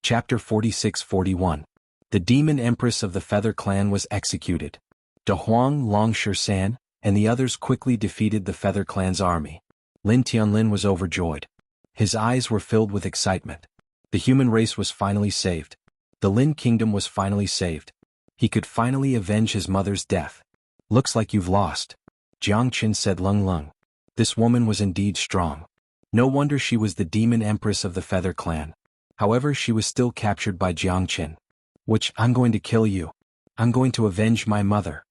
Chapter 46-41. The Demon Empress of the Feather Clan was executed. De Huang, Long Shisan, and the others quickly defeated the Feather Clan's army. Lin Tianlin was overjoyed. His eyes were filled with excitement. The human race was finally saved. The Lin Kingdom was finally saved. He could finally avenge his mother's death. Looks like you've lost, Jiang Qin said. Lung Lung. This woman was indeed strong. No wonder she was the Demon Empress of the Feather Clan. However, she was still captured by Jiang Qin. Which, I'm going to kill you. I'm going to avenge my mother.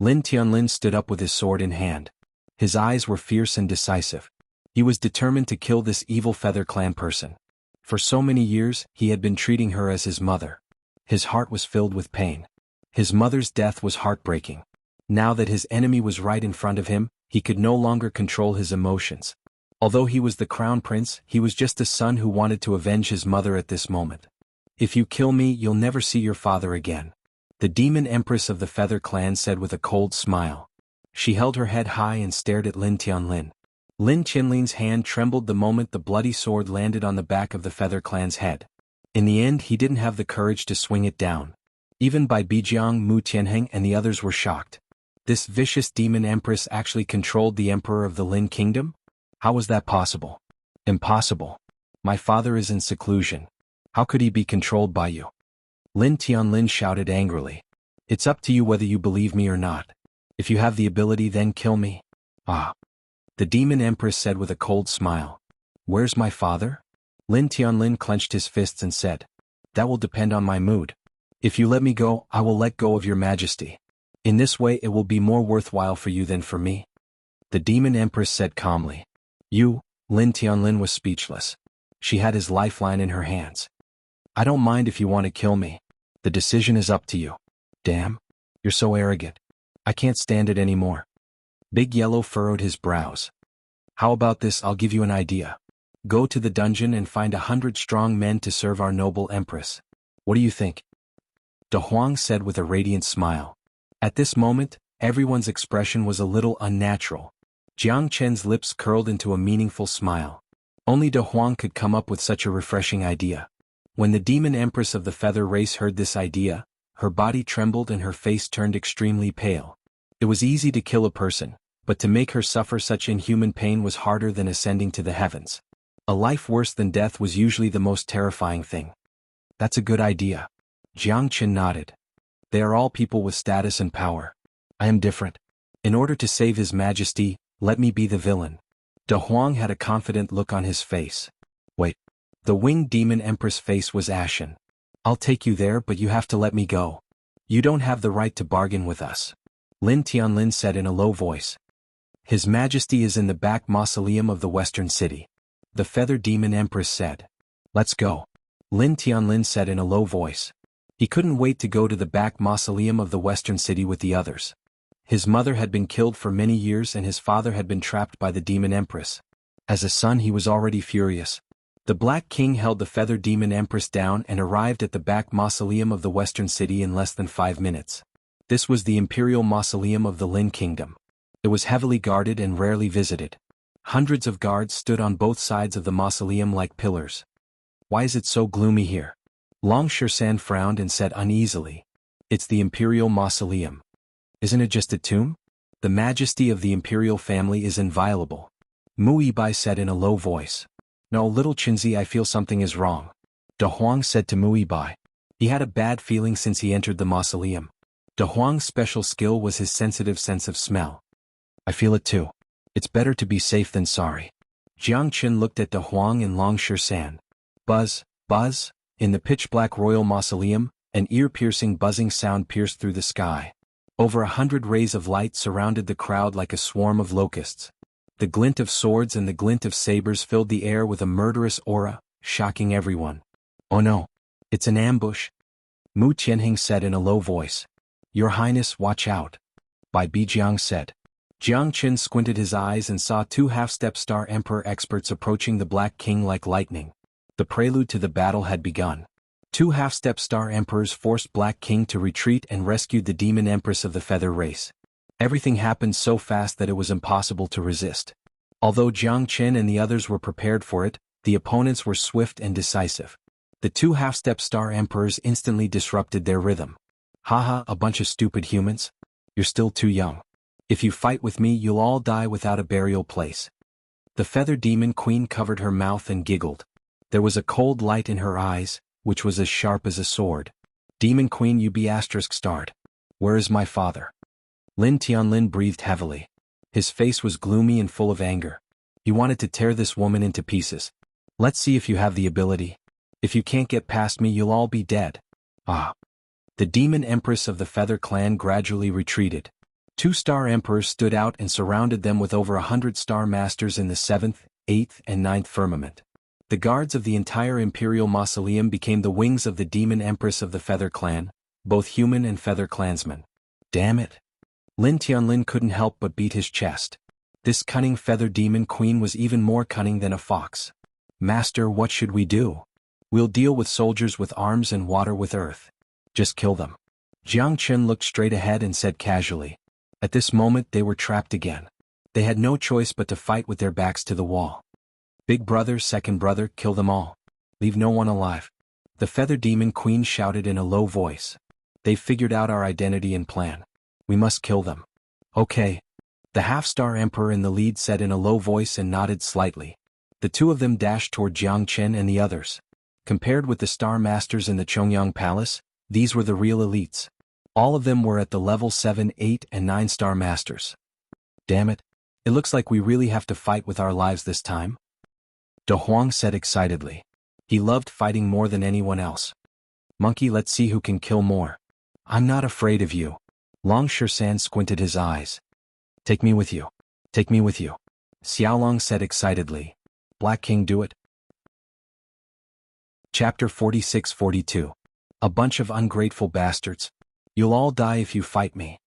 Lin Tianlin stood up with his sword in hand. His eyes were fierce and decisive. He was determined to kill this evil Feather Clan person. For so many years, he had been treating her as his mother. His heart was filled with pain. His mother's death was heartbreaking. Now that his enemy was right in front of him, he could no longer control his emotions. Although he was the crown prince, he was just a son who wanted to avenge his mother at this moment. If you kill me, you'll never see your father again, the Demon Empress of the Feather Clan said with a cold smile. She held her head high and stared at Lin Tianlin. Lin Tianlin's hand trembled the moment the bloody sword landed on the back of the Feather Clan's head. In the end, he didn't have the courage to swing it down. Even Bai Bijiang, Mu Tianheng and the others were shocked. This vicious Demon Empress actually controlled the Emperor of the Lin Kingdom? How was that possible? Impossible. My father is in seclusion. How could he be controlled by you? Lin Tianlin shouted angrily. It's up to you whether you believe me or not. If you have the ability, then kill me. Ah. The Demon Empress said with a cold smile. Where's my father? Lin Tianlin clenched his fists and said. That will depend on my mood. If you let me go, I will let go of your majesty. In this way it will be more worthwhile for you than for me. The Demon Empress said calmly. You, Lin Tianlin was speechless. She had his lifeline in her hands. I don't mind if you want to kill me. The decision is up to you. Damn. You're so arrogant. I can't stand it anymore. Big Yellow furrowed his brows. How about this? I'll give you an idea. Go to the dungeon and find 100 strong men to serve our noble empress. What do you think? De Huang said with a radiant smile. At this moment, everyone's expression was a little unnatural. Jiang Chen's lips curled into a meaningful smile. Only De Huang could come up with such a refreshing idea. When the Demon Empress of the Feather Race heard this idea, her body trembled and her face turned extremely pale. It was easy to kill a person, but to make her suffer such inhuman pain was harder than ascending to the heavens. A life worse than death was usually the most terrifying thing. That's a good idea. Jiang Chen nodded. They are all people with status and power. I am different. In order to save His Majesty, let me be the villain. De Huang had a confident look on his face. Wait. The winged Demon Empress' face was ashen. I'll take you there, but you have to let me go. You don't have the right to bargain with us. Lin Tianlin said in a low voice. His Majesty is in the back mausoleum of the western city. The Feather Demon Empress said. Let's go. Lin Tianlin said in a low voice. He couldn't wait to go to the back mausoleum of the western city with the others. His mother had been killed for many years and his father had been trapped by the Demon Empress. As a son he was already furious. The Black King held the Feather Demon Empress down and arrived at the back mausoleum of the western city in less than 5 minutes. This was the Imperial Mausoleum of the Lin Kingdom. It was heavily guarded and rarely visited. Hundreds of guards stood on both sides of the mausoleum like pillars. Why is it so gloomy here? Long Shisan frowned and said uneasily. It's the Imperial Mausoleum. Isn't it just a tomb? The majesty of the imperial family is inviolable. Mu Yibai said in a low voice. No, little Qinzi, I feel something is wrong. De Huang said to Mu Yibai. He had a bad feeling since he entered the mausoleum. De Huang's special skill was his sensitive sense of smell. I feel it too. It's better to be safe than sorry. Jiang Qin looked at De Huang and Long Shisan. Buzz, buzz, in the pitch-black royal mausoleum, an ear-piercing buzzing sound pierced through the sky. Over 100 rays of light surrounded the crowd like a swarm of locusts. The glint of swords and the glint of sabers filled the air with a murderous aura, shocking everyone. Oh no! It's an ambush! Mu Tianheng said in a low voice. Your Highness, watch out! Bai Bijiang said. Jiang Qin squinted his eyes and saw 2 half-step Star Emperor experts approaching the Black King like lightning. The prelude to the battle had begun. 2 half-step Star Emperors forced Black King to retreat and rescued the Demon Empress of the Feather Race. Everything happened so fast that it was impossible to resist. Although Jiang Qin and the others were prepared for it, the opponents were swift and decisive. The two half-step star emperors instantly disrupted their rhythm. Haha, a bunch of stupid humans? You're still too young. If you fight with me, you'll all die without a burial place. The feather demon queen covered her mouth and giggled. There was a cold light in her eyes, which was as sharp as a sword. Demon queen, you be ****. Where is my father? Lin Tianlin breathed heavily. His face was gloomy and full of anger. He wanted to tear this woman into pieces. Let's see if you have the ability. If you can't get past me, you'll all be dead. Ah. The demon empress of the Feather clan gradually retreated. 2 star emperors stood out and surrounded them with over 100 star masters in the 7th, 8th, and 9th firmament. The guards of the entire imperial mausoleum became the wings of the demon empress of the Feather clan, both human and feather clansmen. Damn it. Lin Tianlin couldn't help but beat his chest. This cunning feather demon queen was even more cunning than a fox. Master, what should we do? We'll deal with soldiers with arms and water with earth. Just kill them. Jiang Chen looked straight ahead and said casually. At this moment they were trapped again. They had no choice but to fight with their backs to the wall. Big brother, second brother, kill them all. Leave no one alive. The feather demon queen shouted in a low voice. They've figured out our identity and plan. We must kill them. Okay. The half-star emperor in the lead said in a low voice and nodded slightly. The two of them dashed toward Jiang Chen and the others. Compared with the star masters in the Chongyang Palace, these were the real elites. All of them were at the level 7, 8, and 9 star masters. Damn it. It looks like we really have to fight with our lives this time. De Huang said excitedly. He loved fighting more than anyone else. Monkey, let's see who can kill more. I'm not afraid of you. Long Shisan squinted his eyes. Take me with you. Take me with you. Xiaolong said excitedly. Black King, do it. Chapter 46-42. A bunch of ungrateful bastards. You'll all die if you fight me.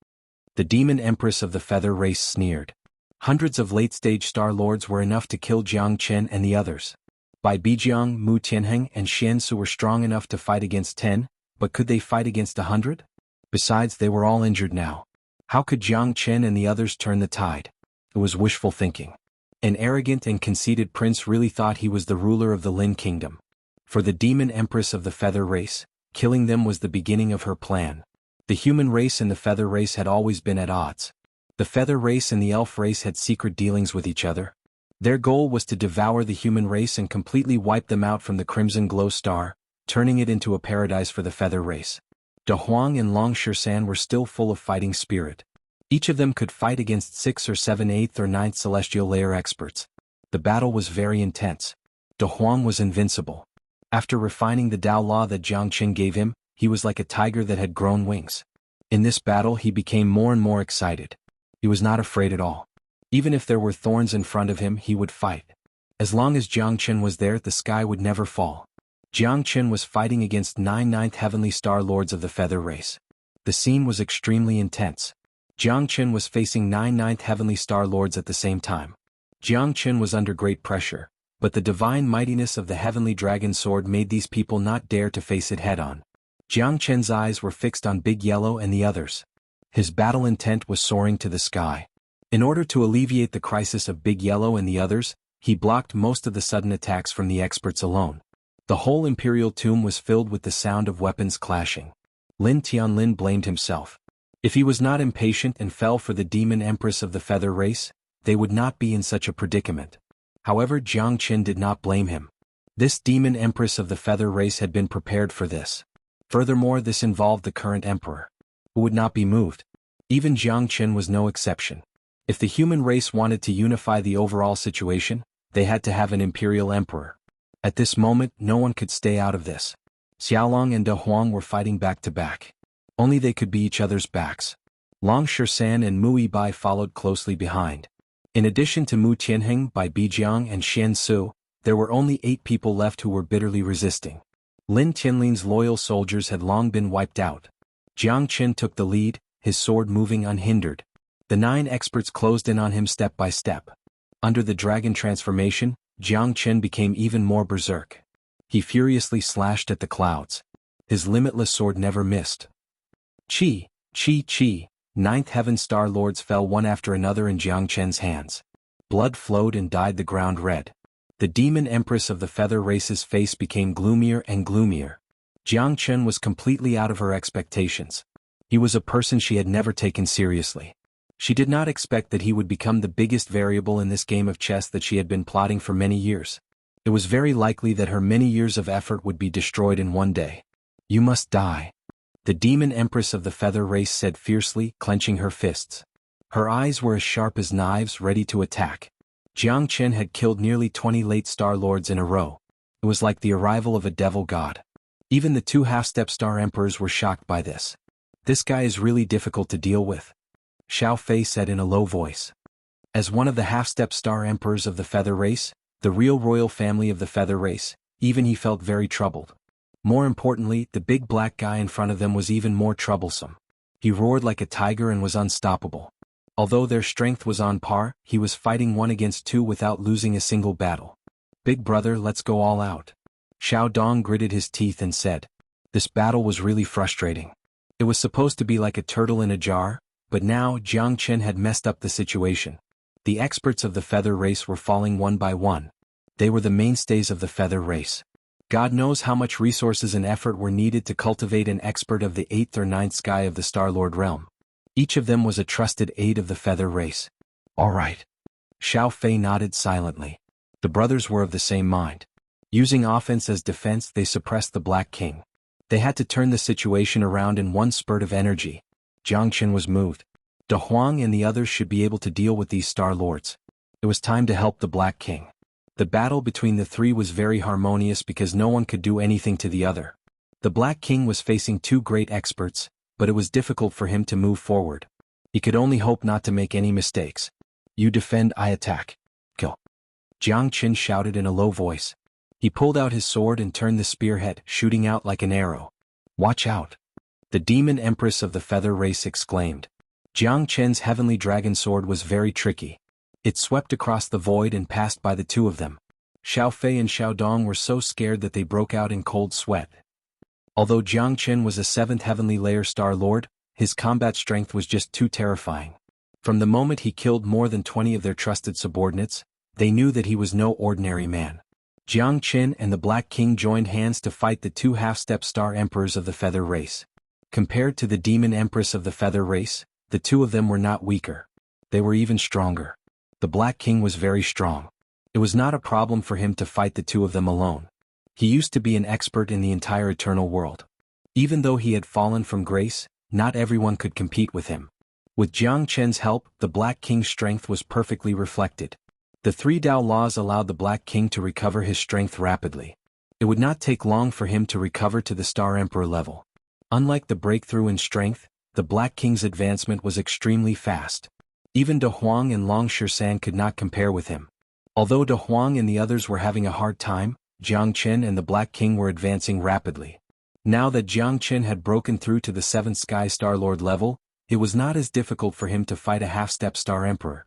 The demon empress of the feather race sneered. Hundreds of late-stage star lords were enough to kill Jiang Chen and the others. Bai Bijiang, Mu Tianheng, and Xianxia were strong enough to fight against 10, but could they fight against 100? Besides, they were all injured now. How could Jiang Chen and the others turn the tide? It was wishful thinking. An arrogant and conceited prince really thought he was the ruler of the Lin kingdom. For the demon empress of the feather race, killing them was the beginning of her plan. The human race and the feather race had always been at odds. The feather race and the elf race had secret dealings with each other. Their goal was to devour the human race and completely wipe them out from the crimson glow star, turning it into a paradise for the feather race. De Huang and Long Shisan were still full of fighting spirit. Each of them could fight against 6 or 7 8th or 9th celestial layer experts. The battle was very intense. De Huang was invincible. After refining the Tao law that Jiang Chen gave him, he was like a tiger that had grown wings. In this battle he became more and more excited. He was not afraid at all. Even if there were thorns in front of him, he would fight. As long as Jiang Chen was there, the sky would never fall. Jiang Chen was fighting against 9 ninth heavenly star lords of the feather race. The scene was extremely intense. Jiang Chen was facing 9 ninth heavenly star lords at the same time. Jiang Chen was under great pressure, but the divine mightiness of the heavenly dragon sword made these people not dare to face it head-on. Jiang Chen's eyes were fixed on Big Yellow and the others. His battle intent was soaring to the sky. In order to alleviate the crisis of Big Yellow and the others, he blocked most of the sudden attacks from the experts alone. The whole imperial tomb was filled with the sound of weapons clashing. Lin Tianlin blamed himself. If he was not impatient and fell for the demon empress of the feather race, they would not be in such a predicament. However, Jiang Chen did not blame him. This demon empress of the feather race had been prepared for this. Furthermore, this involved the current emperor, who would not be moved. Even Jiang Chen was no exception. If the human race wanted to unify the overall situation, they had to have an imperial emperor. At this moment, no one could stay out of this. Xiaolong and De Huang were fighting back to back. Only they could be each other's backs. Long Shisan and Mu Yibai followed closely behind. In addition to Mu Tianheng, Bai Bijiang, and Xianxia, there were only 8 people left who were bitterly resisting. Lin Tianlin's loyal soldiers had long been wiped out. Jiang Chen took the lead, his sword moving unhindered. The 9 experts closed in on him step by step. Under the dragon transformation, Jiang Chen became even more berserk. He furiously slashed at the clouds. His limitless sword never missed. Chi, chi, chi. 9th heaven star lords fell one after another in Jiang Chen's hands. Blood flowed and dyed the ground red. The demon empress of the feather race's face became gloomier and gloomier. Jiang Chen was completely out of her expectations. He was a person she had never taken seriously. She did not expect that he would become the biggest variable in this game of chess that she had been plotting for many years. It was very likely that her many years of effort would be destroyed in one day. You must die. The demon empress of the feather race said fiercely, clenching her fists. Her eyes were as sharp as knives, ready to attack. Jiang Chen had killed nearly 20 late Star Lords in a row. It was like the arrival of a devil god. Even the 2 half-step Star Emperors were shocked by this. This guy is really difficult to deal with, Xiao Fei said in a low voice. As one of the half-step Star Emperors of the feather race, the real royal family of the feather race, even he felt very troubled. More importantly, the big black guy in front of them was even more troublesome. He roared like a tiger and was unstoppable. Although their strength was on par, he was fighting 1 against 2 without losing a single battle. Big brother, let's go all out. Xiao Dong gritted his teeth and said. This battle was really frustrating. It was supposed to be like a turtle in a jar, but now Jiang Chen had messed up the situation. The experts of the feather race were falling one by one. They were the mainstays of the feather race. God knows how much resources and effort were needed to cultivate an expert of the 8th or 9th sky of the Star-Lord realm. Each of them was a trusted aide of the feather race. All right. Xiao Fei nodded silently. The brothers were of the same mind. Using offense as defense, they suppressed the Black King. They had to turn the situation around in one spurt of energy. Jiang Chen was moved. De Huang and the others should be able to deal with these Star Lords. It was time to help the Black King. The battle between the 3 was very harmonious because no one could do anything to the other. The Black King was facing 2 great experts, but it was difficult for him to move forward. He could only hope not to make any mistakes. You defend, I attack. Kill. Jiang Chen shouted in a low voice. He pulled out his sword and turned the spearhead, shooting out like an arrow. Watch out. The demon empress of the feather race exclaimed. Jiang Chen's heavenly dragon sword was very tricky. It swept across the void and passed by the 2 of them. Xiao Fei and Xiao Dong were so scared that they broke out in cold sweat. Although Jiang Chen was a 7th heavenly layer Star Lord, his combat strength was just too terrifying. From the moment he killed more than 20 of their trusted subordinates, they knew that he was no ordinary man. Jiang Chen and the Black King joined hands to fight the 2 half-step Star Emperors of the feather race. Compared to the Demon Empress of the feather race, the 2 of them were not weaker. They were even stronger. The Black King was very strong. It was not a problem for him to fight the 2 of them alone. He used to be an expert in the entire eternal world. Even though he had fallen from grace, not everyone could compete with him. With Jiang Chen's help, the Black King's strength was perfectly reflected. The 3 Dao laws allowed the Black King to recover his strength rapidly. It would not take long for him to recover to the Star Emperor level. Unlike the breakthrough in strength, the Black King's advancement was extremely fast. Even De Huang and Long Shirshan could not compare with him. Although De Huang and the others were having a hard time, Jiang Chen and the Black King were advancing rapidly. Now that Jiang Chen had broken through to the 7th Sky Star Lord level, it was not as difficult for him to fight a half-step Star Emperor.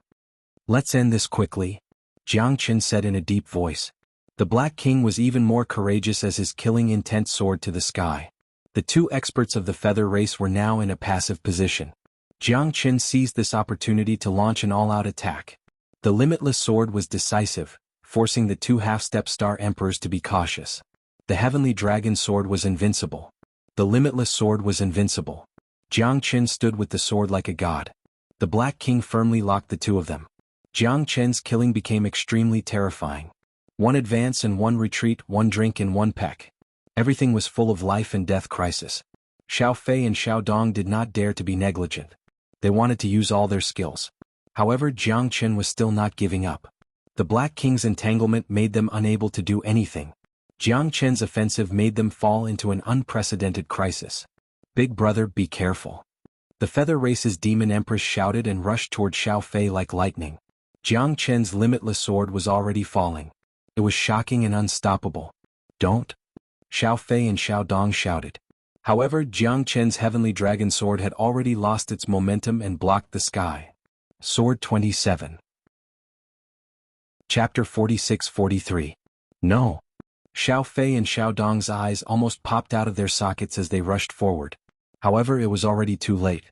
Let's end this quickly, Jiang Chen said in a deep voice. The Black King was even more courageous as his killing intent soared to the sky. The 2 experts of the feather race were now in a passive position. Jiang Chen seized this opportunity to launch an all-out attack. The limitless sword was decisive, forcing the 2 half-step Star Emperors to be cautious. The heavenly dragon sword was invincible. The limitless sword was invincible. Jiang Chen stood with the sword like a god. The Black King firmly locked the 2 of them. Jiang Chen's killing became extremely terrifying. 1 advance and 1 retreat, 1 drink and 1 peck. Everything was full of life and death crisis. Xiao Fei and Xiao Dong did not dare to be negligent. They wanted to use all their skills. However, Jiang Chen was still not giving up. The Black King's entanglement made them unable to do anything. Jiang Chen's offensive made them fall into an unprecedented crisis. Big brother, be careful. The feather race's demon empress shouted and rushed toward Xiao Fei like lightning. Jiang Chen's limitless sword was already falling. It was shocking and unstoppable. Don't. Xiao Fei and Xiao Dong shouted. However, Jiang Chen's heavenly dragon sword had already lost its momentum and blocked the sky. Sword 27. Chapter 46-43. No. Xiao Fei and Xiao Dong's eyes almost popped out of their sockets as they rushed forward. However, it was already too late.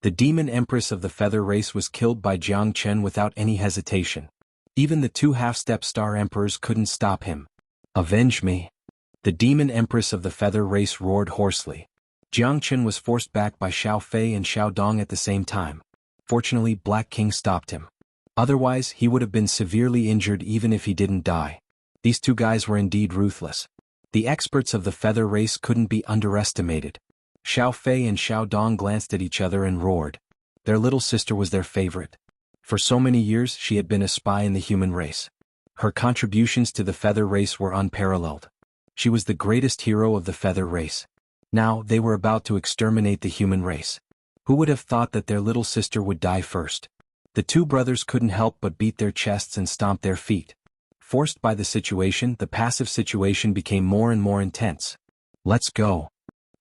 The demon empress of the feather race was killed by Jiang Chen without any hesitation. Even the two half-step star emperors couldn't stop him. Avenge me! The demon empress of the feather race roared hoarsely. Jiangchen was forced back by Xiao Fei and Xiao Dong at the same time. Fortunately, Black King stopped him. Otherwise, he would have been severely injured even if he didn't die. These two guys were indeed ruthless. The experts of the feather race couldn't be underestimated. Xiao Fei and Xiao Dong glanced at each other and roared. Their little sister was their favorite. For so many years she had been a spy in the human race. Her contributions to the feather race were unparalleled. She was the greatest hero of the feather race. Now they were about to exterminate the human race. Who would have thought that their little sister would die first? The two brothers couldn't help but beat their chests and stomp their feet. Forced by the situation, the passive situation became more and more intense. Let's go!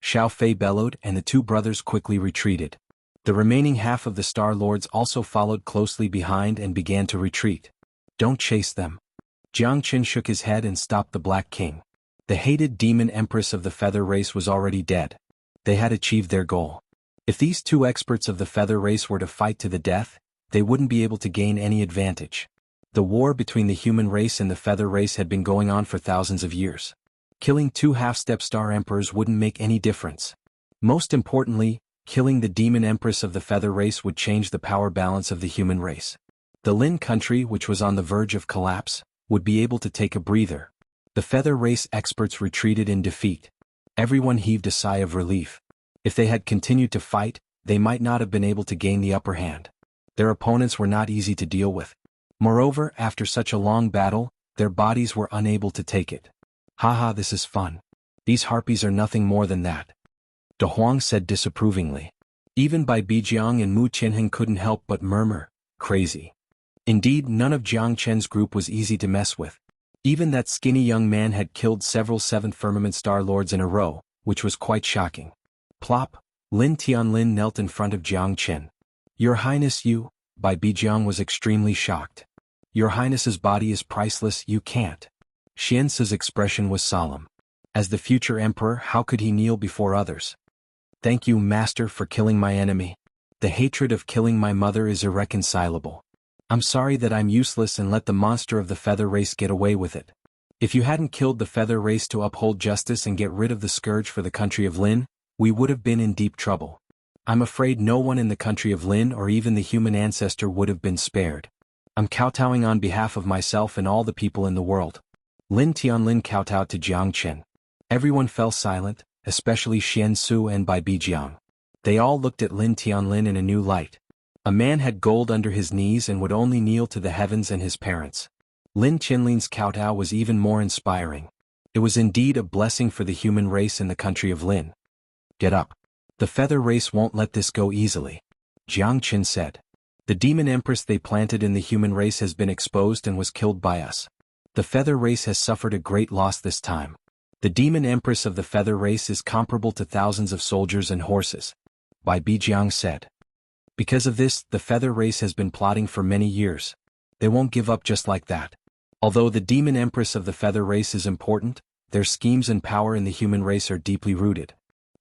Xiao Fei bellowed, and the two brothers quickly retreated. The remaining half of the Star Lords also followed closely behind and began to retreat. Don't chase them. Jiangchen shook his head and stopped the Black King. The hated demon empress of the feather race was already dead. They had achieved their goal. If these two experts of the feather race were to fight to the death, they wouldn't be able to gain any advantage. The war between the human race and the feather race had been going on for thousands of years. Killing two half-step star emperors wouldn't make any difference. Most importantly, killing the demon empress of the feather race would change the power balance of the human race. The Lin country, which was on the verge of collapse, would be able to take a breather. The feather race experts retreated in defeat. Everyone heaved a sigh of relief. If they had continued to fight, they might not have been able to gain the upper hand. Their opponents were not easy to deal with. Moreover, after such a long battle, their bodies were unable to take it. Haha, this is fun. These harpies are nothing more than that. De Huang said disapprovingly. Even Bai Bijiang and Mu Qianheng couldn't help but murmur, crazy. Indeed, none of Jiang Chen's group was easy to mess with. Even that skinny young man had killed several Seventh Firmament Star Lords in a row, which was quite shocking. Plop, Lin Tianlin knelt in front of Jiang Chen. Your Highness, you, Bai Bijiang was extremely shocked. Your Highness's body is priceless, you can't. Xianxia's expression was solemn. As the future emperor, how could he kneel before others? Thank you, Master, for killing my enemy. The hatred of killing my mother is irreconcilable. I'm sorry that I'm useless and let the monster of the feather race get away with it. If you hadn't killed the feather race to uphold justice and get rid of the scourge for the country of Lin, we would have been in deep trouble. I'm afraid no one in the country of Lin or even the human ancestor would have been spared. I'm kowtowing on behalf of myself and all the people in the world. Lin Tianlin kowtowed to Jiang Chen. Everyone fell silent, especially Xianxia and Bai Bijiang. They all looked at Lin Tianlin in a new light. A man had gold under his knees and would only kneel to the heavens and his parents. Lin Tianlin's kowtow was even more inspiring. It was indeed a blessing for the human race in the country of Lin. Get up. The feather race won't let this go easily. Jiang Chen said. The demon empress they planted in the human race has been exposed and was killed by us. The feather race has suffered a great loss this time. The demon empress of the feather race is comparable to thousands of soldiers and horses. Bai Bijiang said. Because of this, the feather race has been plotting for many years. They won't give up just like that. Although the demon empress of the feather race is important, their schemes and power in the human race are deeply rooted.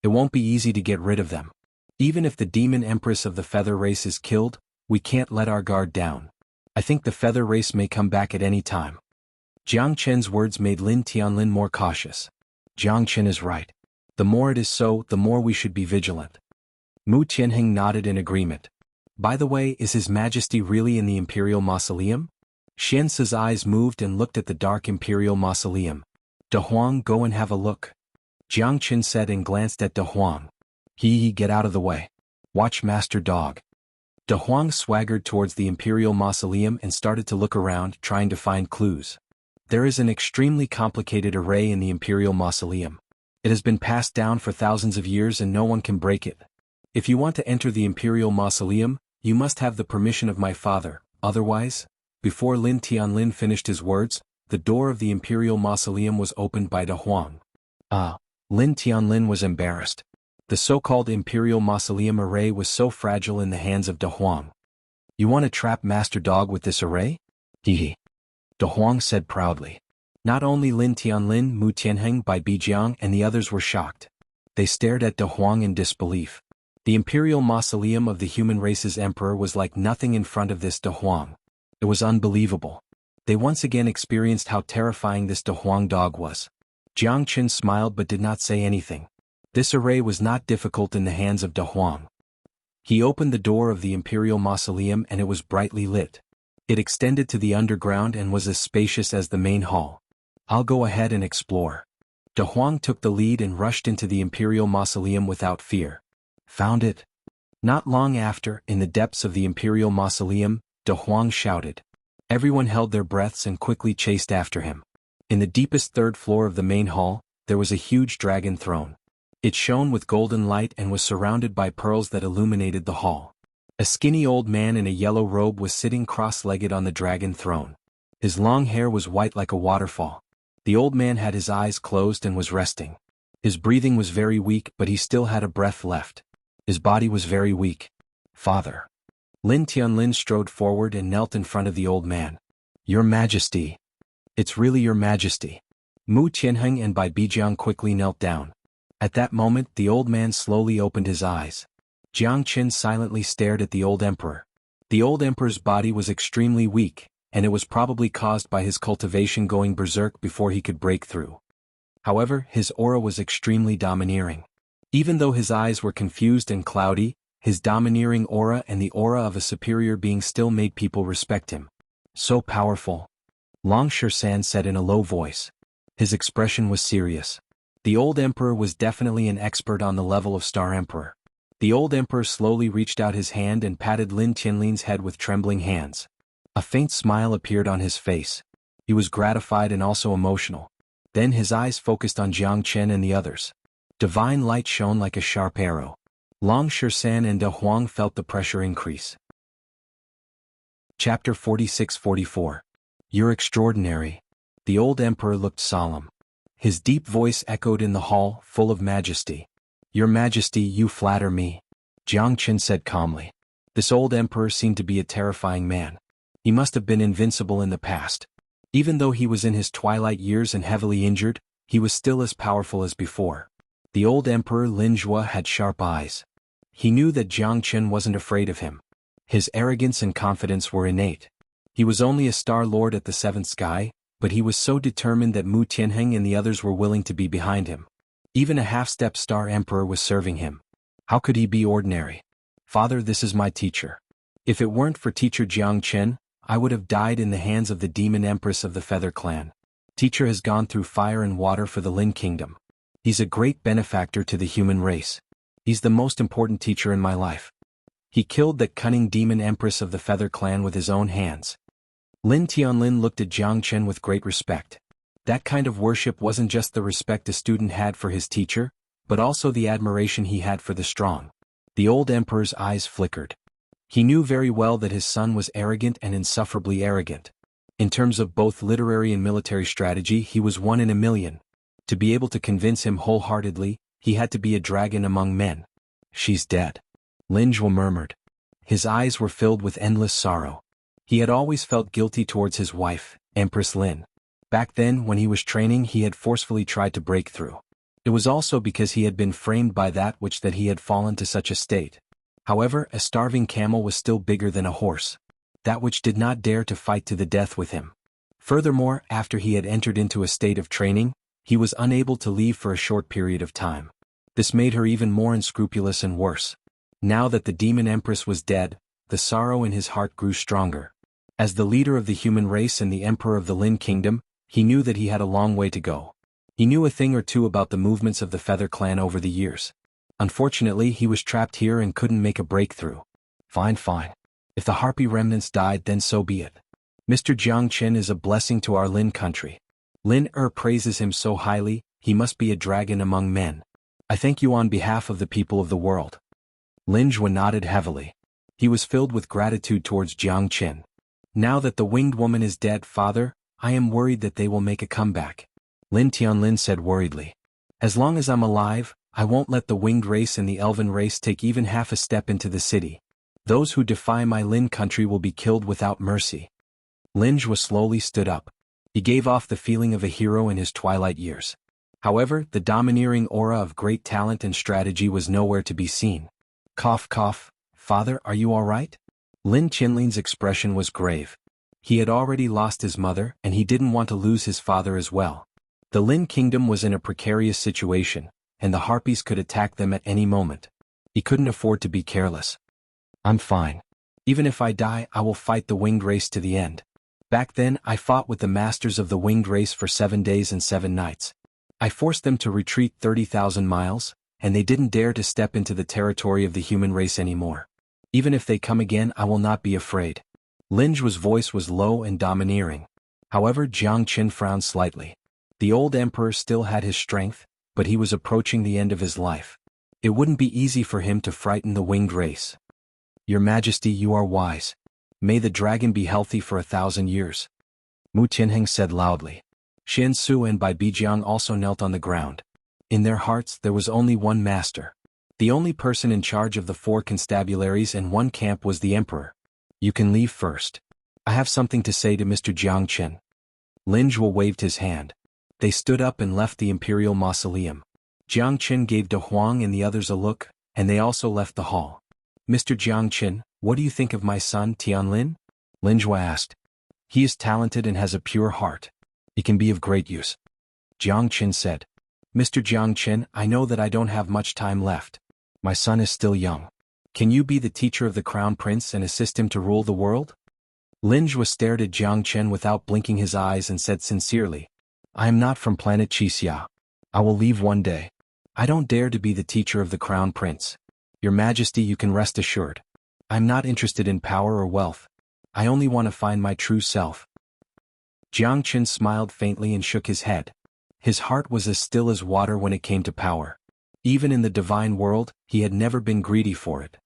It won't be easy to get rid of them. Even if the demon empress of the feather race is killed, we can't let our guard down. I think the feather race may come back at any time. Jiang Chen's words made Lin Tianlin more cautious. Jiang Chen is right. The more it is so, the more we should be vigilant. Mu Qianheng nodded in agreement. By the way, is His Majesty really in the Imperial Mausoleum? Xianxia's eyes moved and looked at the dark Imperial Mausoleum. De Huang, go and have a look. Jiang Chen said and glanced at De Huang. Get out of the way. Watch Master Dog. De Huang swaggered towards the Imperial Mausoleum and started to look around, trying to find clues. There is an extremely complicated array in the Imperial Mausoleum. It has been passed down for thousands of years and no one can break it. If you want to enter the Imperial Mausoleum, you must have the permission of my father, otherwise... Before Lin Tianlin finished his words, the door of the Imperial Mausoleum was opened by De Huang. Lin Tianlin was embarrassed. The so-called Imperial Mausoleum array was so fragile in the hands of De Huang. You want to trap Master Dog with this array? Hehe. De Huang said proudly. Not only Lin Tianlin, Mu Tianheng, Bai Bijiang and the others were shocked. They stared at De Huang in disbelief. The Imperial Mausoleum of the human race's emperor was like nothing in front of this De Huang. It was unbelievable. They once again experienced how terrifying this De Huang dog was. Jiang Qin smiled but did not say anything. This array was not difficult in the hands of De Huang. He opened the door of the imperial mausoleum and it was brightly lit. It extended to the underground and was as spacious as the main hall. I'll go ahead and explore. De Huang took the lead and rushed into the imperial mausoleum without fear. Found it? Not long after, in the depths of the imperial mausoleum, De Huang shouted. Everyone held their breaths and quickly chased after him. In the deepest third floor of the main hall, there was a huge dragon throne. It shone with golden light and was surrounded by pearls that illuminated the hall. A skinny old man in a yellow robe was sitting cross-legged on the dragon throne. His long hair was white like a waterfall. The old man had his eyes closed and was resting. His breathing was very weak, but he still had a breath left. His body was very weak. Father. Lin Tianlin strode forward and knelt in front of the old man. Your Majesty. It's really your Majesty. Mu Tianheng and Bai Bijiang quickly knelt down. At that moment the old man slowly opened his eyes. Jiang Qin silently stared at the old emperor. The old emperor's body was extremely weak, and it was probably caused by his cultivation going berserk before he could break through. However, his aura was extremely domineering. Even though his eyes were confused and cloudy, his domineering aura and the aura of a superior being still made people respect him. So powerful. Long Shan said in a low voice. His expression was serious. The old emperor was definitely an expert on the level of Star Emperor. The old emperor slowly reached out his hand and patted Lin Tianlin's head with trembling hands. A faint smile appeared on his face. He was gratified and also emotional. Then his eyes focused on Jiang Chen and the others. Divine light shone like a sharp arrow. Long Shan and De Huang felt the pressure increase. Chapter 46-44. You're extraordinary. The old emperor looked solemn. His deep voice echoed in the hall, full of majesty. Your Majesty, you flatter me. Jiang Qin said calmly. This old emperor seemed to be a terrifying man. He must have been invincible in the past. Even though he was in his twilight years and heavily injured, he was still as powerful as before. The old emperor Lin Zhua had sharp eyes. He knew that Jiang Qin wasn't afraid of him. His arrogance and confidence were innate. He was only a star lord at the seventh sky, but he was so determined that Mu Tianheng and the others were willing to be behind him. Even a half-step star emperor was serving him. How could he be ordinary? Father, this is my teacher. If it weren't for teacher Jiang Qin, I would have died in the hands of the demon empress of the Feather Clan. Teacher has gone through fire and water for the Lin Kingdom. He's a great benefactor to the human race. He's the most important teacher in my life. He killed that cunning demon empress of the Feather Clan with his own hands. Lin Tianlin looked at Jiang Chen with great respect. That kind of worship wasn't just the respect a student had for his teacher, but also the admiration he had for the strong. The old emperor's eyes flickered. He knew very well that his son was arrogant and insufferably arrogant. In terms of both literary and military strategy, he was one in a million. To be able to convince him wholeheartedly, he had to be a dragon among men. She's dead. Lin Zhua murmured. His eyes were filled with endless sorrow. He had always felt guilty towards his wife, Empress Lin. Back then, when he was training, he had forcefully tried to break through. It was also because he had been framed by that which that he had fallen to such a state. However, a starving camel was still bigger than a horse. That which did not dare to fight to the death with him. Furthermore, after he had entered into a state of training, he was unable to leave for a short period of time. This made her even more unscrupulous and worse. Now that the demon empress was dead, the sorrow in his heart grew stronger. As the leader of the human race and the emperor of the Lin Kingdom, he knew that he had a long way to go. He knew a thing or two about the movements of the Feather Clan over the years. Unfortunately, he was trapped here and couldn't make a breakthrough. Fine. If the Harpy remnants died, then so be it. Mr. Jiang Qin is a blessing to our Lin country. Lin praises him so highly, he must be a dragon among men. I thank you on behalf of the people of the world. Lin Zhua nodded heavily. He was filled with gratitude towards Jiang Qin. Now that the winged woman is dead, Father, I am worried that they will make a comeback. Lin Tianlin said worriedly. As long as I'm alive, I won't let the winged race and the elven race take even half a step into the city. Those who defy my Lin country will be killed without mercy. Lin Zhua slowly stood up. He gave off the feeling of a hero in his twilight years. However, the domineering aura of great talent and strategy was nowhere to be seen. Cough. Father, are you all right? Lin Tianlin's expression was grave. He had already lost his mother and he didn't want to lose his father as well. The Lin kingdom was in a precarious situation, and the harpies could attack them at any moment. He couldn't afford to be careless. I'm fine. Even if I die, I will fight the winged race to the end. Back then, I fought with the masters of the winged race for 7 days and 7 nights. I forced them to retreat 30,000 miles, and they didn't dare to step into the territory of the human race anymore. Even if they come again, I will not be afraid. Lin Zhuo's voice was low and domineering. However, Jiang Qin frowned slightly. The old emperor still had his strength, but he was approaching the end of his life. It wouldn't be easy for him to frighten the winged race. Your Majesty, you are wise. May the dragon be healthy for 1,000 years. Mu Tianheng said loudly. Xian Su and Bai Bijiang also knelt on the ground. In their hearts there was only one master. The only person in charge of the 4 constabularies and 1 camp was the emperor. You can leave first. I have something to say to Mr. Jiang Qin. Lin Zhuo waved his hand. They stood up and left the imperial mausoleum. Jiang Qin gave De Huang and the others a look, and they also left the hall. Mr. Jiang Qin, what do you think of my son Tianlin? Lin Zhuo asked. He is talented and has a pure heart. He can be of great use. Jiang Qin said. Mr. Jiang Qin, I know that I don't have much time left. My son is still young. Can you be the teacher of the crown prince and assist him to rule the world? Lin Zhuo stared at Jiang Qin without blinking his eyes and said sincerely. I am not from planet Xianxia. I will leave one day. I don't dare to be the teacher of the crown prince. Your Majesty, you can rest assured. I'm not interested in power or wealth. I only want to find my true self. Jiang Qin smiled faintly and shook his head. His heart was as still as water when it came to power. Even in the divine world, he had never been greedy for it.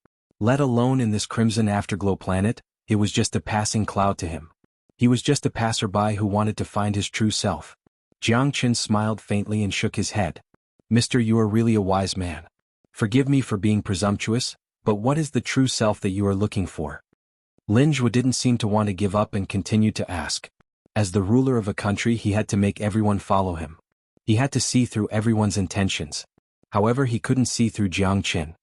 Let alone in this crimson afterglow planet, it was just a passing cloud to him. He was just a passerby who wanted to find his true self. Jiang Qin smiled faintly and shook his head. Mister, you are really a wise man. Forgive me for being presumptuous, but what is the true self that you are looking for? Lin Zhuo didn't seem to want to give up and continued to ask. As the ruler of a country, he had to make everyone follow him. He had to see through everyone's intentions. However, he couldn't see through Jiang Qin.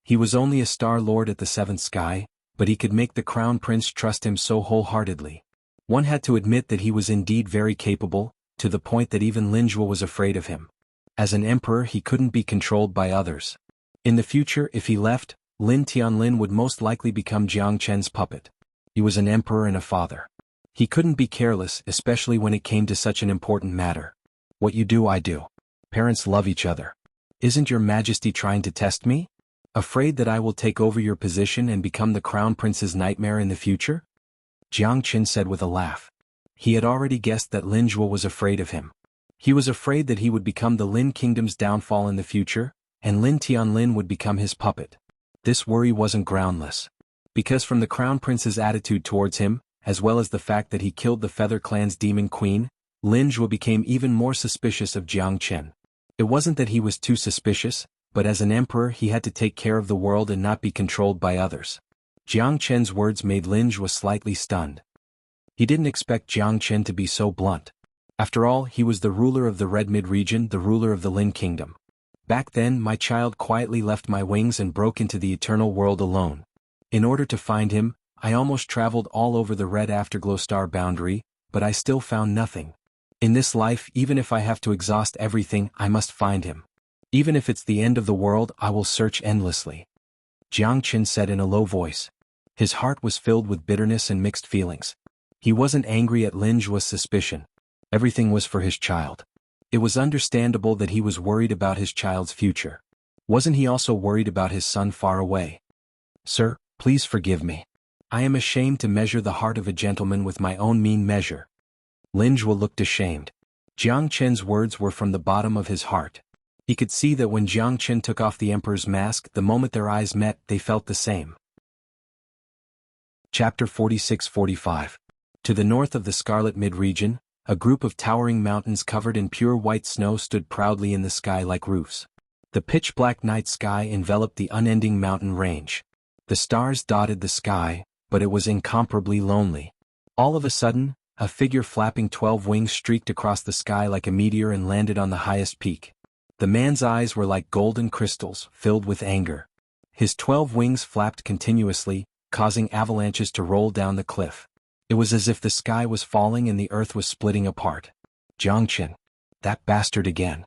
He was only a star lord at the 7th sky, but he could make the crown prince trust him so wholeheartedly. One had to admit that he was indeed very capable, to the point that even Lin Zhuo was afraid of him. As an emperor, he couldn't be controlled by others. In the future, if he left, Lin Tianlin would most likely become Jiang Qin's puppet. He was an emperor and a father. He couldn't be careless, especially when it came to such an important matter. What you do, I do. Parents love each other. Isn't your Majesty trying to test me? Afraid that I will take over your position and become the crown prince's nightmare in the future? Jiang Qin said with a laugh. He had already guessed that Lin Zhuo was afraid of him. He was afraid that he would become the Lin kingdom's downfall in the future, and Lin Tianlin would become his puppet. This worry wasn't groundless. Because from the crown prince's attitude towards him, as well as the fact that he killed the Feather Clan's demon queen, Lin Zhuo became even more suspicious of Jiang Qin. It wasn't that he was too suspicious, but as an emperor he had to take care of the world and not be controlled by others. Jiang Qin's words made Lin Zhuo slightly stunned. He didn't expect Jiang Qin to be so blunt. After all, he was the ruler of the Red Mid-region, the ruler of the Lin kingdom. Back then, my child quietly left my wings and broke into the eternal world alone. In order to find him, I almost traveled all over the red afterglow star boundary, but I still found nothing. In this life, even if I have to exhaust everything, I must find him. Even if it's the end of the world, I will search endlessly. Jiang Qin said in a low voice. His heart was filled with bitterness and mixed feelings. He wasn't angry at Lin Zhuo's suspicion. Everything was for his child. It was understandable that he was worried about his child's future. Wasn't he also worried about his son far away? Sir, please forgive me. I am ashamed to measure the heart of a gentleman with my own mean measure. Lin Zhuo looked ashamed. Jiang Qin's words were from the bottom of his heart. He could see that when Jiang Qin took off the emperor's mask, the moment their eyes met, they felt the same. Chapter 46-45. To the north of the Scarlet Mid-region, a group of towering mountains covered in pure white snow stood proudly in the sky like roofs. The pitch-black night sky enveloped the unending mountain range. The stars dotted the sky, but it was incomparably lonely. All of a sudden, a figure flapping 12 wings streaked across the sky like a meteor and landed on the highest peak. The man's eyes were like golden crystals, filled with anger. His 12 wings flapped continuously, causing avalanches to roll down the cliff. It It was as if the sky was falling and the earth was splitting apart. Jiangchen. That bastard again.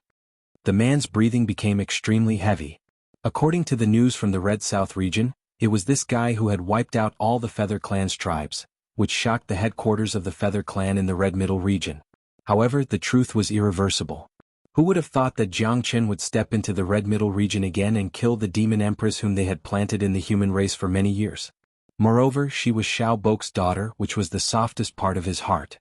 The man's breathing became extremely heavy. According to the news from the Red South region, it was this guy who had wiped out all the Feather Clan's tribes, which shocked the headquarters of the Feather Clan in the Red Middle region. However, the truth was irreversible. Who would have thought that Jiangchen would step into the Red Middle region again and kill the demon empress whom they had planted in the human race for many years? Moreover, she was Xiaobok's daughter, which was the softest part of his heart.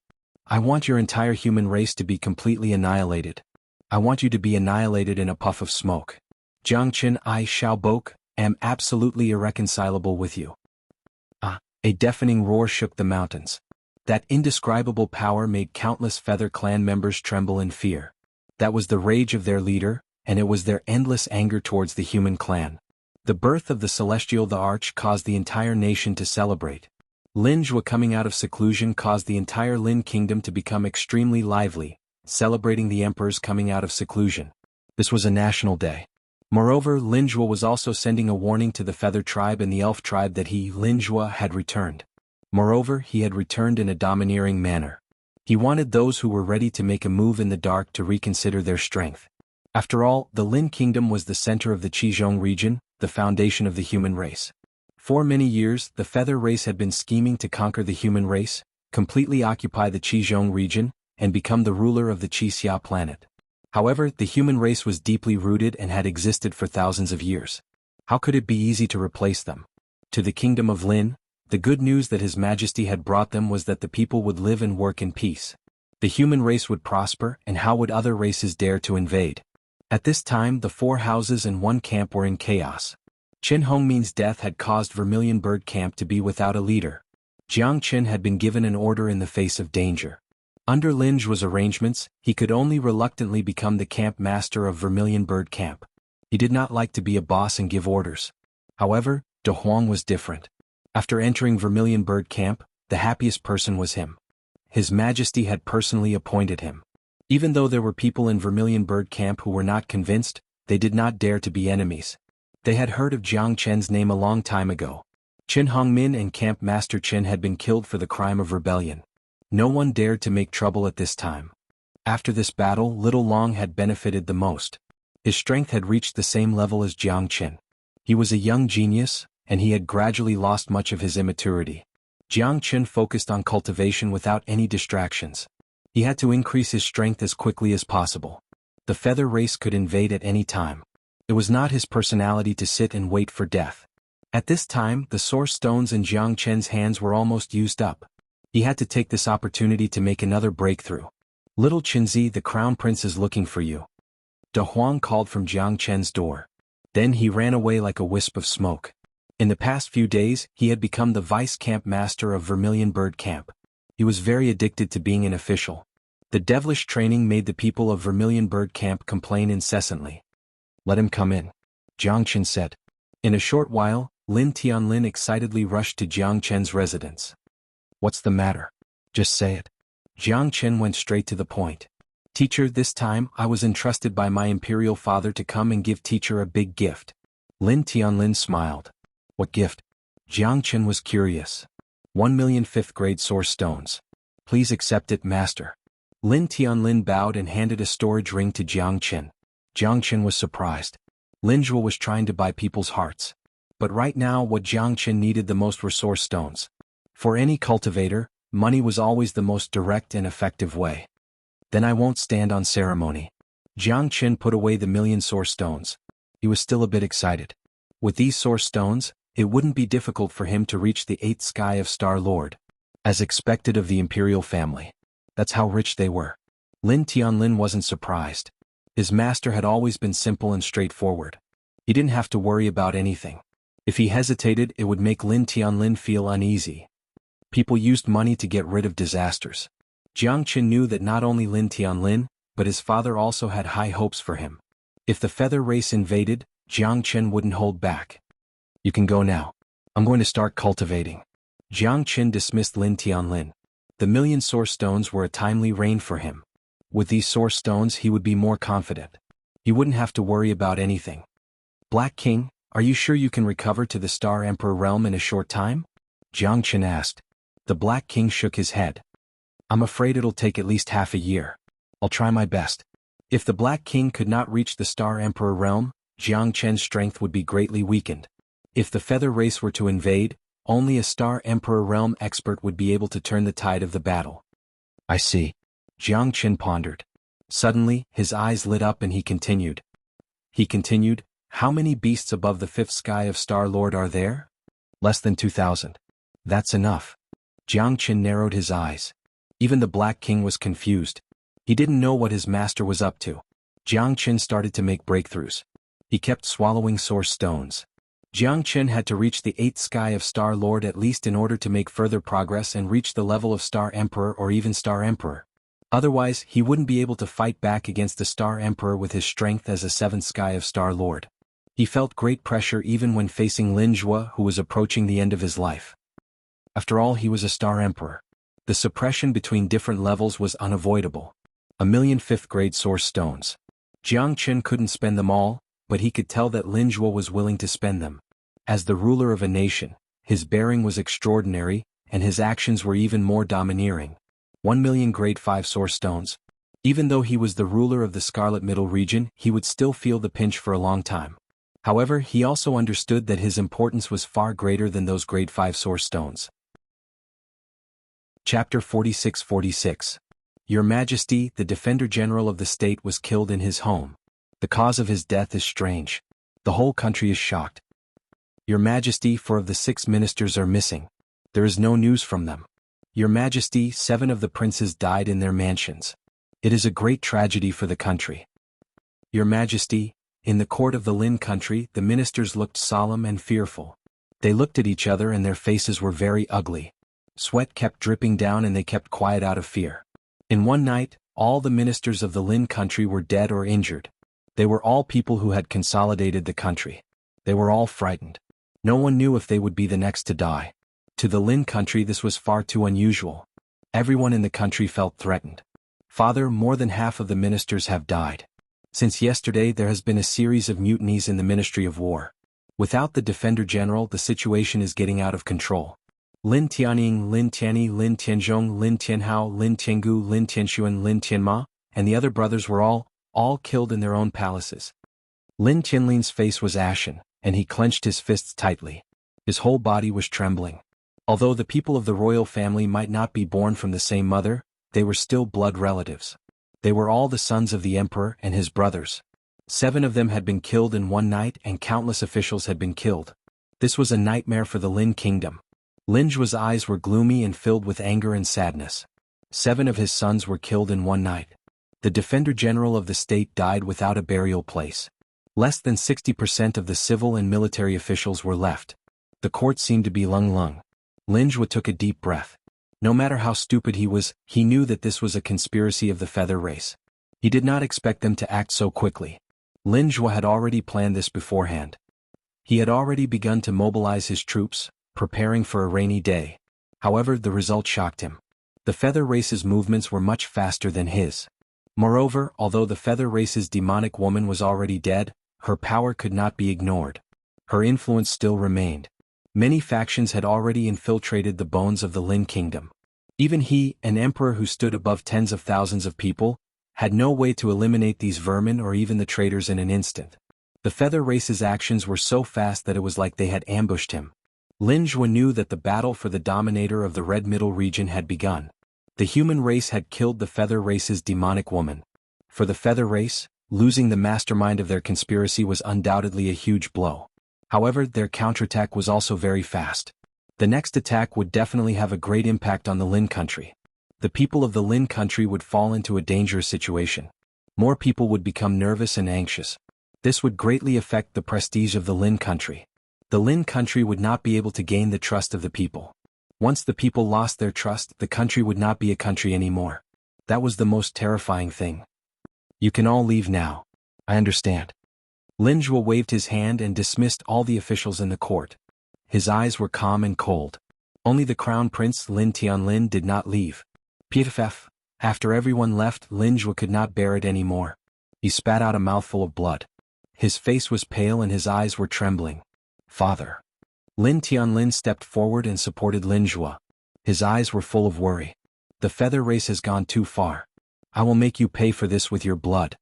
I want your entire human race to be completely annihilated. I want you to be annihilated in a puff of smoke. Jiangchen, I, Xiaobok, am absolutely irreconcilable with you. A deafening roar shook the mountains. That indescribable power made countless Feather Clan members tremble in fear. That was the rage of their leader, and it was their endless anger towards the human clan. The birth of the Celestial the Arch caused the entire nation to celebrate. Lin Zhua coming out of seclusion caused the entire Lin kingdom to become extremely lively, celebrating the emperor's coming out of seclusion. This was a national day. Moreover, Lin Zhua was also sending a warning to the Feather tribe and the Elf tribe that he, Lin Zhua, had returned. Moreover, he had returned in a domineering manner. He wanted those who were ready to make a move in the dark to reconsider their strength. After all, the Lin kingdom was the center of the Qizhong region, the foundation of the human race. For many years, the Feather race had been scheming to conquer the human race, completely occupy the Qizhong region, and become the ruler of the Xianxia planet. However, the human race was deeply rooted and had existed for thousands of years. How could it be easy to replace them? To the kingdom of Lin, the good news that His Majesty had brought them was that the people would live and work in peace. The human race would prosper, and how would other races dare to invade? At this time, the 4 houses and 1 camp were in chaos. Qin Hongmin's death had caused Vermilion Bird Camp to be without a leader. Jiang Qin had been given an order in the face of danger. Under Lin Zhua's arrangements, he could only reluctantly become the camp master of Vermilion Bird Camp. He did not like to be a boss and give orders. However, De Huang was different. After entering Vermilion Bird Camp, the happiest person was him. His Majesty had personally appointed him. Even though there were people in Vermilion Bird Camp who were not convinced, they did not dare to be enemies. They had heard of Jiang Chen's name a long time ago. Qin Hongmin and Camp Master Qin had been killed for the crime of rebellion. No one dared to make trouble at this time. After this battle, Little Long had benefited the most. His strength had reached the same level as Jiang Qin. He was a young genius, and he had gradually lost much of his immaturity. Jiang Qin focused on cultivation without any distractions. He had to increase his strength as quickly as possible. The Feather race could invade at any time. It was not his personality to sit and wait for death. At this time, the source stones in Jiang Chen's hands were almost used up. He had to take this opportunity to make another breakthrough. Little Qinzi, the crown prince is looking for you. De Huang called from Jiang Chen's door. Then he ran away like a wisp of smoke. In the past few days, he had become the vice camp master of Vermilion Bird Camp. He was very addicted to being an official. The devilish training made the people of Vermilion Bird Camp complain incessantly. Let him come in, Jiang Chen said. In a short while, Lin Tianlin excitedly rushed to Jiang Chen's residence. What's the matter? Just say it. Jiang Chen went straight to the point. Teacher, this time I was entrusted by my imperial father to come and give teacher a big gift. Lin Tianlin smiled. What gift? Jiang Chen was curious. 1,000,000 5th grade source stones. Please accept it, master. Lin Tianlin bowed and handed a storage ring to Jiang Chen. Jiang Chen was surprised. Lin Zhuo was trying to buy people's hearts. But right now what Jiang Chen needed the most were source stones. For any cultivator, money was always the most direct and effective way. Then I won't stand on ceremony. Jiang Chen put away the 1,000,000 source stones. He was still a bit excited. With these source stones, it wouldn't be difficult for him to reach the 8th sky of Star Lord. As expected of the imperial family. That's how rich they were. Lin Tianlin wasn't surprised. His master had always been simple and straightforward. He didn't have to worry about anything. If he hesitated, it would make Lin Tianlin feel uneasy. People used money to get rid of disasters. Jiang Chen knew that not only Lin Tianlin, but his father also had high hopes for him. If the Feather race invaded, Jiang Chen wouldn't hold back. You can go now. I'm going to start cultivating. Jiang Chen dismissed Lin Tianlin. The 1,000,000 source stones were a timely rain for him. With these source stones he would be more confident. He wouldn't have to worry about anything. Black King, are you sure you can recover to the Star Emperor realm in a short time? Jiang Chen asked. The Black King shook his head. I'm afraid it'll take at least half a year. I'll try my best. If the Black King could not reach the Star Emperor realm, Jiang Chen's strength would be greatly weakened. If the Feather race were to invade, only a Star Emperor realm expert would be able to turn the tide of the battle. I see. Jiang Chen pondered. Suddenly, his eyes lit up and he continued. How many beasts above the fifth sky of Star-Lord are there? Less than 2,000. That's enough. Jiang Chen narrowed his eyes. Even the Black King was confused. He didn't know what his master was up to. Jiang Chen started to make breakthroughs. He kept swallowing source stones. Jiang Chen had to reach the 8th sky of Star-Lord at least in order to make further progress and reach the level of Star Emperor or even Star Emperor. Otherwise, he wouldn't be able to fight back against the Star Emperor with his strength as a 7th sky of Star-Lord. He felt great pressure even when facing Lin Zhuo, who was approaching the end of his life. After all, he was a Star Emperor. The suppression between different levels was unavoidable. 1,000,000 5th-grade source stones. Jiang Chen couldn't spend them all, but he could tell that Lin Zhuo was willing to spend them. As the ruler of a nation, his bearing was extraordinary, and his actions were even more domineering. 1,000,000 grade 5 source stones. Even though he was the ruler of the Scarlet Middle region, he would still feel the pinch for a long time. However, he also understood that his importance was far greater than those grade 5 source stones. Chapter 46-46. Your Majesty, the Defender General of the state was killed in his home. The cause of his death is strange. The whole country is shocked. Your Majesty, 4 of the 6 ministers are missing. There is no news from them. Your Majesty, 7 of the princes died in their mansions. It is a great tragedy for the country. Your Majesty, in the court of the Lin country, the ministers looked solemn and fearful. They looked at each other and their faces were very ugly. Sweat kept dripping down and they kept quiet out of fear. In one night, all the ministers of the Lin country were dead or injured. They were all people who had consolidated the country. They were all frightened. No one knew if they would be the next to die. To the Lin country this was far too unusual. Everyone in the country felt threatened. Father, more than half of the ministers have died. Since yesterday there has been a series of mutinies in the Ministry of War. Without the Defender General the situation is getting out of control. Lin Tianying, Lin Tianyi, Lin Tianzhong, Lin Tianhao, Lin Tiangu, Lin Tianshuan, Lin Tianma, and the other brothers were all killed in their own palaces. Lin Tianlin's face was ashen, and he clenched his fists tightly. His whole body was trembling. Although the people of the royal family might not be born from the same mother, they were still blood relatives. They were all the sons of the emperor and his brothers. 7 of them had been killed in one night and countless officials had been killed. This was a nightmare for the Lin kingdom. Lin Zhuo's eyes were gloomy and filled with anger and sadness. 7 of his sons were killed in one night. The Defender General of the state died without a burial place. Less than 60% of the civil and military officials were left. The court seemed to be lung. Lin Zhuo took a deep breath. No matter how stupid he was, he knew that this was a conspiracy of the Feather race. He did not expect them to act so quickly. Lin Zhuo had already planned this beforehand. He had already begun to mobilize his troops, preparing for a rainy day. However, the result shocked him. The Feather race's movements were much faster than his. Moreover, although the Feather race's demonic woman was already dead, her power could not be ignored. Her influence still remained. Many factions had already infiltrated the bones of the Lin kingdom. Even he, an emperor who stood above tens of thousands of people, had no way to eliminate these vermin or even the traitors in an instant. The Feather race's actions were so fast that it was like they had ambushed him. Lin Zhuo knew that the battle for the dominator of the Red Middle region had begun. The human race had killed the Feather race's demonic woman. For the Feather race, losing the mastermind of their conspiracy was undoubtedly a huge blow. However, their counterattack was also very fast. The next attack would definitely have a great impact on the Lin country. The people of the Lin country would fall into a dangerous situation. More people would become nervous and anxious. This would greatly affect the prestige of the Lin country. The Lin country would not be able to gain the trust of the people. Once the people lost their trust, the country would not be a country anymore. That was the most terrifying thing. You can all leave now. I understand. Lin Zhuo waved his hand and dismissed all the officials in the court. His eyes were calm and cold. Only the crown prince Lin Tianlin did not leave. PFF. After everyone left, Lin Zhuo could not bear it anymore. He spat out a mouthful of blood. His face was pale and his eyes were trembling. Father. Lin Tianlin stepped forward and supported Lin Zhuo. His eyes were full of worry. The feather race has gone too far. I will make you pay for this with your blood.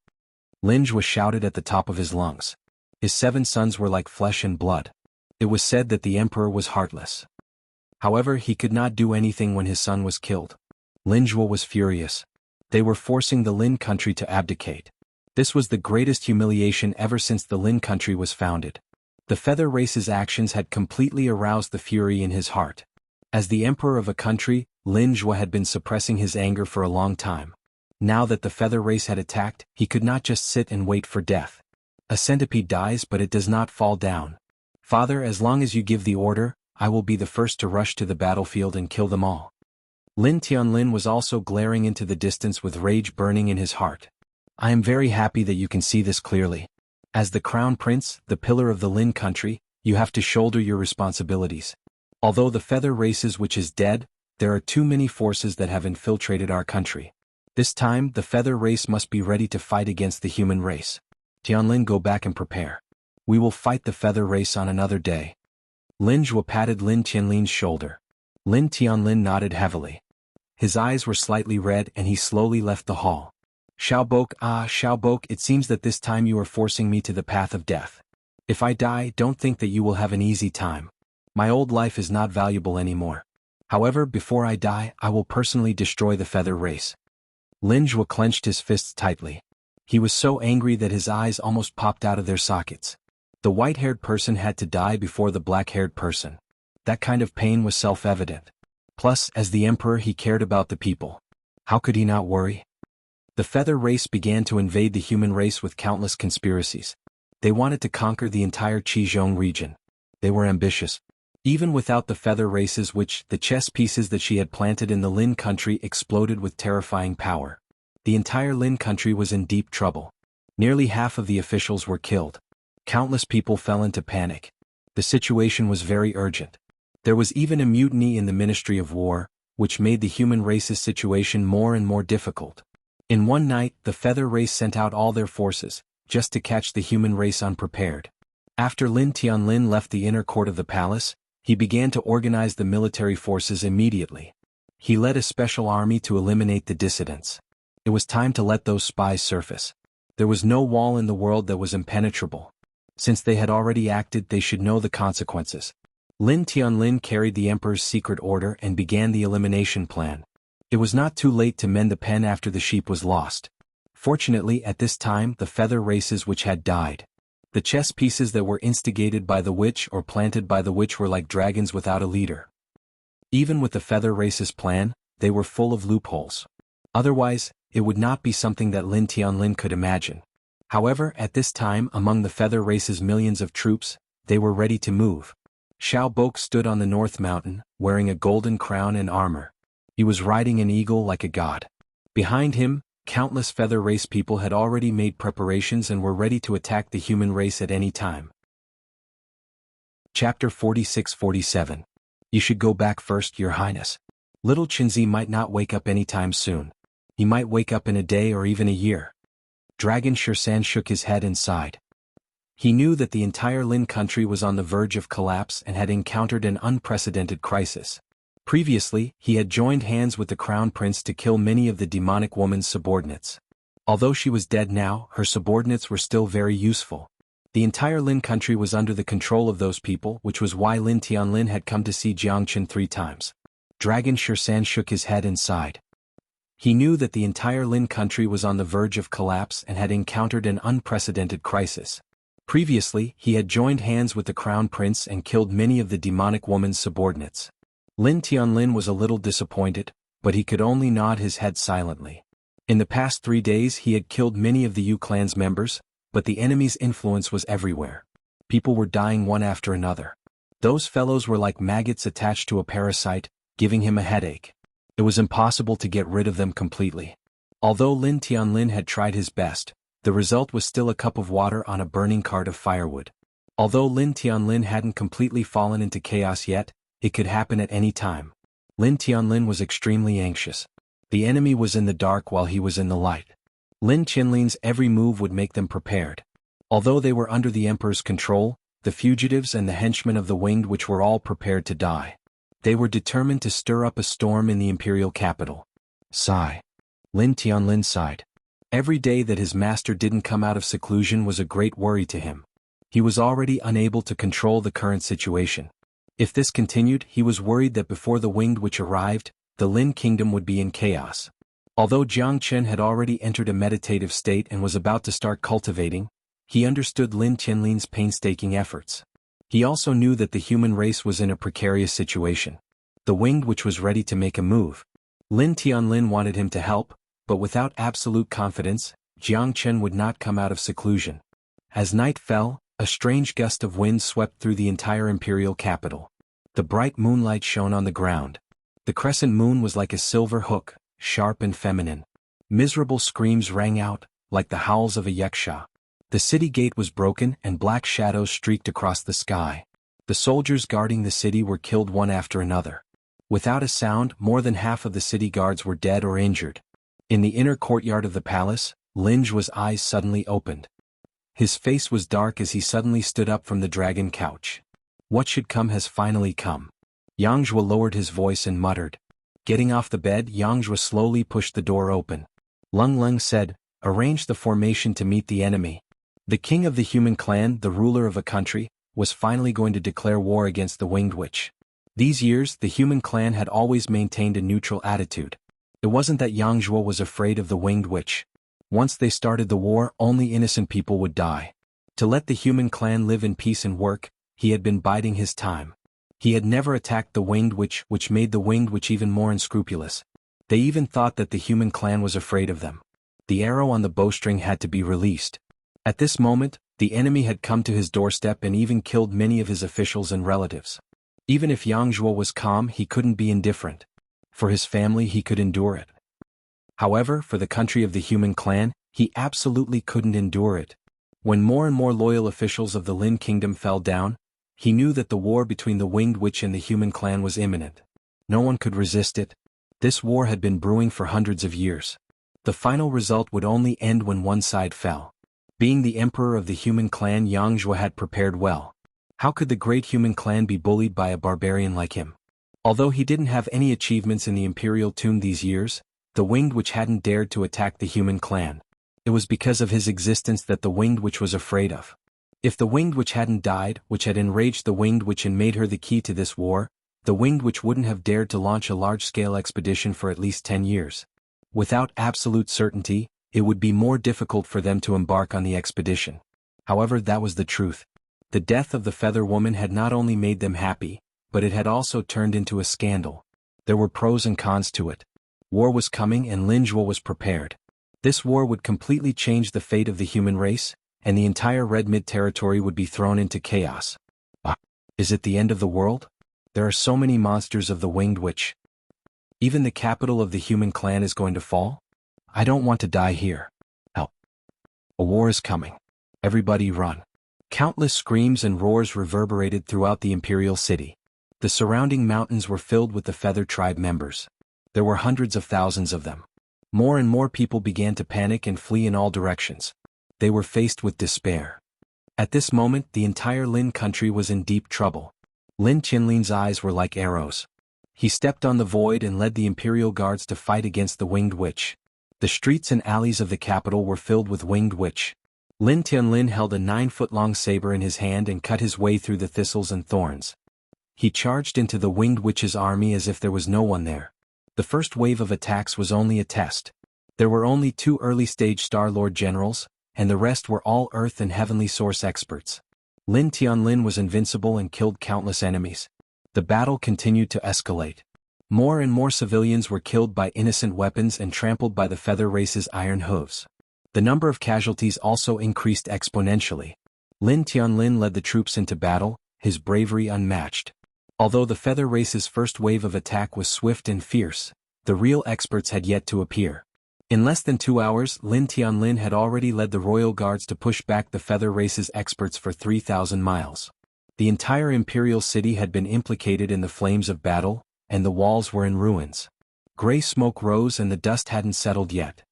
Lin Zhuo shouted at the top of his lungs. His 7 sons were like flesh and blood. It was said that the emperor was heartless. However, he could not do anything when his son was killed. Lin Zhuo was furious. They were forcing the Lin country to abdicate. This was the greatest humiliation ever since the Lin country was founded. The feather race's actions had completely aroused the fury in his heart. As the emperor of a country, Lin Zhuo had been suppressing his anger for a long time. Now that the feather race had attacked, he could not just sit and wait for death. A centipede dies but it does not fall down. Father, as long as you give the order, I will be the first to rush to the battlefield and kill them all. Lin Tianlin was also glaring into the distance with rage burning in his heart. I am very happy that you can see this clearly. As the crown prince, the pillar of the Lin country, you have to shoulder your responsibilities. Although the feather races which is dead, there are too many forces that have infiltrated our country. This time, the feather race must be ready to fight against the human race. Tianlin, go back and prepare. We will fight the feather race on another day. Lin Zhuo patted Lin Tianlin's shoulder. Lin Tianlin nodded heavily. His eyes were slightly red and he slowly left the hall. Xiaobok, it seems that this time you are forcing me to the path of death. If I die, don't think that you will have an easy time. My old life is not valuable anymore. However, before I die, I will personally destroy the feather race. Lin Zhuo clenched his fists tightly. He was so angry that his eyes almost popped out of their sockets. The white-haired person had to die before the black-haired person. That kind of pain was self-evident. Plus, as the emperor, he cared about the people. How could he not worry? The feather race began to invade the human race with countless conspiracies. They wanted to conquer the entire Qizhong region. They were ambitious. Even without the feather races the chess pieces that she had planted in the Lin country exploded with terrifying power. The entire Lin country was in deep trouble. Nearly half of the officials were killed. Countless people fell into panic. The situation was very urgent. There was even a mutiny in the Ministry of War, which made the human race's situation more and more difficult. In one night, the feather race sent out all their forces, just to catch the human race unprepared. After Lin Tianlin left the inner court of the palace, he began to organize the military forces immediately. He led a special army to eliminate the dissidents. It was time to let those spies surface. There was no wall in the world that was impenetrable. Since they had already acted, they should know the consequences. Lin Tianlin carried the emperor's secret order and began the elimination plan. It was not too late to mend the pen after the sheep was lost. Fortunately, at this time, the feather races which had died. The chess pieces that were instigated by the witch or planted by the witch were like dragons without a leader. Even with the feather race's plan, they were full of loopholes. Otherwise, it would not be something that Lin Tianlin could imagine. However, at this time, among the feather race's millions of troops, they were ready to move. Xiaobok stood on the north mountain, wearing a golden crown and armor. He was riding an eagle like a god. Behind him, countless feather race people had already made preparations and were ready to attack the human race at any time. Chapter 46-47. You should go back first, Your Highness. Little Qinzi might not wake up anytime soon. He might wake up in a day or even a year. Dragon Shirsan shook his head and sighed. He knew that the entire Lin country was on the verge of collapse and had encountered an unprecedented crisis. Previously, he had joined hands with the crown prince to kill many of the demonic woman's subordinates. Although she was dead now, her subordinates were still very useful. The entire Lin country was under the control of those people, which was why Lin Tianlin had come to see Jiangchen 3 times. Dragon Shirsan shook his head and sighed. He knew that the entire Lin country was on the verge of collapse and had encountered an unprecedented crisis. Previously, he had joined hands with the crown prince and killed many of the demonic woman's subordinates. Lin Tianlin was a little disappointed, but he could only nod his head silently. In the past 3 days he had killed many of the Yu clan's members, but the enemy's influence was everywhere. People were dying one after another. Those fellows were like maggots attached to a parasite, giving him a headache. It was impossible to get rid of them completely. Although Lin Tianlin had tried his best, the result was still a cup of water on a burning cart of firewood. Although Lin Tianlin hadn't completely fallen into chaos yet, it could happen at any time. Lin Tianlin was extremely anxious. The enemy was in the dark while he was in the light. Lin Tianlin's every move would make them prepared. Although they were under the emperor's control, the fugitives and the henchmen of the winged which were all prepared to die. They were determined to stir up a storm in the imperial capital. Sigh. Lin Tianlin sighed. Every day that his master didn't come out of seclusion was a great worry to him. He was already unable to control the current situation. If this continued, he was worried that before the winged witch arrived, the Lin kingdom would be in chaos. Although Jiang Chen had already entered a meditative state and was about to start cultivating, he understood Lin Tianlin's painstaking efforts. He also knew that the human race was in a precarious situation. The winged witch was ready to make a move. Lin Tianlin wanted him to help, but without absolute confidence, Jiang Chen would not come out of seclusion. As night fell, a strange gust of wind swept through the entire imperial capital. The bright moonlight shone on the ground. The crescent moon was like a silver hook, sharp and feminine. Miserable screams rang out, like the howls of a xianxia. The city gate was broken and black shadows streaked across the sky. The soldiers guarding the city were killed one after another. Without a sound, more than half of the city guards were dead or injured. In the inner courtyard of the palace, Lin Zhuo's eyes suddenly opened. His face was dark as he suddenly stood up from the dragon couch. What should come has finally come. Yang Zhuo lowered his voice and muttered. Getting off the bed, Yang Zhuo slowly pushed the door open. Lung Lung said, "Arrange the formation to meet the enemy." The king of the human clan, the ruler of a country, was finally going to declare war against the winged witch. These years, the human clan had always maintained a neutral attitude. It wasn't that Yang Zhuo was afraid of the winged witch. Once they started the war, only innocent people would die. To let the human clan live in peace and work, he had been biding his time. He had never attacked the winged witch, which made the winged witch even more unscrupulous. They even thought that the human clan was afraid of them. The arrow on the bowstring had to be released. At this moment, the enemy had come to his doorstep and even killed many of his officials and relatives. Even if Yang Zhuo was calm, he couldn't be indifferent. For his family, he could endure it. However, for the country of the human clan, he absolutely couldn't endure it. When more and more loyal officials of the Lin kingdom fell down, he knew that the war between the winged witch and the human clan was imminent. No one could resist it. This war had been brewing for hundreds of years. The final result would only end when one side fell. Being the emperor of the human clan, Yang Zhuo had prepared well. How could the great human clan be bullied by a barbarian like him? Although he didn't have any achievements in the imperial tomb these years, the winged witch hadn't dared to attack the human clan. It was because of his existence that the winged witch was afraid of. If the winged witch hadn't died, which had enraged the winged witch and made her the key to this war, the winged witch wouldn't have dared to launch a large-scale expedition for at least 10 years. Without absolute certainty, it would be more difficult for them to embark on the expedition. However, that was the truth. The death of the feather woman had not only made them happy, but it had also turned into a scandal. There were pros and cons to it. War was coming and Lin Zhuo was prepared. This war would completely change the fate of the human race, and the entire Red Mid territory would be thrown into chaos. Is it the end of the world? There are so many monsters of the winged witch. Even the capital of the human clan is going to fall? I don't want to die here. Help. A war is coming. Everybody run. Countless screams and roars reverberated throughout the imperial city. The surrounding mountains were filled with the feather tribe members. There were hundreds of thousands of them. More and more people began to panic and flee in all directions. They were faced with despair. At this moment, the entire Lin country was in deep trouble. Lin Tianlin's eyes were like arrows. He stepped on the void and led the imperial guards to fight against the winged witch. The streets and alleys of the capital were filled with winged witch. Lin Tianlin held a 9-foot-long saber in his hand and cut his way through the thistles and thorns. He charged into the winged witch's army as if there was no one there. The first wave of attacks was only a test. There were only 2 early-stage Star Lord generals, and the rest were all Earth and Heavenly Source experts. Lin Tianlin was invincible and killed countless enemies. The battle continued to escalate. More and more civilians were killed by innocent weapons and trampled by the feather race's iron hooves. The number of casualties also increased exponentially. Lin Tianlin led the troops into battle, his bravery unmatched. Although the feather race's first wave of attack was swift and fierce, the real experts had yet to appear. In less than 2 hours, Lin Tianlin had already led the royal guards to push back the feather race's experts for 3,000 miles. The entire imperial city had been implicated in the flames of battle, and the walls were in ruins. Gray smoke rose and the dust hadn't settled yet.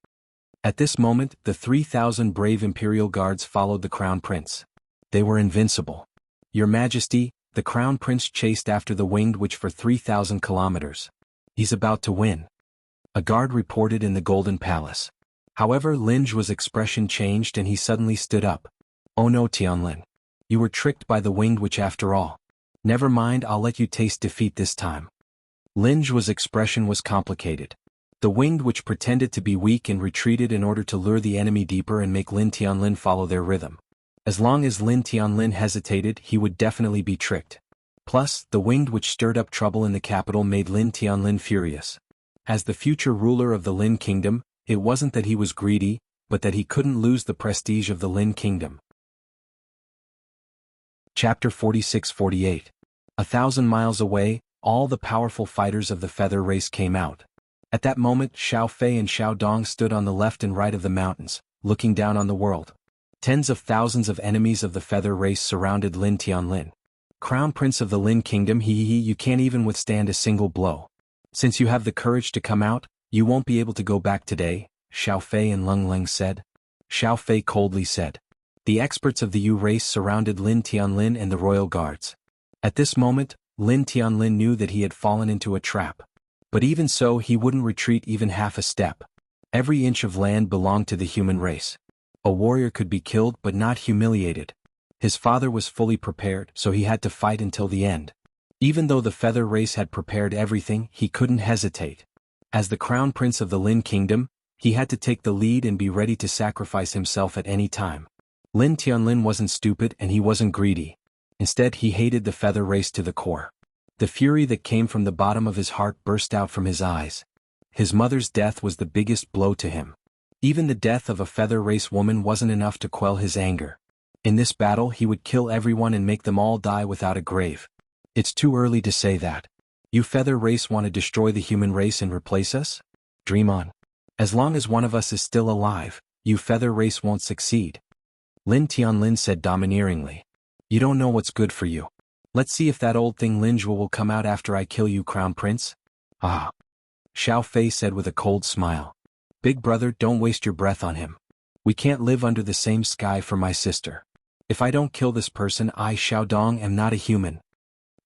At this moment, the 3,000 brave imperial guards followed the crown prince. They were invincible. "Your Majesty, the crown prince chased after the winged witch for 3,000 kilometers. He's about to win, a guard reported in the Golden Palace. However, Lin's expression changed and he suddenly stood up. Oh no, Tianlin. You were tricked by the winged witch after all. Never mind, I'll let you taste defeat this time. Lin's expression was complicated. The winged witch pretended to be weak and retreated in order to lure the enemy deeper and make Lin Tianlin follow their rhythm. As long as Lin Tianlin hesitated, he would definitely be tricked. Plus, the winged witch stirred up trouble in the capital, made Lin Tianlin furious. As the future ruler of the Lin Kingdom, it wasn't that he was greedy, but that he couldn't lose the prestige of the Lin Kingdom. Chapter 46-48. 1,000 miles away, all the powerful fighters of the feather race came out. At that moment, Xiao Fei and Xiao Dong stood on the left and right of the mountains, looking down on the world. Tens of thousands of enemies of the feather race surrounded Lin Tianlin. Crown Prince of the Lin Kingdom, you can't even withstand a single blow. Since you have the courage to come out, you won't be able to go back today, Xiao Fei and Leng Leng said. Xiao Fei coldly said. The experts of the Yu race surrounded Lin Tianlin and the royal guards. At this moment, Lin Tianlin knew that he had fallen into a trap. But even so, he wouldn't retreat even half a step. Every inch of land belonged to the human race. A warrior could be killed but not humiliated. His father was fully prepared, so he had to fight until the end. Even though the feather race had prepared everything, he couldn't hesitate. As the crown prince of the Lin Kingdom, he had to take the lead and be ready to sacrifice himself at any time. Lin Tianlin wasn't stupid and he wasn't greedy. Instead, he hated the feather race to the core. The fury that came from the bottom of his heart burst out from his eyes. His mother's death was the biggest blow to him. Even the death of a feather race woman wasn't enough to quell his anger. In this battle, he would kill everyone and make them all die without a grave. It's too early to say that. You feather race want to destroy the human race and replace us? Dream on. As long as one of us is still alive, you feather race won't succeed. Lin Tianlin said domineeringly. You don't know what's good for you. Let's see if that old thing Linzhou will come out after I kill you, Crown Prince. Ah. Xiao Fei said with a cold smile. Big brother, don't waste your breath on him. We can't live under the same sky for my sister. If I don't kill this person, I, Xiao Dong, am not a human.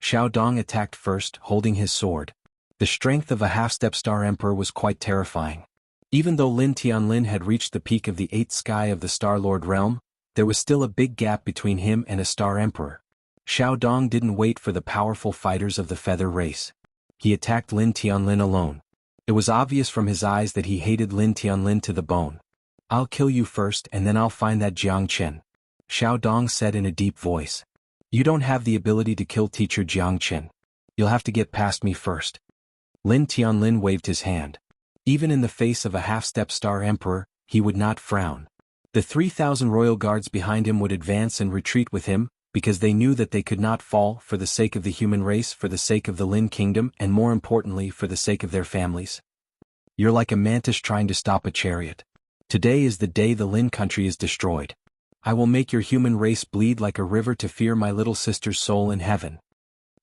Xiao Dong attacked first, holding his sword. The strength of a half-step star emperor was quite terrifying. Even though Lin Tianlin had reached the peak of the 8th sky of the Star Lord realm, there was still a big gap between him and a star emperor. Xiao Dong didn't wait for the powerful fighters of the feather race. He attacked Lin Tianlin alone. It was obvious from his eyes that he hated Lin Tianlin to the bone. I'll kill you first and then I'll find that Jiang Chen. Xiao Dong said in a deep voice. You don't have the ability to kill teacher Jiang Chen. You'll have to get past me first. Lin Tianlin waved his hand. Even in the face of a half-step star emperor, he would not frown. The 3,000 royal guards behind him would advance and retreat with him, because they knew that they could not fall for the sake of the human race, for the sake of the Lin Kingdom, and more importantly for the sake of their families. You're like a mantis trying to stop a chariot. Today is the day the Lin country is destroyed. I will make your human race bleed like a river to fear my little sister's soul in heaven.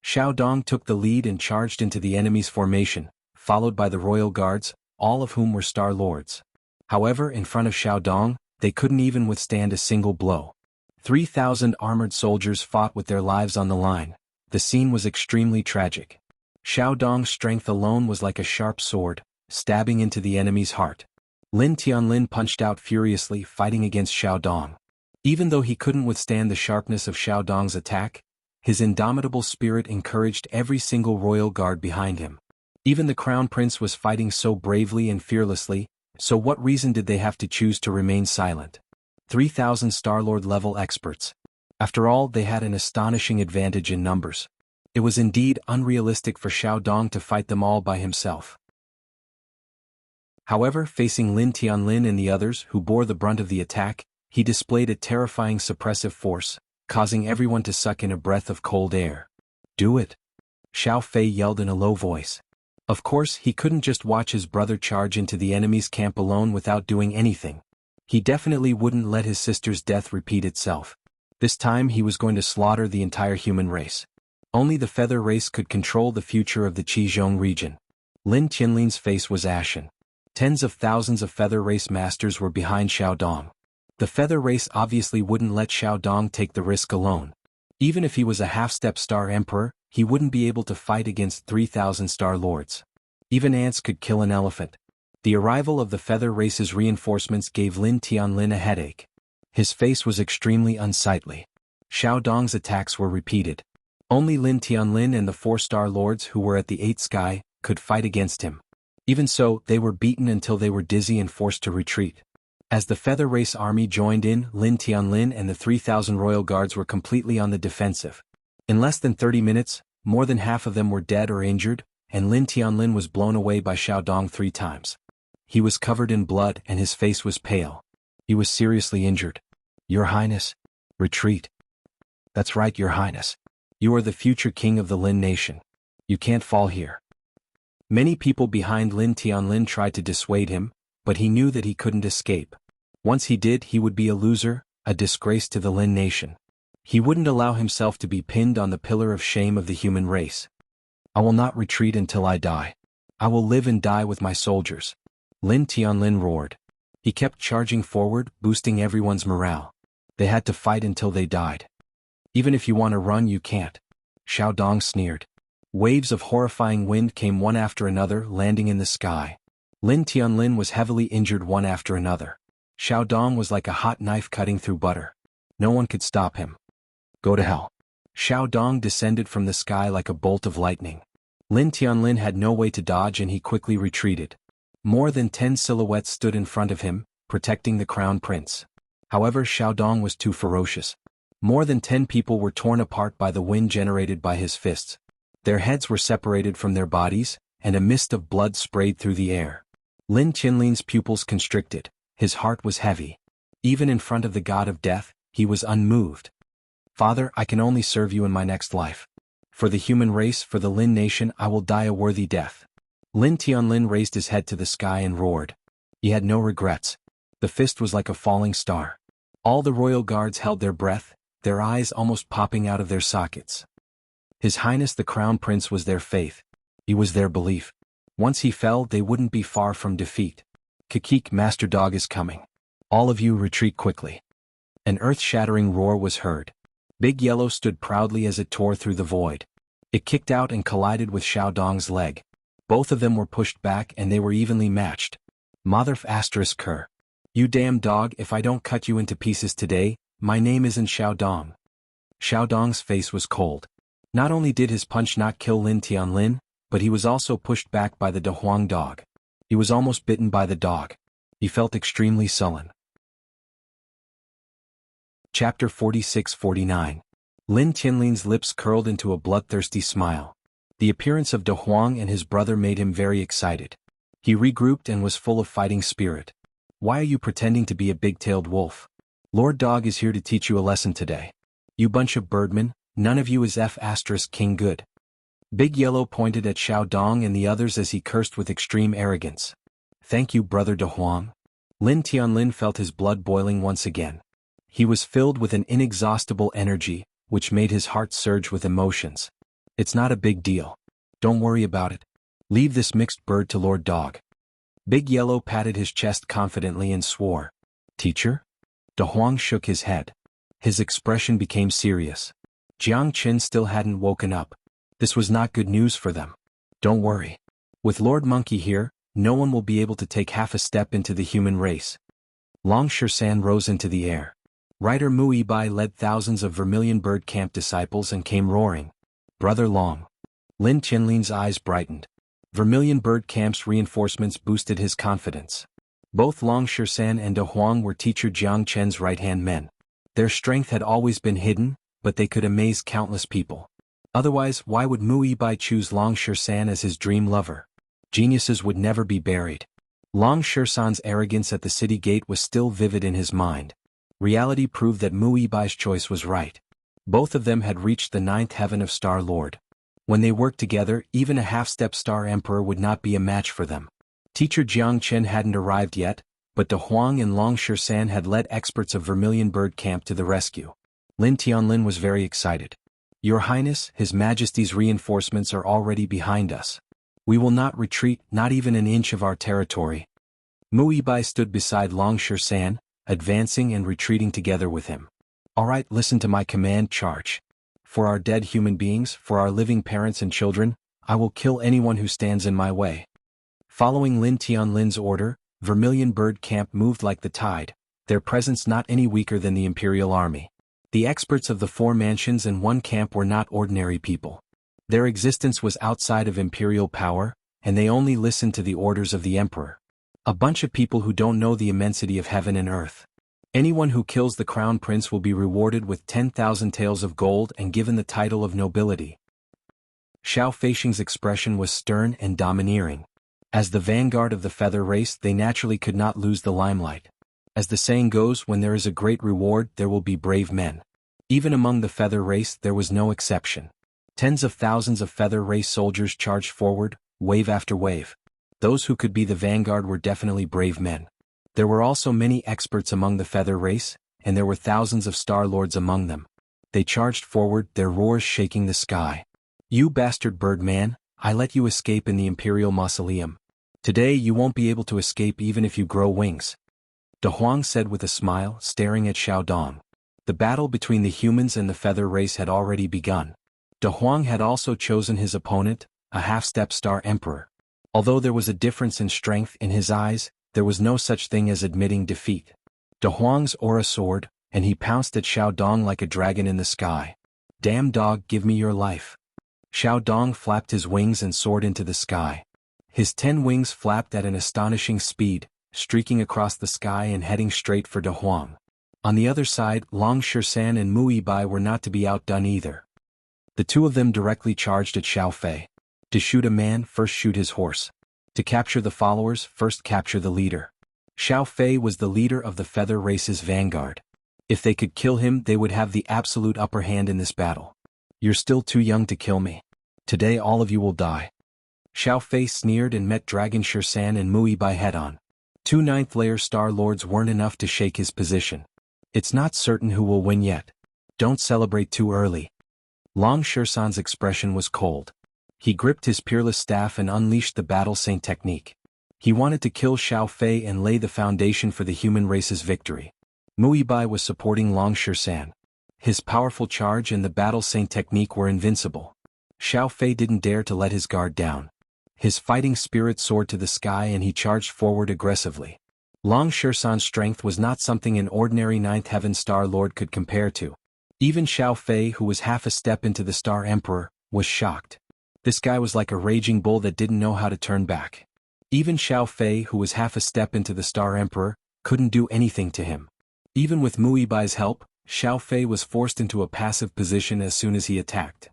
Xiao Dong took the lead and charged into the enemy's formation, followed by the royal guards, all of whom were star lords. However, in front of Xiao Dong, they couldn't even withstand a single blow. 3,000 armored soldiers fought with their lives on the line. The scene was extremely tragic. Xiao Dong's strength alone was like a sharp sword, stabbing into the enemy's heart. Lin Tianlin punched out furiously, fighting against Xiao Dong. Even though he couldn't withstand the sharpness of Xiao Dong's attack, his indomitable spirit encouraged every single royal guard behind him. Even the crown prince was fighting so bravely and fearlessly, so what reason did they have to choose to remain silent? 3,000 Star-Lord level experts. After all, they had an astonishing advantage in numbers. It was indeed unrealistic for Xiao Dong to fight them all by himself. However, facing Lin Tianlin and the others who bore the brunt of the attack, he displayed a terrifying suppressive force, causing everyone to suck in a breath of cold air. Do it! Xiao Fei yelled in a low voice. Of course, he couldn't just watch his brother charge into the enemy's camp alone without doing anything. He definitely wouldn't let his sister's death repeat itself. This time he was going to slaughter the entire human race. Only the feather race could control the future of the Qizhong region. Lin Tianlin's face was ashen. Tens of thousands of feather race masters were behind Xiao Dong. The feather race obviously wouldn't let Xiao Dong take the risk alone. Even if he was a half-step star emperor, he wouldn't be able to fight against 3,000 star lords. Even ants could kill an elephant. The arrival of the feather race's reinforcements gave Lin Tianlin a headache. His face was extremely unsightly. Xiao Dong's attacks were repeated. Only Lin Tianlin and the 4-star lords who were at the 8th sky could fight against him. Even so, they were beaten until they were dizzy and forced to retreat. As the feather race army joined in, Lin Tianlin and the 3,000 royal guards were completely on the defensive. In less than 30 minutes, more than half of them were dead or injured, and Lin Tianlin was blown away by Xiao Dong 3 times. He was covered in blood and his face was pale. He was seriously injured. "Your Highness, retreat." "That's right, Your Highness. You are the future king of the Lin nation. You can't fall here." Many people behind Lin Tianlin tried to dissuade him, but he knew that he couldn't escape. Once he did, he would be a loser, a disgrace to the Lin nation. He wouldn't allow himself to be pinned on the pillar of shame of the human race. "I will not retreat until I die. I will live and die with my soldiers," Lin Tianlin roared. He kept charging forward, boosting everyone's morale. They had to fight until they died. "Even if you want to run, you can't," Xiao Dong sneered. Waves of horrifying wind came one after another, landing in the sky. Lin Tianlin was heavily injured one after another. Xiao Dong was like a hot knife cutting through butter. No one could stop him. "Go to hell." Xiao Dong descended from the sky like a bolt of lightning. Lin Tianlin had no way to dodge and he quickly retreated. More than 10 silhouettes stood in front of him, protecting the crown prince. However, Xiao Dong was too ferocious. More than 10 people were torn apart by the wind generated by his fists. Their heads were separated from their bodies, and a mist of blood sprayed through the air. Lin Tianlin's pupils constricted. His heart was heavy. Even in front of the god of death, he was unmoved. "Father, I can only serve you in my next life. For the human race, for the Lin nation, I will die a worthy death." Lin Tianlin raised his head to the sky and roared. He had no regrets. The fist was like a falling star. All the royal guards held their breath, their eyes almost popping out of their sockets. His Highness the Crown Prince was their faith. He was their belief. Once he fell, they wouldn't be far from defeat. "Kikik, Master Dog is coming. All of you retreat quickly." An earth-shattering roar was heard. Big Yellow stood proudly as it tore through the void. It kicked out and collided with Xiao Dong's leg. Both of them were pushed back and they were evenly matched. "Motherf asterisk cur. You damn dog, if I don't cut you into pieces today, my name isn't Xiao Dong." Xiao Dong's face was cold. Not only did his punch not kill Lin Tianlin, but he was also pushed back by the Dehuang dog. He was almost bitten by the dog. He felt extremely sullen. Chapter 46-49. Lin Tianlin's lips curled into a bloodthirsty smile. The appearance of Dehuang and his brother made him very excited. He regrouped and was full of fighting spirit. "Why are you pretending to be a big-tailed wolf? Lord Dog is here to teach you a lesson today. You bunch of birdmen, none of you is King good." Big Yellow pointed at Xiao Dong and the others as he cursed with extreme arrogance. "Thank you, Brother Dehuang." Lin Tianlin felt his blood boiling once again. He was filled with an inexhaustible energy, which made his heart surge with emotions. "It's not a big deal. Don't worry about it. Leave this mixed bird to Lord Dog." Big Yellow patted his chest confidently and swore. "Teacher?" Dehuang shook his head. His expression became serious. Jiang Qin still hadn't woken up. This was not good news for them. "Don't worry. With Lord Monkey here, no one will be able to take half a step into the human race." Long Shan rose into the air. Rider Mu Bai led thousands of Vermilion Bird Camp disciples and came roaring. "Brother Long." Lin Tianlin's eyes brightened. Vermilion Bird Camp's reinforcements boosted his confidence. Both Long Shan and Dehuang were teacher Jiang Chen's right-hand men. Their strength had always been hidden, but they could amaze countless people. Otherwise, why would Mu Bai choose Long Shan as his dream lover? Geniuses would never be buried. Long Shan's arrogance at the city gate was still vivid in his mind. Reality proved that Mu Bai's choice was right. Both of them had reached the 9th heaven of Star Lord. When they worked together, even a half-step Star Emperor would not be a match for them. Teacher Jiang Chen hadn't arrived yet, but Dehuang and Long Shan had led experts of Vermilion Bird Camp to the rescue. Lin Tianlin was very excited. "Your Highness, His Majesty's reinforcements are already behind us. We will not retreat, not even an inch of our territory." Mu Bai stood beside Long Shan, advancing and retreating together with him. "All right, listen to my command, charge." for our dead human beings, for our living parents and children, I will kill anyone who stands in my way. Following Lin Tianlin's order, Vermilion Bird Camp moved like the tide, their presence not any weaker than the Imperial Army. The experts of the 4 mansions and 1 camp were not ordinary people. Their existence was outside of Imperial power, and they only listened to the orders of the Emperor. A bunch of people who don't know the immensity of heaven and earth. Anyone who kills the Crown Prince will be rewarded with 10,000 taels of gold and given the title of nobility. Xiao Feisheng's expression was stern and domineering. As the vanguard of the feather race, they naturally could not lose the limelight. As the saying goes, when there is a great reward, there will be brave men. Even among the feather race, there was no exception. Tens of thousands of feather race soldiers charged forward, wave after wave. Those who could be the vanguard were definitely brave men. There were also many experts among the feather race, and there were thousands of Star Lords among them. They charged forward, their roars shaking the sky. You bastard birdman, I let you escape in the Imperial Mausoleum. Today you won't be able to escape even if you grow wings. De Huang said with a smile, staring at Xiao Dong. The battle between the humans and the feather race had already begun. De Huang had also chosen his opponent, a half-step Star Emperor. Although there was a difference in strength in his eyes, there was no such thing as admitting defeat. De Huang's aura soared, and he pounced at Xiao Dong like a dragon in the sky. Damn dog, give me your life. Xiao Dong flapped his wings and soared into the sky. His 10 wings flapped at an astonishing speed, streaking across the sky and heading straight for De Huang. On the other side, Long Shisan and Mu Yibai were not to be outdone either. The 2 of them directly charged at Xiao Fei. To shoot a man, first shoot his horse. To capture the followers, first capture the leader. Xiao Fei was the leader of the feather race's vanguard. If they could kill him, they would have the absolute upper hand in this battle. You're still too young to kill me. Today all of you will die. Xiao Fei sneered and met Dragon Shisan and Mu Yibai head-on. 2 9th-layer Star Lords weren't enough to shake his position. It's not certain who will win yet. Don't celebrate too early. Long Shisan's expression was cold. He gripped his peerless staff and unleashed the Battle Saint technique. He wanted to kill Xiao Fei and lay the foundation for the human race's victory. Mu Yibai was supporting Long Shisan. His powerful charge and the Battle Saint technique were invincible. Xiao Fei didn't dare to let his guard down. His fighting spirit soared to the sky and he charged forward aggressively. Long Shisan's strength was not something an ordinary 9th Heaven Star Lord could compare to. Even Xiao Fei, who was half a step into the Star Emperor, was shocked. This guy was like a raging bull that didn't know how to turn back. Even Xiao Fei, who was half a step into the Star Emperor, couldn't do anything to him. Even with Mu Yibai's help, Xiao Fei was forced into a passive position as soon as he attacked.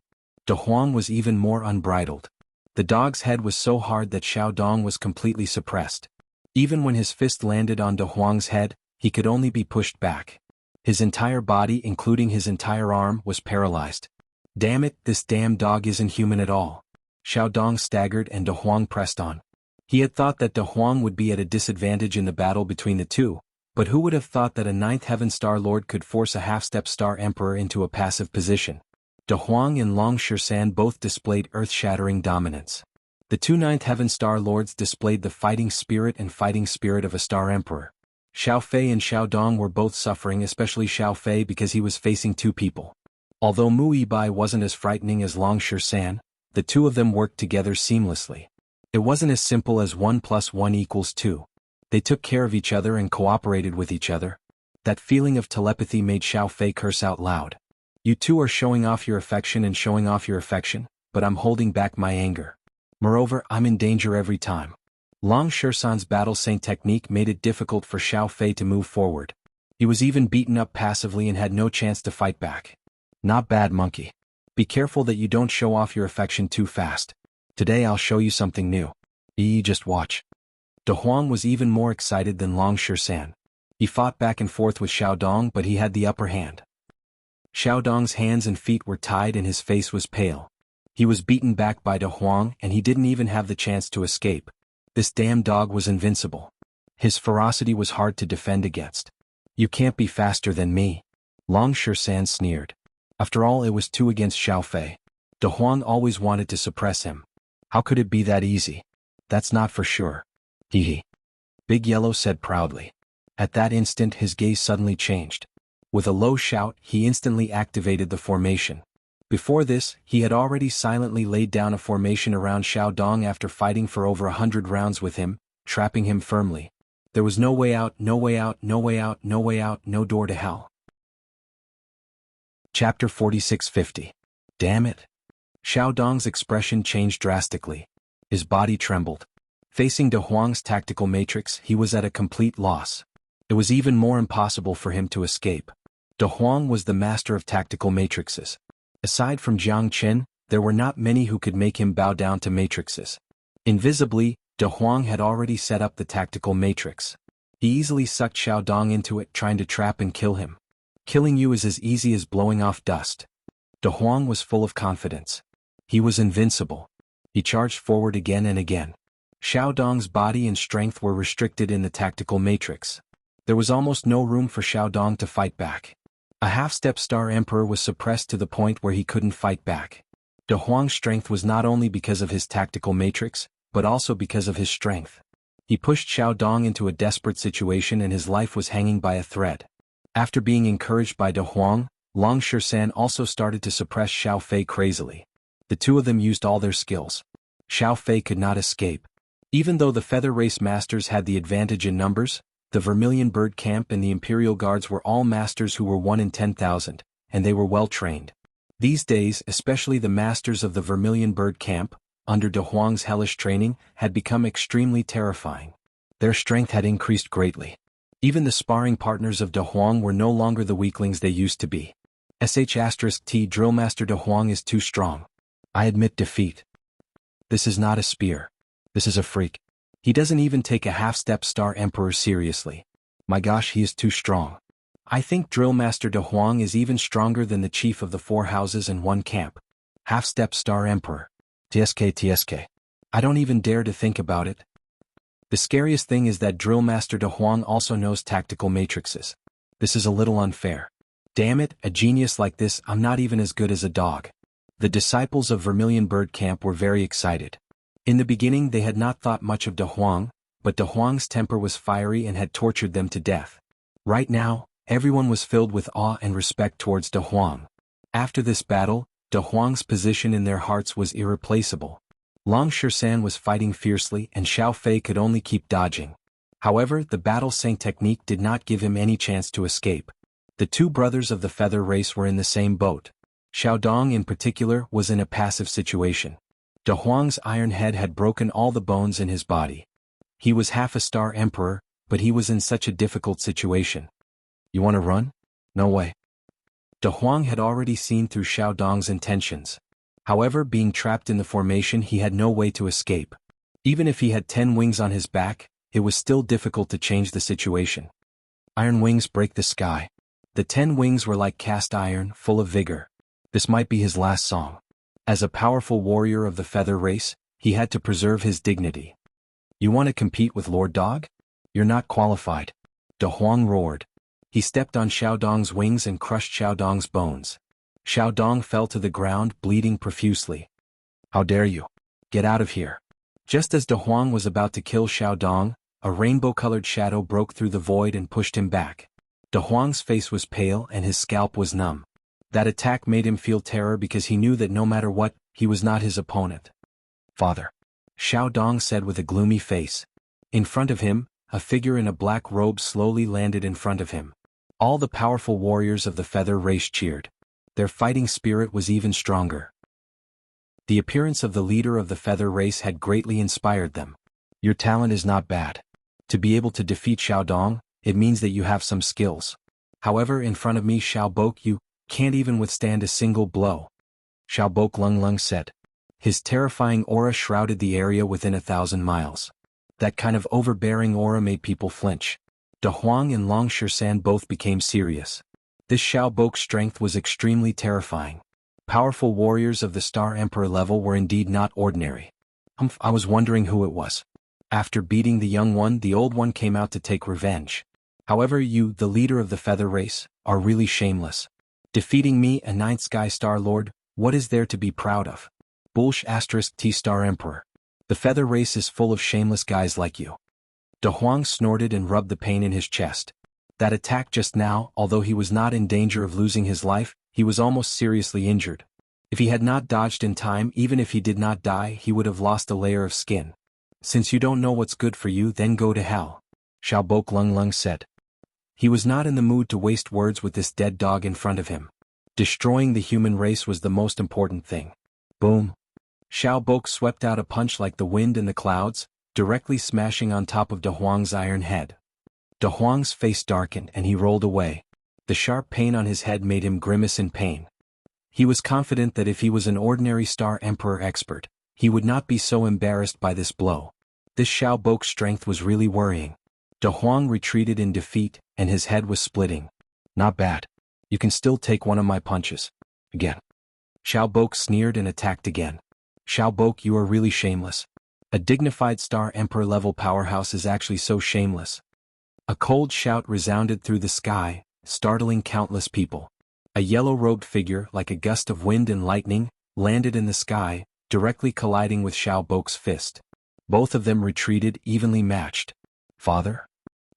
De Huang was even more unbridled. The dog's head was so hard that Xiao Dong was completely suppressed. Even when his fist landed on De Huang's head, he could only be pushed back. His entire body, including his entire arm, was paralyzed. Damn it, this damn dog isn't human at all. Xiao Dong staggered and De Huang pressed on. He had thought that De Huang would be at a disadvantage in the battle between the two, but who would have thought that a 9th Heaven Star Lord could force a half-step Star Emperor into a passive position? De Huang and Long Shisan both displayed earth-shattering dominance. The 2 9th Heaven Star Lords displayed the fighting spirit and fighting spirit of a Star Emperor. Xiao Fei and Xiao Dong were both suffering, especially Xiao Fei because he was facing 2 people. Although Mu Yibai wasn't as frightening as Long Shisan, the 2 of them worked together seamlessly. It wasn't as simple as 1 + 1 = 2. They took care of each other and cooperated with each other. That feeling of telepathy made Xiao Fei curse out loud. You 2 are showing off your affection and showing off your affection, but I'm holding back my anger. Moreover, I'm in danger every time. Long Shisan's Battle Saint technique made it difficult for Xiao Fei to move forward. He was even beaten up passively and had no chance to fight back. Not bad, monkey. Be careful that you don't show off your affection too fast. Today I'll show you something new. Just watch. De Huang was even more excited than Long Shisan. He fought back and forth with Xiao Dong, but he had the upper hand. Xiao Dong's hands and feet were tied and his face was pale. He was beaten back by De Huang and he didn't even have the chance to escape. This damn dog was invincible. His ferocity was hard to defend against. You can't be faster than me. Long Shisan sneered. After all, it was 2 against Xiao Fei. De Huang always wanted to suppress him. How could it be that easy? That's not for sure. Hee. Big Yellow said proudly. At that instant his gaze suddenly changed. With a low shout, he instantly activated the formation. Before this, he had already silently laid down a formation around Xiaodong after fighting for over 100 rounds with him, trapping him firmly. There was no way out, no way out, no way out, no way out, no door to hell. Chapter 4650. Damn it. Xiaodong's expression changed drastically. His body trembled. Facing De Huang's tactical matrix, he was at a complete loss. It was even more impossible for him to escape. De Huang was the master of tactical matrices. Aside from Jiang Qin, there were not many who could make him bow down to matrices. Invisibly, De Huang had already set up the tactical matrix. He easily sucked Xiaodong into it, trying to trap and kill him. Killing you is as easy as blowing off dust. De Huang was full of confidence. He was invincible. He charged forward again and again. Xiaodong's body and strength were restricted in the tactical matrix. There was almost no room for Xiaodong to fight back. A half-step Star Emperor was suppressed to the point where he couldn't fight back. De Huang's strength was not only because of his tactical matrix, but also because of his strength. He pushed Xiaodong into a desperate situation and his life was hanging by a thread. After being encouraged by De Huang, Long Shisan also started to suppress Xiao Fei crazily. The two of them used all their skills. Xiao Fei could not escape. Even though the Feather Race Masters had the advantage in numbers, the Vermilion Bird Camp and the Imperial Guards were all masters who were 1 in 10,000, and they were well trained. These days, especially the masters of the Vermilion Bird Camp, under De Huang's hellish training, had become extremely terrifying. Their strength had increased greatly. Even the sparring partners of De Huang were no longer the weaklings they used to be. *T Drillmaster De Huang is too strong. I admit defeat. This is not a spear. This is a freak. He doesn't even take a half-step Star Emperor seriously. My gosh, he is too strong. I think Drillmaster De Huang is even stronger than the chief of the 4 houses and 1 camp. Half-step Star Emperor. TSK. I don't even dare to think about it. The scariest thing is that Drillmaster De Huang also knows tactical matrices. This is a little unfair. Damn it, a genius like this, I'm not even as good as a dog. The disciples of Vermilion Bird Camp were very excited. In the beginning they had not thought much of De Huang, but De Huang's temper was fiery and had tortured them to death. Right now, everyone was filled with awe and respect towards De Huang. After this battle, De Huang's position in their hearts was irreplaceable. Long Shisan was fighting fiercely and Xiao Fei could only keep dodging. However, the battle Sang technique did not give him any chance to escape. The 2 brothers of the Feather Race were in the same boat. Xiaodong in particular was in a passive situation. De Huang's iron head had broken all the bones in his body. He was half a Star Emperor, but he was in such a difficult situation. You want to run? No way. De Huang had already seen through Xiaodong's intentions. However, being trapped in the formation, he had no way to escape. Even if he had 10 wings on his back, it was still difficult to change the situation. Iron wings break the sky. The 10 wings were like cast iron, full of vigor. This might be his last song. As a powerful warrior of the Feather Race, he had to preserve his dignity. You want to compete with Lord Dog? You're not qualified. De Huang roared. He stepped on Xiaodong's wings and crushed Xiaodong's bones. Xiaodong fell to the ground, bleeding profusely. How dare you? Get out of here. Just as De Huang was about to kill Xiaodong, a rainbow-colored shadow broke through the void and pushed him back. De Huang's face was pale and his scalp was numb. That attack made him feel terror because he knew that no matter what, he was not his opponent. Father. Xiaodong said with a gloomy face. In front of him, a figure in a black robe slowly landed in front of him. All the powerful warriors of the Feather Race cheered. Their fighting spirit was even stronger. The appearance of the leader of the Feather Race had greatly inspired them. Your talent is not bad. To be able to defeat Xiaodong, it means that you have some skills. However, in front of me Xiaobok, you can't even withstand a single blow. Xiaobok Lung said. His terrifying aura shrouded the area within 1,000 miles. That kind of overbearing aura made people flinch. De Huang and Long Shisan both became serious. This Xiaobok's strength was extremely terrifying. Powerful warriors of the Star Emperor level were indeed not ordinary. I was wondering who it was. After beating the young one, the old one came out to take revenge. However, you, the leader of the Feather Race, are really shameless. Defeating me, a 9th Sky Star Lord, what is there to be proud of? Bullsh *T Star Emperor. The Feather Race is full of shameless guys like you. De Huang snorted and rubbed the pain in his chest. That attack just now, although he was not in danger of losing his life, he was almost seriously injured. If he had not dodged in time, even if he did not die, he would have lost a layer of skin. Since you don't know what's good for you, then go to hell, Xiaobok Lung Lung said. He was not in the mood to waste words with this dead dog in front of him. Destroying the human race was the most important thing. Boom. Xiaobok swept out a punch like the wind in the clouds, directly smashing on top of De Huang's iron head. De Huang's face darkened and he rolled away. The sharp pain on his head made him grimace in pain. He was confident that if he was an ordinary Star Emperor expert, he would not be so embarrassed by this blow. This Xiaobok's strength was really worrying. De Huang retreated in defeat, and his head was splitting. Not bad. You can still take one of my punches. Again. Xiaobok sneered and attacked again. Xiaobok, you are really shameless. A dignified Star Emperor level powerhouse is actually so shameless. A cold shout resounded through the sky, startling countless people. A yellow-robed figure, like a gust of wind and lightning, landed in the sky, directly colliding with Xiaobok's fist. Both of them retreated evenly matched. Father?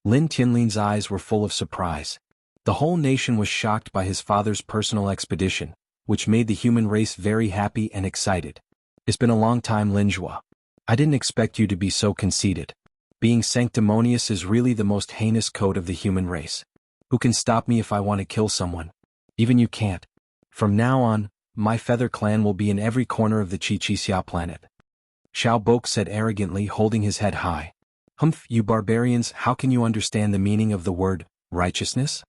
Lin Tianlin's eyes were full of surprise. The whole nation was shocked by his father's personal expedition, which made the human race very happy and excited. It's been a long time, Lin Zhua. I didn't expect you to be so conceited. Being sanctimonious is really the most heinous code of the human race. Who can stop me if I want to kill someone? Even you can't. From now on, my feather clan will be in every corner of the xianxia planet. Xiaobok said arrogantly, holding his head high. Humph, you barbarians, how can you understand the meaning of the word righteousness?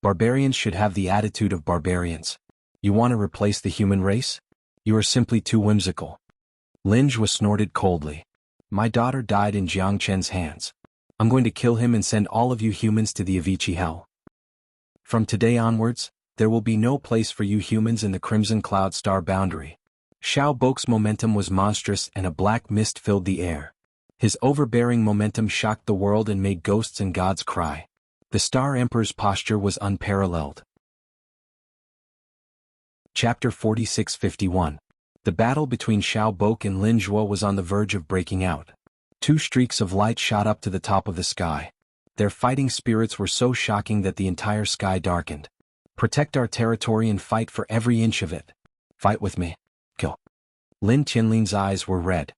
Barbarians should have the attitude of barbarians. You want to replace the human race? You are simply too whimsical. Lin Zhua snorted coldly. My daughter died in Jiang Chen's hands. I'm going to kill him and send all of you humans to the Avicii hell. From today onwards, there will be no place for you humans in the Crimson Cloud Star boundary. Xiaobok's momentum was monstrous and a black mist filled the air. His overbearing momentum shocked the world and made ghosts and gods cry. The Star Emperor's posture was unparalleled. Chapter 46-51. The battle between Xiaobok and Lin Zhua was on the verge of breaking out. Two streaks of light shot up to the top of the sky. Their fighting spirits were so shocking that the entire sky darkened. Protect our territory and fight for every inch of it. Fight with me. Kill. Lin Tianlin's eyes were red.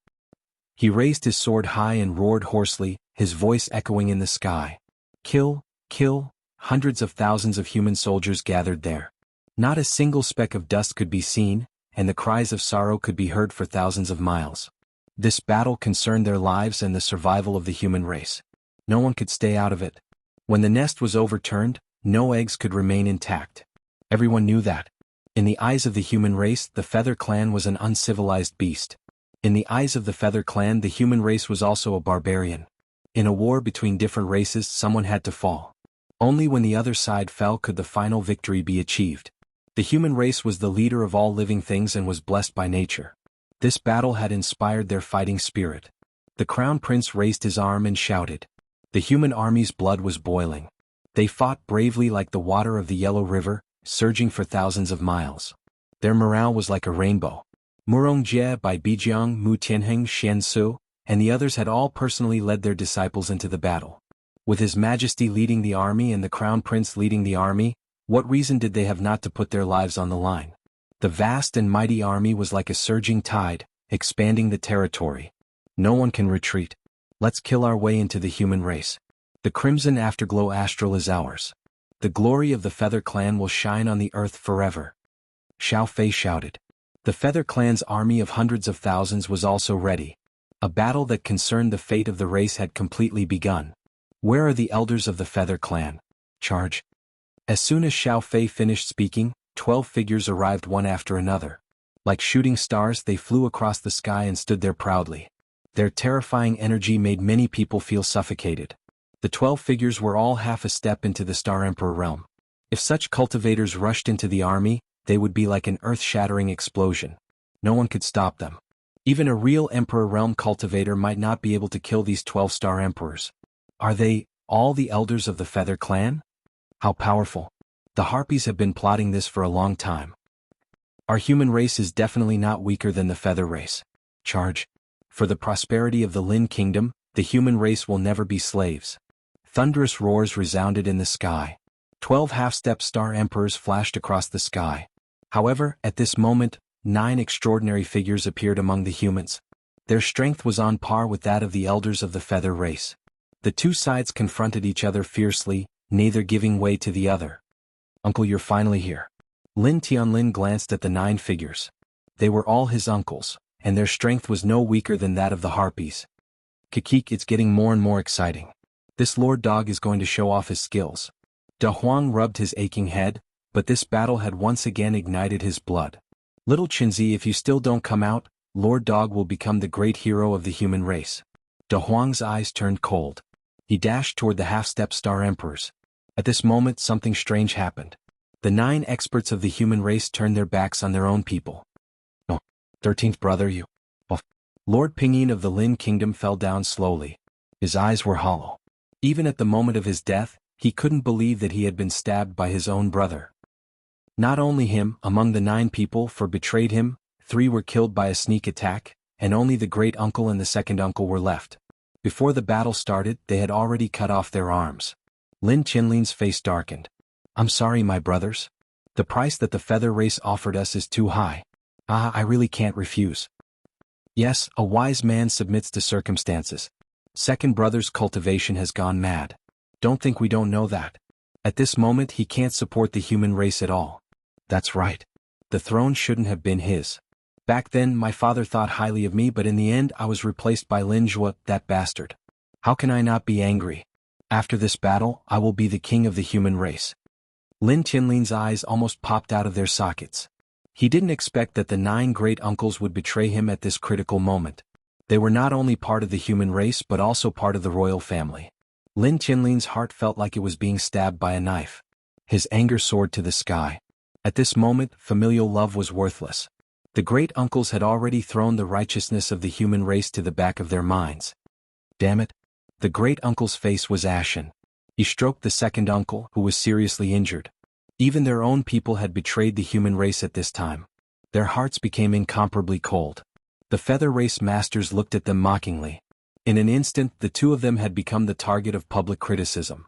He raised his sword high and roared hoarsely, his voice echoing in the sky. Kill, kill. Hundreds of thousands of human soldiers gathered there. Not a single speck of dust could be seen, and the cries of sorrow could be heard for thousands of miles. This battle concerned their lives and the survival of the human race. No one could stay out of it. When the nest was overturned, no eggs could remain intact. Everyone knew that. In the eyes of the human race, the Feather Clan was an uncivilized beast. In the eyes of the Feather Clan, the human race was also a barbarian. In a war between different races, someone had to fall. Only when the other side fell could the final victory be achieved. The human race was the leader of all living things and was blessed by nature. This battle had inspired their fighting spirit. The Crown Prince raised his arm and shouted. The human army's blood was boiling. They fought bravely like the water of the Yellow River, surging for thousands of miles. Their morale was like a rainbow. Murong Jie by Bijiang, Mu Tianheng, Xian Su, and the others had all personally led their disciples into the battle. With His Majesty leading the army and the Crown Prince leading the army, what reason did they have not to put their lives on the line? The vast and mighty army was like a surging tide, expanding the territory. No one can retreat. Let's kill our way into the human race. The crimson afterglow astral is ours. The glory of the Feather Clan will shine on the earth forever. Xiao Fei shouted. The Feather Clan's army of hundreds of thousands was also ready. A battle that concerned the fate of the race had completely begun. Where are the elders of the Feather Clan? Charge. As soon as Xiao Fei finished speaking, 12 figures arrived one after another. Like shooting stars, they flew across the sky and stood there proudly. Their terrifying energy made many people feel suffocated. The 12 figures were all half a step into the Star Emperor realm. If such cultivators rushed into the army, they would be like an earth-shattering explosion. No one could stop them. Even a real Emperor realm cultivator might not be able to kill these 12 Star Emperors. Are they all the elders of the Feather Clan? How powerful. The Harpies have been plotting this for a long time. Our human race is definitely not weaker than the Feather race. Charge. For the prosperity of the Lin Kingdom, the human race will never be slaves. Thunderous roars resounded in the sky. 12 half-step Star Emperors flashed across the sky. However, at this moment, 9 extraordinary figures appeared among the humans. Their strength was on par with that of the elders of the feather race. The two sides confronted each other fiercely, neither giving way to the other. "Uncle, you're finally here." Lin Tianlin glanced at the 9 figures. They were all his uncles, and their strength was no weaker than that of the harpies. "Kikik, it's getting more and more exciting. This Lord Dog is going to show off his skills." De Huang rubbed his aching head, but this battle had once again ignited his blood. "Little Qinzi, if you still don't come out, Lord Dog will become the great hero of the human race." De Huang's eyes turned cold. He dashed toward the half-step Star Emperors. At this moment something strange happened. The 9 experts of the human race turned their backs on their own people. "Oh, 13th brother, you..." Oh. Lord Pingyin of the Lin Kingdom fell down slowly. His eyes were hollow. Even at the moment of his death, he couldn't believe that he had been stabbed by his own brother. Not only him, among the 9 people who betrayed him, 3 were killed by a sneak attack, and only the great uncle and the second uncle were left. Before the battle started, they had already cut off their arms. Lin Qinlin's face darkened. "I'm sorry, my brothers. The price that the feather race offered us is too high. I really can't refuse." "Yes, a wise man submits to circumstances. Second brother's cultivation has gone mad. Don't think we don't know that. At this moment he can't support the human race at all." "That's right. The throne shouldn't have been his. Back then my father thought highly of me, but in the end I was replaced by Lin Zhua, that bastard. How can I not be angry? After this battle, I will be the king of the human race." Lin Tianlin's eyes almost popped out of their sockets. He didn't expect that the 9 great uncles would betray him at this critical moment. They were not only part of the human race but also part of the royal family. Lin Tianlin's heart felt like it was being stabbed by a knife. His anger soared to the sky. At this moment, familial love was worthless. The great uncles had already thrown the righteousness of the human race to the back of their minds. Damn it. The great uncle's face was ashen. He stroked the second uncle, who was seriously injured. Even their own people had betrayed the human race at this time. Their hearts became incomparably cold. The feather race masters looked at them mockingly. In an instant, the 2 of them had become the target of public criticism.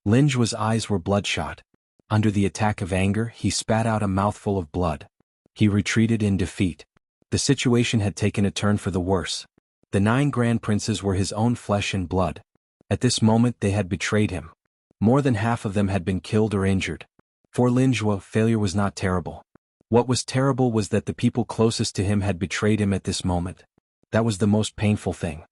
Lin Zhua's eyes were bloodshot. Under the attack of anger, he spat out a mouthful of blood. He retreated in defeat. The situation had taken a turn for the worse. The 9 grand princes were his own flesh and blood. At this moment they had betrayed him. More than half of them had been killed or injured. For Lin Zhua, failure was not terrible. What was terrible was that the people closest to him had betrayed him at this moment. That was the most painful thing.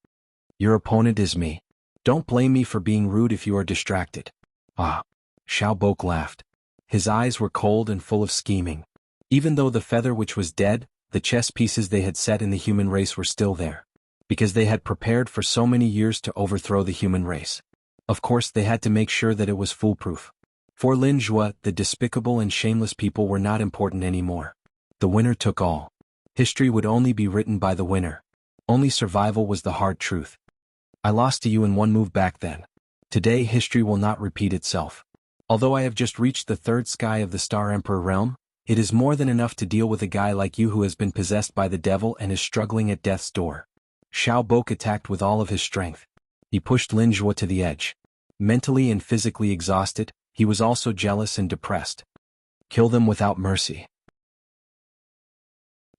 "Your opponent is me. Don't blame me for being rude if you are distracted." "Ah." Xiao Bok laughed. His eyes were cold and full of scheming. Even though the feather which was dead, the chess pieces they had set in the human race were still there. Because they had prepared for so many years to overthrow the human race. Of course they had to make sure that it was foolproof. For Lin Zhua, the despicable and shameless people were not important anymore. The winner took all. History would only be written by the winner. Only survival was the hard truth. "I lost to you in one move back then. Today history will not repeat itself. Although I have just reached the 3rd sky of the Star Emperor realm, it is more than enough to deal with a guy like you who has been possessed by the devil and is struggling at death's door." Xiao Bok attacked with all of his strength. He pushed Lin Zhua to the edge. Mentally and physically exhausted, he was also jealous and depressed. "Kill them without mercy."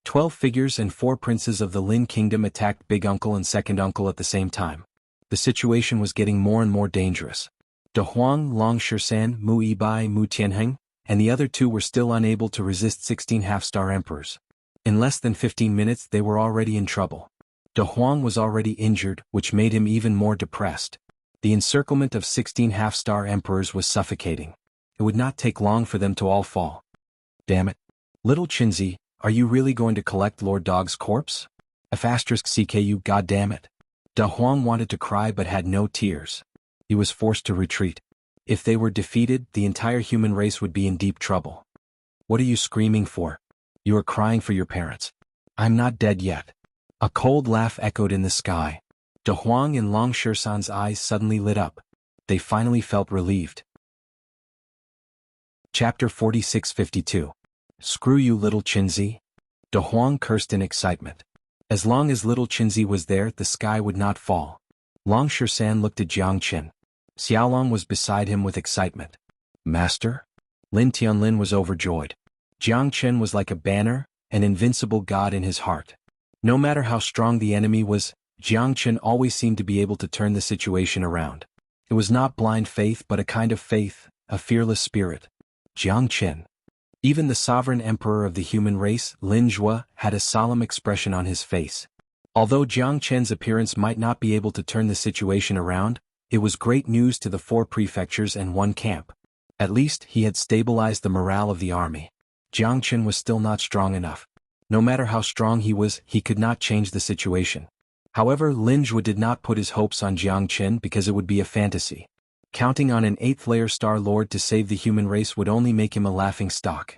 12 figures and 4 princes of the Lin Kingdom attacked Big Uncle and Second Uncle at the same time. The situation was getting more and more dangerous. De Huang, Long Shisan, Mu Yibai, Mu Tianheng, and the other 2 were still unable to resist 16 half-star emperors. In less than 15 minutes they were already in trouble. De Huang was already injured, which made him even more depressed. The encirclement of 16 half-star emperors was suffocating. It would not take long for them to all fall. "Damn it. Little Qinzi, are you really going to collect Lord Dog's corpse? *CKU, goddammit." De Huang wanted to cry but had no tears. He was forced to retreat. If they were defeated, the entire human race would be in deep trouble. "What are you screaming for? You are crying for your parents. I'm not dead yet." A cold laugh echoed in the sky. De Huang and Long Shisan's eyes suddenly lit up. They finally felt relieved. Chapter 4652. "Screw you, little Qinzi." De Huang cursed in excitement. As long as little Qinzi was there, the sky would not fall. Long Shisan looked at Jiang Qin. Xiaolong was beside him with excitement. "Master?" Lin Tianlin was overjoyed. Jiang Qin was like a banner, an invincible god in his heart. No matter how strong the enemy was, Jiang Chen always seemed to be able to turn the situation around. It was not blind faith but a kind of faith, a fearless spirit. Jiang Chen. Even the sovereign emperor of the human race, Lin Zhua, had a solemn expression on his face. Although Jiang Chen's appearance might not be able to turn the situation around, it was great news to the 4 prefectures and 1 camp. At least, he had stabilized the morale of the army. Jiang Chen was still not strong enough. No matter how strong he was, he could not change the situation. However, Lin Zhua did not put his hopes on Jiang Chen because it would be a fantasy. Counting on an 8th-layer Star Lord to save the human race would only make him a laughing stock.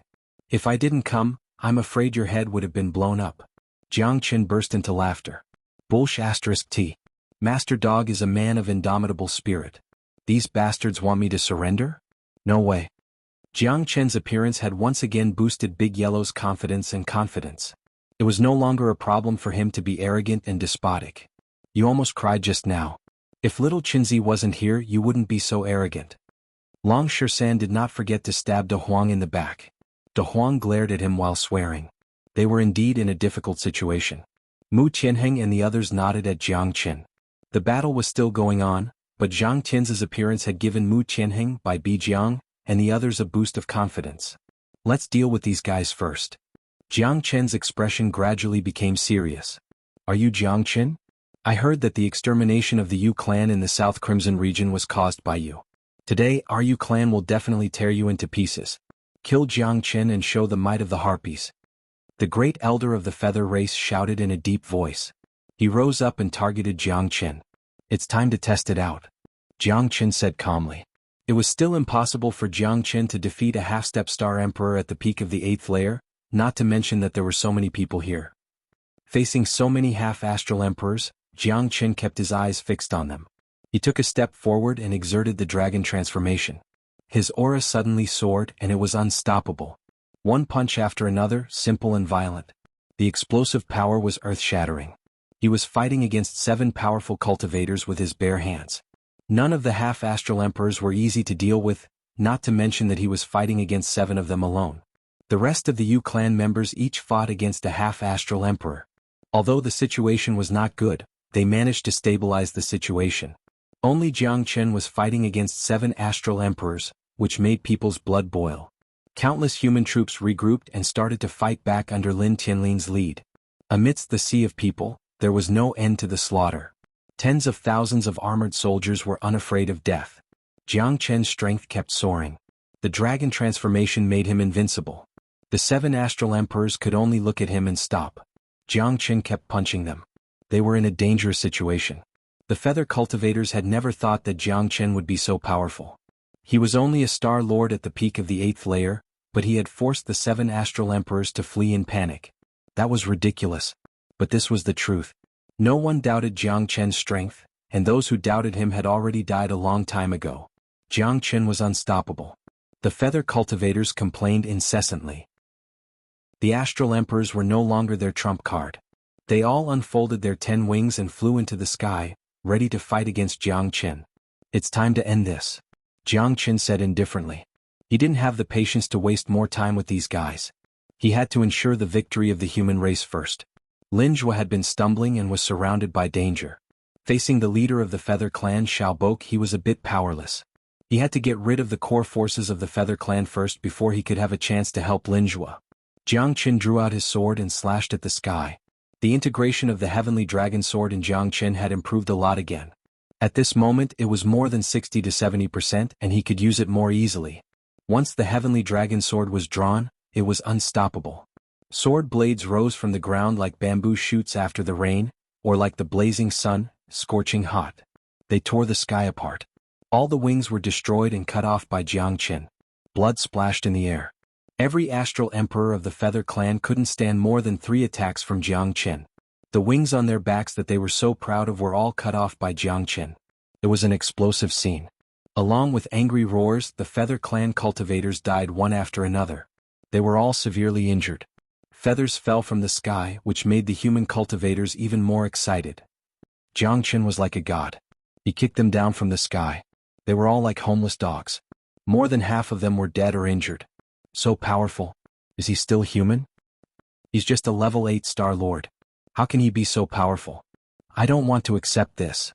If I didn't come, I'm afraid your head would have been blown up. Jiang Chen burst into laughter. Bullsh*t. Master Dog is a man of indomitable spirit. These bastards want me to surrender? No way. Jiang Chen's appearance had once again boosted Big Yellow's confidence. It was no longer a problem for him to be arrogant and despotic. You almost cried just now. If little Qinzi wasn't here, you wouldn't be so arrogant. Long Shan did not forget to stab De Huang in the back. De Huang glared at him while swearing. They were indeed in a difficult situation. Mu Tianheng and the others nodded at Jiang Chen. The battle was still going on, but Jiang Tian's appearance had given Mu Tianheng by Bijiang and the others a boost of confidence. Let's deal with these guys first. Jiang Chen's expression gradually became serious. Are you Jiang Chen? I heard that the extermination of the Yu clan in the South Crimson region was caused by you. Today, our Yu clan will definitely tear you into pieces. Kill Jiang Chen and show the might of the harpies. The great elder of the feather race shouted in a deep voice. He rose up and targeted Jiang Chen. It's time to test it out. Jiang Chen said calmly. It was still impossible for Jiang Chen to defeat a half-step star emperor at the peak of the 8th layer, not to mention that there were so many people here. Facing so many half-astral emperors, Jiang Chen kept his eyes fixed on them. He took a step forward and exerted the dragon transformation. His aura suddenly soared and it was unstoppable. One punch after another, simple and violent. The explosive power was earth-shattering. He was fighting against 7 powerful cultivators with his bare hands. None of the half-astral emperors were easy to deal with, not to mention that he was fighting against 7 of them alone. The rest of the Yu clan members each fought against a half-astral emperor. Although the situation was not good, they managed to stabilize the situation. Only Jiang Chen was fighting against 7 astral emperors, which made people's blood boil. Countless human troops regrouped and started to fight back under Lin Tianlin's lead. Amidst the sea of people, there was no end to the slaughter. Tens of thousands of armored soldiers were unafraid of death. Jiang Chen's strength kept soaring. The dragon transformation made him invincible. The 7 astral emperors could only look at him and stop. Jiang Chen kept punching them. They were in a dangerous situation. The feather cultivators had never thought that Jiang Chen would be so powerful. He was only a star lord at the peak of the 8th layer, but he had forced the 7 astral emperors to flee in panic. That was ridiculous. But this was the truth. No one doubted Jiang Chen's strength, and those who doubted him had already died a long time ago. Jiang Chen was unstoppable. The feather cultivators complained incessantly. The astral emperors were no longer their trump card. They all unfolded their 10 wings and flew into the sky, ready to fight against Jiang Chen. It's time to end this. Jiang Chen said indifferently. He didn't have the patience to waste more time with these guys. He had to ensure the victory of the human race first. Lin Zhua had been stumbling and was surrounded by danger. Facing the leader of the Feather Clan Xiaobok, he was a bit powerless. He had to get rid of the core forces of the Feather Clan first before he could have a chance to help Lin Zhua. Jiang Chen drew out his sword and slashed at the sky. The integration of the Heavenly Dragon Sword in Jiang Chen had improved a lot again. At this moment it was more than 60 to 70% and he could use it more easily. Once the Heavenly Dragon Sword was drawn, it was unstoppable. Sword blades rose from the ground like bamboo shoots after the rain, or like the blazing sun, scorching hot. They tore the sky apart. All the wings were destroyed and cut off by Jiang Chen. Blood splashed in the air. Every astral emperor of the Feather Clan couldn't stand more than 3 attacks from Jiang Chen. The wings on their backs that they were so proud of were all cut off by Jiang Chen. It was an explosive scene. Along with angry roars, the Feather Clan cultivators died one after another. They were all severely injured. Feathers fell from the sky, which made the human cultivators even more excited. Jiang Chen was like a god. He kicked them down from the sky. They were all like homeless dogs. More than half of them were dead or injured. So powerful. Is he still human? He's just a level 8 Star Lord. How can he be so powerful? I don't want to accept this.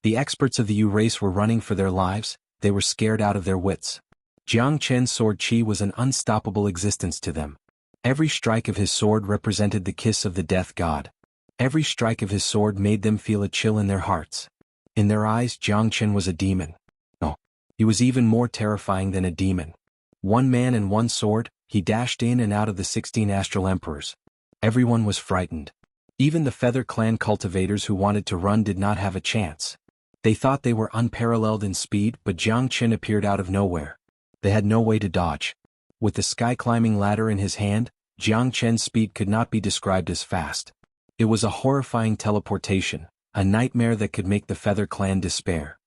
The experts of the Yu race were running for their lives, they were scared out of their wits. Jiang Chen's sword qi was an unstoppable existence to them. Every strike of his sword represented the kiss of the death god. Every strike of his sword made them feel a chill in their hearts. In their eyes, Jiang Chen was a demon. No, he was even more terrifying than a demon. One man and one sword, he dashed in and out of the 16 astral emperors. Everyone was frightened. Even the Feather Clan cultivators who wanted to run did not have a chance. They thought they were unparalleled in speed, but Jiang Chen appeared out of nowhere. They had no way to dodge. With the sky-climbing ladder in his hand, Jiang Chen's speed could not be described as fast. It was a horrifying teleportation, a nightmare that could make the Feather Clan despair.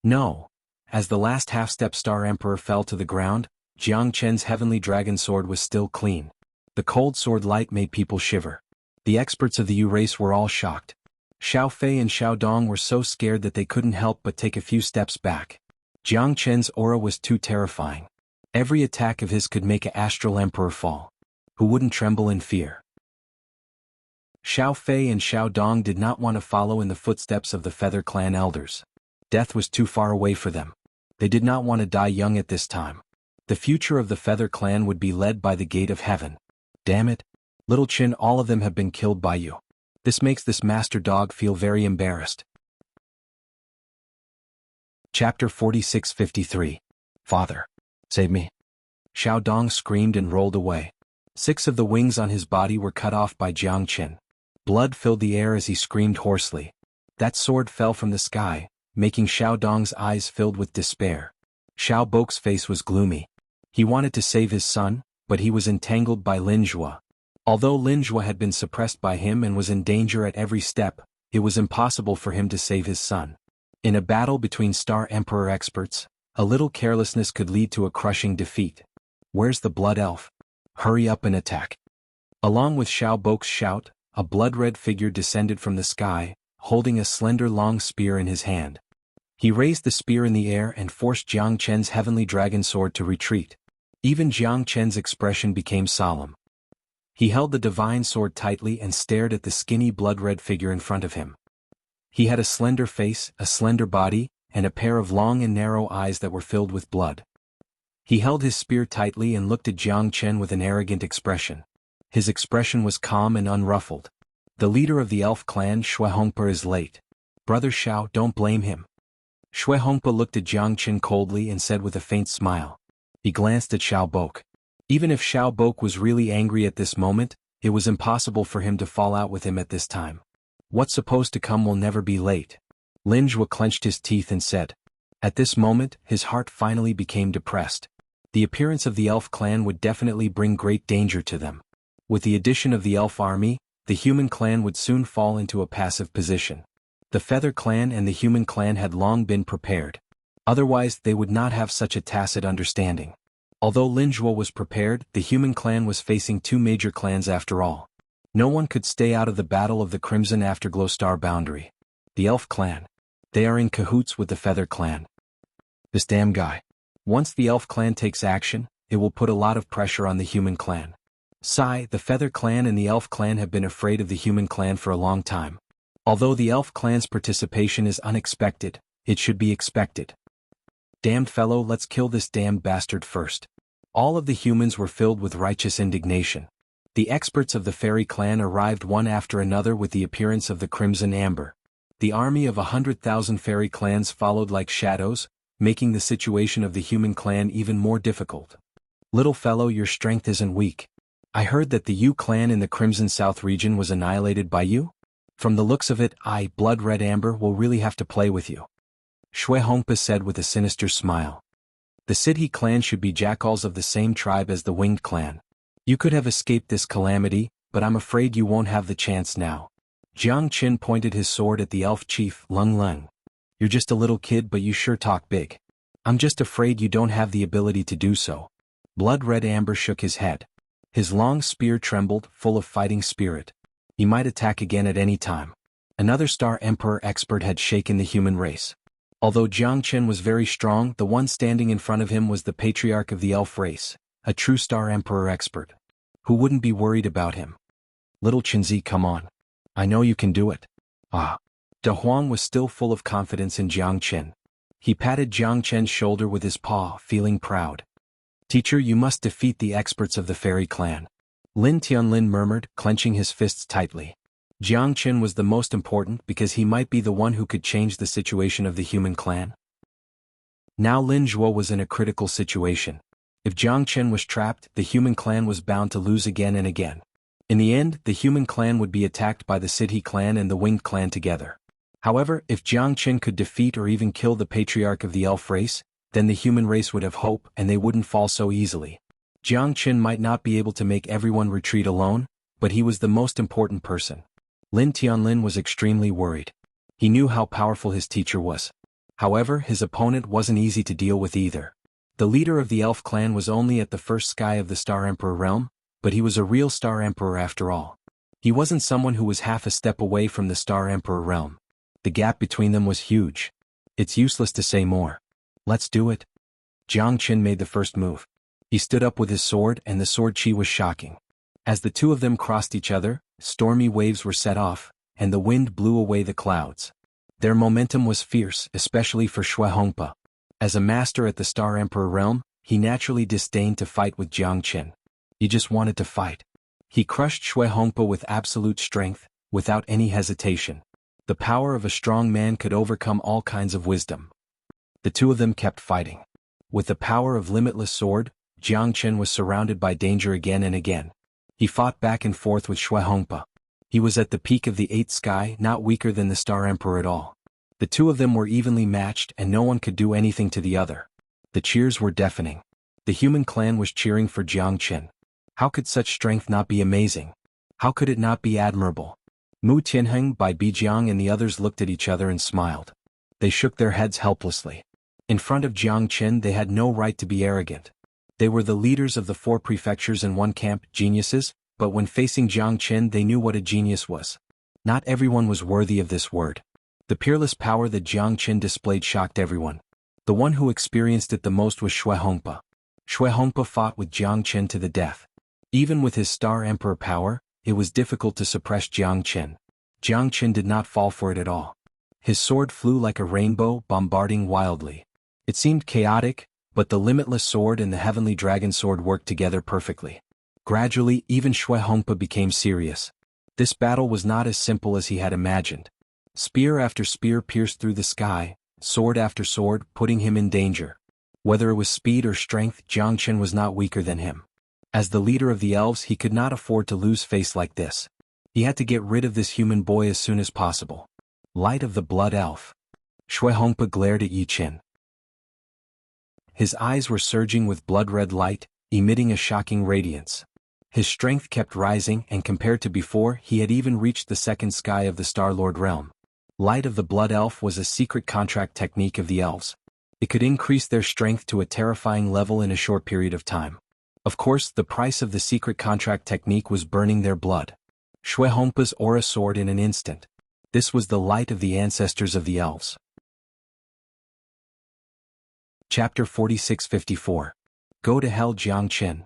No. As the last half-step Star Emperor fell to the ground, Jiang Chen's heavenly dragon sword was still clean. The cold sword light made people shiver. The experts of the Yu race were all shocked. Xiao Fei and Xiao Dong were so scared that they couldn't help but take a few steps back. Jiang Chen's aura was too terrifying. Every attack of his could make an astral emperor fall. Who wouldn't tremble in fear? Xiao Fei and Xiao Dong did not want to follow in the footsteps of the Feather Clan elders. Death was too far away for them. They did not want to die young at this time. The future of the Feather Clan would be led by the gate of heaven. Damn it. Little Chin, all of them have been killed by you. This makes this master dog feel very embarrassed. Chapter 46:53. Father, save me. Xiao Dong screamed and rolled away. 6 of the wings on his body were cut off by Jiang Chen. Blood filled the air as he screamed hoarsely. That sword fell from the sky, making Xiao Dong's eyes filled with despair. Xiao Bok's face was gloomy. He wanted to save his son, but he was entangled by Lin Zhua. Although Lin Zhua had been suppressed by him and was in danger at every step, it was impossible for him to save his son. In a battle between Star Emperor experts, a little carelessness could lead to a crushing defeat. Where's the blood elf? Hurry up and attack. Along with Xiao Bok's shout, a blood-red figure descended from the sky, holding a slender long spear in his hand. He raised the spear in the air and forced Jiang Chen's heavenly dragon sword to retreat. Even Jiang Chen's expression became solemn. He held the divine sword tightly and stared at the skinny blood-red figure in front of him. He had a slender face, a slender body, and a pair of long and narrow eyes that were filled with blood. He held his spear tightly and looked at Jiang Chen with an arrogant expression. His expression was calm and unruffled. The leader of the elf clan, Xuanhuan, is late. Brother Xiao, don't blame him. Xuanhuan looked at Jiang Chen coldly and said with a faint smile. He glanced at Xiao Bok. Even if Xiao Bok was really angry at this moment, it was impossible for him to fall out with him at this time. What's supposed to come will never be late. Lin Zhua clenched his teeth and said. At this moment, his heart finally became depressed. The appearance of the elf clan would definitely bring great danger to them. With the addition of the elf army, the human clan would soon fall into a passive position. The Feather Clan and the human clan had long been prepared. Otherwise, they would not have such a tacit understanding. Although Lin Zhua was prepared, the human clan was facing 2 major clans after all. No one could stay out of the Battle of the Crimson Afterglow Star Boundary. The Elf Clan. They are in cahoots with the Feather Clan. This damn guy. Once the Elf Clan takes action, it will put a lot of pressure on the human clan. Sigh, the Feather Clan and the Elf Clan have been afraid of the human clan for a long time. Although the Elf Clan's participation is unexpected, it should be expected. Damned fellow, let's kill this damned bastard first. All of the humans were filled with righteous indignation. The experts of the Fairy Clan arrived one after another with the appearance of the Crimson Amber. The army of 100,000 Fairy Clans followed like shadows, making the situation of the human clan even more difficult. Little fellow, your strength isn't weak. I heard that the Yu clan in the Crimson South region was annihilated by you? From the looks of it, Blood Red Amber, will really have to play with you. Shui Hongpa said with a sinister smile. The Sidhe clan should be jackals of the same tribe as the Winged clan. You could have escaped this calamity, but I'm afraid you won't have the chance now. Jiang Qin pointed his sword at the elf chief, Lung Lung. You're just a little kid, but you sure talk big. I'm just afraid you don't have the ability to do so. Blood Red Amber shook his head. His long spear trembled, full of fighting spirit. He might attack again at any time. Another Star Emperor expert had shaken the human race. Although Jiang Chen was very strong, the one standing in front of him was the patriarch of the elf race, a true Star Emperor expert. Who wouldn't be worried about him? Little Chenzi, come on. I know you can do it. Ah. De Huang was still full of confidence in Jiang Chen. He patted Jiang Chen's shoulder with his paw, feeling proud. Teacher, you must defeat the experts of the fairy clan. Lin Tianlin murmured, clenching his fists tightly. Jiang Chen was the most important because he might be the one who could change the situation of the human clan. Now Lin Zhuo was in a critical situation. If Jiang Chen was trapped, the human clan was bound to lose again and again. In the end, the human clan would be attacked by the Sidhe clan and the Winged clan together. However, if Jiang Chen could defeat or even kill the patriarch of the elf race, then the human race would have hope and they wouldn't fall so easily. Jiang Chen might not be able to make everyone retreat alone, but he was the most important person. Lin Tianlin was extremely worried. He knew how powerful his teacher was. However, his opponent wasn't easy to deal with either. The leader of the elf clan was only at the first sky of the Star Emperor realm, but he was a real Star Emperor after all. He wasn't someone who was half a step away from the Star Emperor realm. The gap between them was huge. It's useless to say more. Let's do it. Jiang Chen made the first move. He stood up with his sword and the sword chi was shocking. As the two of them crossed each other, stormy waves were set off, and the wind blew away the clouds. Their momentum was fierce, especially for xuanhuan. As a master at the Star Emperor realm, he naturally disdained to fight with Jiang Chen. He just wanted to fight. He crushed xuanhuan with absolute strength, without any hesitation. The power of a strong man could overcome all kinds of wisdom. The two of them kept fighting. With the power of limitless sword, Jiang Chen was surrounded by danger again and again. He fought back and forth with xuanhuan. He was at the peak of the 8th sky, not weaker than the Star Emperor at all. The two of them were evenly matched and no one could do anything to the other. The cheers were deafening. The human clan was cheering for Jiang Chen. How could such strength not be amazing? How could it not be admirable? Mu Tianheng, Bai Bijiang and the others looked at each other and smiled. They shook their heads helplessly. In front of Jiang Chen they had no right to be arrogant. They were the leaders of the 4 prefectures and 1 camp, geniuses, but when facing Jiang Chen they knew what a genius was. Not everyone was worthy of this word. The peerless power that Jiang Chen displayed shocked everyone. The one who experienced it the most was xuanhuan. Xuanhuan fought with Jiang Chen to the death. Even with his Star Emperor power, it was difficult to suppress Jiang Chen. Jiang Chen did not fall for it at all. His sword flew like a rainbow, bombarding wildly. It seemed chaotic, but the limitless sword and the heavenly dragon sword worked together perfectly. Gradually, even xuanhuan became serious. This battle was not as simple as he had imagined. Spear after spear pierced through the sky, sword after sword, putting him in danger. Whether it was speed or strength, Jiang Chen was not weaker than him. As the leader of the elves, he could not afford to lose face like this. He had to get rid of this human boy as soon as possible. Light of the Blood Elf. Xuanhuan glared at Yi Qin. His eyes were surging with blood-red light, emitting a shocking radiance. His strength kept rising and compared to before, he had even reached the 2nd sky of the Star-Lord realm. Light of the Blood Elf was a secret contract technique of the elves. It could increase their strength to a terrifying level in a short period of time. Of course, the price of the secret contract technique was burning their blood. Xuanhuan's aura soared in an instant. This was the light of the ancestors of the elves. Chapter 46-54. Go to hell, Jiang Chen.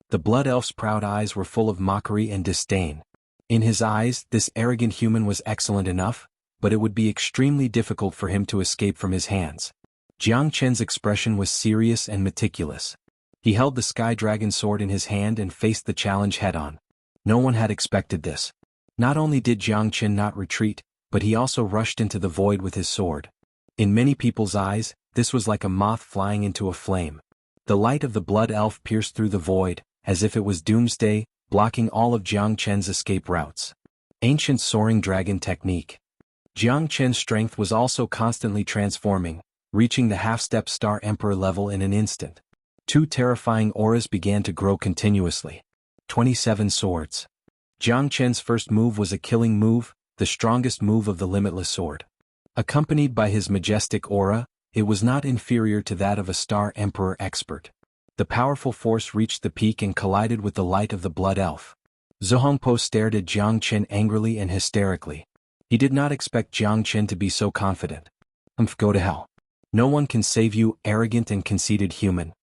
The Blood Elf's proud eyes were full of mockery and disdain. In his eyes, this arrogant human was excellent enough, but it would be extremely difficult for him to escape from his hands. Jiang Chen's expression was serious and meticulous. He held the Sky Dragon sword in his hand and faced the challenge head-on. No one had expected this. Not only did Jiang Chen not retreat, but he also rushed into the void with his sword. In many people's eyes, this was like a moth flying into a flame. The light of the Blood Elf pierced through the void, as if it was doomsday, blocking all of Jiang Chen's escape routes. Ancient Soaring Dragon Technique. Jiang Chen's strength was also constantly transforming, reaching the half-step Star Emperor level in an instant. 2 terrifying auras began to grow continuously. 27 swords. Jiang Chen's first move was a killing move, the strongest move of the limitless sword. Accompanied by his majestic aura, it was not inferior to that of a Star Emperor expert. The powerful force reached the peak and collided with the light of the Blood Elf. Xuanhuan stared at Jiang Chen angrily and hysterically. He did not expect Jiang Chen to be so confident. Go to hell. No one can save you, arrogant and conceited human.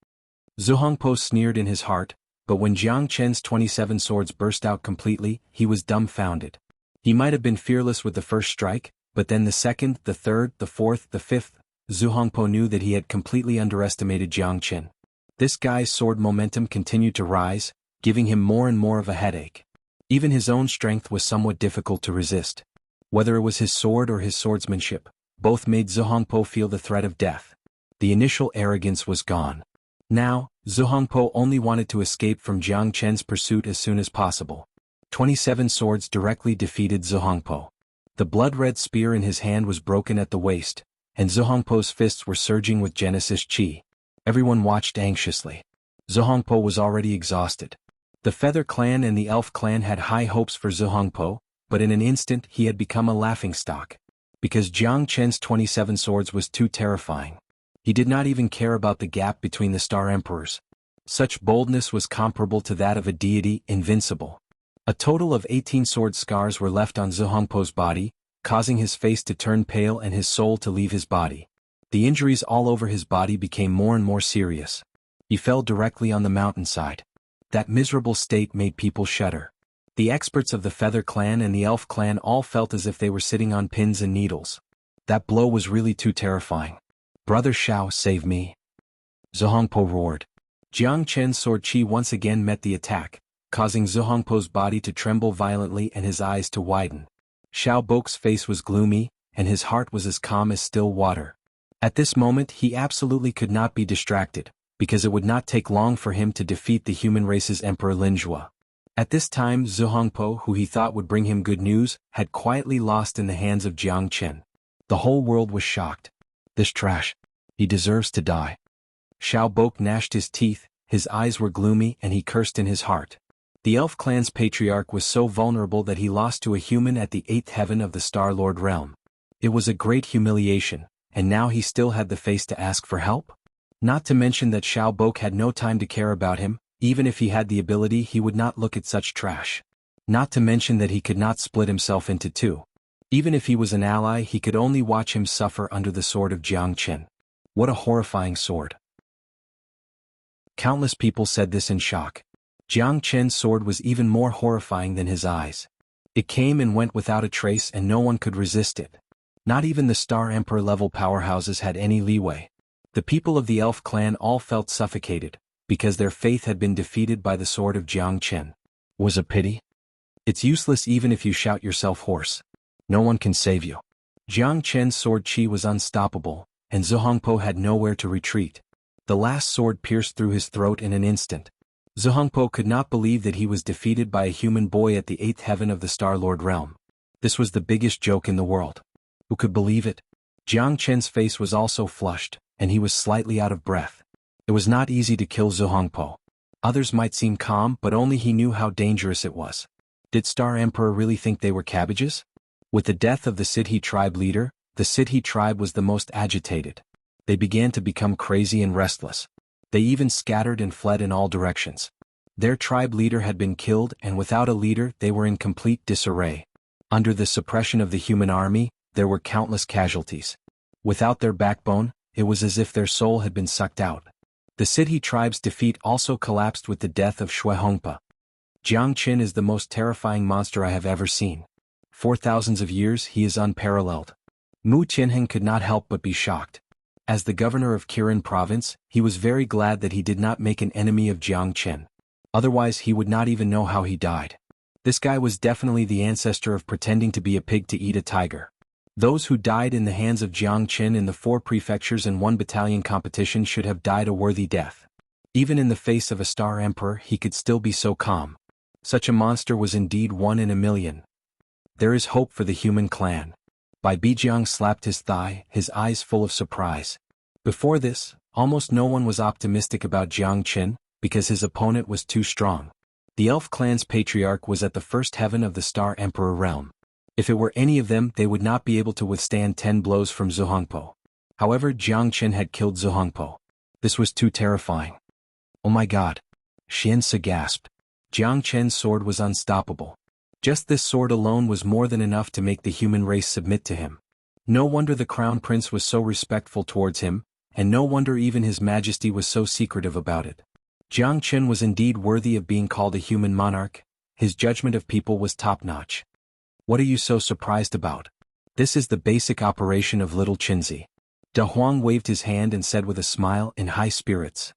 Xuanhuan sneered in his heart, but when Jiang Chen's 27 swords burst out completely, he was dumbfounded. He might have been fearless with the first strike, but then the second, the third, the fourth, the fifth, Zhu Hongpo knew that he had completely underestimated Jiang Chen. This guy's sword momentum continued to rise, giving him more and more of a headache. Even his own strength was somewhat difficult to resist. Whether it was his sword or his swordsmanship, both made Zhu Hongpo feel the threat of death. The initial arrogance was gone. Now, Zhu Hongpo only wanted to escape from Jiang Chen's pursuit as soon as possible. 27 swords directly defeated Zhu Hongpo. The blood-red spear in his hand was broken at the waist, and Zhu Hongpo's fists were surging with Genesis Chi. Everyone watched anxiously. Zhu Hongpo was already exhausted. The Feather Clan and the Elf Clan had high hopes for Zhu Hongpo, but in an instant he had become a laughingstock. Because Jiang Chen's 27 swords was too terrifying. He did not even care about the gap between the Star Emperors. Such boldness was comparable to that of a deity, invincible. A total of 18 sword scars were left on Zhu Hongpo's body, causing his face to turn pale and his soul to leave his body. The injuries all over his body became more and more serious. He fell directly on the mountainside. That miserable state made people shudder. The experts of the Feather Clan and the Elf Clan all felt as if they were sitting on pins and needles. That blow was really too terrifying. "Brother Shao, save me!" Zhu Hongpo roared. Jiang Chen's sword chi once again met the attack, causing Zhu Hongpo's body to tremble violently and his eyes to widen. Xiao Bok's face was gloomy, and his heart was as calm as still water. At this moment he absolutely could not be distracted, because it would not take long for him to defeat the human race's Emperor Linjua. At this time Zhu Hongpo, who he thought would bring him good news, had quietly lost in the hands of Jiang Chen. The whole world was shocked. "This trash. He deserves to die." Xiao Bok gnashed his teeth, his eyes were gloomy and he cursed in his heart. The Elf Clan's patriarch was so vulnerable that he lost to a human at the 8th heaven of the Star Lord realm. It was a great humiliation, and now he still had the face to ask for help? Not to mention that Xiao Bok had no time to care about him. Even if he had the ability, he would not look at such trash. Not to mention that he could not split himself into two. Even if he was an ally, he could only watch him suffer under the sword of Jiang Chen. What a horrifying sword. Countless people said this in shock. Jiang Chen's sword was even more horrifying than his eyes. It came and went without a trace and no one could resist it. Not even the Star Emperor level powerhouses had any leeway. The people of the Elf Clan all felt suffocated, because their faith had been defeated by the sword of Jiang Chen. Was a pity? It's useless even if you shout yourself hoarse. No one can save you. Jiang Chen's sword chi was unstoppable, and Zhu Hongpo had nowhere to retreat. The last sword pierced through his throat in an instant. Zhu Hongpo could not believe that he was defeated by a human boy at the 8th heaven of the Star Lord realm. This was the biggest joke in the world. Who could believe it? Jiang Chen's face was also flushed, and he was slightly out of breath. It was not easy to kill Zhu Hongpo. Others might seem calm, but only he knew how dangerous it was. Did Star Emperor really think they were cabbages? With the death of the Sidhe tribe leader, the Sidhe tribe was the most agitated. They began to become crazy and restless. They even scattered and fled in all directions. Their tribe leader had been killed, and without a leader they were in complete disarray. Under the suppression of the human army, there were countless casualties. Without their backbone, it was as if their soul had been sucked out. The Sidhe tribe's defeat also collapsed with the death of Shui Hongpa. Jiang Chen is the most terrifying monster I have ever seen. For thousands of years he is unparalleled. Mu Tianheng could not help but be shocked. As the governor of Kirin province, he was very glad that he did not make an enemy of Jiang Chen. Otherwise he would not even know how he died. This guy was definitely the ancestor of pretending to be a pig to eat a tiger. Those who died in the hands of Jiang Chen in the 4 prefectures and 1 battalion competition should have died a worthy death. Even in the face of a Star Emperor he could still be so calm. Such a monster was indeed one in a million. There is hope for the human clan. Bai Bijiang slapped his thigh, his eyes full of surprise. Before this, almost no one was optimistic about Jiang Chen, because his opponent was too strong. The Elf Clan's patriarch was at the 1st heaven of the Star Emperor realm. If it were any of them, they would not be able to withstand 10 blows from Zhu Hongpo. However, Jiang Chen had killed Zhu Hongpo. This was too terrifying. Oh my god. Xianxia gasped. Jiang Chen's sword was unstoppable. Just this sword alone was more than enough to make the human race submit to him. No wonder the crown prince was so respectful towards him, and no wonder even his majesty was so secretive about it. Jiang Chen was indeed worthy of being called a human monarch. His judgment of people was top-notch. What are you so surprised about? This is the basic operation of little Qinzi. De Huang waved his hand and said with a smile in high spirits.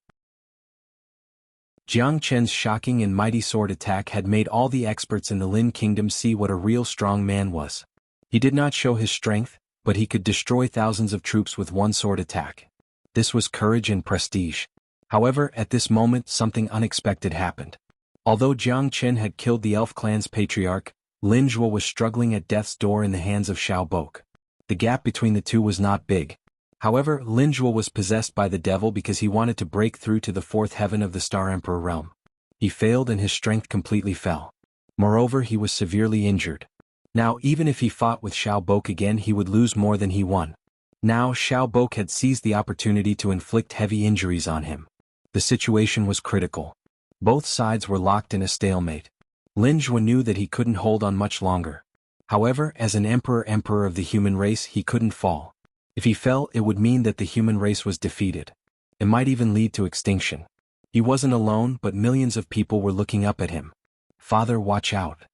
Jiang Chen's shocking and mighty sword attack had made all the experts in the Lin Kingdom see what a real strong man was. He did not show his strength, but he could destroy thousands of troops with one sword attack. This was courage and prestige. However, at this moment something unexpected happened. Although Jiang Chen had killed the elf clan's patriarch, Lin Zhuo was struggling at death's door in the hands of Xiaobok. The gap between the two was not big. However, Lin Zhuo was possessed by the devil because he wanted to break through to the fourth heaven of the Star Emperor realm. He failed and his strength completely fell. Moreover, he was severely injured. Now, even if he fought with Xiaobok again, he would lose more than he won. Now, Xiaobok had seized the opportunity to inflict heavy injuries on him. The situation was critical. Both sides were locked in a stalemate. Lin Zhuo knew that he couldn't hold on much longer. However, as an emperor of the human race, he couldn't fall. If he fell, it would mean that the human race was defeated. It might even lead to extinction. He wasn't alone, but millions of people were looking up at him. Father, watch out.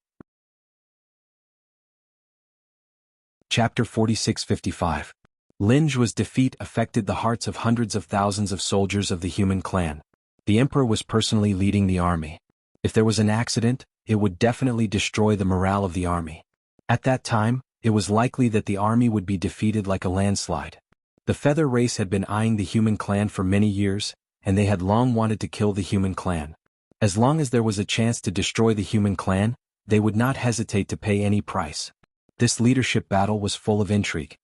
Chapter 46-55. Lin Zhuo's defeat affected the hearts of hundreds of thousands of soldiers of the human clan. The emperor was personally leading the army. If there was an accident, it would definitely destroy the morale of the army. At that time, it was likely that the army would be defeated like a landslide. The feather race had been eyeing the human clan for many years, and they had long wanted to kill the human clan. As long as there was a chance to destroy the human clan, they would not hesitate to pay any price. This leadership battle was full of intrigue.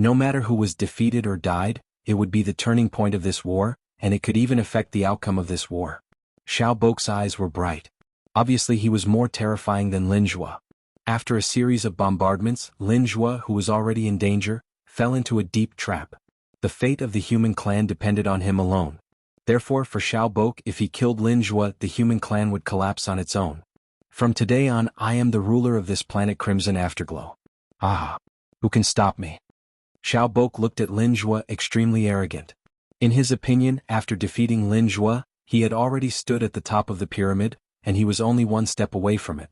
No matter who was defeated or died, it would be the turning point of this war, and it could even affect the outcome of this war. Xiaobok's eyes were bright. Obviously he was more terrifying than Lin Zhuo. After a series of bombardments, Lin Zhuo, who was already in danger, fell into a deep trap. The fate of the human clan depended on him alone. Therefore, for Xiaobok, if he killed Lin Zhuo, the human clan would collapse on its own. From today on, I am the ruler of this planet Crimson Afterglow. Ah! Who can stop me? Xiaobok looked at Lin Zhuo, extremely arrogant. In his opinion, after defeating Lin Zhuo, he had already stood at the top of the pyramid, and he was only one step away from it.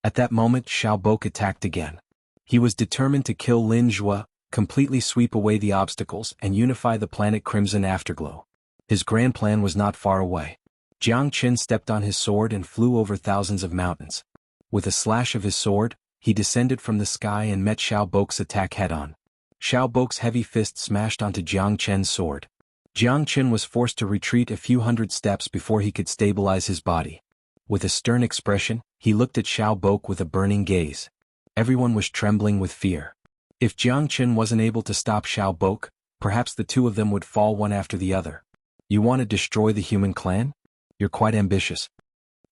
At that moment, Xiaobok attacked again. He was determined to kill Lin Zhuo, completely sweep away the obstacles, and unify the planet Crimson Afterglow. His grand plan was not far away. Jiang Chen stepped on his sword and flew over thousands of mountains. With a slash of his sword, he descended from the sky and met Xiaobok's attack head-on. Xiaobok's heavy fist smashed onto Jiang Chen's sword. Jiang Chen was forced to retreat a few hundred steps before he could stabilize his body. With a stern expression, he looked at Xiaobok with a burning gaze. Everyone was trembling with fear. If Jiang Chen wasn't able to stop Xiaobok, perhaps the two of them would fall one after the other. You want to destroy the human clan? You're quite ambitious.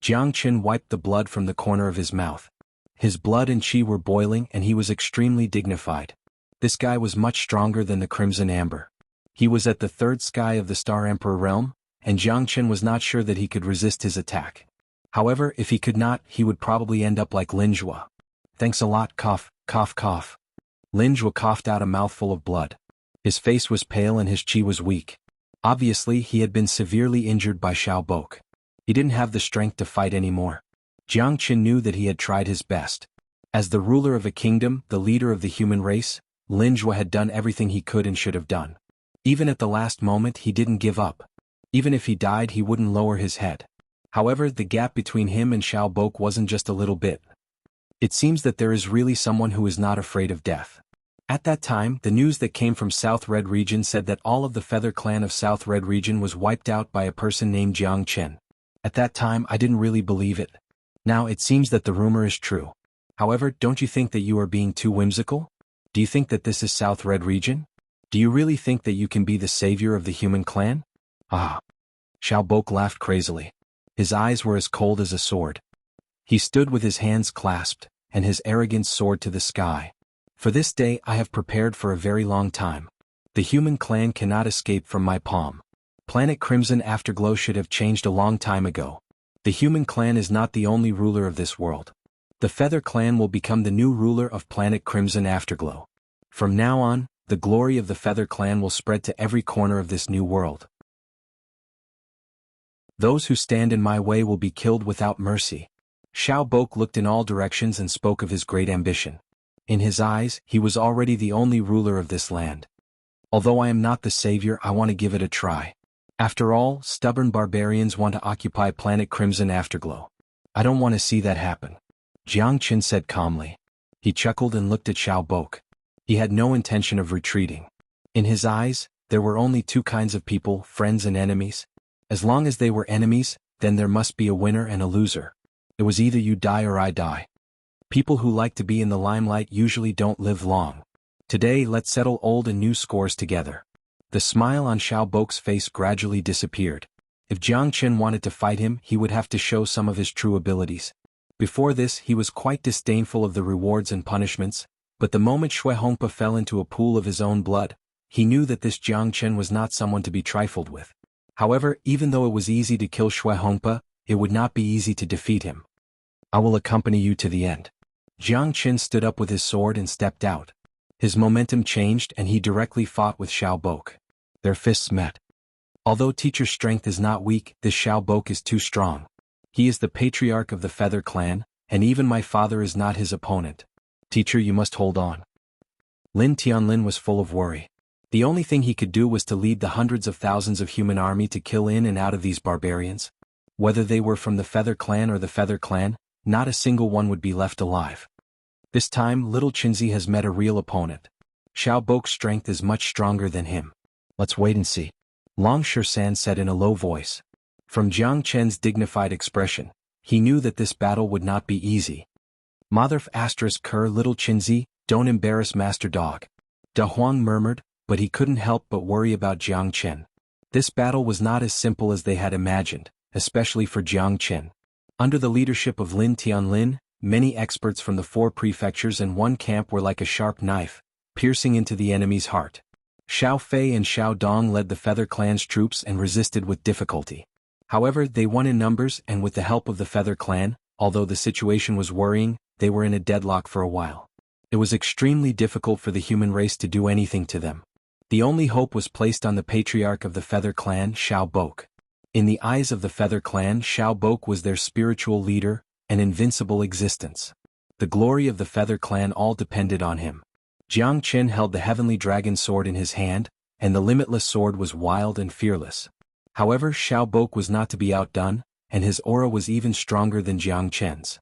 Jiang Chen wiped the blood from the corner of his mouth. His blood and qi were boiling and he was extremely dignified. This guy was much stronger than the Crimson Amber. He was at the third sky of the Star Emperor realm, and Jiang Chen was not sure that he could resist his attack. However, if he could not, he would probably end up like Lin Zhuo. Thanks a lot, cough, cough, cough. Lin Zhuo coughed out a mouthful of blood. His face was pale and his qi was weak. Obviously, he had been severely injured by Xiaobok. He didn't have the strength to fight anymore. Jiang Chen knew that he had tried his best. As the ruler of a kingdom, the leader of the human race, Lin Zhuo had done everything he could and should have done. Even at the last moment, he didn't give up. Even if he died, he wouldn't lower his head. However, the gap between him and Xiaobok wasn't just a little bit. It seems that there is really someone who is not afraid of death. At that time, the news that came from South Red Region said that all of the Feather Clan of South Red Region was wiped out by a person named Jiang Chen. At that time, I didn't really believe it. Now it seems that the rumor is true. However, don't you think that you are being too whimsical? Do you think that this is South Red Region? Do you really think that you can be the savior of the human clan? Ah! Xiaobok laughed crazily. His eyes were as cold as a sword. He stood with his hands clasped, and his arrogance soared to the sky. For this day I have prepared for a very long time. The human clan cannot escape from my palm. Planet Crimson Afterglow should have changed a long time ago. The human clan is not the only ruler of this world. The Feather Clan will become the new ruler of Planet Crimson Afterglow. From now on, the glory of the Feather Clan will spread to every corner of this new world. Those who stand in my way will be killed without mercy. Xiao Bok looked in all directions and spoke of his great ambition. In his eyes, he was already the only ruler of this land. Although I am not the savior, I want to give it a try. After all, stubborn barbarians want to occupy planet Crimson Afterglow. I don't want to see that happen. Jiang Qin said calmly. He chuckled and looked at Xiao Bok. He had no intention of retreating. In his eyes, there were only two kinds of people, friends and enemies. As long as they were enemies, then there must be a winner and a loser. It was either you die or I die. People who like to be in the limelight usually don't live long. Today, let's settle old and new scores together. The smile on Xiao Bok's face gradually disappeared. If Jiang Qin wanted to fight him, he would have to show some of his true abilities. Before this, he was quite disdainful of the rewards and punishments, but the moment xuanhuan fell into a pool of his own blood, he knew that this Jiang Qin was not someone to be trifled with. However, even though it was easy to kill xuanhuan, it would not be easy to defeat him. I will accompany you to the end. Jiang Qin stood up with his sword and stepped out. His momentum changed and he directly fought with Xiao Bok. Their fists met. Although teacher's strength is not weak, this Xiao Bok is too strong. He is the patriarch of the Feather Clan, and even my father is not his opponent. Teacher, you must hold on. Lin Tianlin was full of worry. The only thing he could do was to lead the hundreds of thousands of human army to kill in and out of these barbarians. Whether they were from the Feather Clan or the Feather Clan, not a single one would be left alive. This time, little Qinzi has met a real opponent. Xiao Bok's strength is much stronger than him. Let's wait and see. Long Shan said in a low voice. From Jiang Chen's dignified expression, he knew that this battle would not be easy. Motherf *Ker little Qinzi, don't embarrass Master Dog. Da Huang murmured, but he couldn't help but worry about Jiang Chen. This battle was not as simple as they had imagined, especially for Jiang Chen. Under the leadership of Lin Tianlin, many experts from the 4 prefectures and 1 camp were like a sharp knife, piercing into the enemy's heart. Xiao Fei and Xiao Dong led the Feather Clan's troops and resisted with difficulty. However, they won in numbers and with the help of the Feather Clan, although the situation was worrying, they were in a deadlock for a while. It was extremely difficult for the human race to do anything to them. The only hope was placed on the patriarch of the Feather Clan, Xiao Bok. In the eyes of the Feather Clan, Xiao Bok was their spiritual leader, an invincible existence. The glory of the Feather Clan all depended on him. Jiang Qin held the heavenly dragon sword in his hand, and the limitless sword was wild and fearless. However, Xiao Bok was not to be outdone, and his aura was even stronger than Jiang Chen's.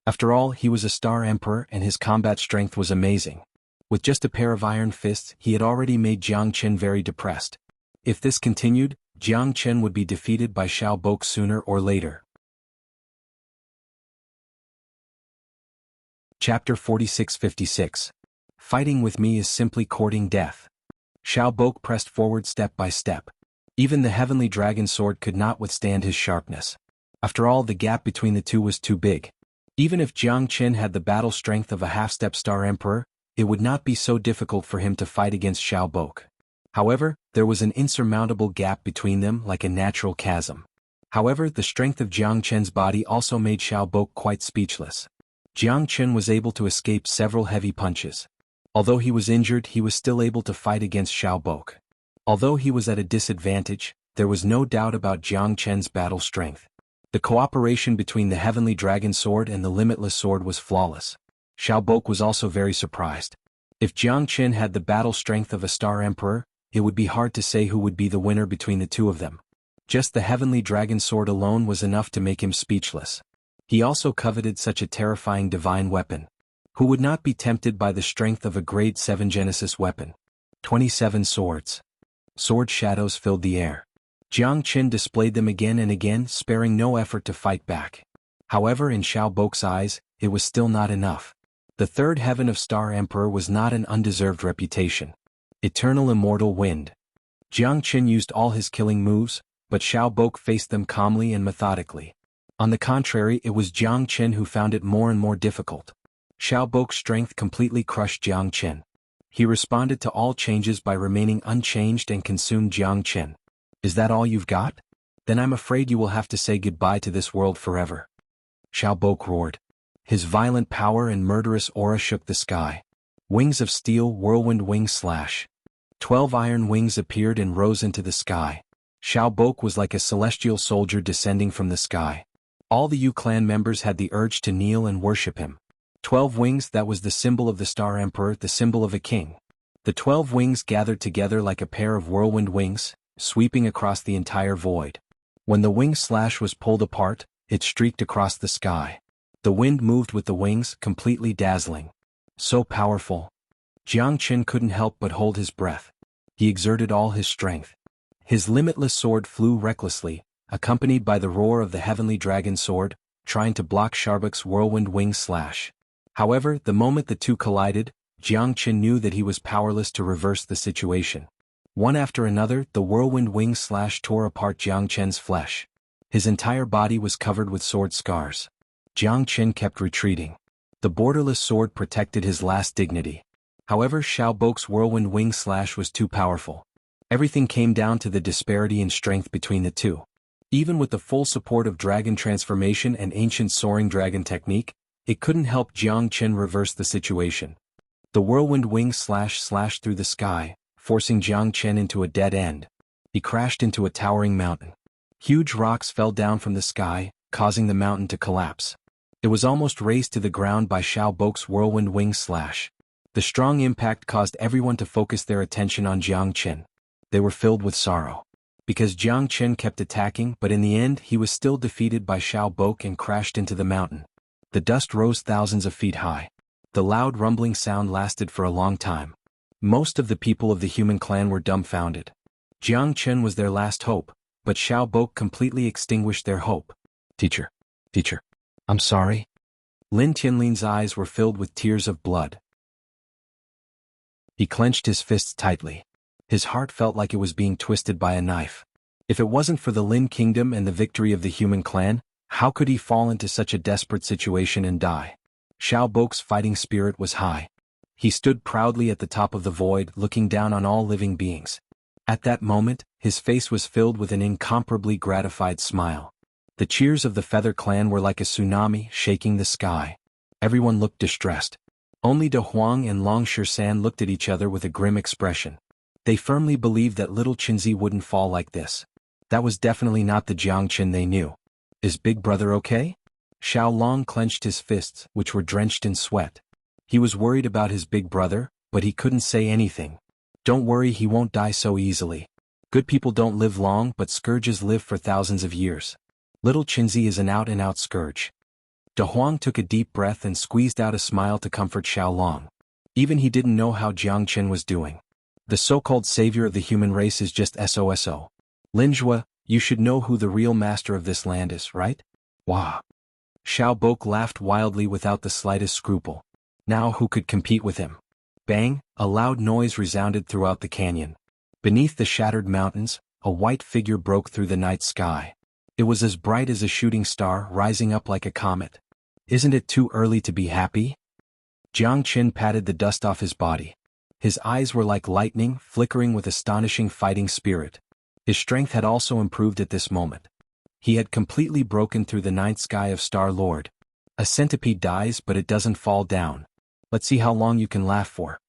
After all, he was a Star Emperor and his combat strength was amazing. With just a pair of iron fists, he had already made Jiang Qin very depressed. If this continued, Jiang Qin would be defeated by Xiao Bok sooner or later. Chapter 46-56. Fighting with me is simply courting death. Xiao Bok pressed forward step by step. Even the heavenly dragon sword could not withstand his sharpness. After all, the gap between the two was too big. Even if Jiang Qin had the battle strength of a half-step Star Emperor, it would not be so difficult for him to fight against Xiao Bok. However, there was an insurmountable gap between them like a natural chasm. However, the strength of Jiang Qin's body also made Xiao Bok quite speechless. Jiang Qin was able to escape several heavy punches. Although he was injured, he was still able to fight against Xiao Bok. Although he was at a disadvantage, there was no doubt about Jiang Qin's battle strength. The cooperation between the heavenly dragon sword and the limitless sword was flawless. Xiao Bok was also very surprised. If Jiang Qin had the battle strength of a Star Emperor, it would be hard to say who would be the winner between the two of them. Just the heavenly dragon sword alone was enough to make him speechless. He also coveted such a terrifying divine weapon. Who would not be tempted by the strength of a grade 7 Genesis weapon? 27 swords. Sword shadows filled the air. Jiang Qin displayed them again and again, sparing no effort to fight back. However, in Xiao Bok's eyes, it was still not enough. The third heaven of Star Emperor was not an undeserved reputation. Eternal immortal wind. Jiang Qin used all his killing moves, but Xiao Bok faced them calmly and methodically. On the contrary, it was Jiang Qin who found it more and more difficult. Xiao Bok's strength completely crushed Jiang Qin. He responded to all changes by remaining unchanged and consumed Jiang Qin. Is that all you've got? Then I'm afraid you will have to say goodbye to this world forever. Xiao Bok roared. His violent power and murderous aura shook the sky. Wings of steel, whirlwind wing slash. 12 iron wings appeared and rose into the sky. Xiaobok was like a celestial soldier descending from the sky. All the Yu clan members had the urge to kneel and worship him. 12 wings, that was the symbol of the Star Emperor, the symbol of a king. The 12 wings gathered together like a pair of whirlwind wings, sweeping across the entire void. When the wing slash was pulled apart, it streaked across the sky. The wind moved with the wings, completely dazzling. So powerful. Jiang Chen couldn't help but hold his breath. He exerted all his strength. His limitless sword flew recklessly, accompanied by the roar of the heavenly dragon sword, trying to block Xiaobok's whirlwind wing slash. However, the moment the two collided, Jiang Chen knew that he was powerless to reverse the situation. One after another, the whirlwind wing slash tore apart Jiang Chen's flesh. His entire body was covered with sword scars. Jiang Chen kept retreating. The borderless sword protected his last dignity. However, Xiaobok's whirlwind wing slash was too powerful. Everything came down to the disparity in strength between the two. Even with the full support of dragon transformation and ancient soaring dragon technique, it couldn't help Jiang Chen reverse the situation. The whirlwind wing slash slashed through the sky, forcing Jiang Chen into a dead end. He crashed into a towering mountain. Huge rocks fell down from the sky, causing the mountain to collapse. It was almost razed to the ground by Xiaobok's whirlwind wing slash. The strong impact caused everyone to focus their attention on Jiang Chen. They were filled with sorrow. Because Jiang Chen kept attacking, but in the end he was still defeated by Xiaobok and crashed into the mountain. The dust rose thousands of feet high. The loud rumbling sound lasted for a long time. Most of the people of the human clan were dumbfounded. Jiang Chen was their last hope, but Xiaobok completely extinguished their hope. Teacher, I'm sorry. Lin Tianlin's eyes were filled with tears of blood. He clenched his fists tightly. His heart felt like it was being twisted by a knife. If it wasn't for the Lin Kingdom and the victory of the human clan, how could he fall into such a desperate situation and die? Xiaobok's fighting spirit was high. He stood proudly at the top of the void, looking down on all living beings. At that moment, his face was filled with an incomparably gratified smile. The cheers of the Feather Clan were like a tsunami shaking the sky. Everyone looked distressed. Only De Huang and Long Shisan looked at each other with a grim expression. They firmly believed that little Qinzi wouldn't fall like this. That was definitely not the Jiang Chen they knew. Is Big Brother okay? Xiao Long clenched his fists, which were drenched in sweat. He was worried about his big brother, but he couldn't say anything. Don't worry, he won't die so easily. Good people don't live long, but scourges live for thousands of years. Little Qinzi is an out-and-out scourge. De Huang took a deep breath and squeezed out a smile to comfort Xiao Long. Even he didn't know how Jiang Chen was doing. The so-called savior of the human race is just SOSO. Linjue, you should know who the real master of this land is, right? Wah. Xiaobok laughed wildly without the slightest scruple. Now who could compete with him? Bang! A loud noise resounded throughout the canyon. Beneath the shattered mountains, a white figure broke through the night sky. It was as bright as a shooting star, rising up like a comet. Isn't it too early to be happy? Jiang Chen patted the dust off his body. His eyes were like lightning, flickering with astonishing fighting spirit. His strength had also improved at this moment. He had completely broken through the ninth sky of Star Lord. A centipede dies, but it doesn't fall down. Let's see how long you can laugh for.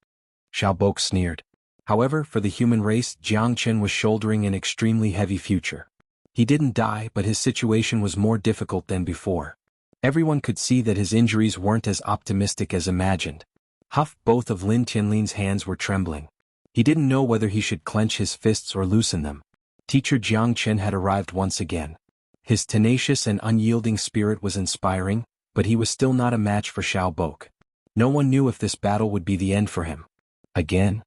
Xiaobok sneered. However, for the human race, Jiang Chen was shouldering an extremely heavy future. He didn't die, but his situation was more difficult than before. Everyone could see that his injuries weren't as optimistic as imagined. Huff, both of Lin Tianlin's hands were trembling. He didn't know whether he should clench his fists or loosen them. Teacher Jiang Chen had arrived once again. His tenacious and unyielding spirit was inspiring, but he was still not a match for Xiaobok. No one knew if this battle would be the end for him. Again?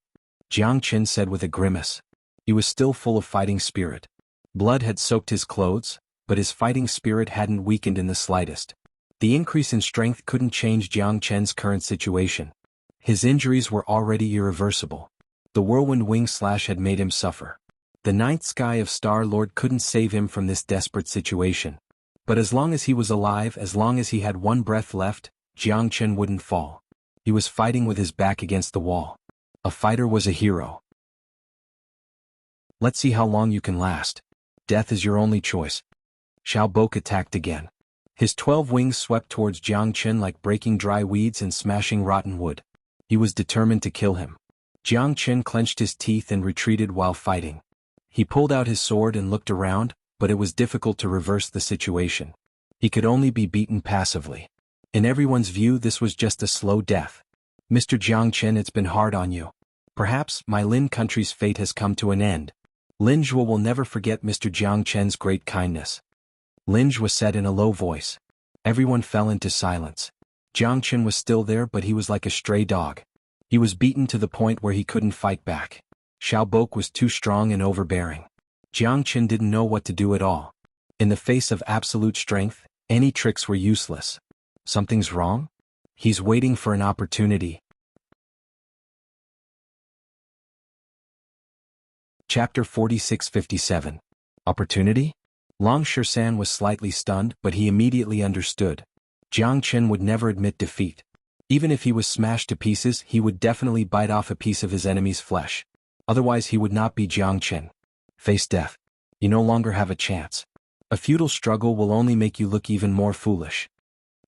Jiang Chen said with a grimace. He was still full of fighting spirit. Blood had soaked his clothes, but his fighting spirit hadn't weakened in the slightest. The increase in strength couldn't change Jiang Chen's current situation. His injuries were already irreversible. The whirlwind wing slash had made him suffer. The ninth sky of Star Lord couldn't save him from this desperate situation. But as long as he was alive, as long as he had one breath left, Jiang Chen wouldn't fall. He was fighting with his back against the wall. A fighter was a hero. Let's see how long you can last. Death is your only choice. Xiaobok attacked again. His 12 wings swept towards Jiang Chen like breaking dry weeds and smashing rotten wood. He was determined to kill him. Jiang Chen clenched his teeth and retreated while fighting. He pulled out his sword and looked around, but it was difficult to reverse the situation. He could only be beaten passively. In everyone's view, this was just a slow death. Mr. Jiangchen, it's been hard on you. Perhaps my Lin country's fate has come to an end. Lin Zhuo will never forget Mr. Jiangchen's great kindness. Lin Zhuo said in a low voice. Everyone fell into silence. Jiangchen was still there, but he was like a stray dog. He was beaten to the point where he couldn't fight back. Xiaobok was too strong and overbearing. Jiangchen didn't know what to do at all. In the face of absolute strength, any tricks were useless. Something's wrong? He's waiting for an opportunity. Chapter 46-57. Opportunity? Long Shirshan was slightly stunned, but he immediately understood. Jiangchen would never admit defeat. Even if he was smashed to pieces, he would definitely bite off a piece of his enemy's flesh. Otherwise he would not be Jiangchen. Face death. You no longer have a chance. A futile struggle will only make you look even more foolish.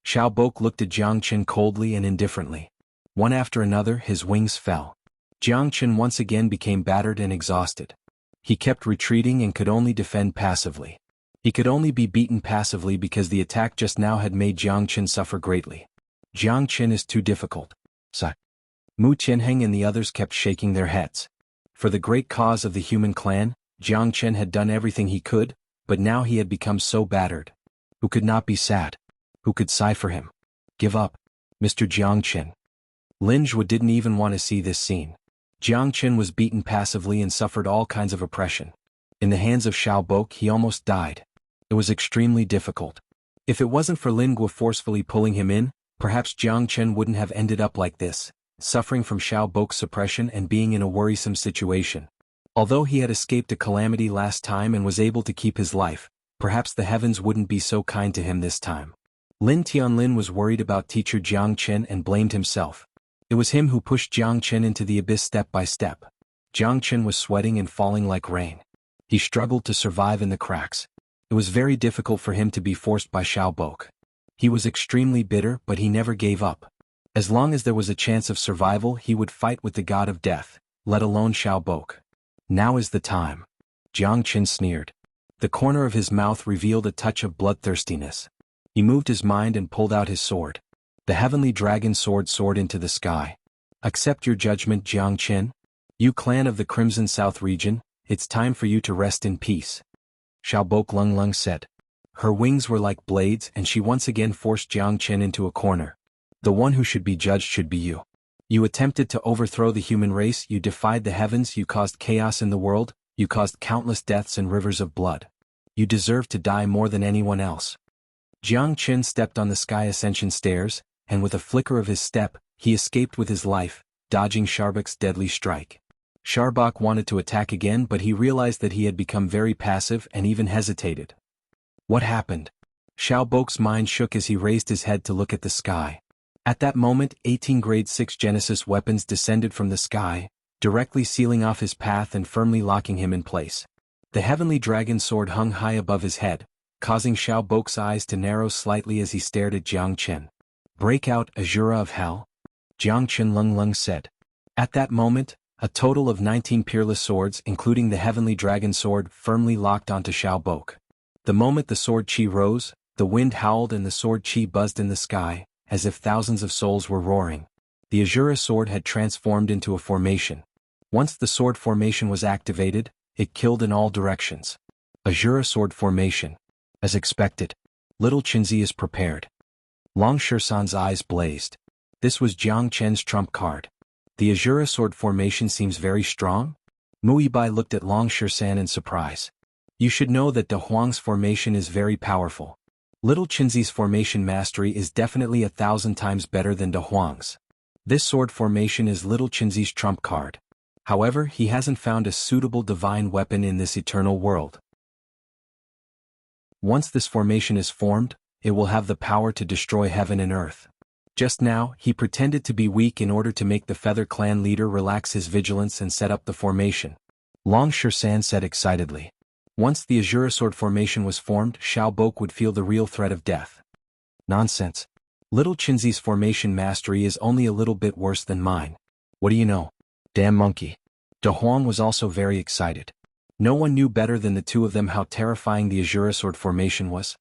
Xiaobok looked at Jiangchen coldly and indifferently. One after another, his wings fell. Jiangchen once again became battered and exhausted. He kept retreating and could only defend passively. He could only be beaten passively because the attack just now had made Jiangchen suffer greatly. Jiangchen is too difficult. Mu Tianheng and the others kept shaking their heads. For the great cause of the human clan, Jiangchen had done everything he could, but now he had become so battered. Who could not be sad? Who could sigh for him? Give up, Mr. Jiangchen. Lin Zhuo didn't even want to see this scene. Jiangchen was beaten passively and suffered all kinds of oppression. In the hands of Xiaobok, he almost died. It was extremely difficult. If it wasn't for Lin Guo forcefully pulling him in, perhaps Jiangchen wouldn't have ended up like this, suffering from Xiaobok's suppression and being in a worrisome situation. Although he had escaped a calamity last time and was able to keep his life, perhaps the heavens wouldn't be so kind to him this time. Lin Tianlin was worried about teacher Jiangchen and blamed himself. It was him who pushed Jiangchen into the abyss step by step. Jiangchen was sweating and falling like rain. He struggled to survive in the cracks. It was very difficult for him to be forced by Xiaobok. He was extremely bitter, but he never gave up. As long as there was a chance of survival, he would fight with the god of death, let alone Xiaobok. Now is the time. Jiangchen sneered. The corner of his mouth revealed a touch of bloodthirstiness. He moved his mind and pulled out his sword. The heavenly dragon sword soared into the sky. Accept your judgment, Jiangchen. You clan of the Crimson South region, it's time for you to rest in peace. Xiaobok Lung said. Her wings were like blades and she once again forced Jiangchen into a corner. The one who should be judged should be you. You attempted to overthrow the human race, you defied the heavens, you caused chaos in the world, you caused countless deaths and rivers of blood. You deserve to die more than anyone else. Jiangchen stepped on the sky ascension stairs, and with a flicker of his step, he escaped with his life, dodging Xiaobok's deadly strike. Xiaobok wanted to attack again, but he realized that he had become very passive and even hesitated. What happened? Xiaobok's mind shook as he raised his head to look at the sky. At that moment, 18 grade 6 Genesis weapons descended from the sky, directly sealing off his path and firmly locking him in place. The heavenly dragon sword hung high above his head, causing Xiaobok's eyes to narrow slightly as he stared at Jiangchen. Break out, Azura of Hell? Jiangchen Lung said. At that moment, a total of 19 peerless swords, including the heavenly dragon sword, firmly locked onto Xiaobok. The moment the sword chi rose, the wind howled and the sword chi buzzed in the sky, as if thousands of souls were roaring. The Azura sword had transformed into a formation. Once the sword formation was activated, it killed in all directions. Azura sword formation. As expected. Little Qinzi is prepared. Long Shirshan's eyes blazed. This was Jiangchen's trump card. The Azura sword formation seems very strong? Muibai looked at Long Shirshan in surprise. You should know that De Huang's formation is very powerful. Little Qinzi's formation mastery is definitely 1,000 times better than De Huang's. This sword formation is Little Qinzi's trump card. However, he hasn't found a suitable divine weapon in this eternal world. Once this formation is formed, it will have the power to destroy heaven and earth. Just now, he pretended to be weak in order to make the Feather Clan leader relax his vigilance and set up the formation. Long Shirshan said excitedly. Once the Azura sword formation was formed, Xiaobok would feel the real threat of death. Nonsense. Little Qinzi's formation mastery is only a little bit worse than mine. What do you know? Damn monkey. De Huang was also very excited. No one knew better than the two of them how terrifying the Azura sword formation was.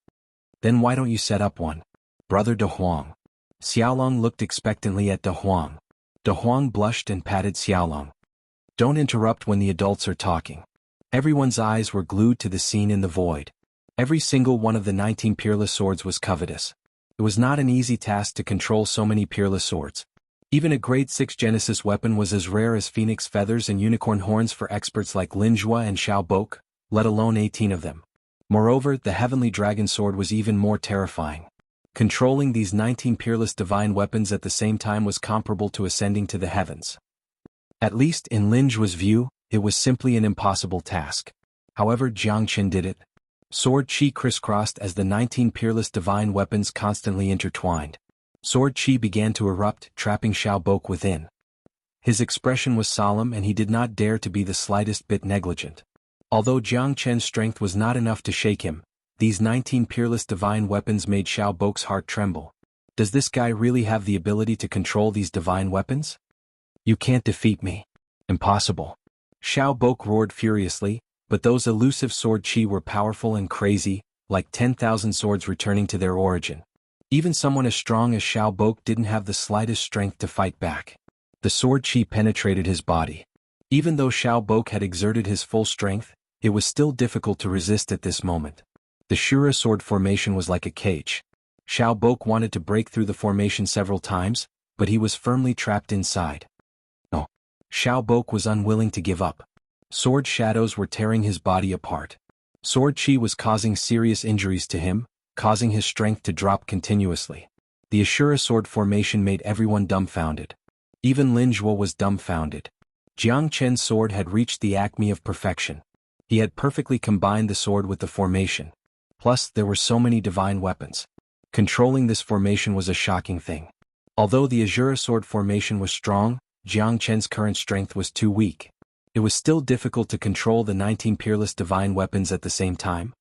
Then why don't you set up one? Brother De Huang. Xiaolong looked expectantly at De Huang. De Huang blushed and patted Xiaolong. Don't interrupt when the adults are talking. Everyone's eyes were glued to the scene in the void. Every single one of the 19 peerless swords was covetous. It was not an easy task to control so many peerless swords. Even a grade 6 Genesis weapon was as rare as phoenix feathers and unicorn horns for experts like Lin Zhua and Xiaobok, let alone 18 of them. Moreover, the heavenly dragon sword was even more terrifying. Controlling these 19 peerless divine weapons at the same time was comparable to ascending to the heavens. At least in Lin Zhua's view, it was simply an impossible task. However, Jiang Qin did it. Sword chi crisscrossed as the 19 peerless divine weapons constantly intertwined. Sword chi began to erupt, trapping Xiaobok within. His expression was solemn and he did not dare to be the slightest bit negligent. Although Jiang Qin's strength was not enough to shake him, these 19 peerless divine weapons made Xiaobok's heart tremble. Does this guy really have the ability to control these divine weapons? You can't defeat me. Impossible. Xiaobok roared furiously, but those elusive sword chi were powerful and crazy, like 10,000 swords returning to their origin. Even someone as strong as Xiaobok didn't have the slightest strength to fight back. The sword chi penetrated his body. Even though Xiaobok had exerted his full strength, it was still difficult to resist at this moment. The Shura sword formation was like a cage. Xiaobok wanted to break through the formation several times, but he was firmly trapped inside. No. Xiaobok was unwilling to give up. Sword shadows were tearing his body apart. Sword chi was causing serious injuries to him, causing his strength to drop continuously. The Ashura sword formation made everyone dumbfounded. Even Lin Zhuo was dumbfounded. Jiang Qin's sword had reached the acme of perfection. He had perfectly combined the sword with the formation. Plus, there were so many divine weapons. Controlling this formation was a shocking thing. Although the Azura sword formation was strong, Jiang Qin's current strength was too weak. It was still difficult to control the 19 peerless divine weapons at the same time.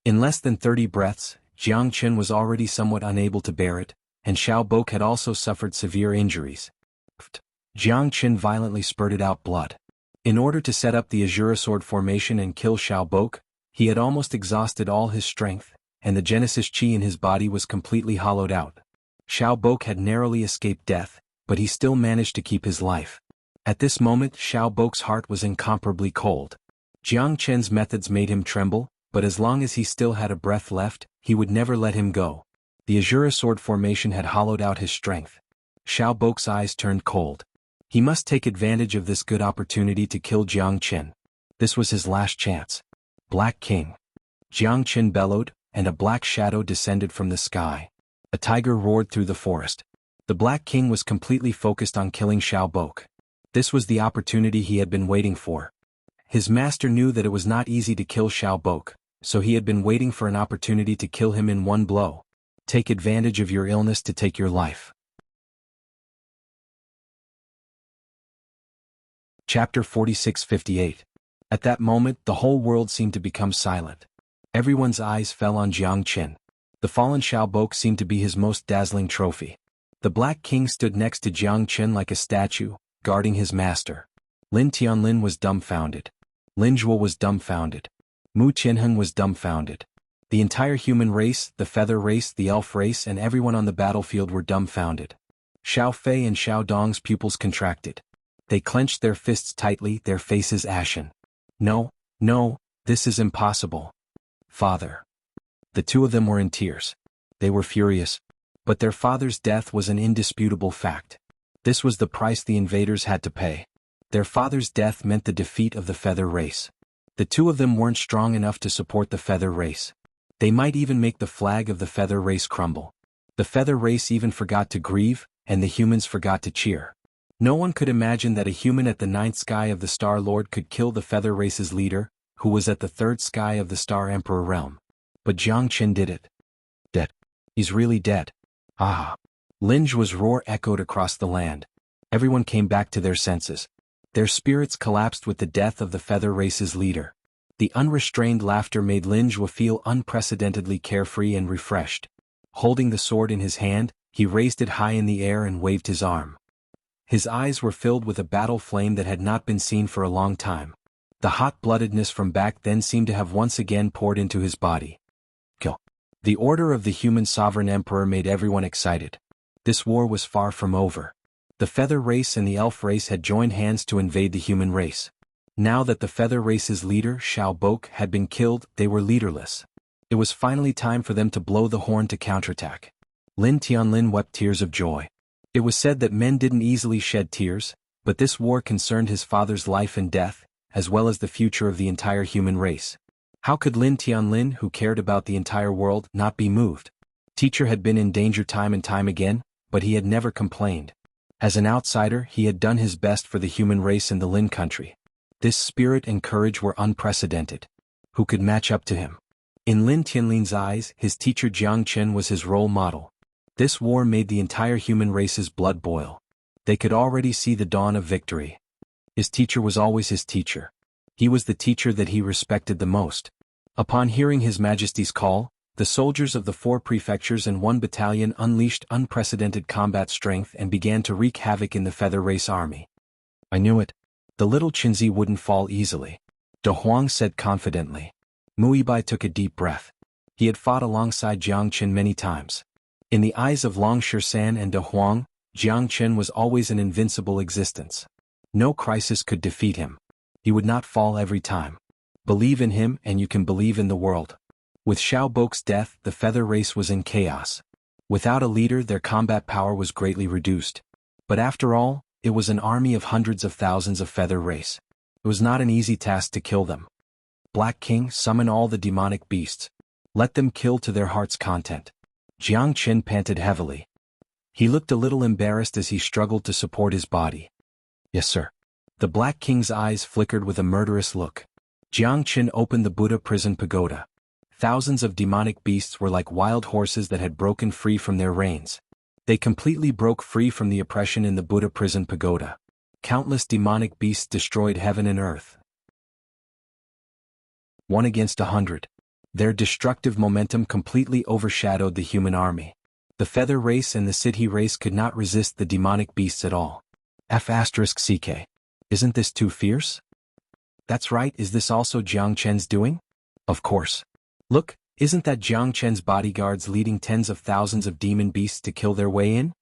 In less than 30 breaths, Jiang Qin was already somewhat unable to bear it, and Xiaobok had also suffered severe injuries. Jiang Qin violently spurted out blood. In order to set up the Azura sword formation and kill Xiaobok, he had almost exhausted all his strength, and the Genesis chi in his body was completely hollowed out. Xiaobok had narrowly escaped death, but he still managed to keep his life. At this moment, Xiaobok's heart was incomparably cold. Jiang Qin's methods made him tremble, but as long as he still had a breath left, he would never let him go. The Azura sword formation had hollowed out his strength. Xiaobok's eyes turned cold. He must take advantage of this good opportunity to kill Jiang Qin. This was his last chance. Black King. Jiang Qin bellowed, and a black shadow descended from the sky. A tiger roared through the forest. The Black King was completely focused on killing Xiaobok. This was the opportunity he had been waiting for. His master knew that it was not easy to kill Xiaobok, so he had been waiting for an opportunity to kill him in one blow. Take advantage of your illness to take your life. Chapter 46-58. At that moment, the whole world seemed to become silent. Everyone's eyes fell on Jiang Qin. The fallen Xiaobok seemed to be his most dazzling trophy. The Black King stood next to Jiang Qin like a statue, guarding his master. Lin Tianlin was dumbfounded. Lin Zhuo was dumbfounded. Mu Qianheng was dumbfounded. The entire human race, the feather race, the elf race, and everyone on the battlefield were dumbfounded. Xiao Fei and Xiao Dong's pupils contracted. They clenched their fists tightly, their faces ashen. No, no, this is impossible. Father. The two of them were in tears. They were furious. But their father's death was an indisputable fact. This was the price the invaders had to pay. Their father's death meant the defeat of the feather race. The two of them weren't strong enough to support the feather race. They might even make the flag of the feather race crumble. The feather race even forgot to grieve, and the humans forgot to cheer. No one could imagine that a human at the ninth sky of the Star Lord could kill the feather race's leader, who was at the third sky of the Star Emperor realm. But Jiang Qin did it. Dead. He's really dead. Ah. Lin Zhuo's roar echoed across the land. Everyone came back to their senses. Their spirits collapsed with the death of the feather race's leader. The unrestrained laughter made Lin Zhuo feel unprecedentedly carefree and refreshed. Holding the sword in his hand, he raised it high in the air and waved his arm. His eyes were filled with a battle flame that had not been seen for a long time. The hot-bloodedness from back then seemed to have once again poured into his body. Kill. The order of the human sovereign emperor made everyone excited. This war was far from over. The feather race and the elf race had joined hands to invade the human race. Now that the feather race's leader, Xiaobok, had been killed, they were leaderless. It was finally time for them to blow the horn to counterattack. Lin Tianlin wept tears of joy. It was said that men didn't easily shed tears, but this war concerned his father's life and death, as well as the future of the entire human race. How could Lin Tianlin, who cared about the entire world, not be moved? Teacher had been in danger time and time again, but he had never complained. As an outsider, he had done his best for the human race in the Lin country. This spirit and courage were unprecedented. Who could match up to him? In Lin Tianlin's eyes, his teacher Jiang Chen was his role model. This war made the entire human race's blood boil. They could already see the dawn of victory. His teacher was always his teacher. He was the teacher that he respected the most. Upon hearing His Majesty's call, the soldiers of the 4 prefectures and 1 battalion unleashed unprecedented combat strength and began to wreak havoc in the feather race army. I knew it. The little Qinzi wouldn't fall easily. De Huang said confidently. Muibai took a deep breath. He had fought alongside Jiang Chen many times. In the eyes of Long Shan and De Huang, Jiang Chen was always an invincible existence. No crisis could defeat him. He would not fall every time. Believe in him and you can believe in the world. With Xiaobok's death, the feather race was in chaos. Without a leader, their combat power was greatly reduced. But after all, it was an army of hundreds of thousands of feather race. It was not an easy task to kill them. Black King, summon all the demonic beasts. Let them kill to their heart's content. Jiang Chen panted heavily. He looked a little embarrassed as he struggled to support his body. Yes, sir. The Black King's eyes flickered with a murderous look. Jiang Chen opened the Buddha prison pagoda. Thousands of demonic beasts were like wild horses that had broken free from their reins. They completely broke free from the oppression in the Buddha prison pagoda. Countless demonic beasts destroyed heaven and earth. 1 against 100. Their destructive momentum completely overshadowed the human army. The feather race and the Siddhi race could not resist the demonic beasts at all. F***ck. Isn't this too fierce? That's right, is this also Jiang Chen's doing? Of course. Look, isn't that Jiang Chen's bodyguards leading tens of thousands of demon beasts to kill their way in?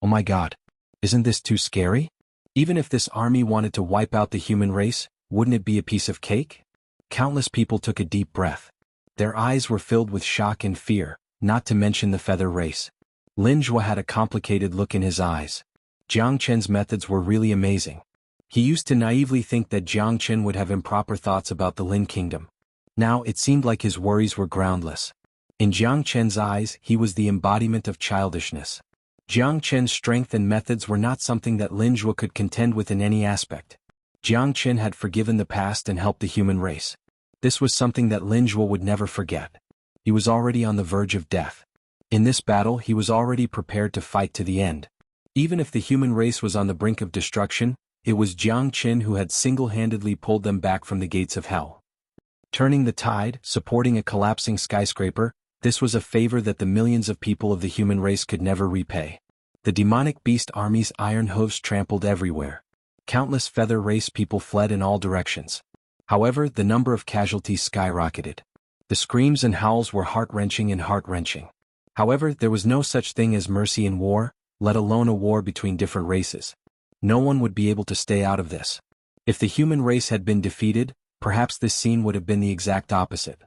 Oh my god. Isn't this too scary? Even if this army wanted to wipe out the human race, wouldn't it be a piece of cake? Countless people took a deep breath. Their eyes were filled with shock and fear, not to mention the feather race. Lin Zhuo had a complicated look in his eyes. Jiang Chen's methods were really amazing. He used to naively think that Jiang Chen would have improper thoughts about the Lin kingdom. Now it seemed like his worries were groundless. In Jiang Chen's eyes, he was the embodiment of childishness. Jiang Chen's strength and methods were not something that Lin Zhuo could contend with in any aspect. Jiang Chen had forgiven the past and helped the human race. This was something that Lin Zhuo would never forget. He was already on the verge of death. In this battle, he was already prepared to fight to the end. Even if the human race was on the brink of destruction, it was Jiang Chen who had single-handedly pulled them back from the gates of hell. Turning the tide, supporting a collapsing skyscraper, this was a favor that the millions of people of the human race could never repay. The demonic beast army's iron hooves trampled everywhere. Countless feather race people fled in all directions. However, the number of casualties skyrocketed. The screams and howls were heart-wrenching and heart-wrenching. However, there was no such thing as mercy in war, let alone a war between different races. No one would be able to stay out of this. If the human race had been defeated, perhaps this scene would have been the exact opposite.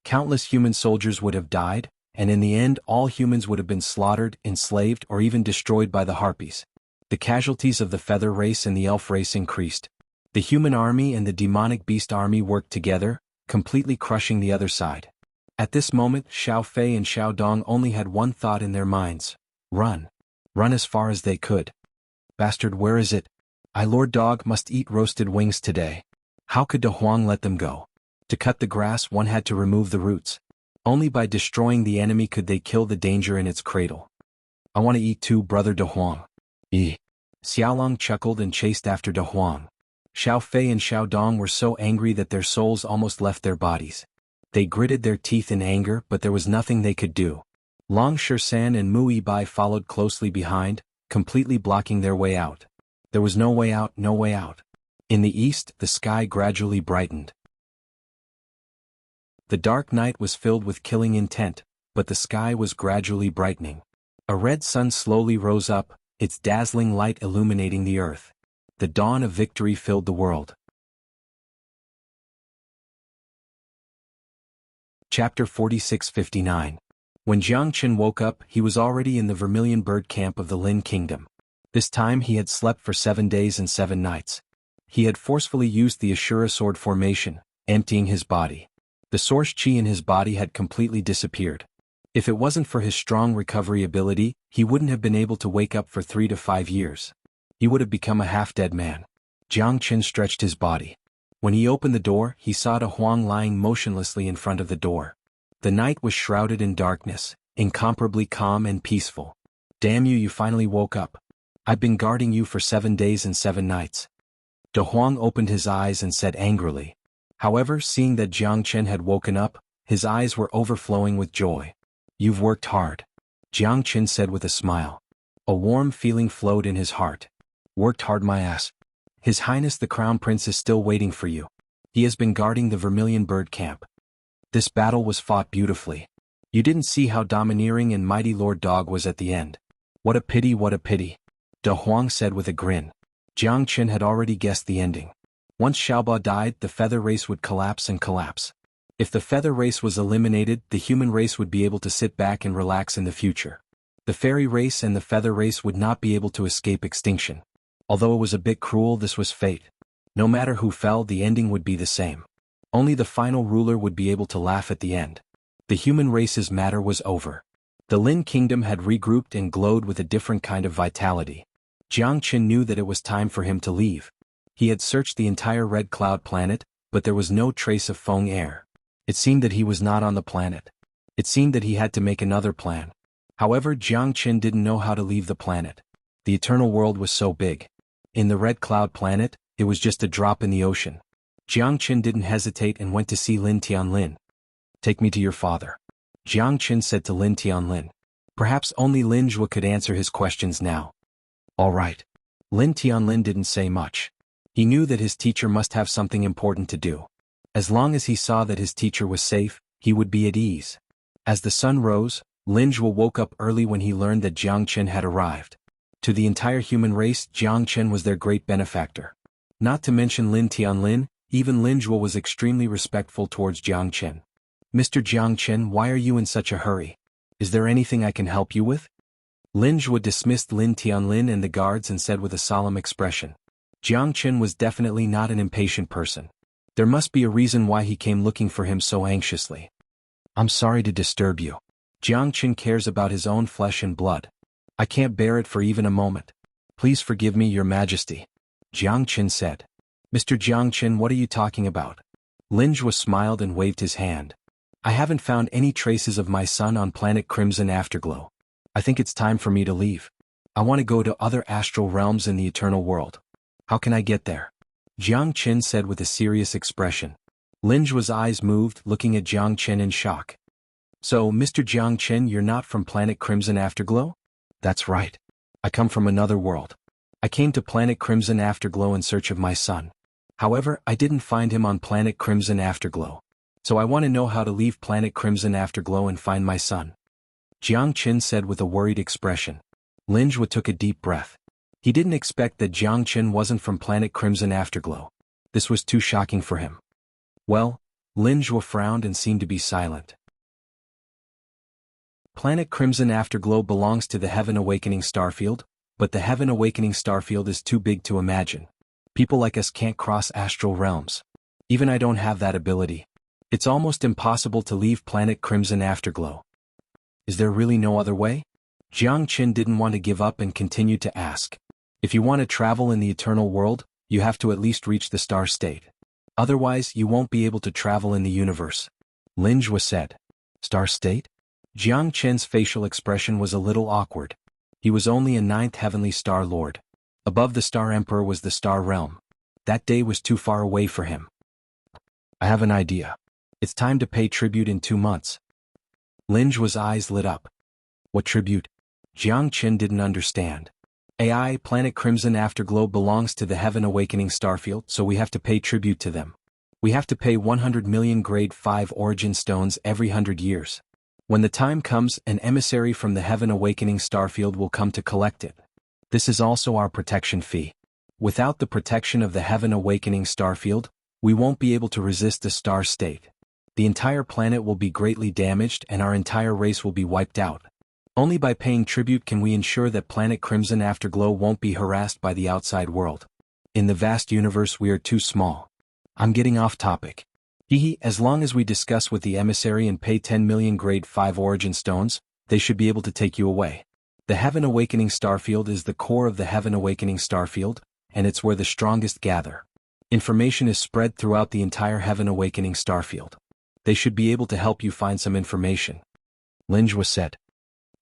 Countless human soldiers would have died, and in the end all humans would have been slaughtered, enslaved, or even destroyed by the harpies. The casualties of the feather race and the elf race increased. The human army and the demonic beast army worked together, completely crushing the other side. At this moment, Xiao Fei and Xiao Dong only had one thought in their minds. Run. Run as far as they could. Bastard, where is it? Lord Dog must eat roasted wings today. How could De Huang let them go? To cut the grass, one had to remove the roots. Only by destroying the enemy could they kill the danger in its cradle. I want to eat too, brother De Huang. Xiaolong chuckled and chased after De Huang. Xiao Fei and Xiao Dong were so angry that their souls almost left their bodies. They gritted their teeth in anger, but there was nothing they could do. Long Shan and Mu Yibai followed closely behind, completely blocking their way out. There was no way out, no way out. In the east, the sky gradually brightened. The dark night was filled with killing intent, but the sky was gradually brightening. A red sun slowly rose up, its dazzling light illuminating the earth. The dawn of victory filled the world. Chapter 46-59. When Jiangchen woke up, he was already in the vermilion bird camp of the Lin Kingdom. This time he had slept for 7 days and 7 nights. He had forcefully used the Ashura sword formation, emptying his body. The source chi in his body had completely disappeared. If it wasn't for his strong recovery ability, he wouldn't have been able to wake up for 3 to 5 years. He would have become a half-dead man. Jiangchen stretched his body. When he opened the door, he saw De Huang lying motionlessly in front of the door. The night was shrouded in darkness, incomparably calm and peaceful. Damn you, you finally woke up. I've been guarding you for 7 days and 7 nights. De Huang opened his eyes and said angrily. However, seeing that Jiangchen had woken up, his eyes were overflowing with joy. You've worked hard, Jiangchen said with a smile. A warm feeling flowed in his heart. Worked hard, my ass. His Highness the Crown Prince is still waiting for you. He has been guarding the Vermilion Bird Camp. This battle was fought beautifully. You didn't see how domineering and mighty Lord Dog was at the end. What a pity, what a pity, De Huang said with a grin. Jiangchen had already guessed the ending. Once Xiaoba died, the feather race would collapse and collapse. If the feather race was eliminated, the human race would be able to sit back and relax in the future. The fairy race and the feather race would not be able to escape extinction. Although it was a bit cruel, this was fate. No matter who fell, the ending would be the same. Only the final ruler would be able to laugh at the end. The human race's matter was over. The Lin Kingdom had regrouped and glowed with a different kind of vitality. Jiangchen knew that it was time for him to leave. He had searched the entire Red Cloud planet, but there was no trace of Feng Air. It seemed that he was not on the planet. It seemed that he had to make another plan. However, Jiangchen didn't know how to leave the planet. The eternal world was so big. In the Red Cloud planet, it was just a drop in the ocean. Jiangchen didn't hesitate and went to see Lin Tianlin. Take me to your father, Jiangchen said to Lin Tianlin. Perhaps only Lin Zhuo could answer his questions now. All right. Lin Tianlin didn't say much. He knew that his teacher must have something important to do. As long as he saw that his teacher was safe, he would be at ease. As the sun rose, Lin Zhuo woke up early when he learned that Jiangchen had arrived. To the entire human race, Jiangchen was their great benefactor. Not to mention Lin Tianlin, even Lin Zhuo was extremely respectful towards Jiangchen. Mr. Jiangchen, why are you in such a hurry? Is there anything I can help you with? Lin Zhuo dismissed Lin Tianlin and the guards and said with a solemn expression. Jiangchen was definitely not an impatient person. There must be a reason why he came looking for him so anxiously. I'm sorry to disturb you. Jiangchen cares about his own flesh and blood. I can't bear it for even a moment. Please forgive me, Your Majesty, Jiangchen said. Mr. Jiangchen, what are you talking about? Lin Zhuo smiled and waved his hand. I haven't found any traces of my son on planet Crimson Afterglow. I think it's time for me to leave. I want to go to other astral realms in the eternal world. How can I get there? Jiangchen said with a serious expression. Lin Zhuo's eyes moved, looking at Jiangchen in shock. So, Mr. Jiangchen, you're not from planet Crimson Afterglow? That's right. I come from another world. I came to planet Crimson Afterglow in search of my son. However, I didn't find him on planet Crimson Afterglow. So I want to know how to leave planet Crimson Afterglow and find my son. Jiangchen said with a worried expression. Lin Zhuo took a deep breath. He didn't expect that Jiangchen wasn't from planet Crimson Afterglow. This was too shocking for him. Well, Lin Zhuo frowned and seemed to be silent. Planet Crimson Afterglow belongs to the Heaven Awakening Starfield, but the Heaven Awakening Starfield is too big to imagine. People like us can't cross astral realms. Even I don't have that ability. It's almost impossible to leave planet Crimson Afterglow. Is there really no other way? Jiangchen didn't want to give up and continued to ask. If you want to travel in the eternal world, you have to at least reach the star state. Otherwise, you won't be able to travel in the universe. Lin Zhuo said. Star state? Jiangchen's facial expression was a little awkward. He was only a 9th heavenly star lord. Above the Star Emperor was the Star Realm. That day was too far away for him. I have an idea. It's time to pay tribute in 2 months. Lin Zhuo's eyes lit up. What tribute? Jiangchen didn't understand. AI, Planet Crimson Afterglow belongs to the Heaven Awakening Starfield, so we have to pay tribute to them. We have to pay 100 million Grade 5 Origin Stones every 100 years. When the time comes, an emissary from the Heaven Awakening Starfield will come to collect it. This is also our protection fee. Without the protection of the Heaven Awakening Starfield, we won't be able to resist the star state. The entire planet will be greatly damaged and our entire race will be wiped out. Only by paying tribute can we ensure that Planet Crimson Afterglow won't be harassed by the outside world. In the vast universe we are too small. I'm getting off topic. As long as we discuss with the emissary and pay 10 million Grade 5 Origin Stones, they should be able to take you away. The Heaven Awakening Starfield is the core of the Heaven Awakening Starfield, and it's where the strongest gather. Information is spread throughout the entire Heaven Awakening Starfield. They should be able to help you find some information. Linjua said.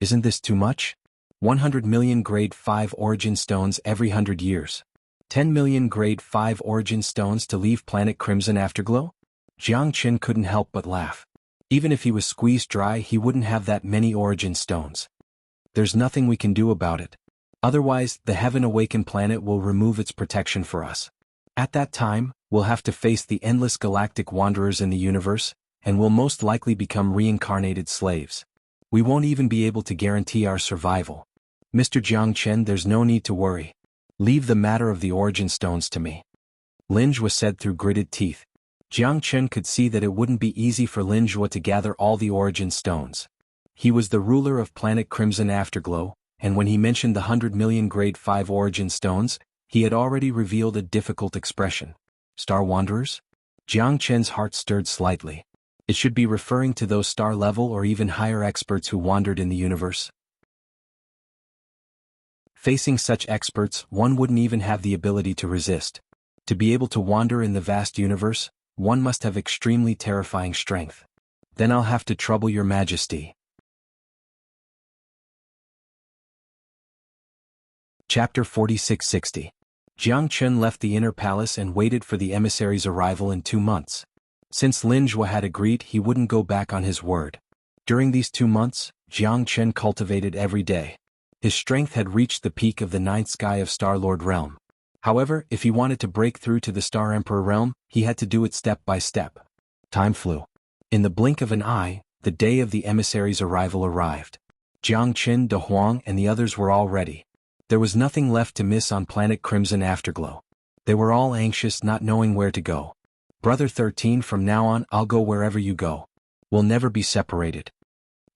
Isn't this too much? 100 million Grade 5 Origin Stones every 100 years. 10 million Grade 5 Origin Stones to leave Planet Crimson Afterglow? Jiang Qin couldn't help but laugh. Even if he was squeezed dry, he wouldn't have that many Origin Stones. There's nothing we can do about it. Otherwise, the Heaven Awakened planet will remove its protection for us. At that time, we'll have to face the endless galactic wanderers in the universe, and we'll most likely become reincarnated slaves. We won't even be able to guarantee our survival. Mr. Jiang Chen, there's no need to worry. Leave the matter of the Origin Stones to me. Linjua said through gritted teeth. Jiang Chen could see that it wouldn't be easy for Linjua to gather all the Origin Stones. He was the ruler of Planet Crimson Afterglow, and when he mentioned the 100 million Grade 5 Origin Stones, he had already revealed a difficult expression. Star Wanderers? Jiang Chen's heart stirred slightly. It should be referring to those star-level or even higher experts who wandered in the universe. Facing such experts, one wouldn't even have the ability to resist. To be able to wander in the vast universe, one must have extremely terrifying strength. Then I'll have to trouble your majesty. Chapter 4660. Jiang Chen left the inner palace and waited for the emissary's arrival in 2 months. Since Linjua had agreed, he wouldn't go back on his word. During these 2 months, Jiang Chen cultivated every day. His strength had reached the peak of the 9th sky of Star-Lord realm. However, if he wanted to break through to the Star Emperor realm, he had to do it step by step. Time flew. In the blink of an eye, the day of the emissary's arrival arrived. Jiang Chen, De Huang, and the others were all ready. There was nothing left to miss on Planet Crimson Afterglow. They were all anxious, not knowing where to go. Brother 13, from now on, I'll go wherever you go. We'll never be separated.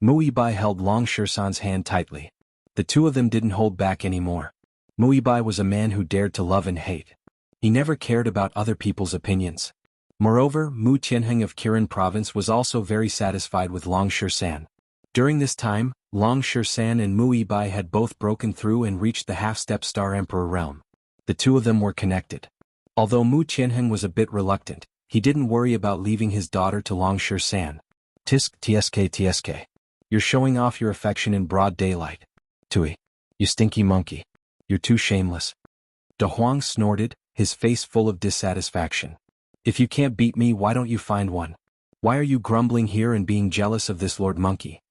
Muibai held Long Shisan's hand tightly. The two of them didn't hold back anymore. Muibai was a man who dared to love and hate. He never cared about other people's opinions. Moreover, Mu Tianheng of Kirin province was also very satisfied with Long Shisan. During this time, Long Shisan and Muibai had both broken through and reached the half-step Star Emperor realm. The two of them were connected. Although Mu Tianheng was a bit reluctant, he didn't worry about leaving his daughter to Long Shisan. Tsk. You're showing off your affection in broad daylight. Tui. You stinky monkey. You're too shameless. De Huang snorted, his face full of dissatisfaction. If you can't beat me, why don't you find one? Why are you grumbling here and being jealous of this Lord Monkey?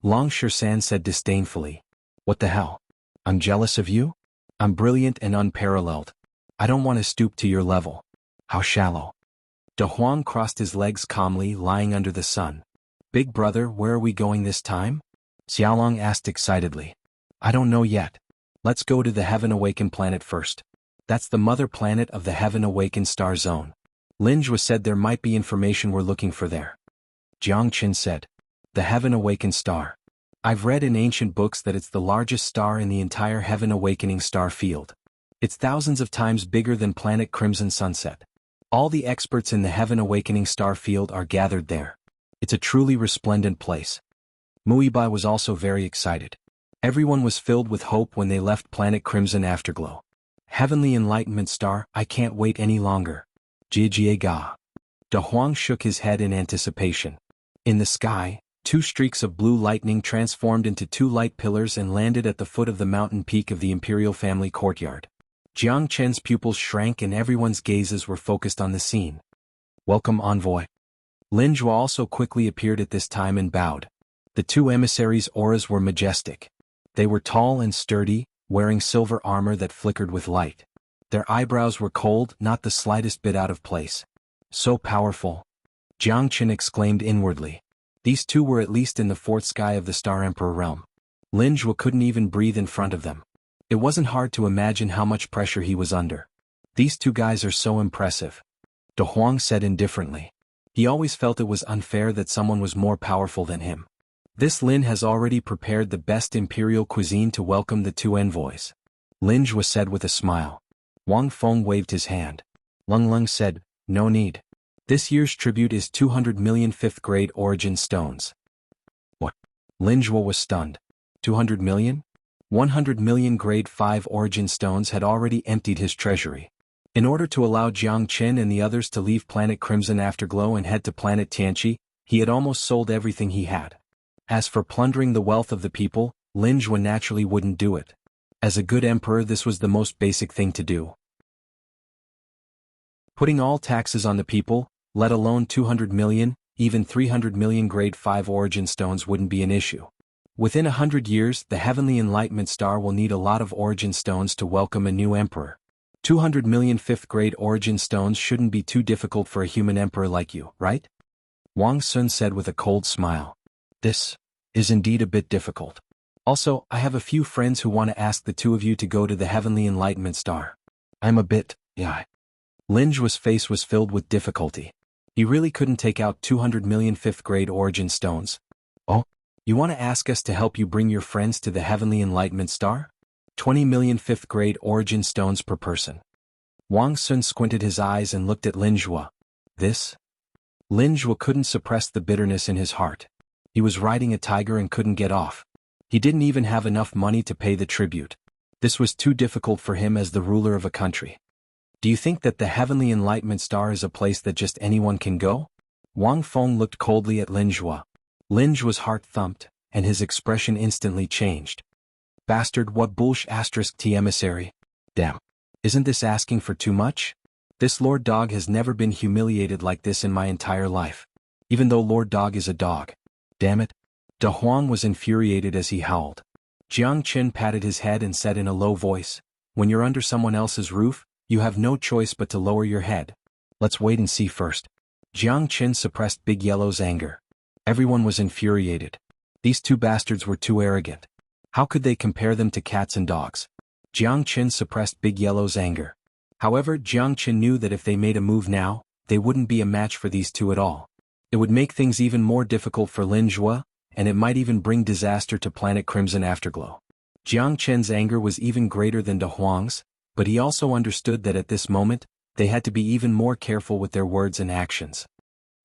Long Shisan said disdainfully. What the hell? I'm jealous of you? I'm brilliant and unparalleled. I don't want to stoop to your level. How shallow. De Huang crossed his legs calmly, lying under the sun. Big brother, where are we going this time? Xiaolong asked excitedly. I don't know yet. Let's go to the Heaven Awakened planet first. That's the mother planet of the Heaven Awakened star zone. Linjua said there might be information we're looking for there. Jiang Qin said. The Heaven Awakened star. I've read in ancient books that it's the largest star in the entire Heaven Awakening star field. It's thousands of times bigger than Planet Crimson Sunset. All the experts in the Heaven Awakening star field are gathered there. It's a truly resplendent place. Muibai was also very excited. Everyone was filled with hope when they left Planet Crimson Afterglow. Heavenly Enlightenment Star, I can't wait any longer. Jie. De Huang shook his head in anticipation. In the sky, 2 streaks of blue lightning transformed into 2 light pillars and landed at the foot of the mountain peak of the Imperial Family Courtyard. Jiang Chen's pupils shrank and everyone's gazes were focused on the scene. Welcome, envoy. Linjua also quickly appeared at this time and bowed. The 2 emissaries' auras were majestic. They were tall and sturdy, wearing silver armor that flickered with light. Their eyebrows were cold, not the slightest bit out of place. So powerful. Jiang Qin exclaimed inwardly. These two were at least in the fourth sky of the Star Emperor realm. Lin Zhuo couldn't even breathe in front of them. It wasn't hard to imagine how much pressure he was under. These two guys are so impressive. De Huang said indifferently. He always felt it was unfair that someone was more powerful than him. This Lin has already prepared the best imperial cuisine to welcome the two envoys. Lin Zhuo said with a smile. Wang Feng waved his hand. Lung Lung said, no need. This year's tribute is 200 million 5th grade origin stones. What? Lin Zhuo was stunned. 200 million? 100 million grade 5 origin stones had already emptied his treasury. In order to allow Jiang Qin and the others to leave planet Crimson Afterglow and head to planet Tianqi, he had almost sold everything he had. As for plundering the wealth of the people, Lin Zhuo naturally wouldn't do it. As a good emperor, this was the most basic thing to do. Putting all taxes on the people, let alone 200 million, even 300 million grade 5 origin stones wouldn't be an issue. Within 100 years, the Heavenly Enlightenment Star will need a lot of origin stones to welcome a new emperor. 200 million 5th grade origin stones shouldn't be too difficult for a human emperor like you, right? Wang Sun said with a cold smile. This is indeed a bit difficult. Also, I have a few friends who want to ask the two of you to go to the Heavenly Enlightenment Star. I'm a bit, Lin Zhuo's face was filled with difficulty. He really couldn't take out 200 million 5th grade origin stones. Oh? You want to ask us to help you bring your friends to the Heavenly Enlightenment Star? 20 million 5th grade origin stones per person. Wang Sun squinted his eyes and looked at Lin Zhuo. This? Lin Zhuo couldn't suppress the bitterness in his heart. He was riding a tiger and couldn't get off. He didn't even have enough money to pay the tribute. This was too difficult for him as the ruler of a country. Do you think that the Heavenly Enlightenment Star is a place that just anyone can go? Wang Feng looked coldly at Lin Zhuo. Lin Zhuo's heart thumped, and his expression instantly changed. Bastard, what bullsh** T emissary? Damn. Isn't this asking for too much? This Lord Dog has never been humiliated like this in my entire life. Even though Lord Dog is a dog. Damn it. De Huang was infuriated as he howled. Jiang Qin patted his head and said in a low voice, when you're under someone else's roof, you have no choice but to lower your head. Let's wait and see first. Jiang Qin suppressed Big Yellow's anger. Everyone was infuriated. These two bastards were too arrogant. How could they compare them to cats and dogs? Jiang Qin suppressed Big Yellow's anger. However, Jiang Qin knew that if they made a move now, they wouldn't be a match for these two at all. It would make things even more difficult for Lin Zhuo, and it might even bring disaster to planet Crimson Afterglow. Jiang Qin's anger was even greater than De Huang's, but he also understood that at this moment, they had to be even more careful with their words and actions.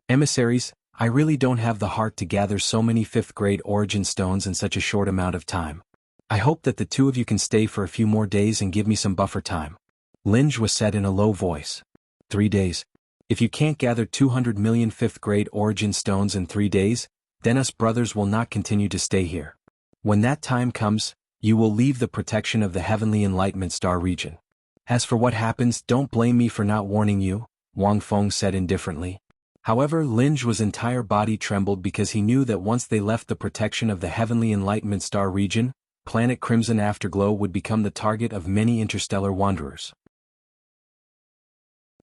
Emissaries, I really don't have the heart to gather so many 5th grade origin stones in such a short amount of time. I hope that the two of you can stay for a few more days and give me some buffer time. Lin Zhuo said in a low voice. 3 days. If you can't gather 200 million 5th grade origin stones in 3 days, then us brothers will not continue to stay here. When that time comes, you will leave the protection of the Heavenly Enlightenment Star region. As for what happens, don't blame me for not warning you, Wang Feng said indifferently. However, Lin Zhuo's entire body trembled because he knew that once they left the protection of the Heavenly Enlightenment Star region, planet Crimson Afterglow would become the target of many interstellar wanderers.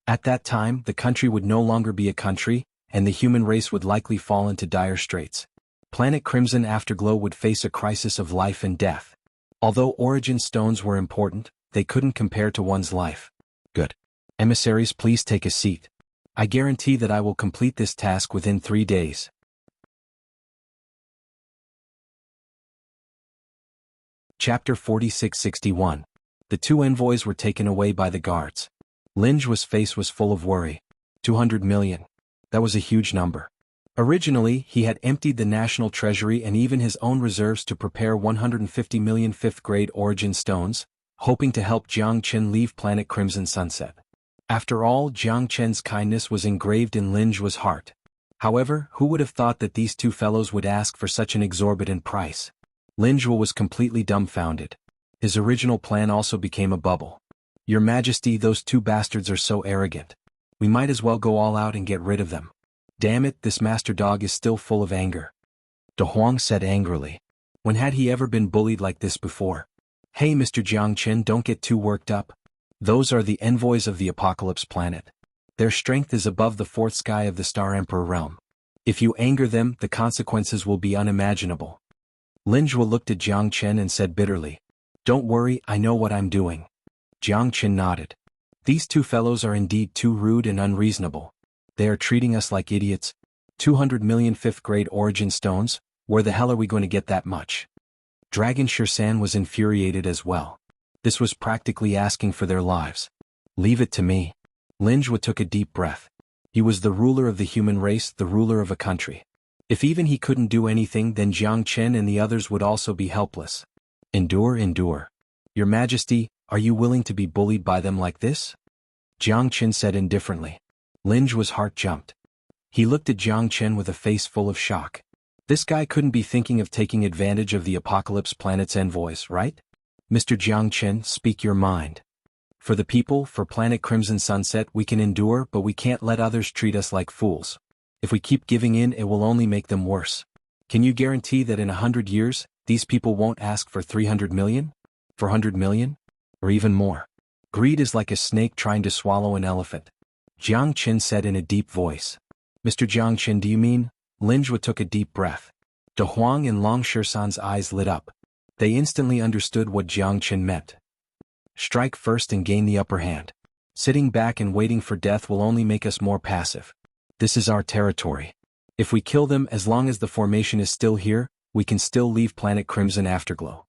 At that time, the country would no longer be a country, and the human race would likely fall into dire straits. Planet Crimson Afterglow would face a crisis of life and death. Although origin stones were important, they couldn't compare to one's life. Good. Emissaries, please take a seat. I guarantee that I will complete this task within 3 days. Chapter 4661. The two envoys were taken away by the guards. Lin Zhuo's face was full of worry. 200 million. That was a huge number. Originally, he had emptied the national treasury and even his own reserves to prepare 150 million 5th grade origin stones, hoping to help Jiang Qin leave planet Crimson Sunset. After all, Jiang Qin's kindness was engraved in Lin Zhuo's heart. However, who would have thought that these two fellows would ask for such an exorbitant price? Lin Zhuo was completely dumbfounded. His original plan also became a bubble. Your Majesty, those two bastards are so arrogant. We might as well go all out and get rid of them. Damn it, this master dog is still full of anger. De Huang said angrily. When had he ever been bullied like this before? Hey Mr. Jiangchen, don't get too worked up. Those are the envoys of the apocalypse planet. Their strength is above the fourth sky of the Star Emperor realm. If you anger them, the consequences will be unimaginable. Lin Zhuo looked at Jiang Chen and said bitterly, "Don't worry, I know what I'm doing." Jiang Chen nodded. These two fellows are indeed too rude and unreasonable. They are treating us like idiots. 200 million fifth-grade origin stones, where the hell are we going to get that much? Dragon Shirsan was infuriated as well. This was practically asking for their lives. Leave it to me. Lin Zhuo took a deep breath. He was the ruler of the human race, the ruler of a country. If even he couldn't do anything, then Jiang Chen and the others would also be helpless. Endure, endure. Your Majesty, are you willing to be bullied by them like this? Jiang Chen said indifferently. Lin Zhuo's heart jumped. He looked at Jiang Chen with a face full of shock. This guy couldn't be thinking of taking advantage of the apocalypse planet's envoys, right? Mr. Jiang Chen, speak your mind. For the people, for planet Crimson Sunset, we can endure, but we can't let others treat us like fools. If we keep giving in, it will only make them worse. Can you guarantee that in 100 years, these people won't ask for 300 million? 400 million? Or even more? Greed is like a snake trying to swallow an elephant. Jiang Chen said in a deep voice. Mr. Jiang Chen, do you mean? Lin Zhuo took a deep breath. De Huang and Long Shisan's eyes lit up. They instantly understood what Jiang Chen meant. Strike first and gain the upper hand. Sitting back and waiting for death will only make us more passive. This is our territory. If we kill them, as long as the formation is still here, we can still leave planet Crimson Afterglow.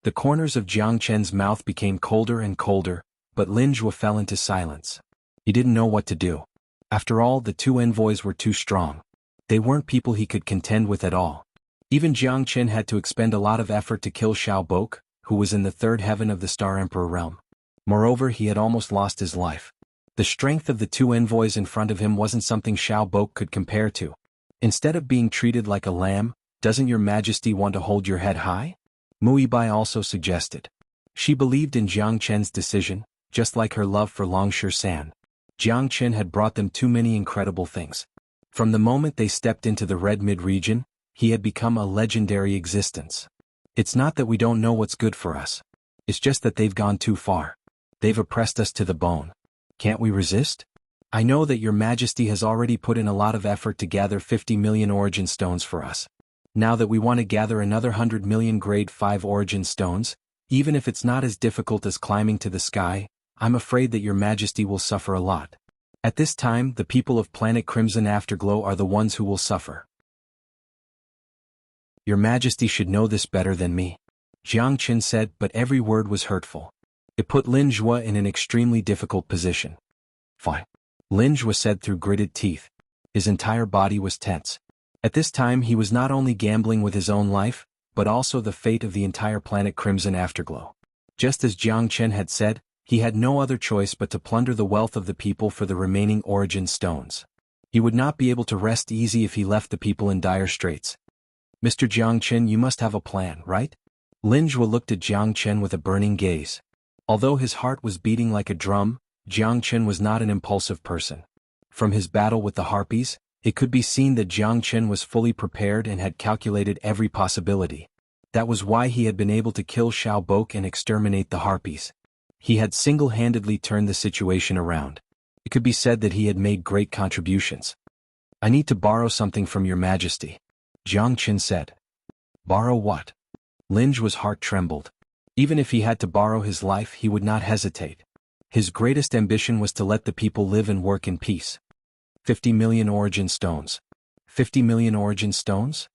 The corners of Jiang Chen's mouth became colder and colder, but Lin Zhuo fell into silence. He didn't know what to do. After all, the two envoys were too strong. They weren't people he could contend with at all. Even Jiang Chen had to expend a lot of effort to kill Xiao Bok, who was in the third heaven of the Star Emperor realm. Moreover, he had almost lost his life. The strength of the two envoys in front of him wasn't something Xiao Bok could compare to. Instead of being treated like a lamb, doesn't your Majesty want to hold your head high? Mu Yibai also suggested. She believed in Jiang Chen's decision, just like her love for Long Shisan. Jiang Chen had brought them too many incredible things. From the moment they stepped into the Red Mid-region, he had become a legendary existence. It's not that we don't know what's good for us. It's just that they've gone too far. They've oppressed us to the bone. Can't we resist? I know that your Majesty has already put in a lot of effort to gather 50 million origin stones for us. Now that we want to gather another 100 million grade 5 origin stones, even if it's not as difficult as climbing to the sky, I'm afraid that your Majesty will suffer a lot. At this time, the people of planet Crimson Afterglow are the ones who will suffer. Your Majesty should know this better than me. Jiang Chen said, but every word was hurtful. It put Lin Zhuo in an extremely difficult position. Fine. Lin Zhuo said through gritted teeth. His entire body was tense. At this time he was not only gambling with his own life, but also the fate of the entire planet Crimson Afterglow. Just as Jiang Chen had said, he had no other choice but to plunder the wealth of the people for the remaining origin stones. He would not be able to rest easy if he left the people in dire straits. Mr. Jiang Chen, you must have a plan, right? Lin Zhuo looked at Jiang Chen with a burning gaze. Although his heart was beating like a drum, Jiang Chen was not an impulsive person. From his battle with the harpies, it could be seen that Jiang Chen was fully prepared and had calculated every possibility. That was why he had been able to kill Xiao Bok and exterminate the harpies. He had single-handedly turned the situation around. It could be said that he had made great contributions. I need to borrow something from your Majesty. Jiang Chen said. Borrow what? Lin Zhuo's heart trembled. Even if he had to borrow his life, he would not hesitate. His greatest ambition was to let the people live and work in peace. 50 million origin stones. 50 million origin stones?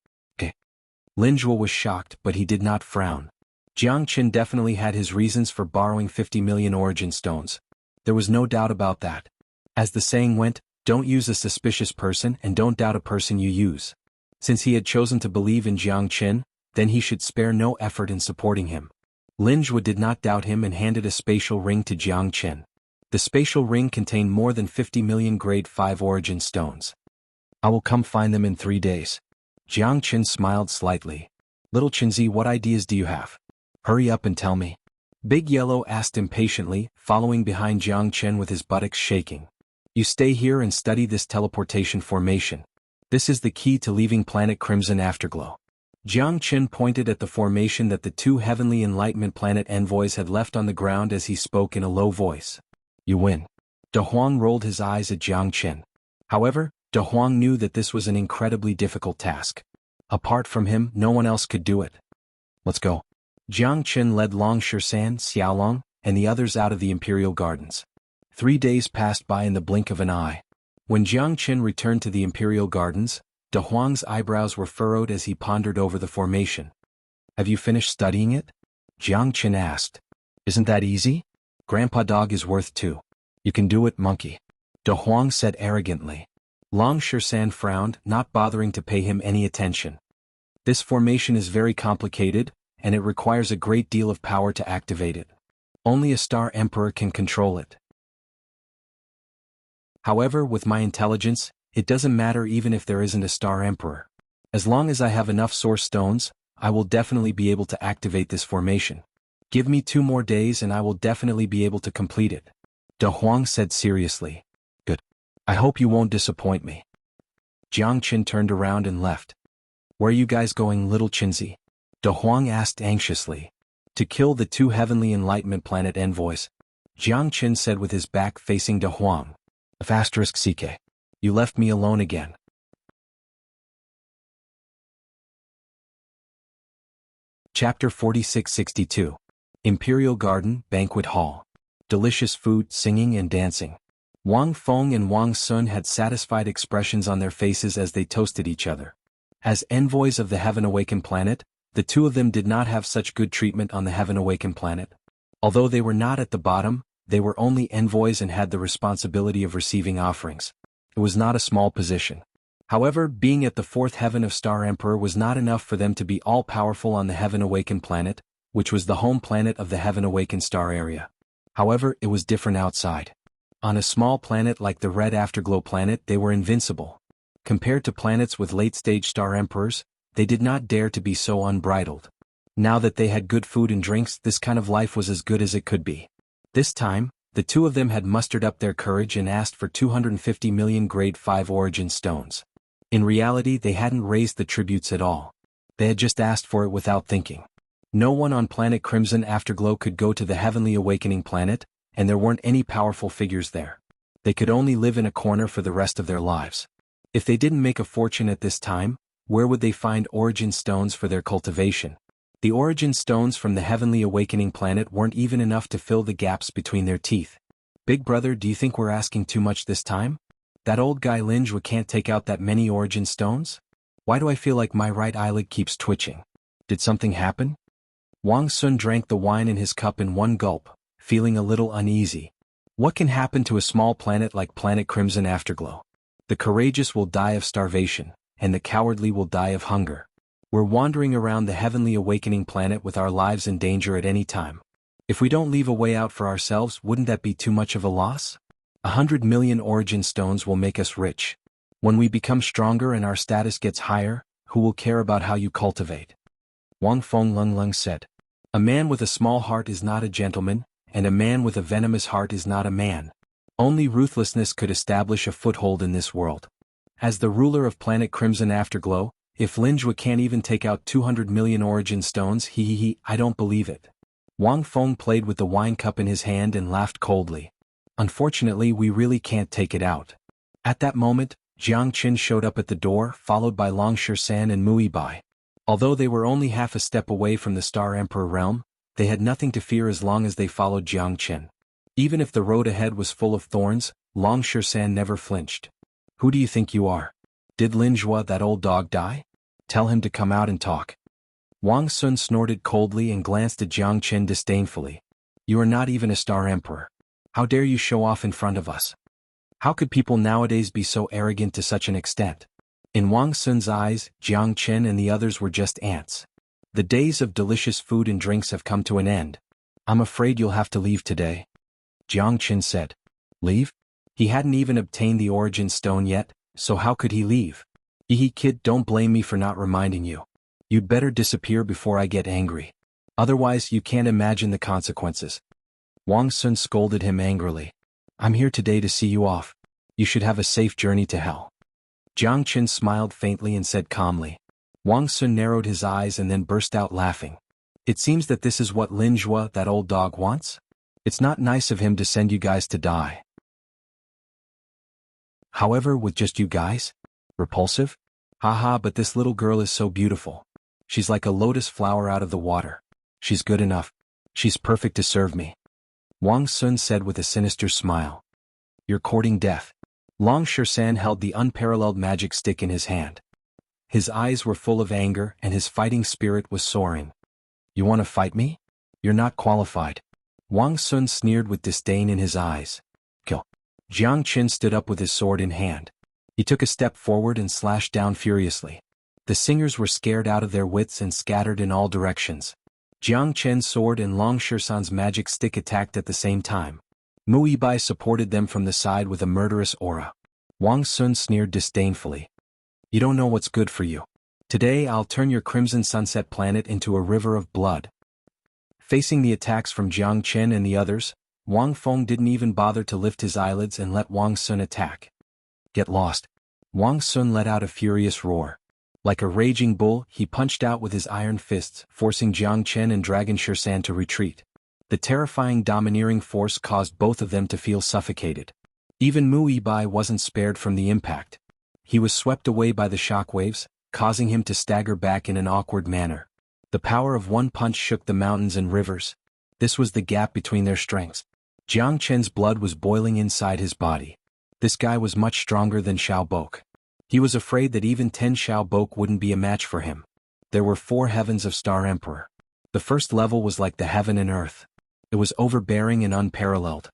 Lin Zhuo was shocked, but he did not frown. Jiang Chen definitely had his reasons for borrowing 50 million origin stones. There was no doubt about that. As the saying went, don't use a suspicious person and don't doubt a person you use. Since he had chosen to believe in Jiang Chen, then he should spare no effort in supporting him. Lin Zhuo did not doubt him and handed a spatial ring to Jiang Chen. The spatial ring contained more than 50 million grade 5 origin stones. I will come find them in 3 days. Jiang Chen smiled slightly. Little Chenzi, what ideas do you have? Hurry up and tell me. Big Yellow asked impatiently, following behind Jiang Chen with his buttocks shaking. You stay here and study this teleportation formation. This is the key to leaving planet Crimson Afterglow. Jiang Qin pointed at the formation that the two heavenly enlightenment planet envoys had left on the ground as he spoke in a low voice. You win. De Huang rolled his eyes at Jiang Qin. However, De Huang knew that this was an incredibly difficult task. Apart from him, no one else could do it. Let's go. Jiang Qin led Long Shisan, Xiaolong, and the others out of the Imperial Gardens. 3 days passed by in the blink of an eye. When Jiang Qin returned to the Imperial Gardens, De Huang's eyebrows were furrowed as he pondered over the formation. Have you finished studying it? Jiang Qin asked. Isn't that easy? Grandpa Dog is worth 2. You can do it, monkey. De Huang said arrogantly. Long Shisan frowned, not bothering to pay him any attention. This formation is very complicated, and it requires a great deal of power to activate it. Only a Star Emperor can control it. However, with my intelligence, it doesn't matter even if there isn't a Star Emperor. As long as I have enough Source Stones, I will definitely be able to activate this formation. Give me 2 more days and I will definitely be able to complete it. De Huang said seriously. Good. I hope you won't disappoint me. Jiang Qin turned around and left. Where are you guys going, little Qinzi? De Huang asked anxiously. To kill the 2 heavenly enlightenment planet envoys. Jiang Qin said with his back facing De Huang. *CK. You left me alone again. Chapter 4662. Imperial Garden, Banquet Hall. Delicious food, singing and dancing. Wang Feng and Wang Sun had satisfied expressions on their faces as they toasted each other. As envoys of the Heaven Awakened planet, the 2 of them did not have such good treatment on the Heaven Awakened planet. Although they were not at the bottom, they were only envoys and had the responsibility of receiving offerings. It was not a small position. However, being at the 4th heaven of Star Emperor was not enough for them to be all-powerful on the Heaven Awakened planet, which was the home planet of the Heaven Awakened star area. However, it was different outside. On a small planet like the Red Afterglow planet, they were invincible. Compared to planets with late-stage Star Emperors, they did not dare to be so unbridled. Now that they had good food and drinks, this kind of life was as good as it could be. This time, the 2 of them had mustered up their courage and asked for 250 million Grade 5 Origin Stones. In reality, they hadn't raised the tributes at all. They had just asked for it without thinking. No one on planet Crimson Afterglow could go to the Heavenly Awakening planet, and there weren't any powerful figures there. They could only live in a corner for the rest of their lives. If they didn't make a fortune at this time, where would they find Origin Stones for their cultivation? The Origin Stones from the Heavenly Awakening planet weren't even enough to fill the gaps between their teeth. Big brother, do you think we're asking too much this time? That old guy Linjua can't take out that many Origin Stones? Why do I feel like my right eyelid keeps twitching? Did something happen? Wang Sun drank the wine in his cup in one gulp, feeling a little uneasy. What can happen to a small planet like planet Crimson Afterglow? The courageous will die of starvation, and the cowardly will die of hunger. We're wandering around the Heavenly Awakening planet with our lives in danger at any time. If we don't leave a way out for ourselves, wouldn't that be too much of a loss? 100 million Origin Stones will make us rich. When we become stronger and our status gets higher, who will care about how you cultivate? Wang Feng Lung said. A man with a small heart is not a gentleman, and a man with a venomous heart is not a man. Only ruthlessness could establish a foothold in this world. As the ruler of planet Crimson Afterglow, if Linjua can't even take out 200 million Origin Stones, I don't believe it. Wang Feng played with the wine cup in his hand and laughed coldly. Unfortunately, we really can't take it out. At that moment, Jiang Qin showed up at the door, followed by Long Shisan and Mui Bai. Although they were only half a step away from the Star Emperor realm, they had nothing to fear as long as they followed Jiang Qin. Even if the road ahead was full of thorns, Long Shisan never flinched. Who do you think you are? Did Linjua, that old dog, die? Tell him to come out and talk. Wang Sun snorted coldly and glanced at Jiang Qin disdainfully. You are not even a Star Emperor. How dare you show off in front of us? How could people nowadays be so arrogant to such an extent? In Wang Sun's eyes, Jiang Qin and the others were just ants. The days of delicious food and drinks have come to an end. I'm afraid you'll have to leave today. Jiang Qin said. Leave? He hadn't even obtained the Origin Stone yet, so how could he leave? Kid, don't blame me for not reminding you. You'd better disappear before I get angry. Otherwise, you can't imagine the consequences. Wang Sun scolded him angrily. I'm here today to see you off. You should have a safe journey to hell. Jiang Qin smiled faintly and said calmly. Wang Sun narrowed his eyes and then burst out laughing. It seems that this is what Lin Zhua, that old dog, wants? It's not nice of him to send you guys to die. However, with just you guys? Repulsive? Haha, but this little girl is so beautiful. She's like a lotus flower out of the water. She's good enough. She's perfect to serve me. Wang Sun said with a sinister smile. You're courting death. Long Shersan held the unparalleled magic stick in his hand. His eyes were full of anger and his fighting spirit was soaring. You want to fight me? You're not qualified. Wang Sun sneered with disdain in his eyes. Kill. Jiang Qin stood up with his sword in hand. He took a step forward and slashed down furiously. The singers were scared out of their wits and scattered in all directions. Jiang Qin's sword and Long Shersan's magic stick attacked at the same time. Mu Yibai supported them from the side with a murderous aura. Wang Sun sneered disdainfully. You don't know what's good for you. Today I'll turn your Crimson Sunset planet into a river of blood. Facing the attacks from Jiang Qin and the others, Wang Feng didn't even bother to lift his eyelids and let Wang Sun attack. Get lost. Wang Sun let out a furious roar. Like a raging bull, he punched out with his iron fists, forcing Jiang Qin and Dragon Shersan to retreat. The terrifying domineering force caused both of them to feel suffocated. Even Mu Yibai wasn't spared from the impact. He was swept away by the shockwaves, causing him to stagger back in an awkward manner. The power of one punch shook the mountains and rivers. This was the gap between their strengths. Jiang Qin's blood was boiling inside his body. This guy was much stronger than Xiao Bok. He was afraid that even 10 Xiao Bok wouldn't be a match for him. There were 4 heavens of Star Emperor. The first level was like the heaven and earth. It was overbearing and unparalleled.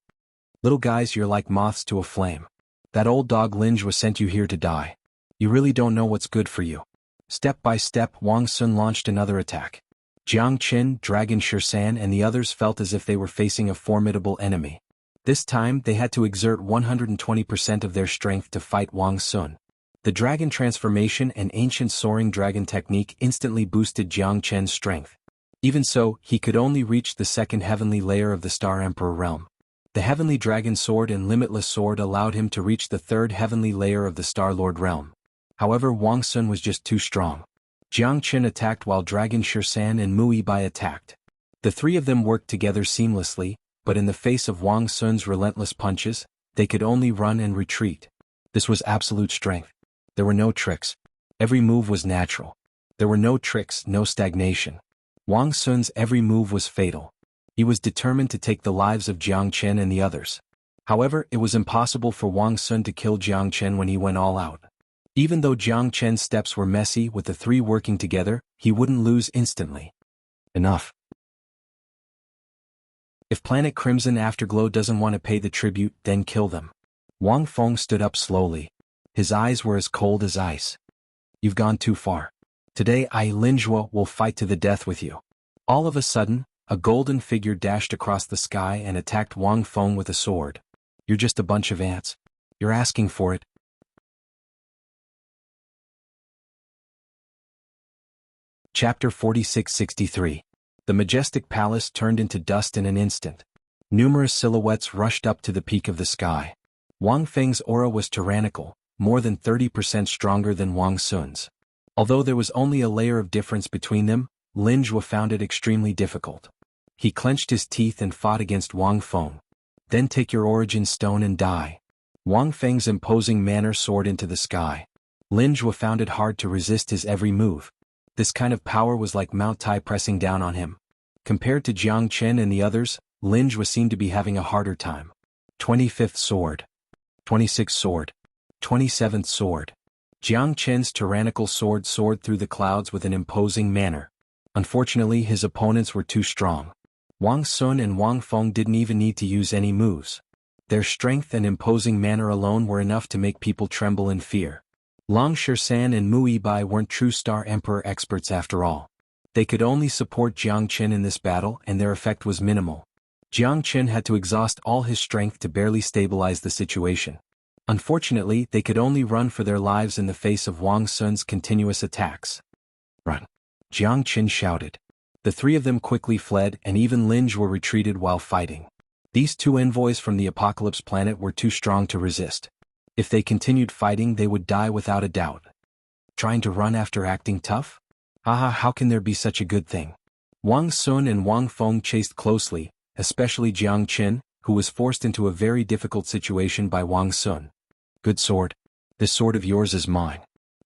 Little guys, you're like moths to a flame. That old dog Lin Zhua sent you here to die. You really don't know what's good for you. Step by step, Wang Sun launched another attack. Jiang Qin, Dragon Shersan and the others felt as if they were facing a formidable enemy. This time, they had to exert 120% of their strength to fight Wang Sun. The dragon transformation and ancient soaring dragon technique instantly boosted Jiang Qin's strength. Even so, he could only reach the second heavenly layer of the Star Emperor realm. The heavenly dragon sword and limitless sword allowed him to reach the third heavenly layer of the Star Lord realm. However, Wang Sun was just too strong. Jiang Qin attacked while Dragon Shersan and Mu Yibai attacked. The three of them worked together seamlessly, but in the face of Wang Sun's relentless punches, they could only run and retreat. This was absolute strength. There were no tricks. Every move was natural. There were no tricks, no stagnation. Wang Sun's every move was fatal. He was determined to take the lives of Jiang Qin and the others. However, it was impossible for Wang Sun to kill Jiang Qin when he went all out. Even though Jiang Qin's steps were messy with the three working together, he wouldn't lose instantly. Enough. If Planet Crimson Afterglow doesn't want to pay the tribute, then kill them. Wang Feng stood up slowly. His eyes were as cold as ice. You've gone too far. Today I, Lin Zhua, will fight to the death with you. All of a sudden, a golden figure dashed across the sky and attacked Wang Feng with a sword. You're just a bunch of ants. You're asking for it. Chapter 4663. The majestic palace turned into dust in an instant. Numerous silhouettes rushed up to the peak of the sky. Wang Feng's aura was tyrannical, more than 30% stronger than Wang Sun's. Although there was only a layer of difference between them, Lin Zhua found it extremely difficult. He clenched his teeth and fought against Wang Feng. Then take your origin stone and die. Wang Feng's imposing manner soared into the sky. Lin Zhua found it hard to resist his every move. This kind of power was like Mount Tai pressing down on him. Compared to Jiang Qin and the others, Lin Zhua seemed to be having a harder time. 25th sword. 26th sword. 27th sword. Jiang Qin's tyrannical sword soared through the clouds with an imposing manner. Unfortunately, his opponents were too strong. Wang Sun and Wang Feng didn't even need to use any moves. Their strength and imposing manner alone were enough to make people tremble in fear. Long Shersan and Mu Yibai weren't true Star Emperor experts after all. They could only support Jiang Qin in this battle and their effect was minimal. Jiang Qin had to exhaust all his strength to barely stabilize the situation. Unfortunately, they could only run for their lives in the face of Wang Sun's continuous attacks. Run! Jiang Qin shouted. The three of them quickly fled and even Lin Zhua retreated while fighting. These two envoys from the Apocalypse planet were too strong to resist. If they continued fighting, they would die without a doubt. Trying to run after acting tough? Haha, how can there be such a good thing? Wang Sun and Wang Feng chased closely, especially Jiang Qin, who was forced into a very difficult situation by Wang Sun. Good sword. This sword of yours is mine.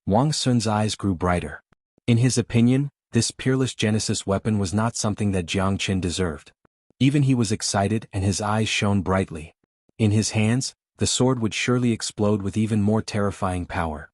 Wang Sun's eyes grew brighter. In his opinion, this peerless Genesis weapon was not something that Jiang Qin deserved. Even he was excited and his eyes shone brightly. In his hands, the sword would surely explode with even more terrifying power.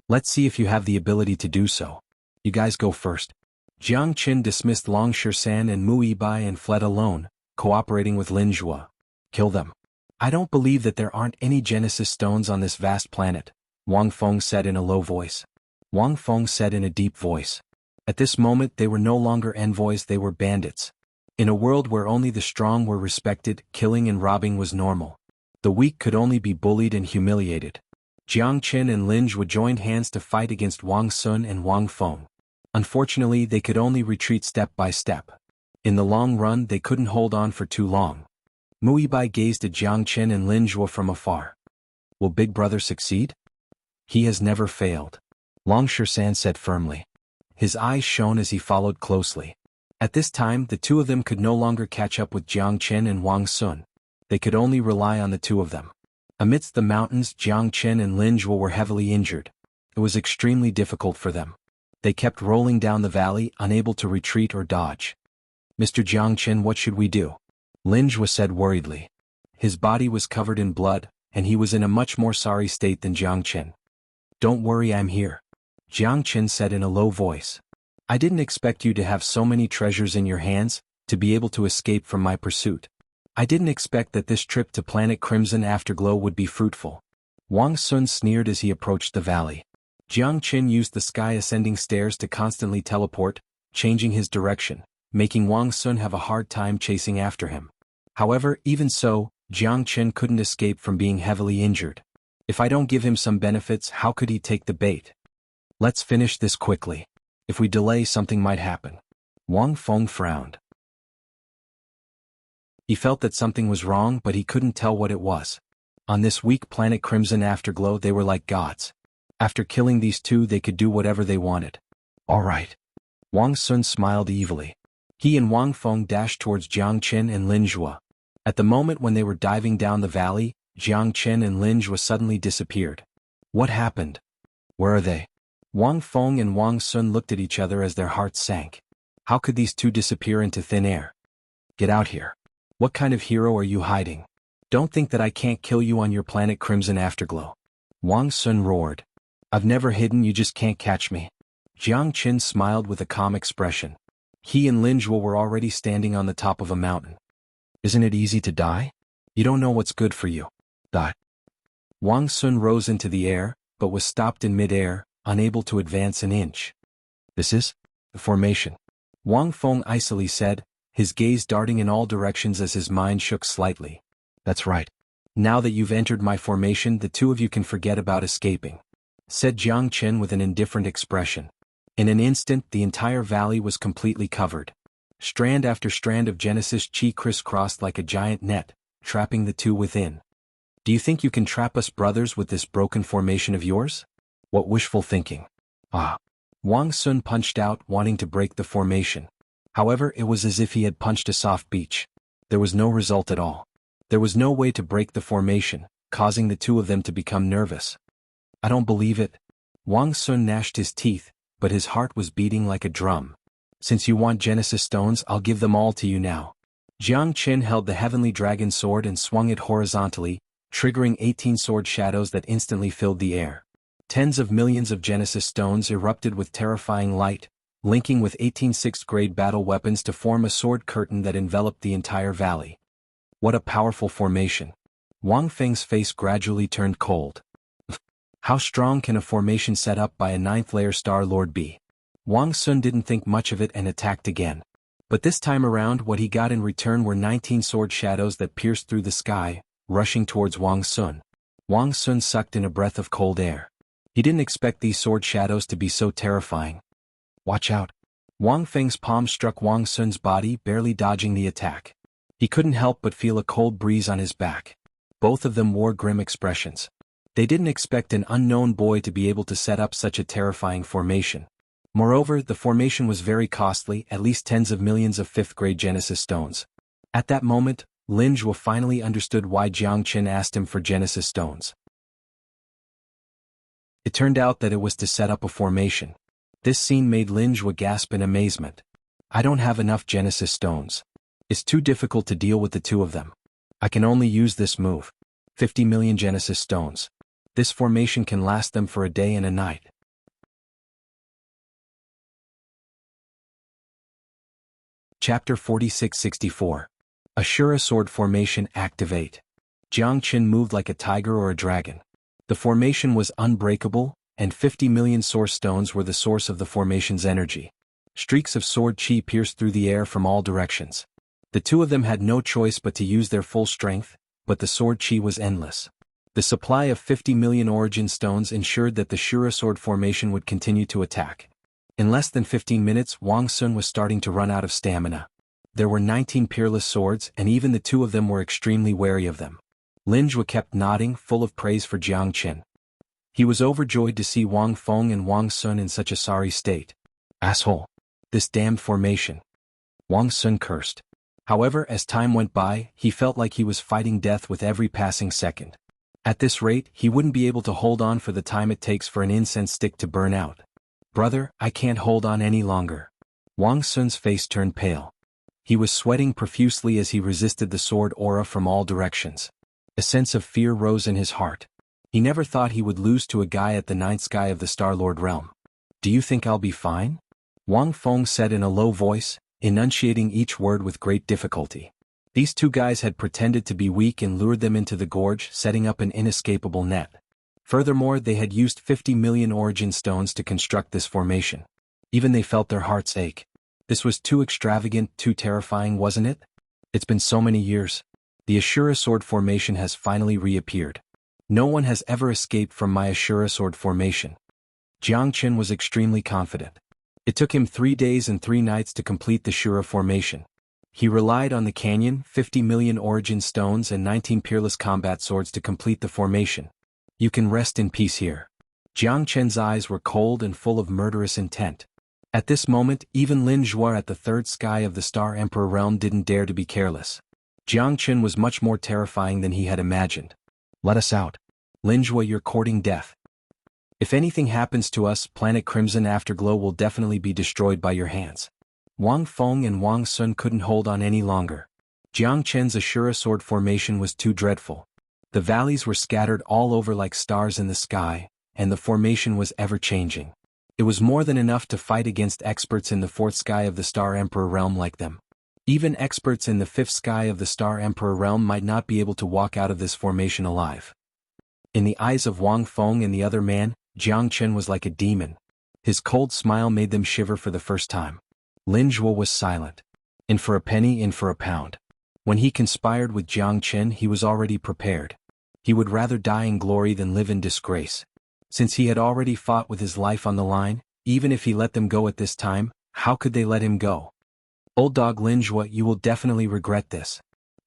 Let's see if you have the ability to do so. You guys go first. Jiang Qin dismissed Long Shisan and Mu Yibai and fled alone, cooperating with Lin Zhuo. Kill them. I don't believe that there aren't any Genesis stones on this vast planet, Wang Feng said in a low voice. Wang Feng said in a deep voice. At this moment they were no longer envoys, they were bandits. In a world where only the strong were respected, killing and robbing was normal. The weak could only be bullied and humiliated. Jiang Qin and Lin Zhuo joined hands to fight against Wang Sun and Wang Feng. Unfortunately, they could only retreat step by step. In the long run, they couldn't hold on for too long. Mu Yibai gazed at Jiang Qin and Lin Zhuo from afar. Will Big Brother succeed? He has never failed, Long Shisan said firmly. His eyes shone as he followed closely. At this time, the two of them could no longer catch up with Jiang Qin and Wang Sun. They could only rely on the two of them. Amidst the mountains, Jiang Qin and Lin Zhuo were heavily injured. It was extremely difficult for them. They kept rolling down the valley, unable to retreat or dodge. Mr. Jiang Qin, what should we do? Lin Zhuo said worriedly. His body was covered in blood, and he was in a much more sorry state than Jiang Qin. Don't worry, I'm here, Jiang Qin said in a low voice. I didn't expect you to have so many treasures in your hands, to be able to escape from my pursuit. I didn't expect that this trip to Planet Crimson Afterglow would be fruitful. Wang Sun sneered as he approached the valley. Jiang Qin used the sky-ascending stairs to constantly teleport, changing his direction, making Wang Sun have a hard time chasing after him. However, even so, Jiang Qin couldn't escape from being heavily injured. If I don't give him some benefits, how could he take the bait? Let's finish this quickly. If we delay, something might happen. Wang Feng frowned. He felt that something was wrong, but he couldn't tell what it was. On this weak Planet Crimson Afterglow, they were like gods. After killing these two, they could do whatever they wanted. All right. Wang Sun smiled evilly. He and Wang Feng dashed towards Jiang Qin and Lin Zhuo. At the moment when they were diving down the valley, Jiang Qin and Lin Zhuo suddenly disappeared. What happened? Where are they? Wang Feng and Wang Sun looked at each other as their hearts sank. How could these two disappear into thin air? Get out here. What kind of hero are you hiding? Don't think that I can't kill you on your Planet Crimson Afterglow. Wang Sun roared. I've never hidden, you just can't catch me. Jiang Qin smiled with a calm expression. He and Lin Zhuo were already standing on the top of a mountain. Isn't it easy to die? You don't know what's good for you. Die. Wang Sun rose into the air, but was stopped in mid-air, unable to advance an inch. This is the formation, Wang Feng icily said, his gaze darting in all directions as his mind shook slightly. That's right. Now that you've entered my formation, the two of you can forget about escaping, said Jiang Qin with an indifferent expression. In an instant, the entire valley was completely covered. Strand after strand of Genesis chi crisscrossed like a giant net, trapping the two within. Do you think you can trap us brothers with this broken formation of yours? What wishful thinking. Ah. Wang Sun punched out, wanting to break the formation. However, it was as if he had punched a soft beach. There was no result at all. There was no way to break the formation, causing the two of them to become nervous. I don't believe it. Wang Sun gnashed his teeth, but his heart was beating like a drum. Since you want Genesis stones, I'll give them all to you now. Jiang Qin held the heavenly dragon sword and swung it horizontally, triggering 18 sword shadows that instantly filled the air. Tens of millions of Genesis stones erupted with terrifying light, linking with 18 sixth-grade battle weapons to form a sword curtain that enveloped the entire valley. What a powerful formation. Wang Feng's face gradually turned cold. How strong can a formation set up by a 9th-layer Star Lord be? Wang Sun didn't think much of it and attacked again. But this time around, what he got in return were 19 sword shadows that pierced through the sky, rushing towards Wang Sun. Wang Sun sucked in a breath of cold air. He didn't expect these sword shadows to be so terrifying. Watch out. Wang Feng's palm struck Wang Sun's body, barely dodging the attack. He couldn't help but feel a cold breeze on his back. Both of them wore grim expressions. They didn't expect an unknown boy to be able to set up such a terrifying formation. Moreover, the formation was very costly, at least tens of millions of 5th-grade Genesis stones. At that moment, Lin Zhuo finally understood why Jiang Qin asked him for Genesis stones. It turned out that it was to set up a formation. This scene made Lin Zhuo gasp in amazement. I don't have enough Genesis stones. It's too difficult to deal with the two of them. I can only use this move. 50 million Genesis stones. This formation can last them for a day and a night. Chapter 4664. Ashura Sword Formation Activate. Jiang Qin moved like a tiger or a dragon. The formation was unbreakable, and 50 million source stones were the source of the formation's energy. Streaks of sword chi pierced through the air from all directions. The two of them had no choice but to use their full strength, but the sword chi was endless. The supply of 50 million origin stones ensured that the Shura sword formation would continue to attack. In less than 15 minutes, Wang Sun was starting to run out of stamina. There were 19 peerless swords, and even the two of them were extremely wary of them. Lin Zhuo kept nodding, full of praise for Jiang Qin. He was overjoyed to see Wang Feng and Wang Sun in such a sorry state. Asshole! This damned formation! Wang Sun cursed. However, as time went by, he felt like he was fighting death with every passing second. At this rate, he wouldn't be able to hold on for the time it takes for an incense stick to burn out. Brother, I can't hold on any longer. Wang Sun's face turned pale. He was sweating profusely as he resisted the sword aura from all directions. A sense of fear rose in his heart. He never thought he would lose to a guy at the ninth sky of the Star-Lord realm. Do you think I'll be fine? Wang Feng said in a low voice, enunciating each word with great difficulty. These two guys had pretended to be weak and lured them into the gorge, setting up an inescapable net. Furthermore, they had used 50 million origin stones to construct this formation. Even they felt their hearts ache. This was too extravagant, too terrifying, wasn't it? It's been so many years. The Ashura sword formation has finally reappeared. No one has ever escaped from my Ashura sword formation. Jiang Qin was extremely confident. It took him 3 days and 3 nights to complete the Shura formation. He relied on the canyon, 50 million origin stones and 19 peerless combat swords to complete the formation. You can rest in peace here. Jiang Qin's eyes were cold and full of murderous intent. At this moment, even Lin Zhuo at the third sky of the Star Emperor realm didn't dare to be careless. Jiang Qin was much more terrifying than he had imagined. Let us out. Lin Zhuo, you're courting death. If anything happens to us, Planet Crimson Afterglow will definitely be destroyed by your hands. Wang Feng and Wang Sun couldn't hold on any longer. Jiang Qin's Ashura sword formation was too dreadful. The valleys were scattered all over like stars in the sky, and the formation was ever-changing. It was more than enough to fight against experts in the 4th sky of the Star Emperor realm like them. Even experts in the 5th sky of the Star Emperor realm might not be able to walk out of this formation alive. In the eyes of Wang Feng and the other man, Jiang Qin was like a demon. His cold smile made them shiver for the first time. Lin Zhuo was silent. In for a penny, in for a pound. When he conspired with Jiang Qin, he was already prepared. He would rather die in glory than live in disgrace. Since he had already fought with his life on the line, even if he let them go at this time, how could they let him go? Old dog Lin Zhuo, you will definitely regret this.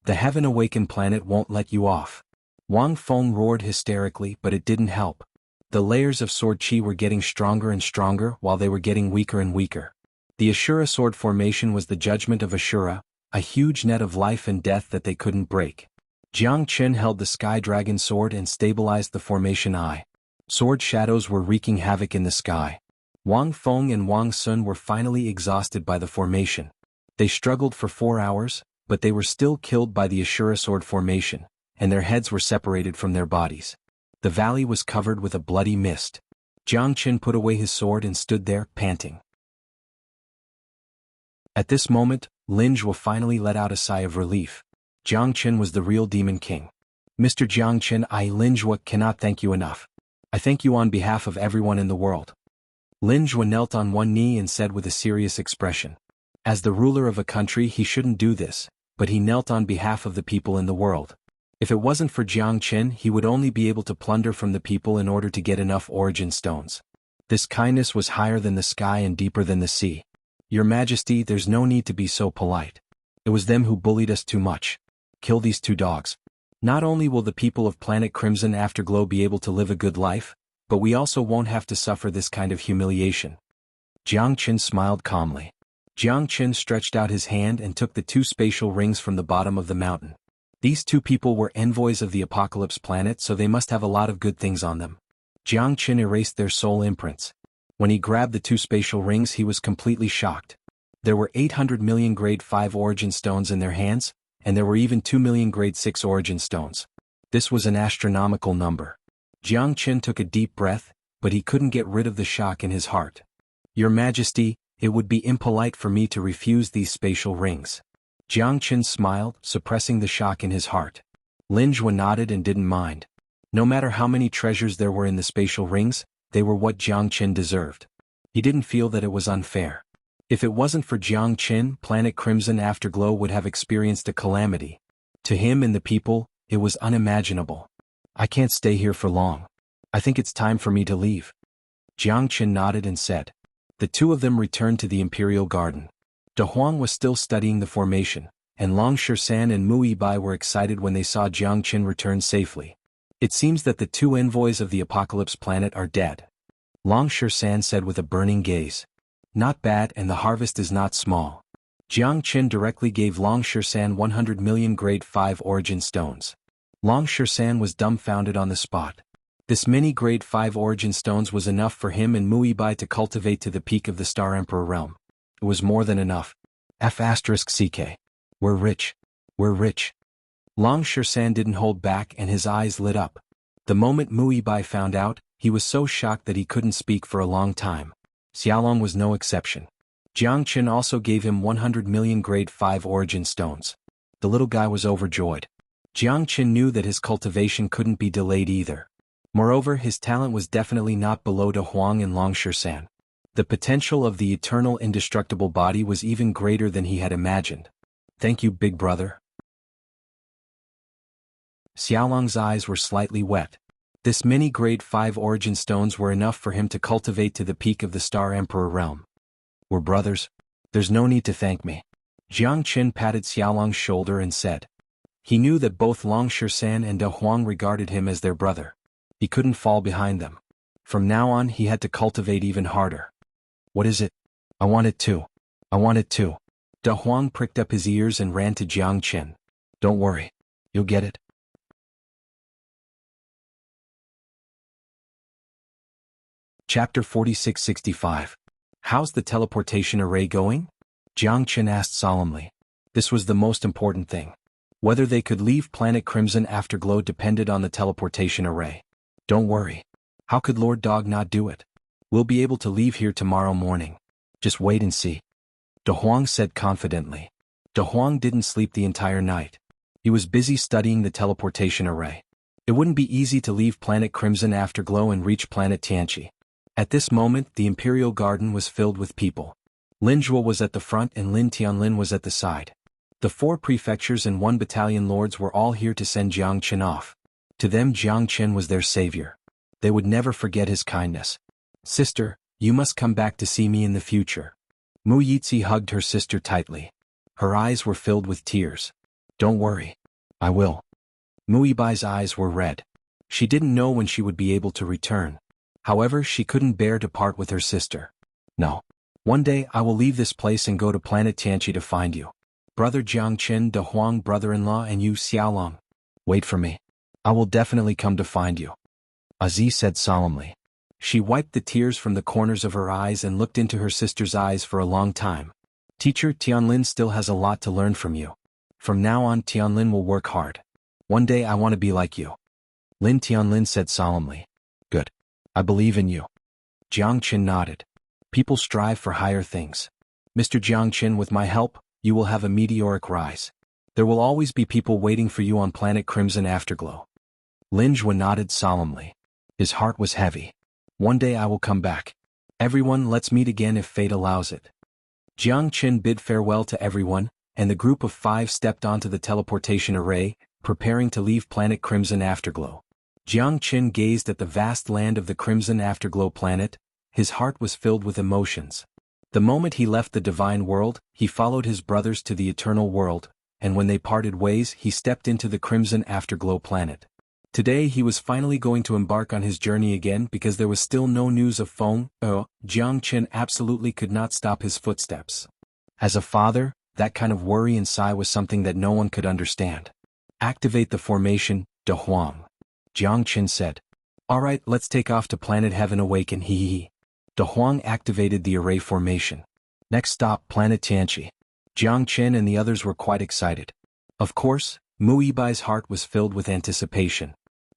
The Heaven-awakened planet won't let you off. Wang Feng roared hysterically, but it didn't help. The layers of sword chi were getting stronger and stronger while they were getting weaker and weaker. The Ashura sword formation was the judgment of Ashura, a huge net of life and death that they couldn't break. Jiang Qin held the Sky Dragon sword and stabilized the formation eye. Sword shadows were wreaking havoc in the sky. Wang Feng and Wang Sun were finally exhausted by the formation. They struggled for 4 hours, but they were still killed by the Ashura sword formation, and their heads were separated from their bodies. The valley was covered with a bloody mist. Jiang Qin put away his sword and stood there, panting. At this moment, Lin Zhuo finally let out a sigh of relief. Jiang Qin was the real Demon King. Mr. Jiang Qin, I, Lin Zhuo, cannot thank you enough. I thank you on behalf of everyone in the world. Lin Zhuo knelt on one knee and said with a serious expression. As the ruler of a country, he shouldn't do this, but he knelt on behalf of the people in the world. If it wasn't for Jiang Qin, he would only be able to plunder from the people in order to get enough origin stones. This kindness was higher than the sky and deeper than the sea. Your Majesty, there's no need to be so polite. It was them who bullied us too much. Kill these 2 dogs. Not only will the people of Planet Crimson Afterglow be able to live a good life, but we also won't have to suffer this kind of humiliation. Jiang Qin smiled calmly. Jiang Qin stretched out his hand and took the 2 spatial rings from the bottom of the mountain. These 2 people were envoys of the apocalypse planet, so they must have a lot of good things on them. Jiang Qin erased their soul imprints. When he grabbed the 2 spatial rings, he was completely shocked. There were 800 million grade 5 origin stones in their hands, and there were even 2 million grade 6 origin stones. This was an astronomical number. Jiang Qin took a deep breath, but he couldn't get rid of the shock in his heart. Your Majesty, it would be impolite for me to refuse these spatial rings. Jiang Qin smiled, suppressing the shock in his heart. Lin Zhuo nodded and didn't mind. No matter how many treasures there were in the spatial rings, they were what Jiang Qin deserved. He didn't feel that it was unfair. If it wasn't for Jiang Qin, Planet Crimson Afterglow would have experienced a calamity. To him and the people, it was unimaginable. I can't stay here for long. I think it's time for me to leave. Jiang Qin nodded and said. The 2 of them returned to the Imperial Garden. De Huang was still studying the formation, and Long Shisan and Mu Yibai were excited when they saw Jiang Qin return safely. It seems that the 2 envoys of the apocalypse planet are dead. Long Shisan said with a burning gaze. Not bad, and the harvest is not small. Jiang Qin directly gave Long Shisan 100 million grade 5 origin stones. Long Shisan was dumbfounded on the spot. This many grade 5 origin stones was enough for him and Mu Yibai to cultivate to the peak of the Star Emperor realm. It was more than enough. F***ck. We're rich. We're rich. Long Shisan didn't hold back and his eyes lit up. The moment Mu Yibai found out, he was so shocked that he couldn't speak for a long time. Xiaolong was no exception. Jiang Qin also gave him 100 million grade 5 origin stones. The little guy was overjoyed. Jiang Qin knew that his cultivation couldn't be delayed either. Moreover, his talent was definitely not below De Huang and Long Shisan. The potential of the eternal indestructible body was even greater than he had imagined. Thank you, big brother. Xiaolong's eyes were slightly wet. This many grade 5 origin stones were enough for him to cultivate to the peak of the Star Emperor realm. We're brothers. There's no need to thank me. Jiang Qin patted Xiaolong's shoulder and said. He knew that both Long Shisan and De Huang regarded him as their brother. He couldn't fall behind them. From now on he had to cultivate even harder. What is it? I want it too. I want it too. De Huang pricked up his ears and ran to Jiang Qin. Don't worry. You'll get it. Chapter 4665. How's the teleportation array going? Jiang Qin asked solemnly. This was the most important thing. Whether they could leave Planet Crimson Afterglow depended on the teleportation array. Don't worry. How could Lord Dog not do it? We'll be able to leave here tomorrow morning. Just wait and see. De Huang said confidently. De Huang didn't sleep the entire night. He was busy studying the teleportation array. It wouldn't be easy to leave Planet Crimson Afterglow and reach Planet Tianqi. At this moment, the Imperial Garden was filled with people. Lin Zhuo was at the front and Lin Tianlin was at the side. The 4 prefectures and 1 battalion lords were all here to send Jiang Qin off. To them, Jiang Qin was their savior. They would never forget his kindness. Sister, you must come back to see me in the future. Mu Yizi hugged her sister tightly. Her eyes were filled with tears. Don't worry. I will. Mu Yibai's eyes were red. She didn't know when she would be able to return. However, she couldn't bear to part with her sister. No. One day I will leave this place and go to Planet Tianqi to find you. Brother Jiang Qin, De Huang brother-in-law and you Xiaolong. Wait for me. I will definitely come to find you. Aziz said solemnly. She wiped the tears from the corners of her eyes and looked into her sister's eyes for a long time. Teacher, Tianlin still has a lot to learn from you. From now on, Tianlin will work hard. One day I want to be like you. Lin Tianlin said solemnly. Good. I believe in you. Jiang Qin nodded. People strive for higher things. Mr. Jiang Qin, with my help, you will have a meteoric rise. There will always be people waiting for you on Planet Crimson Afterglow. Lin Zhuo nodded solemnly. His heart was heavy. One day I will come back. Everyone, let's meet again if fate allows it. Jiang Qin bid farewell to everyone, and the group of 5 stepped onto the teleportation array, preparing to leave Planet Crimson Afterglow. Jiang Qin gazed at the vast land of the Crimson Afterglow planet. His heart was filled with emotions. The moment he left the divine world, he followed his brothers to the eternal world, and when they parted ways he stepped into the Crimson Afterglow planet. Today he was finally going to embark on his journey again because there was still no news of Feng. Jiang absolutely could not stop his footsteps. As a father, that kind of worry and sigh was something that no one could understand. Activate the formation, De Huang. Jiang said. Alright, let's take off to planet Heaven Awaken. De Huang activated the array formation. Next stop, planet Tianqi. Jiang and the others were quite excited. Of course, Mu Yibai's heart was filled with anticipation.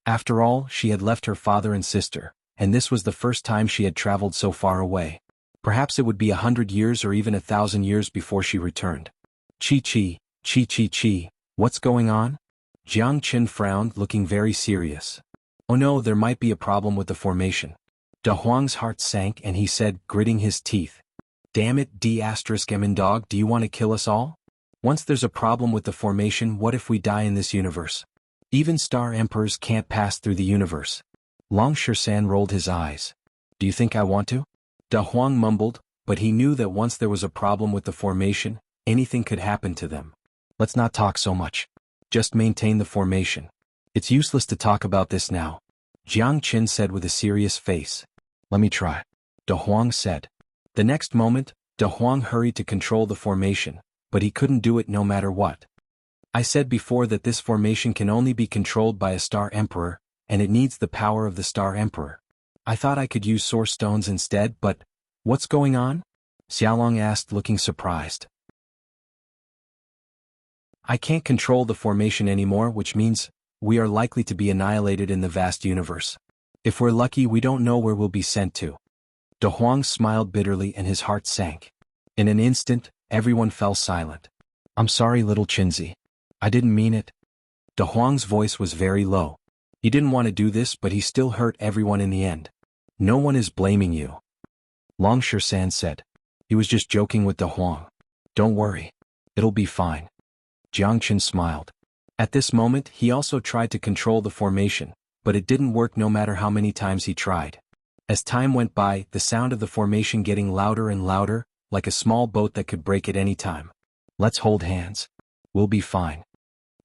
After all, she had left her father and sister, and this was the first time she had traveled so far away. Perhaps it would be 100 years or even 1,000 years before she returned. Chi, what's going on? Jiang frowned, looking very serious. Oh no, there might be a problem with the formation. De Huang's heart sank and he said, gritting his teeth. Damn it, dog, do you want to kill us all? Once there's a problem with the formation, what if we die in this universe? Even star emperors can't pass through the universe. Longshan rolled his eyes. Do you think I want to? De Huang mumbled, but he knew that once there was a problem with the formation, anything could happen to them. Let's not talk so much. Just maintain the formation. It's useless to talk about this now. Jiang said with a serious face. Let me try. De Huang said. The next moment, De Huang hurried to control the formation, but he couldn't do it no matter what. I said before that this formation can only be controlled by a star emperor, and it needs the power of the star emperor. I thought I could use source stones instead, but what's going on? Xiaolong asked, looking surprised. I can't control the formation anymore, which means we are likely to be annihilated in the vast universe. If we're lucky, we don't know where we'll be sent to. De Huang smiled bitterly and his heart sank. In an instant, everyone fell silent. I'm sorry, little Qinzi. I didn't mean it. De Huang's voice was very low. He didn't want to do this, but he still hurt everyone in the end. No one is blaming you. Longshan said. He was just joking with De Huang. Don't worry. It'll be fine. Jiang smiled. At this moment, he also tried to control the formation, but it didn't work no matter how many times he tried. As time went by, the sound of the formation getting louder and louder, like a small boat that could break at any time. Let's hold hands. We'll be fine.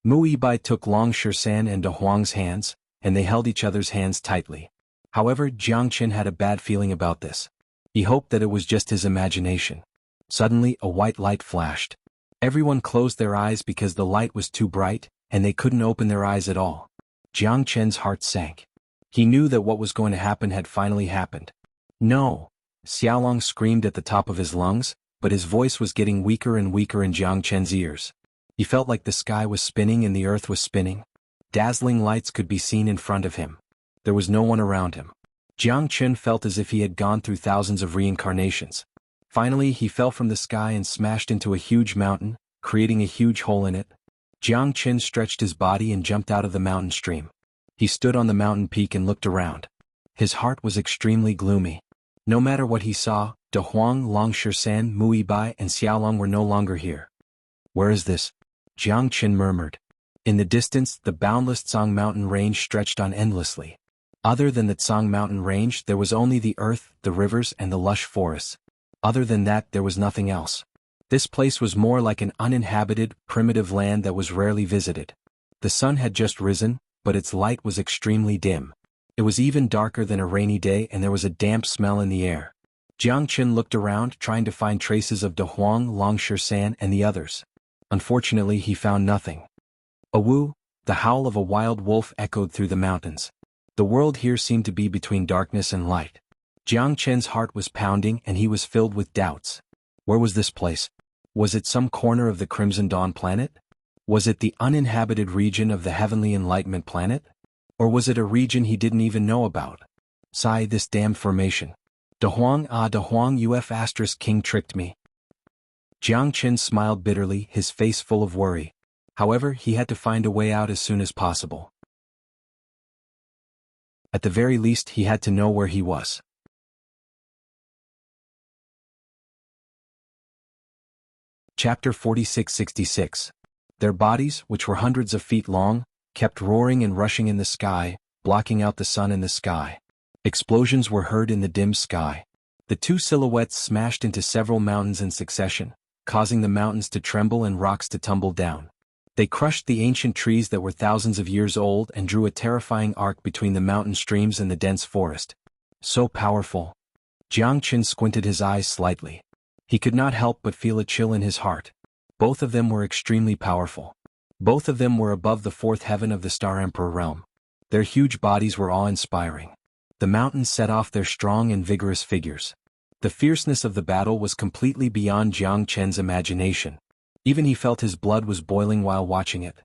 Mu Yibai took Longshan and De Huang's hands, and they held each other's hands tightly. However, Jiang had a bad feeling about this. He hoped that it was just his imagination. Suddenly, a white light flashed. Everyone closed their eyes because the light was too bright, and they couldn't open their eyes at all. Jiang heart sank. He knew that what was going to happen had finally happened. No! Xiaolong screamed at the top of his lungs, but his voice was getting weaker and weaker in Jiang ears. He felt like the sky was spinning and the earth was spinning. Dazzling lights could be seen in front of him. There was no one around him. Jiang felt as if he had gone through thousands of reincarnations. Finally, he fell from the sky and smashed into a huge mountain, creating a huge hole in it. Jiang stretched his body and jumped out of the mountain stream. He stood on the mountain peak and looked around. His heart was extremely gloomy. No matter what he saw, De Huang, Longshan, Mu Yibai, and Xiaolong were no longer here. Where is this? Jiang murmured. In the distance, the boundless Tsang mountain range stretched on endlessly. Other than the Tsang mountain range, there was only the earth, the rivers, and the lush forests. Other than that, there was nothing else. This place was more like an uninhabited, primitive land that was rarely visited. The sun had just risen, but its light was extremely dim. It was even darker than a rainy day and there was a damp smell in the air. Jiang looked around, trying to find traces of De Huang, Longshan, and the others. Unfortunately, he found nothing. Awoo! The howl of a wild wolf echoed through the mountains. The world here seemed to be between darkness and light. Jiang heart was pounding and he was filled with doubts. Where was this place? Was it some corner of the Crimson Dawn planet? Was it the uninhabited region of the Heavenly Enlightenment planet? Or was it a region he didn't even know about? Sigh, this damned formation. De Huang, UF** King tricked me. Jiang smiled bitterly, his face full of worry. However, he had to find a way out as soon as possible. At the very least, he had to know where he was. Chapter 4666. Their bodies, which were hundreds of feet long, kept roaring and rushing in the sky, blocking out the sun in the sky. Explosions were heard in the dim sky. The two silhouettes smashed into several mountains in succession, causing the mountains to tremble and rocks to tumble down. They crushed the ancient trees that were thousands of years old and drew a terrifying arc between the mountain streams and the dense forest. So powerful. Jiang Qin squinted his eyes slightly. He could not help but feel a chill in his heart. Both of them were extremely powerful. Both of them were above the fourth heaven of the Star Emperor realm. Their huge bodies were awe-inspiring. The mountains set off their strong and vigorous figures. The fierceness of the battle was completely beyond Jiang Chen's imagination. Even he felt his blood was boiling while watching it.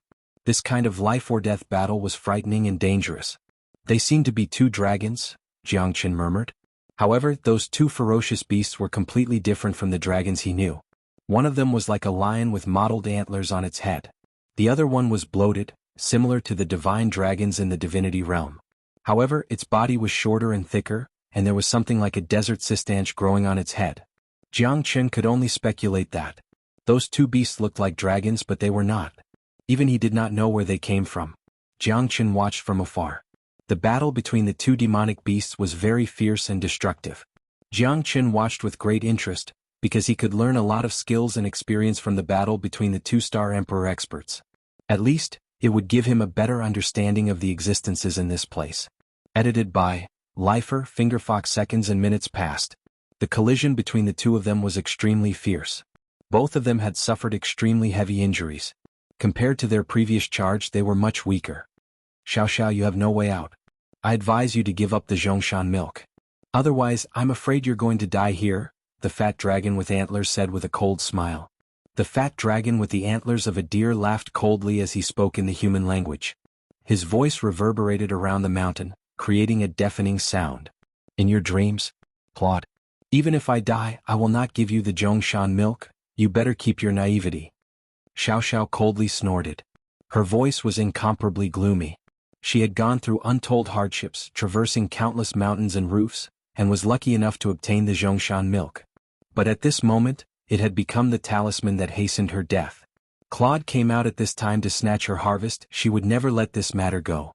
This kind of life-or-death battle was frightening and dangerous. They seemed to be two dragons, Jiang Chen murmured. However, those two ferocious beasts were completely different from the dragons he knew. One of them was like a lion with mottled antlers on its head. The other one was bloated, similar to the divine dragons in the divinity realm. However, its body was shorter and thicker, and there was something like a desert cistanche growing on its head. Jiang Chen could only speculate that. Those two beasts looked like dragons, but they were not. Even he did not know where they came from. Jiang Chen watched from afar. The battle between the two demonic beasts was very fierce and destructive. Jiang Chen watched with great interest, because he could learn a lot of skills and experience from the battle between the two Star Emperor experts. At least, it would give him a better understanding of the existences in this place. Edited by Lifer. Fingerfox. Seconds and minutes passed. The collision between the two of them was extremely fierce. Both of them had suffered extremely heavy injuries. Compared to their previous charge, they were much weaker. Xiao, you have no way out. I advise you to give up the Zhongshan milk. Otherwise, I'm afraid you're going to die here, the fat dragon with antlers said with a cold smile. The fat dragon with the antlers of a deer laughed coldly as he spoke in the human language. His voice reverberated around the mountain, creating a deafening sound. In your dreams, Claude. Even if I die, I will not give you the Zhongshan milk. You better keep your naivety. Xiao coldly snorted. Her voice was incomparably gloomy. She had gone through untold hardships, traversing countless mountains and roofs, and was lucky enough to obtain the Zhongshan milk. But at this moment, it had become the talisman that hastened her death. Claude came out at this time to snatch her harvest. She would never let this matter go.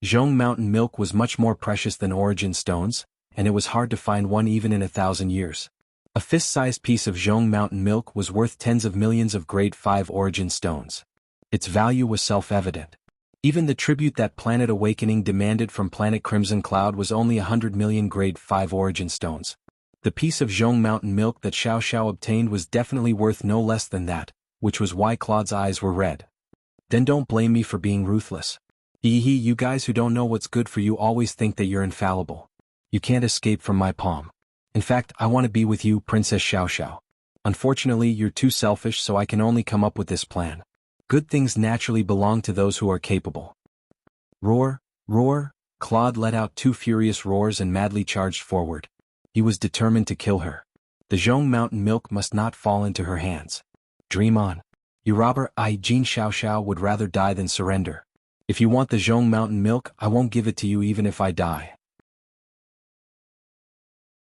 Zhong mountain milk was much more precious than origin stones, and it was hard to find one even in 1,000 years. A fist-sized piece of Zhong mountain milk was worth tens of millions of grade 5 origin stones. Its value was self-evident. Even the tribute that Planet Awakening demanded from Planet Crimson Cloud was only 100 million grade 5 origin stones. The piece of Zhong mountain milk that Xiao obtained was definitely worth no less than that, which was why Claude's eyes were red. Then don't blame me for being ruthless. You guys who don't know what's good for you always think that you're infallible. You can't escape from my palm. In fact, I want to be with you, Princess Xiao. Unfortunately, you're too selfish, so I can only come up with this plan. Good things naturally belong to those who are capable. Roar, roar, Claude let out two furious roars and madly charged forward. He was determined to kill her. The Zhong mountain milk must not fall into her hands. Dream on. You robber, Jin Xiao would rather die than surrender. If you want the Zhong mountain milk, I won't give it to you even if I die.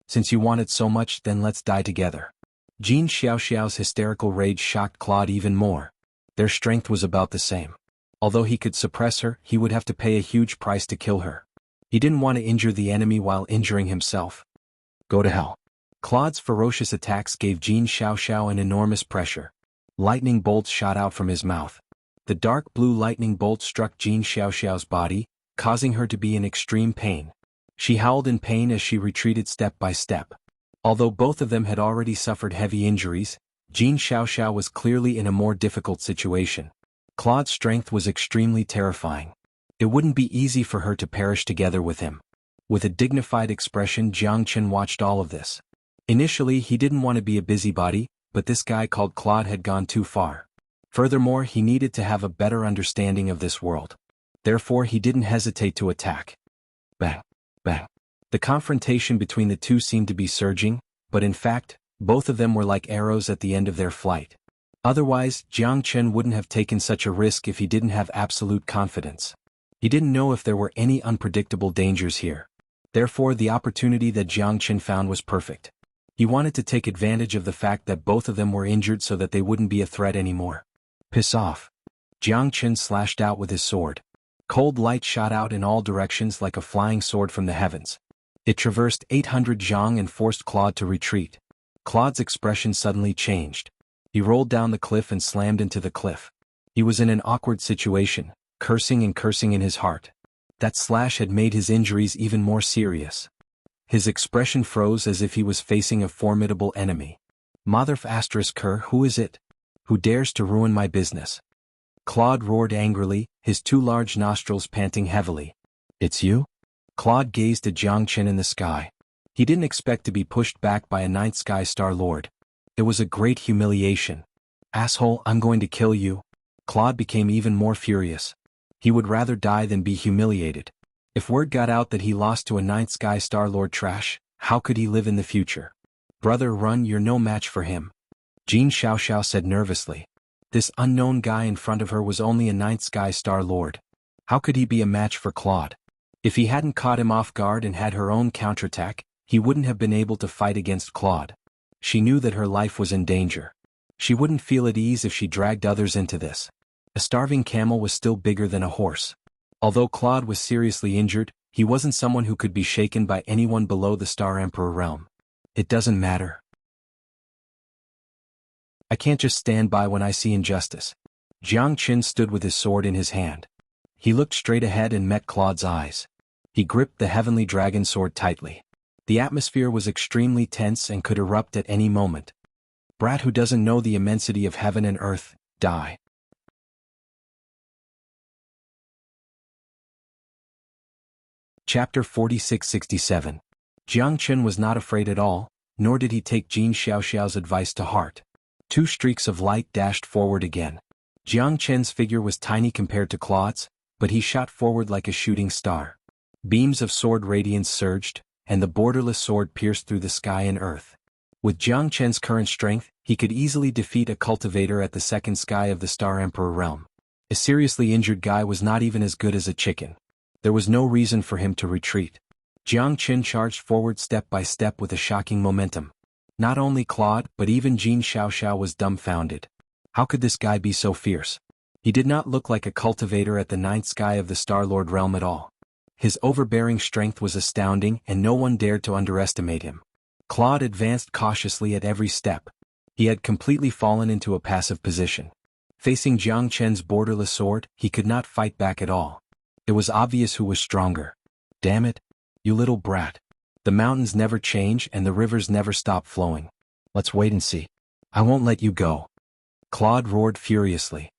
Since you want it so much, then let's die together. Jin Xiao's hysterical rage shocked Claude even more. Their strength was about the same. Although he could suppress her, he would have to pay a huge price to kill her. He didn't want to injure the enemy while injuring himself. Go to hell. Claude's ferocious attacks gave Jin Xiao an enormous pressure. Lightning bolts shot out from his mouth. The dark blue lightning bolt struck Jin Xiao's body, causing her to be in extreme pain. She howled in pain as she retreated step by step. Although both of them had already suffered heavy injuries, Jin Xiao was clearly in a more difficult situation. Claude's strength was extremely terrifying. It wouldn't be easy for her to perish together with him. With a dignified expression, Jiang Chen watched all of this. Initially, he didn't want to be a busybody, but this guy called Claude had gone too far. Furthermore, he needed to have a better understanding of this world. Therefore, he didn't hesitate to attack. Bang, bang. The confrontation between the two seemed to be surging, but in fact, both of them were like arrows at the end of their flight. Otherwise, Jiang Chen wouldn't have taken such a risk if he didn't have absolute confidence. He didn't know if there were any unpredictable dangers here. Therefore, the opportunity that Jiang Chen found was perfect. He wanted to take advantage of the fact that both of them were injured so that they wouldn't be a threat anymore. Piss off. Jiang Chen slashed out with his sword. Cold light shot out in all directions like a flying sword from the heavens. It traversed 800 zhang and forced Claude to retreat. Claude's expression suddenly changed. He rolled down the cliff and slammed into the cliff. He was in an awkward situation, cursing and cursing in his heart. That slash had made his injuries even more serious. His expression froze as if he was facing a formidable enemy. Mother****, who is it? Who dares to ruin my business? Claude roared angrily, his two large nostrils panting heavily. It's you? Claude gazed at Jiangchen in the sky. He didn't expect to be pushed back by a ninth sky star lord. It was a great humiliation. Asshole, I'm going to kill you. Claude became even more furious. He would rather die than be humiliated. If word got out that he lost to a ninth sky star lord trash, how could he live in the future? Brother, run, you're no match for him. Xianxia said nervously. This unknown guy in front of her was only a ninth sky star lord. How could he be a match for Claude? If he hadn't caught him off guard and had her own counterattack, he wouldn't have been able to fight against Claude. She knew that her life was in danger. She wouldn't feel at ease if she dragged others into this. A starving camel was still bigger than a horse. Although Claude was seriously injured, he wasn't someone who could be shaken by anyone below the Star Emperor realm. It doesn't matter. I can't just stand by when I see injustice. Jiang Qin stood with his sword in his hand. He looked straight ahead and met Claude's eyes. He gripped the heavenly dragon sword tightly. The atmosphere was extremely tense and could erupt at any moment. Brat who doesn't know the immensity of heaven and earth, die. Chapter 46-67. Jiang Qin was not afraid at all, nor did he take Jin Xiaoxiao's advice to heart. Two streaks of light dashed forward again. Jiang Qin's figure was tiny compared to Claude's, but he shot forward like a shooting star. Beams of sword radiance surged, and the borderless sword pierced through the sky and earth. With Jiang Qin's current strength, he could easily defeat a cultivator at the second sky of the Star Emperor realm. A seriously injured guy was not even as good as a chicken. There was no reason for him to retreat. Jiang Qin charged forward step by step with a shocking momentum. Not only Claude, but even Jin Xiaoxiao was dumbfounded. How could this guy be so fierce? He did not look like a cultivator at the ninth sky of the Star-Lord realm at all. His overbearing strength was astounding and no one dared to underestimate him. Claude advanced cautiously at every step. He had completely fallen into a passive position. Facing Jiang Qin's borderless sword, he could not fight back at all. It was obvious who was stronger. Damn it, you little brat. The mountains never change and the rivers never stop flowing. Let's wait and see. I won't let you go. Claude roared furiously.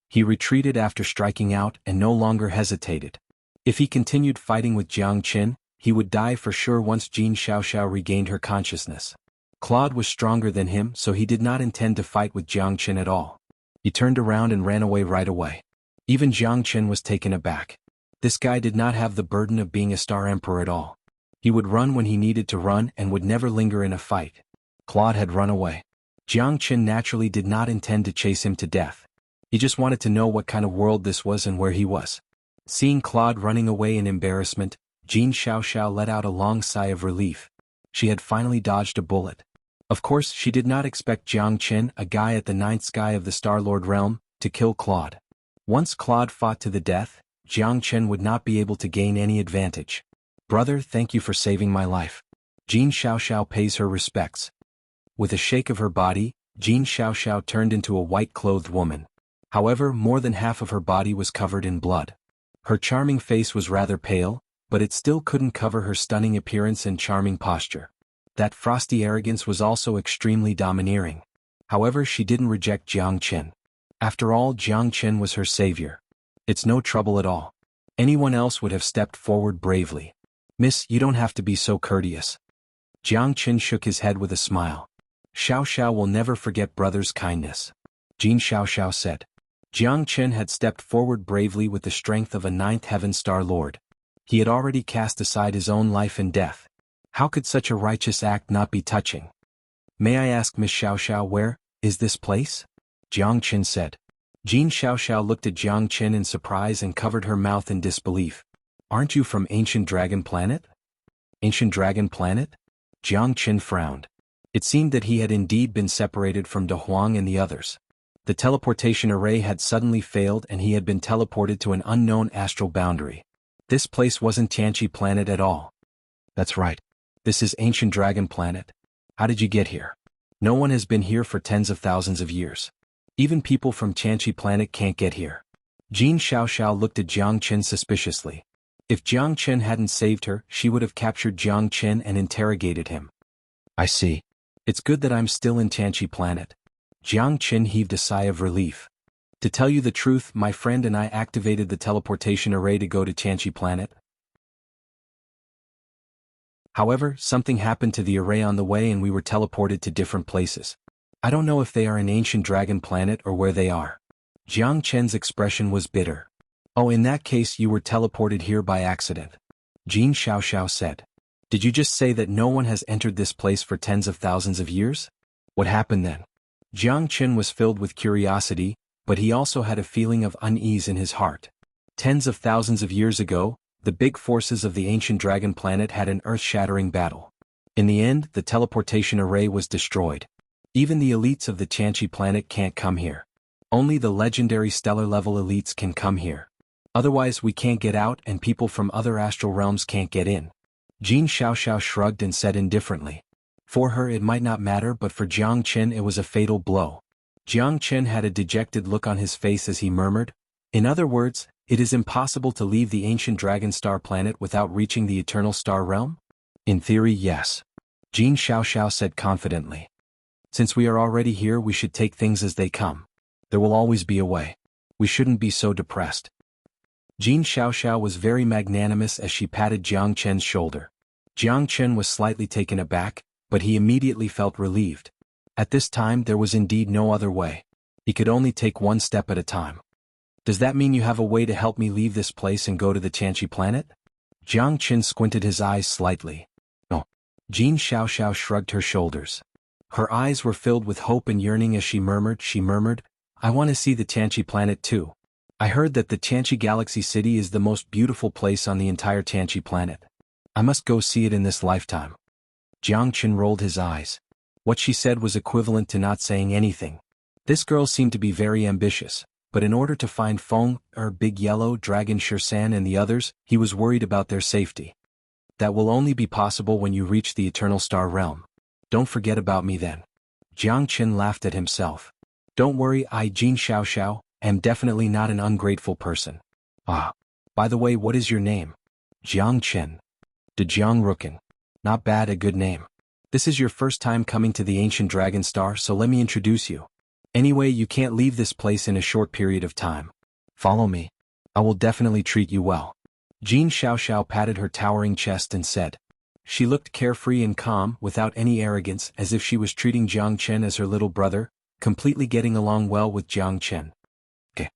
He retreated after striking out and no longer hesitated. If he continued fighting with Jiang Qin, he would die for sure once Jin Xiaoxiao regained her consciousness. Claude was stronger than him, so he did not intend to fight with Jiang Qin at all. He turned around and ran away right away. Even Jiang Qin was taken aback. This guy did not have the burden of being a Star Emperor at all. He would run when he needed to run and would never linger in a fight. Claude had run away. Jiang Qin naturally did not intend to chase him to death. He just wanted to know what kind of world this was and where he was. Seeing Claude running away in embarrassment, Jin Xiaoxiao let out a long sigh of relief. She had finally dodged a bullet. Of course, she did not expect Jiang Qin, a guy at the ninth sky of the Star-Lord realm, to kill Claude. Once Claude fought to the death, Jiang Qin would not be able to gain any advantage. Brother, thank you for saving my life. Jin Xiaoxiao pays her respects. With a shake of her body, Jin Xiaoxiao turned into a white-clothed woman. However, more than half of her body was covered in blood. Her charming face was rather pale, but it still couldn't cover her stunning appearance and charming posture. That frosty arrogance was also extremely domineering. However, she didn't reject Jiang Qin. After all, Jiang Qin was her savior. It's no trouble at all. Anyone else would have stepped forward bravely. Miss, you don't have to be so courteous. Jiang Qin shook his head with a smile. Xiaoxiao will never forget brother's kindness. Jin Xiaoxiao said. Jiang Qin had stepped forward bravely with the strength of a ninth heaven star lord. He had already cast aside his own life and death. How could such a righteous act not be touching? May I ask Miss Xiaoxiao, where is this place? Jiang Qin said. Jin Xiaoxiao looked at Jiang Qin in surprise and covered her mouth in disbelief. Aren't you from Ancient Dragon Planet? Ancient Dragon Planet? Jiang Qin frowned. It seemed that he had indeed been separated from De Huang and the others. The teleportation array had suddenly failed and he had been teleported to an unknown astral boundary. This place wasn't Tianqi Planet at all. That's right. This is Ancient Dragon Planet. How did you get here? No one has been here for tens of thousands of years. Even people from Tianqi planet can't get here. Jin Xiaoxiao looked at Jiang Chen suspiciously. If Jiang Chen hadn't saved her, she would have captured Jiang Chen and interrogated him. I see. It's good that I'm still in Tianqi planet. Jiang Chen heaved a sigh of relief. To tell you the truth, my friend and I activated the teleportation array to go to Tianqi planet. However, something happened to the array on the way and we were teleported to different places. I don't know if they are an ancient dragon planet or where they are. Jiang Chen's expression was bitter. Oh, in that case you were teleported here by accident. Jin Xiaoxiao said. Did you just say that no one has entered this place for tens of thousands of years? What happened then? Jiang Chen was filled with curiosity, but he also had a feeling of unease in his heart. Tens of thousands of years ago, the big forces of the ancient dragon planet had an earth-shattering battle. In the end, the teleportation array was destroyed. Even the elites of the Tianqi planet can't come here. Only the legendary stellar-level elites can come here. Otherwise we can't get out and people from other astral realms can't get in. Jin Xiaoxiao shrugged and said indifferently. For her it might not matter, but for Jiang Chen it was a fatal blow. Jiang Chen had a dejected look on his face as he murmured, in other words, it is impossible to leave the ancient dragon star planet without reaching the eternal star realm? In theory, yes. Jin Xiaoxiao said confidently. Since we are already here, we should take things as they come. There will always be a way. We shouldn't be so depressed. Jin Xiaoxiao was very magnanimous as she patted Jiang Chen's shoulder. Jiang Chen was slightly taken aback, but he immediately felt relieved. At this time there was indeed no other way. He could only take one step at a time. Does that mean you have a way to help me leave this place and go to the Tianqi planet? Jiang Chen squinted his eyes slightly. Oh. Jin Xiaoxiao shrugged her shoulders. Her eyes were filled with hope and yearning as she murmured, I want to see the Tianqi planet too. I heard that the Tianqi Galaxy City is the most beautiful place on the entire Tianqi planet. I must go see it in this lifetime. Jiang Chen rolled his eyes. What she said was equivalent to not saying anything. This girl seemed to be very ambitious, but in order to find Feng, Big Yellow, Dragon Shirsan and the others, he was worried about their safety. That will only be possible when you reach the Eternal Star Realm. Don't forget about me then. Jiang Chen laughed at himself. Don't worry, I Jin Xiaoxiao am definitely not an ungrateful person. Ah. By the way, what is your name? Jiang Chen. De Jiang Ruken. Not bad, a good name. This is your first time coming to the ancient dragon star, so let me introduce you. Anyway, you can't leave this place in a short period of time. Follow me. I will definitely treat you well. Jin Xiaoxiao patted her towering chest and said. She looked carefree and calm, without any arrogance, as if she was treating Jiang Chen as her little brother, completely getting along well with Jiang Chen. Okay.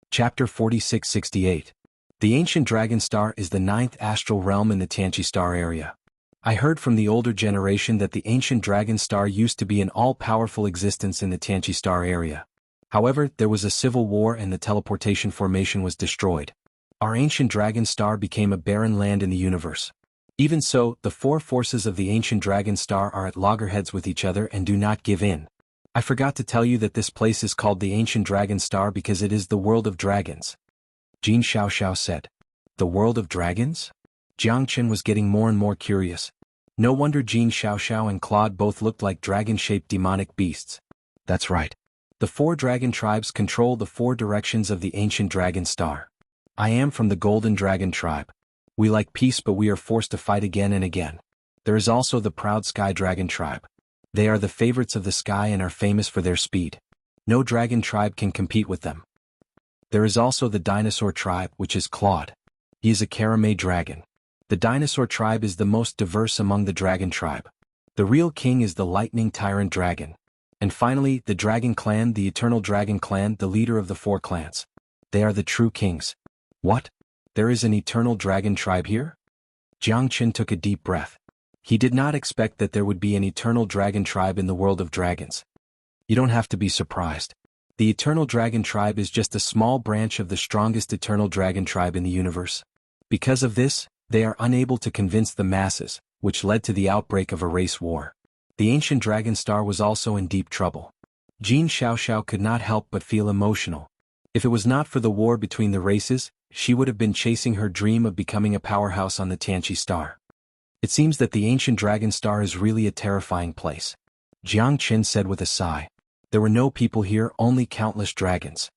Chapter 4668. The ancient dragon star is the 9th astral realm in the Tianqi star area. I heard from the older generation that the ancient dragon star used to be an all-powerful existence in the Tianqi star area. However, there was a civil war and the teleportation formation was destroyed. Our ancient dragon star became a barren land in the universe. Even so, the four forces of the ancient dragon star are at loggerheads with each other and do not give in. I forgot to tell you that this place is called the ancient dragon star because it is the world of dragons. Jin Xiaoxiao said. The world of dragons? Jiang Chen was getting more and more curious. No wonder Jin Xiaoxiao and Claude both looked like dragon-shaped demonic beasts. That's right. The 4 dragon tribes control the 4 directions of the ancient dragon star. I am from the Golden Dragon tribe. We like peace, but we are forced to fight again and again. There is also the proud Sky Dragon tribe. They are the favorites of the sky and are famous for their speed. No dragon tribe can compete with them. There is also the Dinosaur tribe, which is Claude. He is a Karamay dragon. The Dinosaur tribe is the most diverse among the dragon tribe. The real king is the Lightning Tyrant dragon. And finally, the Dragon Clan, the Eternal Dragon Clan, the leader of the 4 clans. They are the true kings. What? There is an Eternal Dragon tribe here? Jiang Chen took a deep breath. He did not expect that there would be an Eternal Dragon tribe in the world of dragons. You don't have to be surprised. The Eternal Dragon tribe is just a small branch of the strongest Eternal Dragon tribe in the universe. Because of this, they are unable to convince the masses, which led to the outbreak of a race war. The ancient dragon star was also in deep trouble. Jin Xiaoxiao could not help but feel emotional. If it was not for the war between the races, she would have been chasing her dream of becoming a powerhouse on the Tianqi star. It seems that the ancient dragon star is really a terrifying place. Jiang Qin said with a sigh. There were no people here, only countless dragons.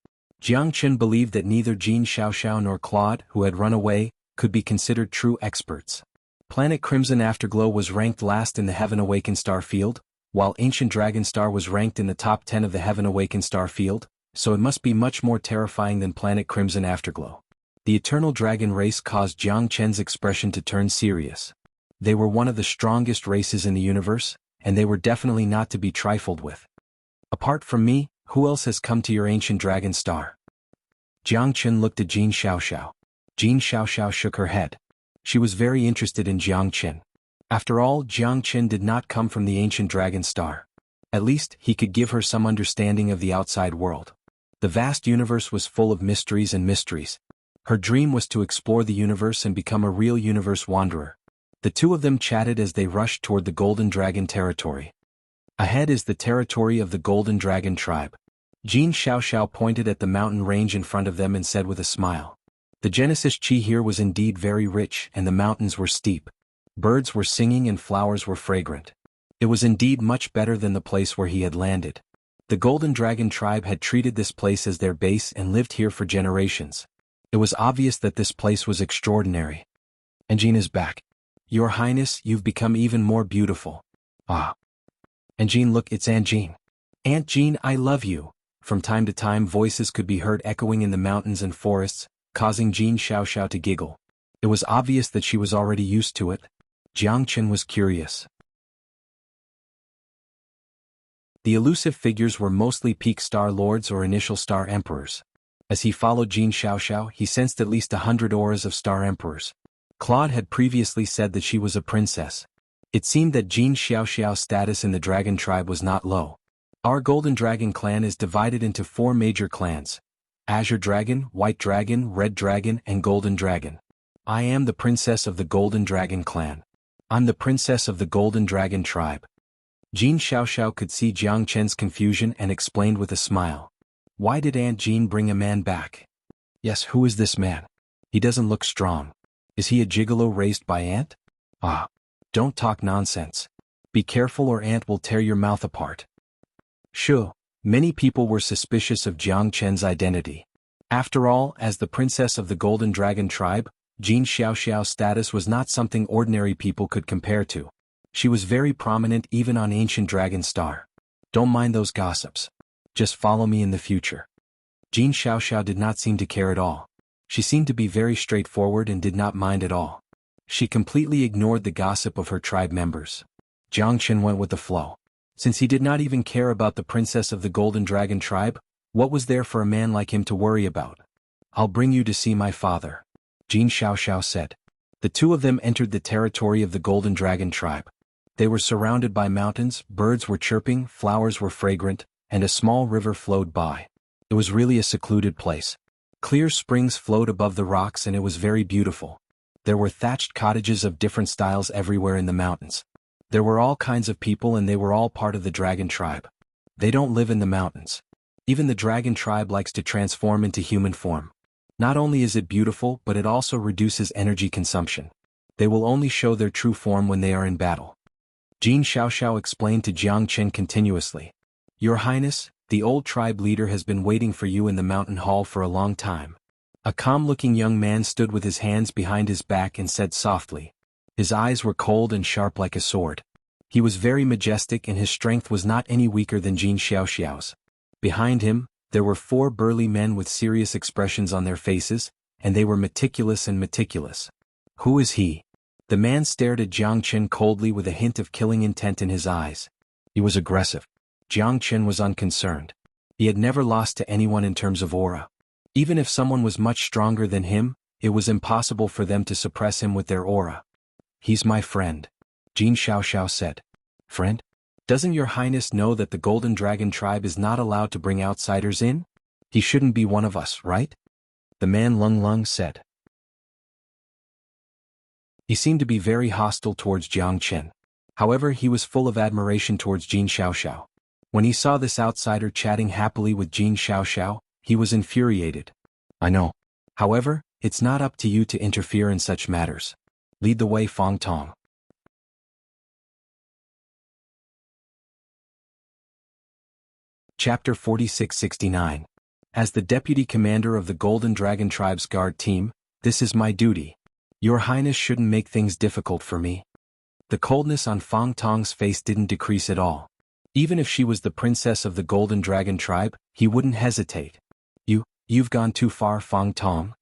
Jiang Qin believed that neither Jin Xiaoxiao nor Claude, who had run away, could be considered true experts. Planet Crimson Afterglow was ranked last in the Heaven Awakened star field, while Ancient Dragon Star was ranked in the top 10 of the Heaven Awakened star field, so it must be much more terrifying than Planet Crimson Afterglow. The Eternal Dragon race caused Jiang Chen's expression to turn serious. They were one of the strongest races in the universe, and they were definitely not to be trifled with. Apart from me, who else has come to your Ancient Dragon Star? Jiang Chen looked at Jin Xiaoxiao. Jin Xiaoxiao shook her head. She was very interested in Jiang Chen. After all, Jiang Chen did not come from the Ancient Dragon Star. At least, he could give her some understanding of the outside world. The vast universe was full of mysteries and mysteries. Her dream was to explore the universe and become a real universe wanderer. The two of them chatted as they rushed toward the Golden Dragon territory. Ahead is the territory of the Golden Dragon tribe. Jin Xiaoxiao pointed at the mountain range in front of them and said with a smile. The Genesis Chi here was indeed very rich, and the mountains were steep. Birds were singing and flowers were fragrant. It was indeed much better than the place where he had landed. The Golden Dragon tribe had treated this place as their base and lived here for generations. It was obvious that this place was extraordinary. And Jin is back. Your Highness, you've become even more beautiful. Ah. And Jin, look, it's Aunt Jean. Aunt Jean, I love you. From time to time voices could be heard echoing in the mountains and forests, causing Jin Xiaoxiao to giggle. It was obvious that she was already used to it. Jiang Chen was curious. The elusive figures were mostly peak star lords or initial star emperors. As he followed Jin Xiaoxiao, he sensed at least 100 auras of star emperors. Claude had previously said that she was a princess. It seemed that Jin Xiaoxiao's status in the dragon tribe was not low. Our Golden Dragon clan is divided into 4 major clans: Azure Dragon, White Dragon, Red Dragon, and Golden Dragon. I am the princess of the Golden Dragon clan. I'm the princess of the Golden Dragon tribe. Jin Xiaoxiao could see Jiang Chen's confusion and explained with a smile. Why did Aunt Jean bring a man back? Yes, who is this man? He doesn't look strong. Is he a gigolo raised by Aunt? Ah. Don't talk nonsense. Be careful or Aunt will tear your mouth apart. Sure. Many people were suspicious of Jiang Chen's identity. After all, as the princess of the Golden Dragon tribe, Jin Xiaoxiao's status was not something ordinary people could compare to. She was very prominent even on Ancient Dragon Star. Don't mind those gossips. Just follow me in the future. Jin Xiaoxiao did not seem to care at all. She seemed to be very straightforward and did not mind at all. She completely ignored the gossip of her tribe members. Jiang Chen went with the flow. Since he did not even care about the princess of the Golden Dragon tribe, what was there for a man like him to worry about? I'll bring you to see my father, Jin Xiaoxiao said. The two of them entered the territory of the Golden Dragon tribe. They were surrounded by mountains, birds were chirping, flowers were fragrant, and a small river flowed by. It was really a secluded place. Clear springs flowed above the rocks and it was very beautiful. There were thatched cottages of different styles everywhere in the mountains. There were all kinds of people and they were all part of the dragon tribe. They don't live in the mountains. Even the dragon tribe likes to transform into human form. Not only is it beautiful, but it also reduces energy consumption. They will only show their true form when they are in battle. Jin Xiaoxiao explained to Jiang Chen continuously. Your Highness, the old tribe leader has been waiting for you in the mountain hall for a long time. A calm-looking young man stood with his hands behind his back and said softly. His eyes were cold and sharp like a sword. He was very majestic and his strength was not any weaker than Jin Xiaoxiao's. Behind him, there were 4 burly men with serious expressions on their faces, and they were meticulous and meticulous. Who is he? The man stared at Jiang Chen coldly with a hint of killing intent in his eyes. He was aggressive. Jiang Chen was unconcerned. He had never lost to anyone in terms of aura. Even if someone was much stronger than him, it was impossible for them to suppress him with their aura. He's my friend, Jin Xiaoxiao said. Friend? Doesn't your Highness know that the Golden Dragon tribe is not allowed to bring outsiders in? He shouldn't be one of us, right? The man Lung Lung said. He seemed to be very hostile towards Jiang Chen. However, he was full of admiration towards Jin Xiaoxiao. When he saw this outsider chatting happily with Jin Xiaoxiao, he was infuriated. I know. However, it's not up to you to interfere in such matters. Lead the way, Fong Tong. Chapter 4669. As the deputy commander of the Golden Dragon Tribe's guard team, this is my duty. Your Highness shouldn't make things difficult for me. The coldness on Fang Tong's face didn't decrease at all. Even if she was the princess of the Golden Dragon Tribe, he wouldn't hesitate. You've gone too far, Fang Tong.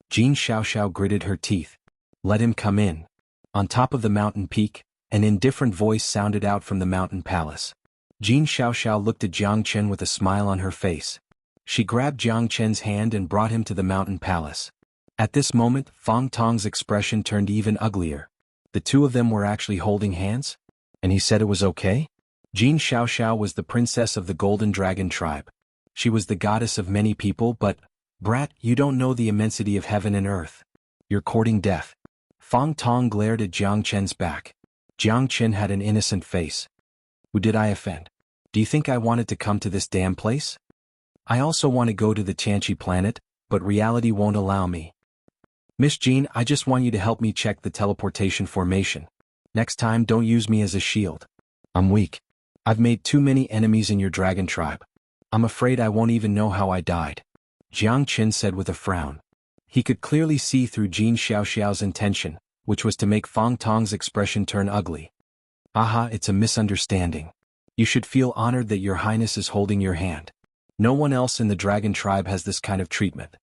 Jin Xiaoxiao gritted her teeth. Let him come in. On top of the mountain peak, an indifferent voice sounded out from the mountain palace. Jin Xiaoxiao looked at Jiang Chen with a smile on her face. She grabbed Jiang Chen's hand and brought him to the mountain palace. At this moment, Fang Tong's expression turned even uglier. The two of them were actually holding hands? And he said it was okay? Jin Xiaoxiao was the princess of the Golden Dragon Tribe. She was the goddess of many people, but, brat, you don't know the immensity of heaven and earth. You're courting death. Fang Tong glared at Jiang Chen's back. Jiang Chen had an innocent face. Who did I offend? Do you think I wanted to come to this damn place? I also want to go to the Tianqi planet, but reality won't allow me. Miss Jean, I just want you to help me check the teleportation formation. Next time don't use me as a shield. I'm weak. I've made too many enemies in your dragon tribe. I'm afraid I won't even know how I died. Jiang Chen said with a frown. He could clearly see through Jin Xiaoxiao's intention, which was to make Fang Tong's expression turn ugly. Aha, it's a misunderstanding. You should feel honored that your Highness is holding your hand. No one else in the dragon tribe has this kind of treatment.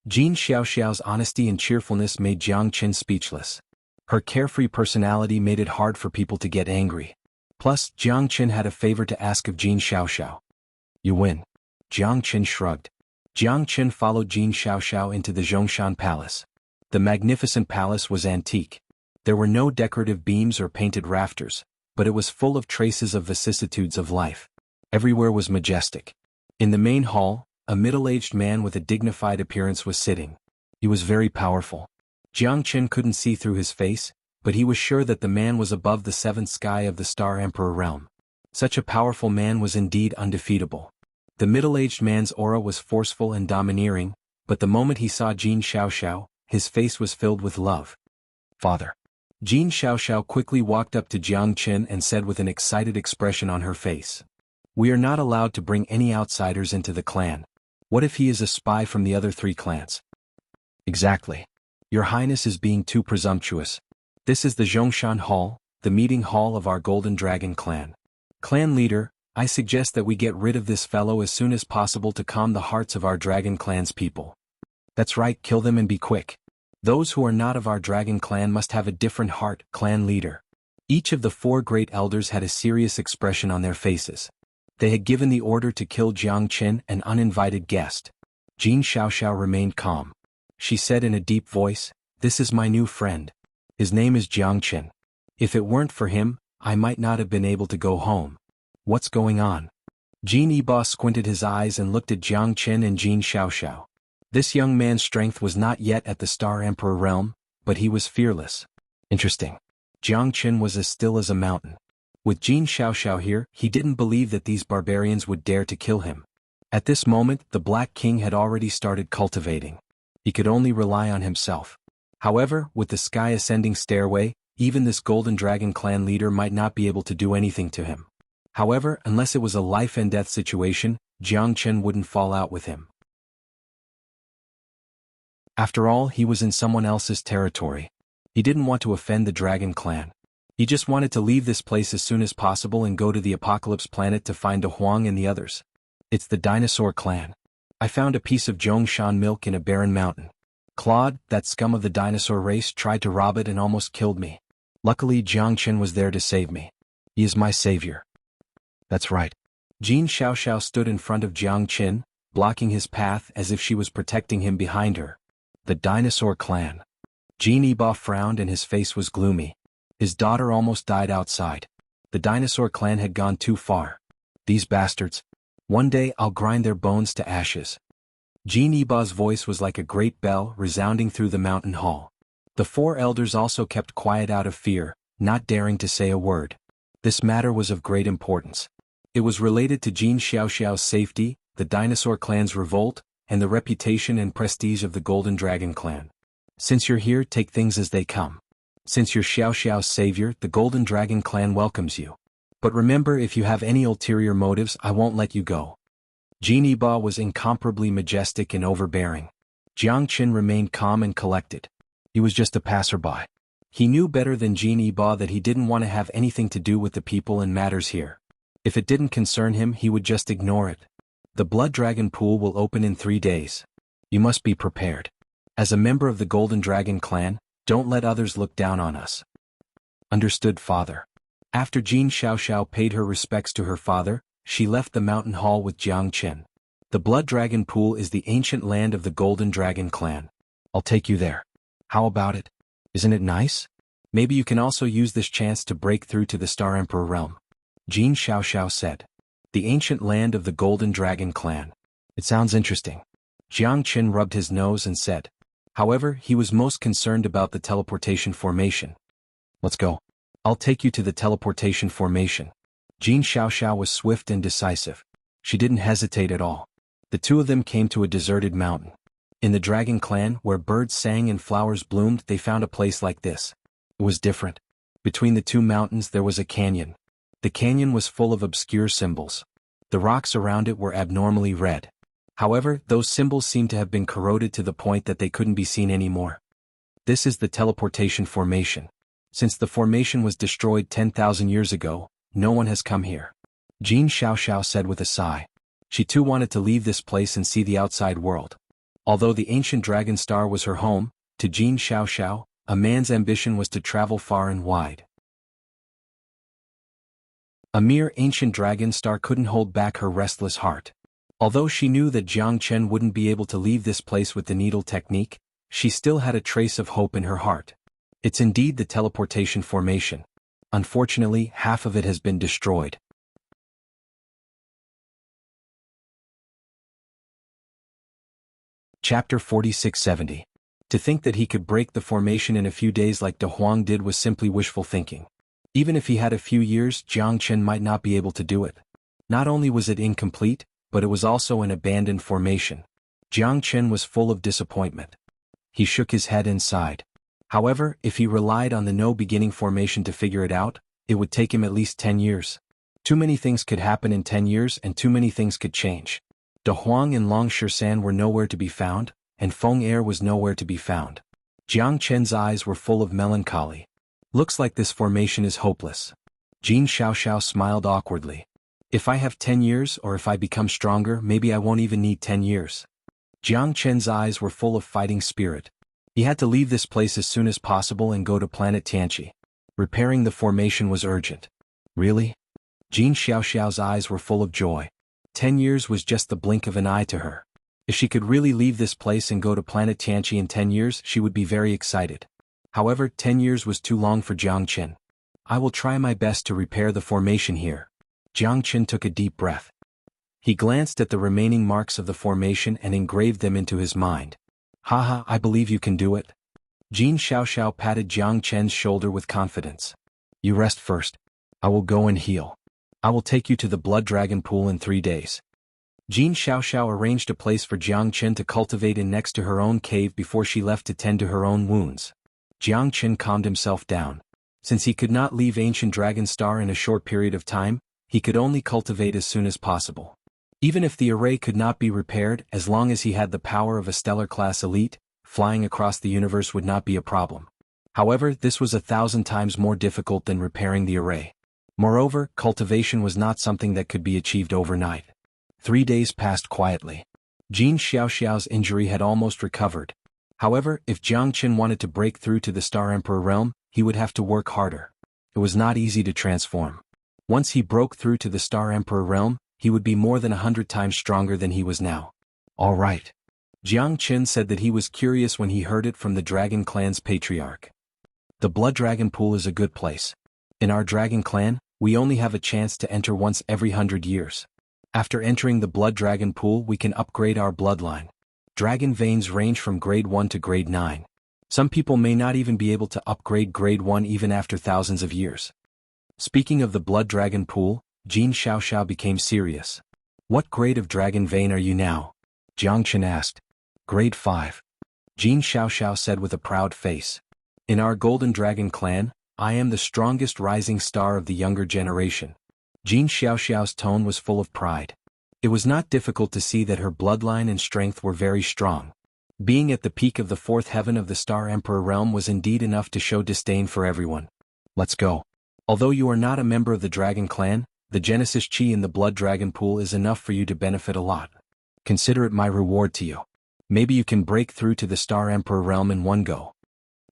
Jin Xiaoxiao's honesty and cheerfulness made Jiang Chen speechless. Her carefree personality made it hard for people to get angry. Plus, Jiang Chen had a favor to ask of Jin Xiaoxiao. You win. Jiang Chen shrugged. Jiang Chen followed Jin Xiaoxiao into the Zhongshan Palace. The magnificent palace was antique. There were no decorative beams or painted rafters, but it was full of traces of vicissitudes of life. Everywhere was majestic. In the main hall, a middle-aged man with a dignified appearance was sitting. He was very powerful. Jiang Chen couldn't see through his face, but he was sure that the man was above the seventh sky of the Star Emperor realm. Such a powerful man was indeed undefeatable. The middle-aged man's aura was forceful and domineering, but the moment he saw Jin Xiaoxiao, his face was filled with love. Father. Jin Xiaoxiao quickly walked up to Jiang Chen and said with an excited expression on her face. We are not allowed to bring any outsiders into the clan. What if he is a spy from the other three clans? Exactly. Your Highness is being too presumptuous. This is the Zhongshan Hall, the meeting hall of our Golden Dragon clan. Clan leader, I suggest that we get rid of this fellow as soon as possible to calm the hearts of our Dragon clan's people. That's right, kill them and be quick. Those who are not of our Dragon clan must have a different heart, clan leader. Each of the four great elders had a serious expression on their faces. They had given the order to kill Jiang Chen, an uninvited guest. Jin Xiaoxiao remained calm. She said in a deep voice, This is my new friend. His name is Jiang Chen. If it weren't for him, I might not have been able to go home. What's going on? Jin Yiba squinted his eyes and looked at Jiang Chen and Jin Xiaoxiao. This young man's strength was not yet at the Star Emperor realm, but he was fearless. Interesting. Jiang Chen was as still as a mountain. With Jin Xiaoxiao here, he didn't believe that these barbarians would dare to kill him. At this moment, the Black King had already started cultivating. He could only rely on himself. However, with the sky ascending stairway, even this Golden Dragon clan leader might not be able to do anything to him. However, unless it was a life and death situation, Jiang Chen wouldn't fall out with him. After all, he was in someone else's territory. He didn't want to offend the Dragon clan. He just wanted to leave this place as soon as possible and go to the Apocalypse planet to find Huang and the others. It's the dinosaur clan. I found a piece of Zhongshan milk in a barren mountain. Claude, that scum of the dinosaur race, tried to rob it and almost killed me. Luckily, Jiang Chen was there to save me. He is my savior. That's right. Jin Xiaoxiao stood in front of Jiang Chen, blocking his path as if she was protecting him behind her. The dinosaur clan. Jin Yiba frowned and his face was gloomy. His daughter almost died outside. The dinosaur clan had gone too far. These bastards. One day I'll grind their bones to ashes. Jin Yiba's voice was like a great bell resounding through the mountain hall. The four elders also kept quiet out of fear, not daring to say a word. This matter was of great importance. It was related to Jin Xiaoxiao's safety, the dinosaur clan's revolt, and the reputation and prestige of the Golden Dragon clan. Since you're here, take things as they come. Since you're Xiaoxiao's savior, the Golden Dragon clan welcomes you. But remember, if you have any ulterior motives, I won't let you go. Jin Yiba was incomparably majestic and overbearing. Jiang Qin remained calm and collected. He was just a passerby. He knew better than Jin Yiba that he didn't want to have anything to do with the people and matters here. If it didn't concern him, he would just ignore it. The Blood Dragon Pool will open in 3 days. You must be prepared. As a member of the Golden Dragon clan, don't let others look down on us. Understood, father. After Jin Xiaoxiao paid her respects to her father, she left the mountain hall with Jiang Qin. The Blood Dragon Pool is the ancient land of the Golden Dragon clan. I'll take you there. How about it? Isn't it nice? Maybe you can also use this chance to break through to the Star Emperor realm. Jin Xiaoxiao said. The ancient land of the Golden Dragon clan. It sounds interesting. Jiang Qin rubbed his nose and said. However, he was most concerned about the teleportation formation. Let's go. I'll take you to the teleportation formation. Jin Xiaoxiao was swift and decisive. She didn't hesitate at all. The two of them came to a deserted mountain. In the Dragon Clan, where birds sang and flowers bloomed, they found a place like this. It was different. Between the two mountains there was a canyon. The canyon was full of obscure symbols. The rocks around it were abnormally red. However, those symbols seemed to have been corroded to the point that they couldn't be seen anymore. This is the teleportation formation. Since the formation was destroyed 10,000 years ago, no one has come here. Jin Xiaoxiao said with a sigh. She too wanted to leave this place and see the outside world. Although the ancient dragon star was her home, to Jin Xiaoxiao, a man's ambition was to travel far and wide. A mere ancient dragon star couldn't hold back her restless heart. Although she knew that Jiang Chen wouldn't be able to leave this place with the needle technique, she still had a trace of hope in her heart. It's indeed the teleportation formation. Unfortunately, half of it has been destroyed. Chapter 4670. To think that he could break the formation in a few days like De Huang did was simply wishful thinking. Even if he had a few years, Jiang Chen might not be able to do it. Not only was it incomplete, but it was also an abandoned formation. Jiang Chen was full of disappointment. He shook his head and sighed. However, if he relied on the no-beginning formation to figure it out, it would take him at least 10 years. Too many things could happen in 10 years and too many things could change. De Huang and Long Shisan were nowhere to be found, and Feng Er was nowhere to be found. Jiang Chen's eyes were full of melancholy. Looks like this formation is hopeless. Jin Xiaoxiao smiled awkwardly. If I have 10 years or if I become stronger, maybe I won't even need 10 years. Jiang Chen's eyes were full of fighting spirit. He had to leave this place as soon as possible and go to planet Tianqi. Repairing the formation was urgent. Really? Jin Xiaoxiao's eyes were full of joy. 10 years was just the blink of an eye to her. If she could really leave this place and go to planet Tianqi in 10 years, she would be very excited. However, 10 years was too long for Jiang Chen. I will try my best to repair the formation here. Jiang Chen took a deep breath. He glanced at the remaining marks of the formation and engraved them into his mind. Haha, I believe you can do it. Jin Xiaoxiao patted Jiang Chen's shoulder with confidence. You rest first. I will go and heal. I will take you to the Blood Dragon Pool in 3 days. Jin Xiaoxiao arranged a place for Jiang Chen to cultivate in next to her own cave before she left to tend to her own wounds. Jiang Chen calmed himself down. Since he could not leave Ancient Dragon Star in a short period of time, he could only cultivate as soon as possible. Even if the array could not be repaired, as long as he had the power of a stellar-class elite, flying across the universe would not be a problem. However, this was 1,000 times more difficult than repairing the array. Moreover, cultivation was not something that could be achieved overnight. 3 days passed quietly. Jin Xiaoxiao's injury had almost recovered. However, if Jiang Chen wanted to break through to the Star Emperor realm, he would have to work harder. It was not easy to transform. Once he broke through to the Star Emperor realm, he would be more than 100 times stronger than he was now. All right. Jiang Chen said that he was curious when he heard it from the Dragon Clan's patriarch. The Blood Dragon Pool is a good place. In our Dragon Clan, we only have a chance to enter once every 100 years. After entering the Blood Dragon Pool, we can upgrade our bloodline. Dragon veins range from grade 1 to grade 9. Some people may not even be able to upgrade grade 1 even after thousands of years. Speaking of the Blood Dragon Pool, Jin Xiaoxiao became serious. What grade of dragon vein are you now? Jiang Chen asked. Grade 5. Jin Xiaoxiao said with a proud face. In our Golden Dragon Clan, I am the strongest rising star of the younger generation. Jin Xiaoxiao's tone was full of pride. It was not difficult to see that her bloodline and strength were very strong. Being at the peak of the fourth heaven of the Star Emperor realm was indeed enough to show disdain for everyone. Let's go. Although you are not a member of the Dragon Clan, the Genesis Chi in the Blood Dragon Pool is enough for you to benefit a lot. Consider it my reward to you. Maybe you can break through to the Star Emperor realm in one go.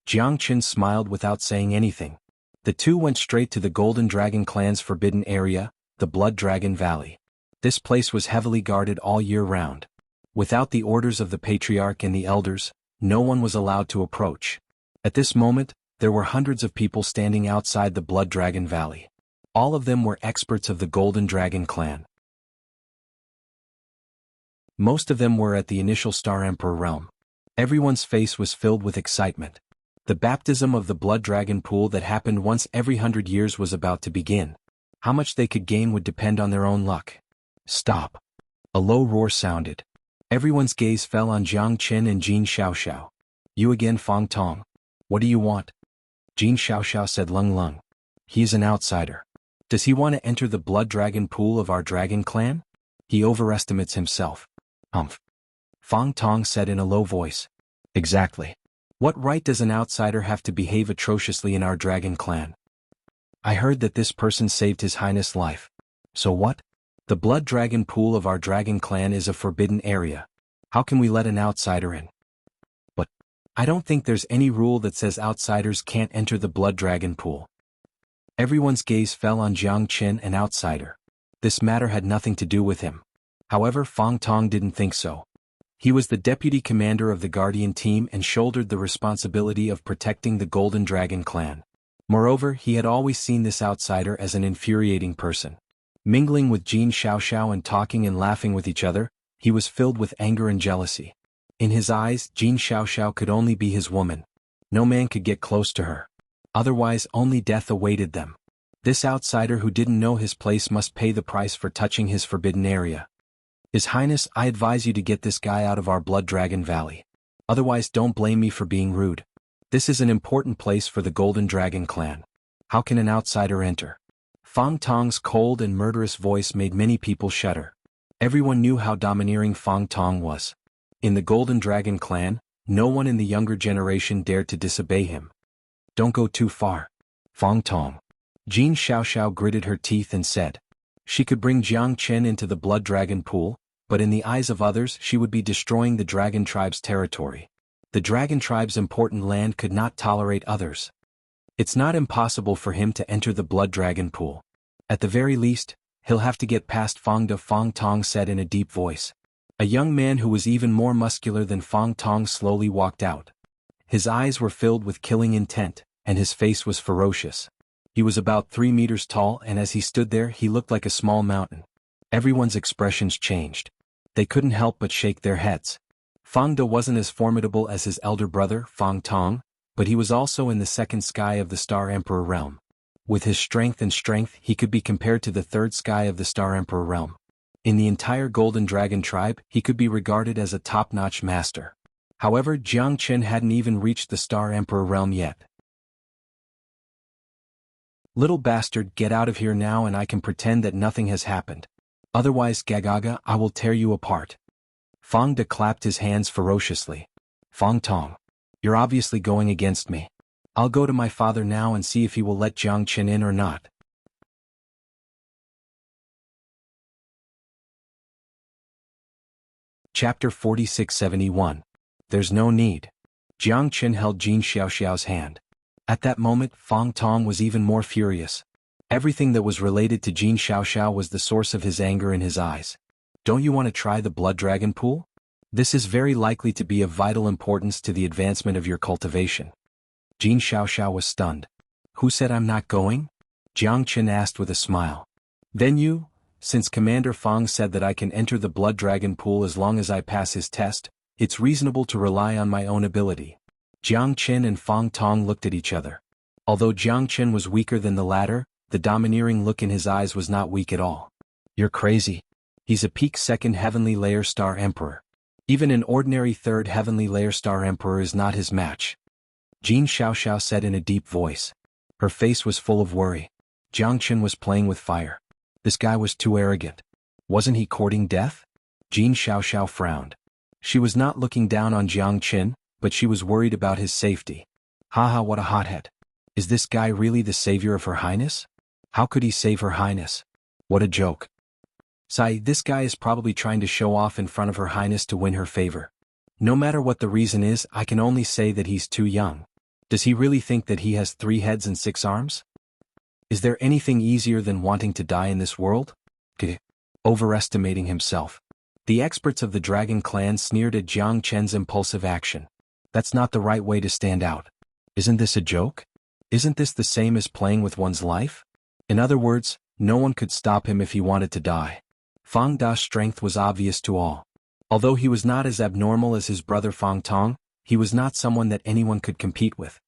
Jianghu smiled without saying anything. The two went straight to the Golden Dragon Clan's forbidden area, the Blood Dragon Valley. This place was heavily guarded all year round. Without the orders of the Patriarch and the Elders, no one was allowed to approach. At this moment, there were hundreds of people standing outside the Blood Dragon Valley. All of them were experts of the Golden Dragon Clan. Most of them were at the initial Star Emperor realm. Everyone's face was filled with excitement. The baptism of the Blood Dragon Pool that happened once every 100 years was about to begin. How much they could gain would depend on their own luck. Stop. A low roar sounded. Everyone's gaze fell on Jiang Chen and Jin Xiaoxiao. You again, Fang Tong. What do you want? Jin Xiaoxiao said Lung Lung. He is an outsider. Does he want to enter the Blood Dragon Pool of our Dragon Clan? He overestimates himself. Humph. Fang Tong said in a low voice. Exactly. What right does an outsider have to behave atrociously in our Dragon Clan? I heard that this person saved His Highness' life. So what? The Blood Dragon Pool of our Dragon Clan is a forbidden area. How can we let an outsider in? But I don't think there's any rule that says outsiders can't enter the Blood Dragon Pool. Everyone's gaze fell on Jiang Chen, an outsider. This matter had nothing to do with him. However, Fang Tong didn't think so. He was the deputy commander of the Guardian team and shouldered the responsibility of protecting the Golden Dragon Clan. Moreover, he had always seen this outsider as an infuriating person. Mingling with Jin Xiaoxiao and talking and laughing with each other, he was filled with anger and jealousy. In his eyes, Jin Xiaoxiao could only be his woman. No man could get close to her. Otherwise, only death awaited them. This outsider who didn't know his place must pay the price for touching his forbidden area. His Highness, I advise you to get this guy out of our Blood Dragon Valley. Otherwise, don't blame me for being rude. This is an important place for the Golden Dragon Clan. How can an outsider enter? Fang Tong's cold and murderous voice made many people shudder. Everyone knew how domineering Fang Tong was. In the Golden Dragon Clan, no one in the younger generation dared to disobey him. Don't go too far. Fang Tong. Jin Xiaoxiao gritted her teeth and said. She could bring Jiang Chen into the Blood Dragon Pool, but in the eyes of others she would be destroying the Dragon Tribe's territory. The Dragon Tribe's important land could not tolerate others. It's not impossible for him to enter the Blood Dragon Pool. At the very least, he'll have to get past Fang Tong said in a deep voice. A young man who was even more muscular than Fang Tong slowly walked out. His eyes were filled with killing intent, and his face was ferocious. He was about 3 meters tall, and as he stood there he looked like a small mountain. Everyone's expressions changed. They couldn't help but shake their heads. Fang De wasn't as formidable as his elder brother, Fang Tong, but he was also in the second sky of the Star Emperor realm. With his strength, he could be compared to the third sky of the Star Emperor realm. In the entire Golden Dragon Tribe, he could be regarded as a top-notch master. However, Jiang Chen hadn't even reached the Star Emperor realm yet. Little bastard, get out of here now and I can pretend that nothing has happened. Otherwise, Gagaga, I will tear you apart. Fang De clapped his hands ferociously. Fang Tong. You're obviously going against me. I'll go to my father now and see if he will let Jiang Chen in or not. Chapter 4671. There's no need. Jiang Chen held Jin Xiaoxiao's hand. At that moment, Fang Tong was even more furious. Everything that was related to Jin Xiaoxiao was the source of his anger in his eyes. Don't you want to try the Blood Dragon Pool? This is very likely to be of vital importance to the advancement of your cultivation. Jin Xiaoxiao was stunned. Who said I'm not going? Jiang Chen asked with a smile. Then you? Since Commander Fang said that I can enter the Blood Dragon Pool as long as I pass his test, it's reasonable to rely on my own ability. Jiang Chen and Fang Tong looked at each other. Although Jiang Chen was weaker than the latter, the domineering look in his eyes was not weak at all. You're crazy. He's a peak second heavenly layer Star Emperor. Even an ordinary third heavenly layer Star Emperor is not his match. Jin Xiaoxiao said in a deep voice. Her face was full of worry. Jiang Chen was playing with fire. This guy was too arrogant. Wasn't he courting death? Jin Xiaoxiao frowned. She was not looking down on Jiang Qin, but she was worried about his safety. Haha, what a hothead. Is this guy really the savior of Her Highness? How could he save Her Highness? What a joke. Sai, this guy is probably trying to show off in front of Her Highness to win her favor. No matter what the reason is, I can only say that he's too young. Does he really think that he has 3 heads and 6 arms? Is there anything easier than wanting to die in this world? Overestimating himself. The experts of the Dragon Clan sneered at Jiang Chen's impulsive action. That's not the right way to stand out. Isn't this a joke? Isn't this the same as playing with one's life? In other words, no one could stop him if he wanted to die. Fang Da's strength was obvious to all. Although he was not as abnormal as his brother Fang Tong, he was not someone that anyone could compete with.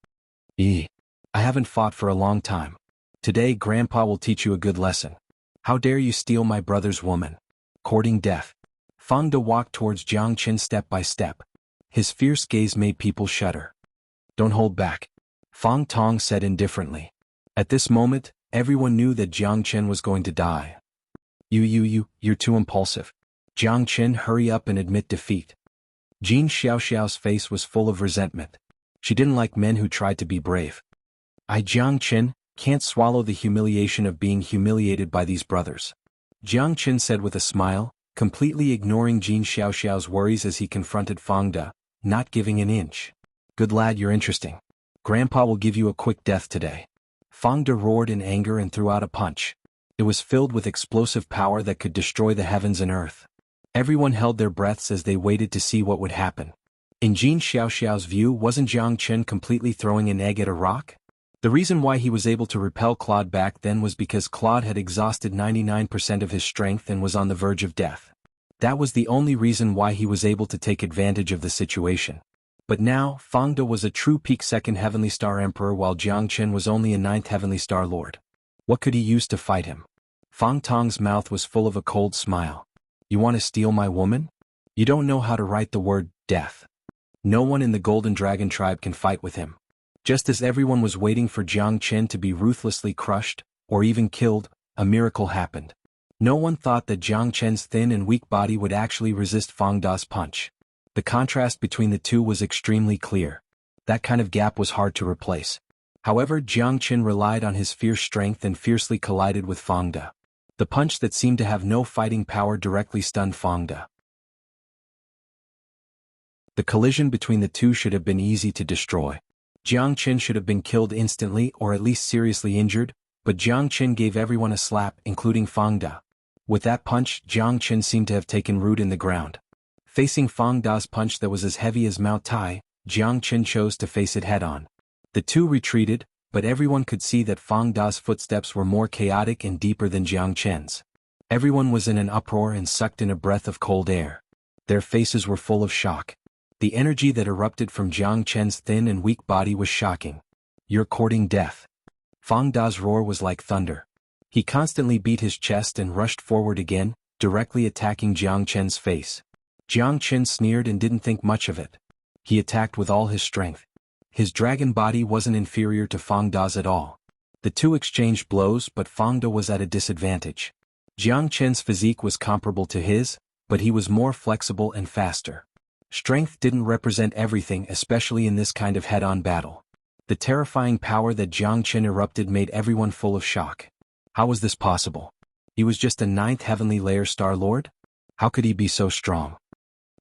I haven't fought for a long time. Today Grandpa will teach you a good lesson. How dare you steal my brother's woman? Courting death. Fang Da walked towards Jiang Qin step by step. His fierce gaze made people shudder. Don't hold back. Fang Tong said indifferently. At this moment, everyone knew that Jiang Qin was going to die. You're too impulsive. Jiang Qin, hurry up and admit defeat. Jin Xiaoxiao's face was full of resentment. She didn't like men who tried to be brave. Jiang Qin can't swallow the humiliation of being humiliated by these brothers. Jiang Qin said with a smile, completely ignoring Jin Xiaoxiao's worries as he confronted Fang Da, not giving an inch. Good lad, you're interesting. Grandpa will give you a quick death today. Fang Da roared in anger and threw out a punch. It was filled with explosive power that could destroy the heavens and earth. Everyone held their breaths as they waited to see what would happen. In Jin Xiaoxiao's view, wasn't Jiang Qin completely throwing an egg at a rock? The reason why he was able to repel Claude back then was because Claude had exhausted 99% of his strength and was on the verge of death. That was the only reason why he was able to take advantage of the situation. But now, Fang Da was a true peak 2nd Heavenly Star Emperor while Jiang Qin was only a 9th Heavenly Star Lord. What could he use to fight him? Fang Tong's mouth was full of a cold smile. You want to steal my woman? You don't know how to write the word death. No one in the Golden Dragon tribe can fight with him. Just as everyone was waiting for Jiang Qin to be ruthlessly crushed, or even killed, a miracle happened. No one thought that Jiang Qin's thin and weak body would actually resist Fang Da's punch. The contrast between the two was extremely clear. That kind of gap was hard to replace. However, Jiang Qin relied on his fierce strength and fiercely collided with Fang Da. The punch that seemed to have no fighting power directly stunned Fang Da. The collision between the two should have been easy to destroy. Jiang Qin should have been killed instantly or at least seriously injured, but Jiang Qin gave everyone a slap, including Fang Da. With that punch, Jiang Qin seemed to have taken root in the ground. Facing Fang Da's punch that was as heavy as Mount Tai, Jiang Qin chose to face it head-on. The two retreated, but everyone could see that Fang Da's footsteps were more chaotic and deeper than Jiang Qin's. Everyone was in an uproar and sucked in a breath of cold air. Their faces were full of shock. The energy that erupted from Jiang Qin's thin and weak body was shocking. You're courting death. Fang Da's roar was like thunder. He constantly beat his chest and rushed forward again, directly attacking Jiang Qin's face. Jiang Qin sneered and didn't think much of it. He attacked with all his strength. His dragon body wasn't inferior to Fang Da's at all. The two exchanged blows, but Fang Da was at a disadvantage. Jiang Qin's physique was comparable to his, but he was more flexible and faster. Strength didn't represent everything, especially in this kind of head-on battle. The terrifying power that Jiang Qin erupted made everyone full of shock. How was this possible? He was just a 9th Heavenly Layer Star Lord? How could he be so strong?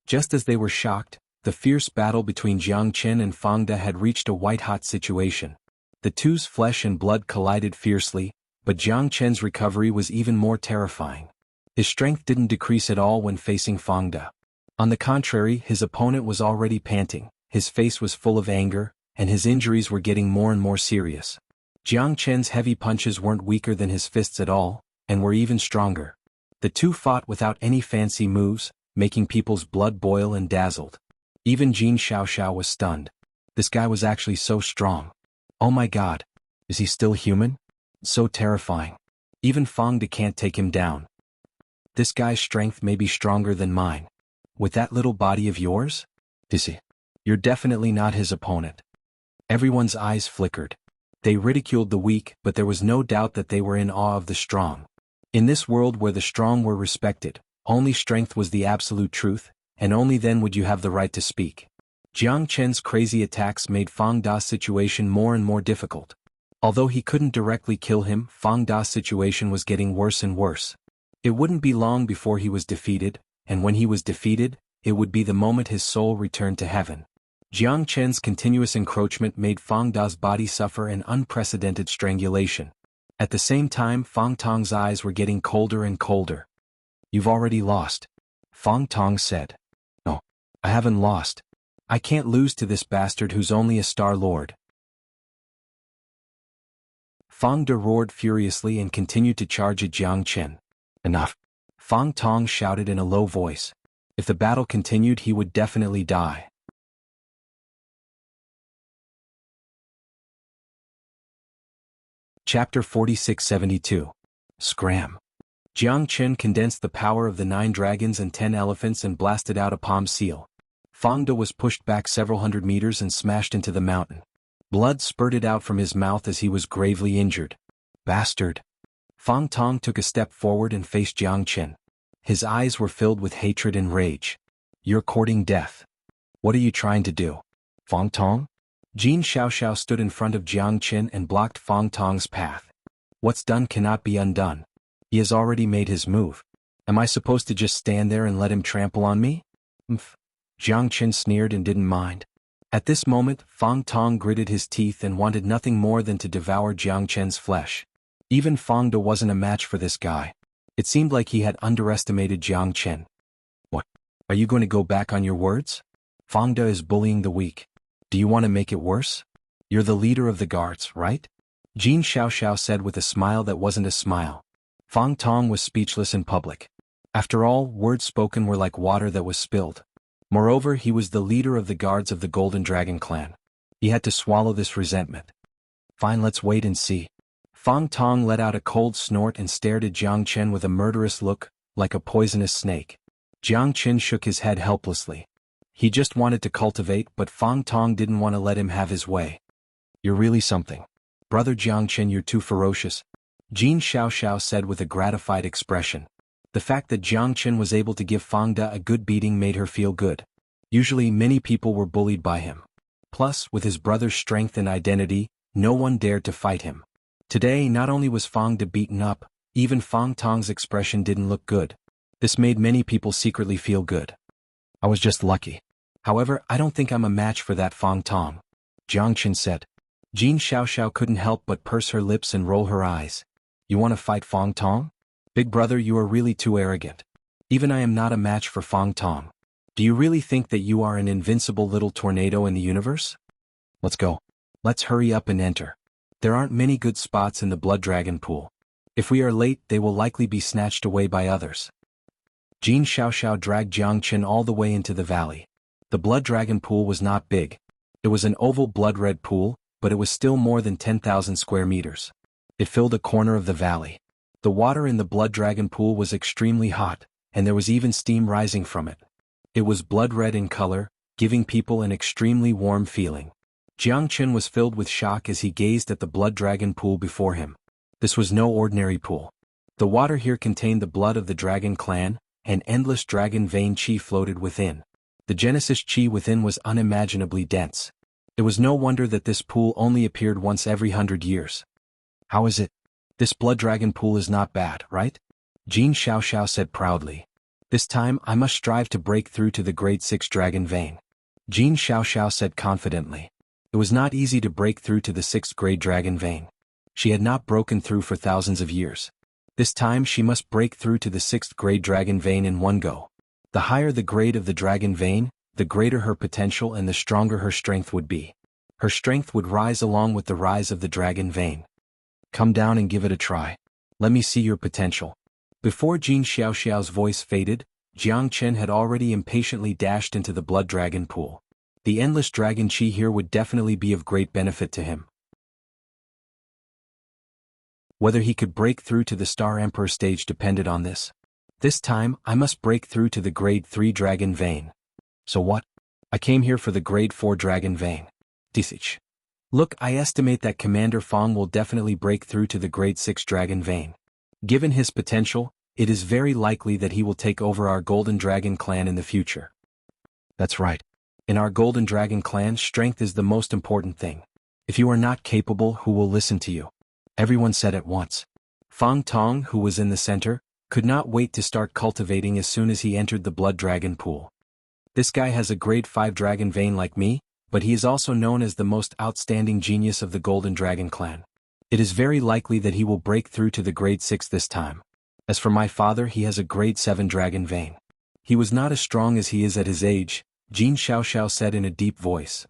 Just as they were shocked, the fierce battle between Jiang Qin and Fang Da had reached a white-hot situation. The two's flesh and blood collided fiercely, but Jiang Qin's recovery was even more terrifying. His strength didn't decrease at all when facing Fang Da. On the contrary, his opponent was already panting, his face was full of anger, and his injuries were getting more and more serious. Jiang Qin's heavy punches weren't weaker than his fists at all, and were even stronger. The two fought without any fancy moves, making people's blood boil and dazzled. Even Jin Xiaoxiao was stunned. This guy was actually so strong. Oh my god. Is he still human? So terrifying. Even Fang Da can't take him down. This guy's strength may be stronger than mine. With that little body of yours? Is he? You're definitely not his opponent. Everyone's eyes flickered. They ridiculed the weak, but there was no doubt that they were in awe of the strong. In this world where the strong were respected, only strength was the absolute truth, and only then would you have the right to speak. Jiang Chen's crazy attacks made Fang Da's situation more and more difficult. Although he couldn't directly kill him, Fang Da's situation was getting worse and worse. It wouldn't be long before he was defeated, and when he was defeated, it would be the moment his soul returned to heaven. Jiang Chen's continuous encroachment made Fang Da's body suffer an unprecedented strangulation. At the same time, Fang Tong's eyes were getting colder and colder. "You've already lost," Fang Tong said. "No, I haven't lost. I can't lose to this bastard who's only a Star Lord." Fang De roared furiously and continued to charge at Jiang Chen. "Enough," Fang Tong shouted in a low voice. If the battle continued, he would definitely die. Chapter 4672. Scram. Jiang Chen condensed the power of the 9 dragons and 10 elephants and blasted out a palm seal. Fang De was pushed back several hundred meters and smashed into the mountain. Blood spurted out from his mouth as he was gravely injured. "Bastard!" Fang Tong took a step forward and faced Jiang Chen. His eyes were filled with hatred and rage. "You're courting death. What are you trying to do, Fang Tong?" Jin Xiaoxiao stood in front of Jiang Chen and blocked Fang Tong's path. "What's done cannot be undone. He has already made his move. Am I supposed to just stand there and let him trample on me?" Jiang Chen sneered and didn't mind. At this moment, Fang Tong gritted his teeth and wanted nothing more than to devour Jiang Chen's flesh. Even Fang De wasn't a match for this guy. It seemed like he had underestimated Jiang Chen. "What? Are you going to go back on your words? Fang De is bullying the weak. Do you want to make it worse? You're the leader of the guards, right?" Jin Xiaoxiao said with a smile that wasn't a smile. Fang Tong was speechless in public. After all, words spoken were like water that was spilled. Moreover, he was the leader of the guards of the Golden Dragon clan. He had to swallow this resentment. "Fine, let's wait and see." Fang Tong let out a cold snort and stared at Jiang Chen with a murderous look, like a poisonous snake. Jiang Chen shook his head helplessly. He just wanted to cultivate, but Fang Tong didn't want to let him have his way. "You're really something. Brother Jiang Chen, you're too ferocious," Jin Xiaoxiao said with a gratified expression. The fact that Jiang Chen was able to give Fang De a good beating made her feel good. Usually many people were bullied by him. Plus, with his brother's strength and identity, no one dared to fight him. Today, not only was Fang De beaten up, even Fang Tong's expression didn't look good. This made many people secretly feel good. "I was just lucky. However, I don't think I'm a match for that Fang Tong," Jiang Chen said. Jin Xiaoxiao couldn't help but purse her lips and roll her eyes. "You want to fight Fang Tong? Big brother, you are really too arrogant. Even I am not a match for Fang Tong. Do you really think that you are an invincible little tornado in the universe? Let's go. Let's hurry up and enter. There aren't many good spots in the Blood Dragon pool. If we are late, they will likely be snatched away by others." Jin Xiaoxiao dragged Jiang Chen all the way into the valley. The Blood Dragon pool was not big. It was an oval blood-red pool, but it was still more than 10,000 square meters. It filled a corner of the valley. The water in the Blood Dragon pool was extremely hot, and there was even steam rising from it. It was blood-red in color, giving people an extremely warm feeling. Jiang Chen was filled with shock as he gazed at the Blood Dragon pool before him. This was no ordinary pool. The water here contained the blood of the Dragon clan, and endless dragon vein chi floated within. The Genesis chi within was unimaginably dense. It was no wonder that this pool only appeared once every 100 years. "How is it? This Blood Dragon pool is not bad, right?" Jin Xiaoxiao said proudly. "This time I must strive to break through to the grade 6 dragon vein." Jin Xiaoxiao said confidently. It was not easy to break through to the 6th grade dragon vein. She had not broken through for thousands of years. This time she must break through to the 6th grade dragon vein in one go. The higher the grade of the dragon vein, the greater her potential and the stronger her strength would be. Her strength would rise along with the rise of the dragon vein. "Come down and give it a try. Let me see your potential." Before Jin Xiaoxiao's voice faded, Jiang Chen had already impatiently dashed into the Blood Dragon pool. The endless dragon chi here would definitely be of great benefit to him. Whether he could break through to the Star Emperor stage depended on this. This time, I must break through to the grade 3 dragon vein. So what? I came here for the grade 4 dragon vein. Disich. Look, I estimate that Commander Fang will definitely break through to the grade 6 dragon vein. Given his potential, it is very likely that he will take over our Golden Dragon clan in the future. That's right. In our Golden Dragon clan, strength is the most important thing. If you are not capable, who will listen to you? Everyone said at once. Fang Tong, who was in the center, could not wait to start cultivating as soon as he entered the Blood Dragon pool. This guy has a grade 5 dragon vein like me, but he is also known as the most outstanding genius of the Golden Dragon clan. It is very likely that he will break through to the grade 6 this time. As for my father, he has a grade 7 dragon vein. He was not as strong as he is at his age, Jin Xiaoxiao said in a deep voice.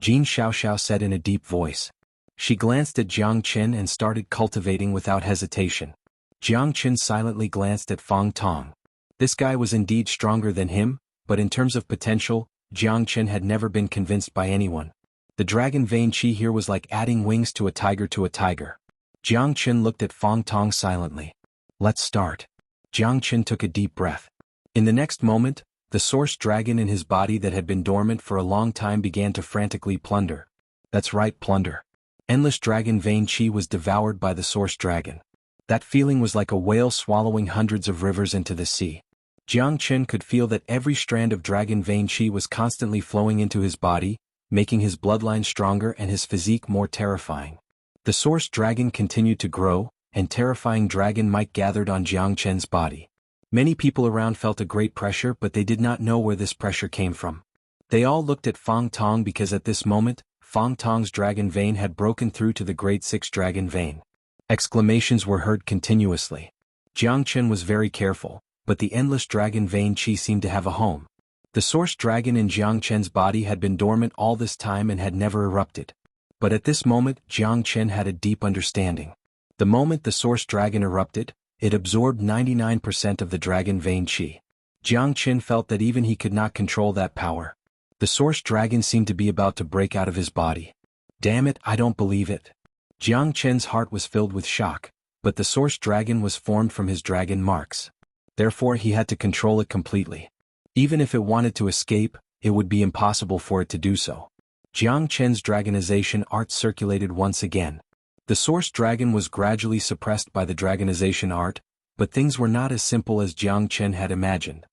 Jin Xiaoxiao said in a deep voice. She glanced at Jiang Qin and started cultivating without hesitation. Jiang Qin silently glanced at Fang Tong. This guy was indeed stronger than him, but in terms of potential, Jiang Qin had never been convinced by anyone. The dragon vein chi here was like adding wings to a tiger to a tiger. Jiang Qin looked at Fang Tong silently. Let's start. Jiang Qin took a deep breath. In the next moment, the source dragon in his body that had been dormant for a long time began to frantically plunder. That's right, plunder. Endless dragon vein chi was devoured by the source dragon. That feeling was like a whale swallowing hundreds of rivers into the sea. Jiang Qin could feel that every strand of dragon vein chi was constantly flowing into his body, making his bloodline stronger and his physique more terrifying. The source dragon continued to grow, and terrifying dragon might gathered on Jiang Qin's body. Many people around felt a great pressure, but they did not know where this pressure came from. They all looked at Fang Tong because at this moment, Fang Tong's dragon vein had broken through to the grade 6 dragon vein. Exclamations were heard continuously. Jiang Qin was very careful, but the endless dragon vein chi seemed to have a home. The source dragon in Jiang Qin's body had been dormant all this time and had never erupted. But at this moment, Jiang Qin had a deep understanding. The moment the source dragon erupted, it absorbed 99% of the dragon vein chi. Jiang Qin felt that even he could not control that power. The source dragon seemed to be about to break out of his body. Damn it, I don't believe it. Jiang Qin's heart was filled with shock, but the source dragon was formed from his dragon marks. Therefore he had to control it completely. Even if it wanted to escape, it would be impossible for it to do so. Jiang Qin's dragonization art circulated once again. The source dragon was gradually suppressed by the dragonization art, but things were not as simple as Jiang Qin had imagined.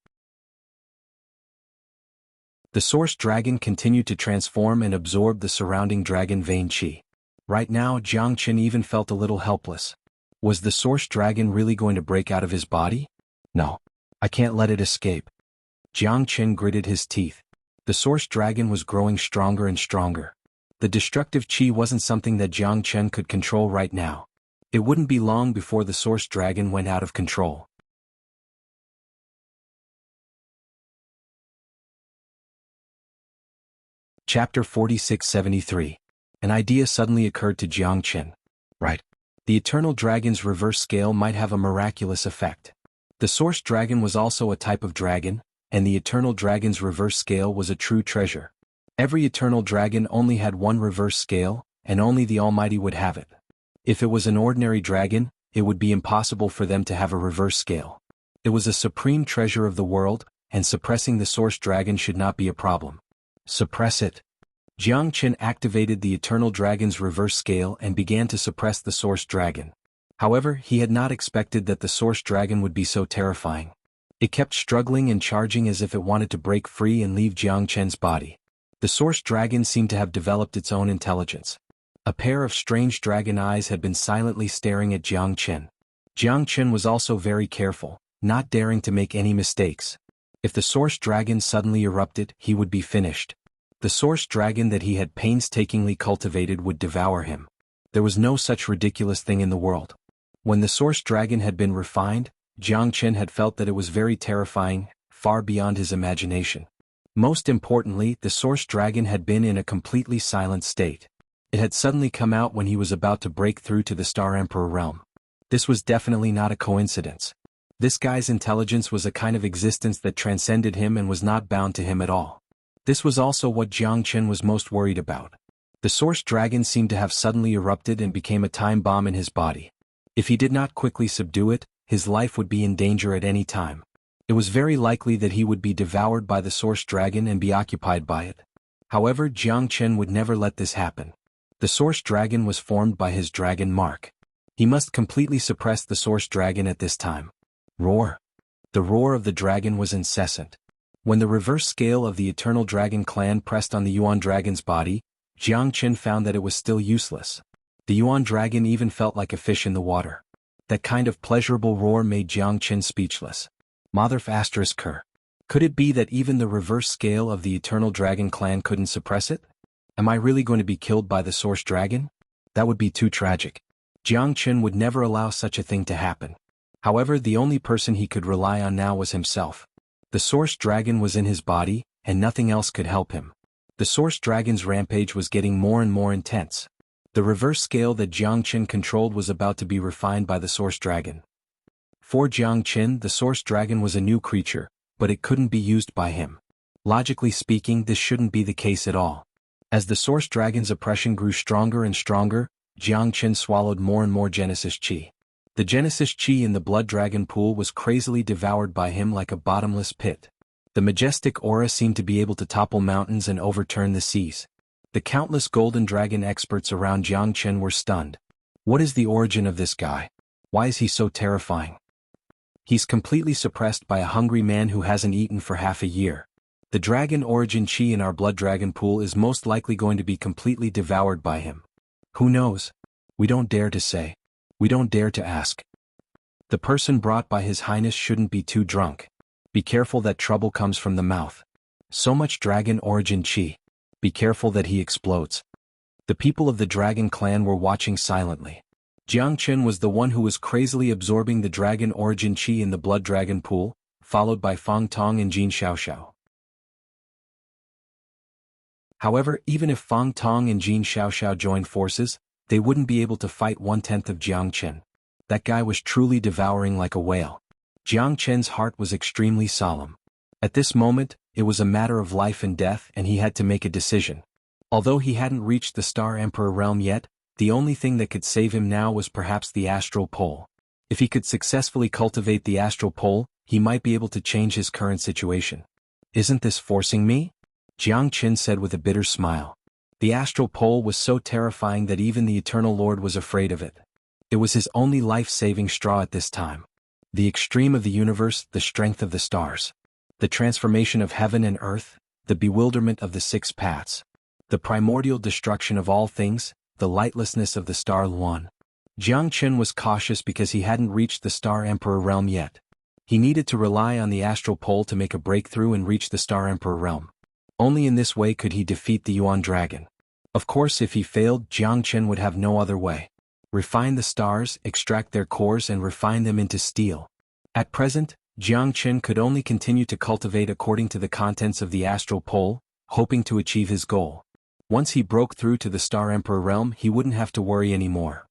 The source dragon continued to transform and absorb the surrounding dragon vein chi. Right now, Jiang Qin even felt a little helpless. Was the source dragon really going to break out of his body? No. I can't let it escape. Jiang Qin gritted his teeth. The source dragon was growing stronger and stronger. The destructive chi wasn't something that Jiang Qin could control right now. It wouldn't be long before the source dragon went out of control. Chapter 4673. An idea suddenly occurred to Jiang Qin. Right. The eternal dragon's reverse scale might have a miraculous effect. The source dragon was also a type of dragon, and the eternal dragon's reverse scale was a true treasure. Every eternal dragon only had one reverse scale, and only the Almighty would have it. If it was an ordinary dragon, it would be impossible for them to have a reverse scale. It was a supreme treasure of the world, and suppressing the source dragon should not be a problem. Suppress it. Jiang Qin activated the eternal dragon's reverse scale and began to suppress the source dragon. However, he had not expected that the source dragon would be so terrifying. It kept struggling and charging as if it wanted to break free and leave Jiang Qin's body. The source dragon seemed to have developed its own intelligence. A pair of strange dragon eyes had been silently staring at Jiang Qin. Jiang Qin was also very careful, not daring to make any mistakes. If the source dragon suddenly erupted, he would be finished. The source dragon that he had painstakingly cultivated would devour him. There was no such ridiculous thing in the world. When the source dragon had been refined, Jiang Qin had felt that it was very terrifying, far beyond his imagination. Most importantly, the source dragon had been in a completely silent state. It had suddenly come out when he was about to break through to the Star Emperor realm. This was definitely not a coincidence. This guy's intelligence was a kind of existence that transcended him and was not bound to him at all. This was also what Jiang Qin was most worried about. The source dragon seemed to have suddenly erupted and became a time bomb in his body. If he did not quickly subdue it, his life would be in danger at any time. It was very likely that he would be devoured by the source dragon and be occupied by it. However, Jiang Qin would never let this happen. The source dragon was formed by his dragon mark. He must completely suppress the source dragon at this time. Roar. The roar of the dragon was incessant. When the reverse scale of the eternal dragon clan pressed on the Yuan dragon's body, Jiangchen found that it was still useless. The Yuan dragon even felt like a fish in the water. That kind of pleasurable roar made Jiangchen speechless. Motherf asterisk her. Could it be that even the reverse scale of the eternal dragon clan couldn't suppress it? Am I really going to be killed by the source dragon? That would be too tragic. Jiangchen would never allow such a thing to happen. However, the only person he could rely on now was himself. The source dragon was in his body, and nothing else could help him. The source dragon's rampage was getting more and more intense. The reverse scale that Jiangchen controlled was about to be refined by the source dragon. For Jiangchen, the source dragon was a new creature, but it couldn't be used by him. Logically speaking, this shouldn't be the case at all. As the source dragon's oppression grew stronger and stronger, Jiangchen swallowed more and more Genesis Chi. The Genesis Chi in the blood dragon pool was crazily devoured by him like a bottomless pit. The majestic aura seemed to be able to topple mountains and overturn the seas. The countless golden dragon experts around Jiangchen were stunned. What is the origin of this guy? Why is he so terrifying? He's completely suppressed by a hungry man who hasn't eaten for half a year. The dragon origin Chi in our blood dragon pool is most likely going to be completely devoured by him. Who knows? We don't dare to say. We don't dare to ask. The person brought by His Highness shouldn't be too drunk. Be careful that trouble comes from the mouth. So much dragon origin Chi. Be careful that he explodes. The people of the dragon clan were watching silently. Jiangchen was the one who was crazily absorbing the dragon origin Chi in the blood dragon pool, followed by Fang Tong and Jin Xiaoxiao. However, even if Fang Tong and Jin Xiaoxiao joined forces, they wouldn't be able to fight 1/10 of Jiangchen. That guy was truly devouring like a whale. Jiangchen's heart was extremely solemn. At this moment, it was a matter of life and death, and he had to make a decision. Although he hadn't reached the Star Emperor realm yet, the only thing that could save him now was perhaps the astral pole. If he could successfully cultivate the astral pole, he might be able to change his current situation. Isn't this forcing me? Jiangchen said with a bitter smile. The astral pole was so terrifying that even the Eternal Lord was afraid of it. It was his only life-saving straw at this time. The extreme of the universe, the strength of the stars. The transformation of heaven and earth, the bewilderment of the six paths. The primordial destruction of all things, the lightlessness of the Star Luan. Jiangchen was cautious because he hadn't reached the Star Emperor realm yet. He needed to rely on the astral pole to make a breakthrough and reach the Star Emperor realm. Only in this way could he defeat the Yuan dragon. Of course, if he failed, Jiangchen would have no other way. Refine the stars, extract their cores and refine them into steel. At present, Jiangchen could only continue to cultivate according to the contents of the astral pole, hoping to achieve his goal. Once he broke through to the Star Emperor realm, he wouldn't have to worry anymore.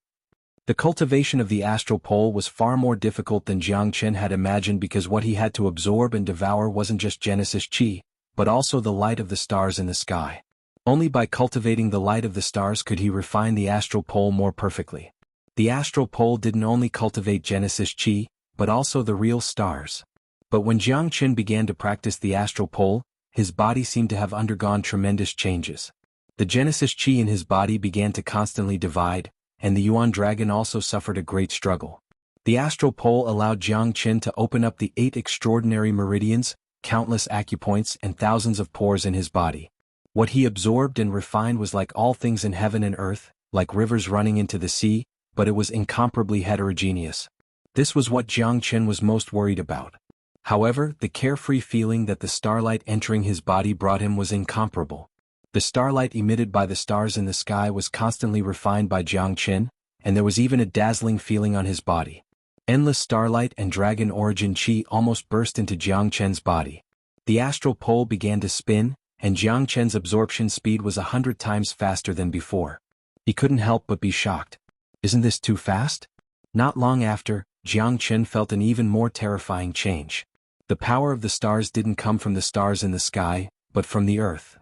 The cultivation of the astral pole was far more difficult than Jiangchen had imagined because what he had to absorb and devour wasn't just Genesis Chi, but also the light of the stars in the sky. Only by cultivating the light of the stars could he refine the astral pole more perfectly. The astral pole didn't only cultivate Genesis Chi, but also the real stars. But when Jiangchen began to practice the astral pole, his body seemed to have undergone tremendous changes. The Genesis Chi in his body began to constantly divide, and the Yuan dragon also suffered a great struggle. The astral pole allowed Jiangchen to open up the 8 extraordinary meridians, countless acupoints and thousands of pores in his body. What he absorbed and refined was like all things in heaven and earth, like rivers running into the sea, but it was incomparably heterogeneous. This was what Jiangchen was most worried about. However, the carefree feeling that the starlight entering his body brought him was incomparable. The starlight emitted by the stars in the sky was constantly refined by Jiangchen, and there was even a dazzling feeling on his body. Endless starlight and dragon origin Chi almost burst into Jiangchen's body. The astral pole began to spin, and Jiangchen's absorption speed was 100 times faster than before. He couldn't help but be shocked. Isn't this too fast? Not long after, Jiangchen felt an even more terrifying change. The power of the stars didn't come from the stars in the sky, but from the earth.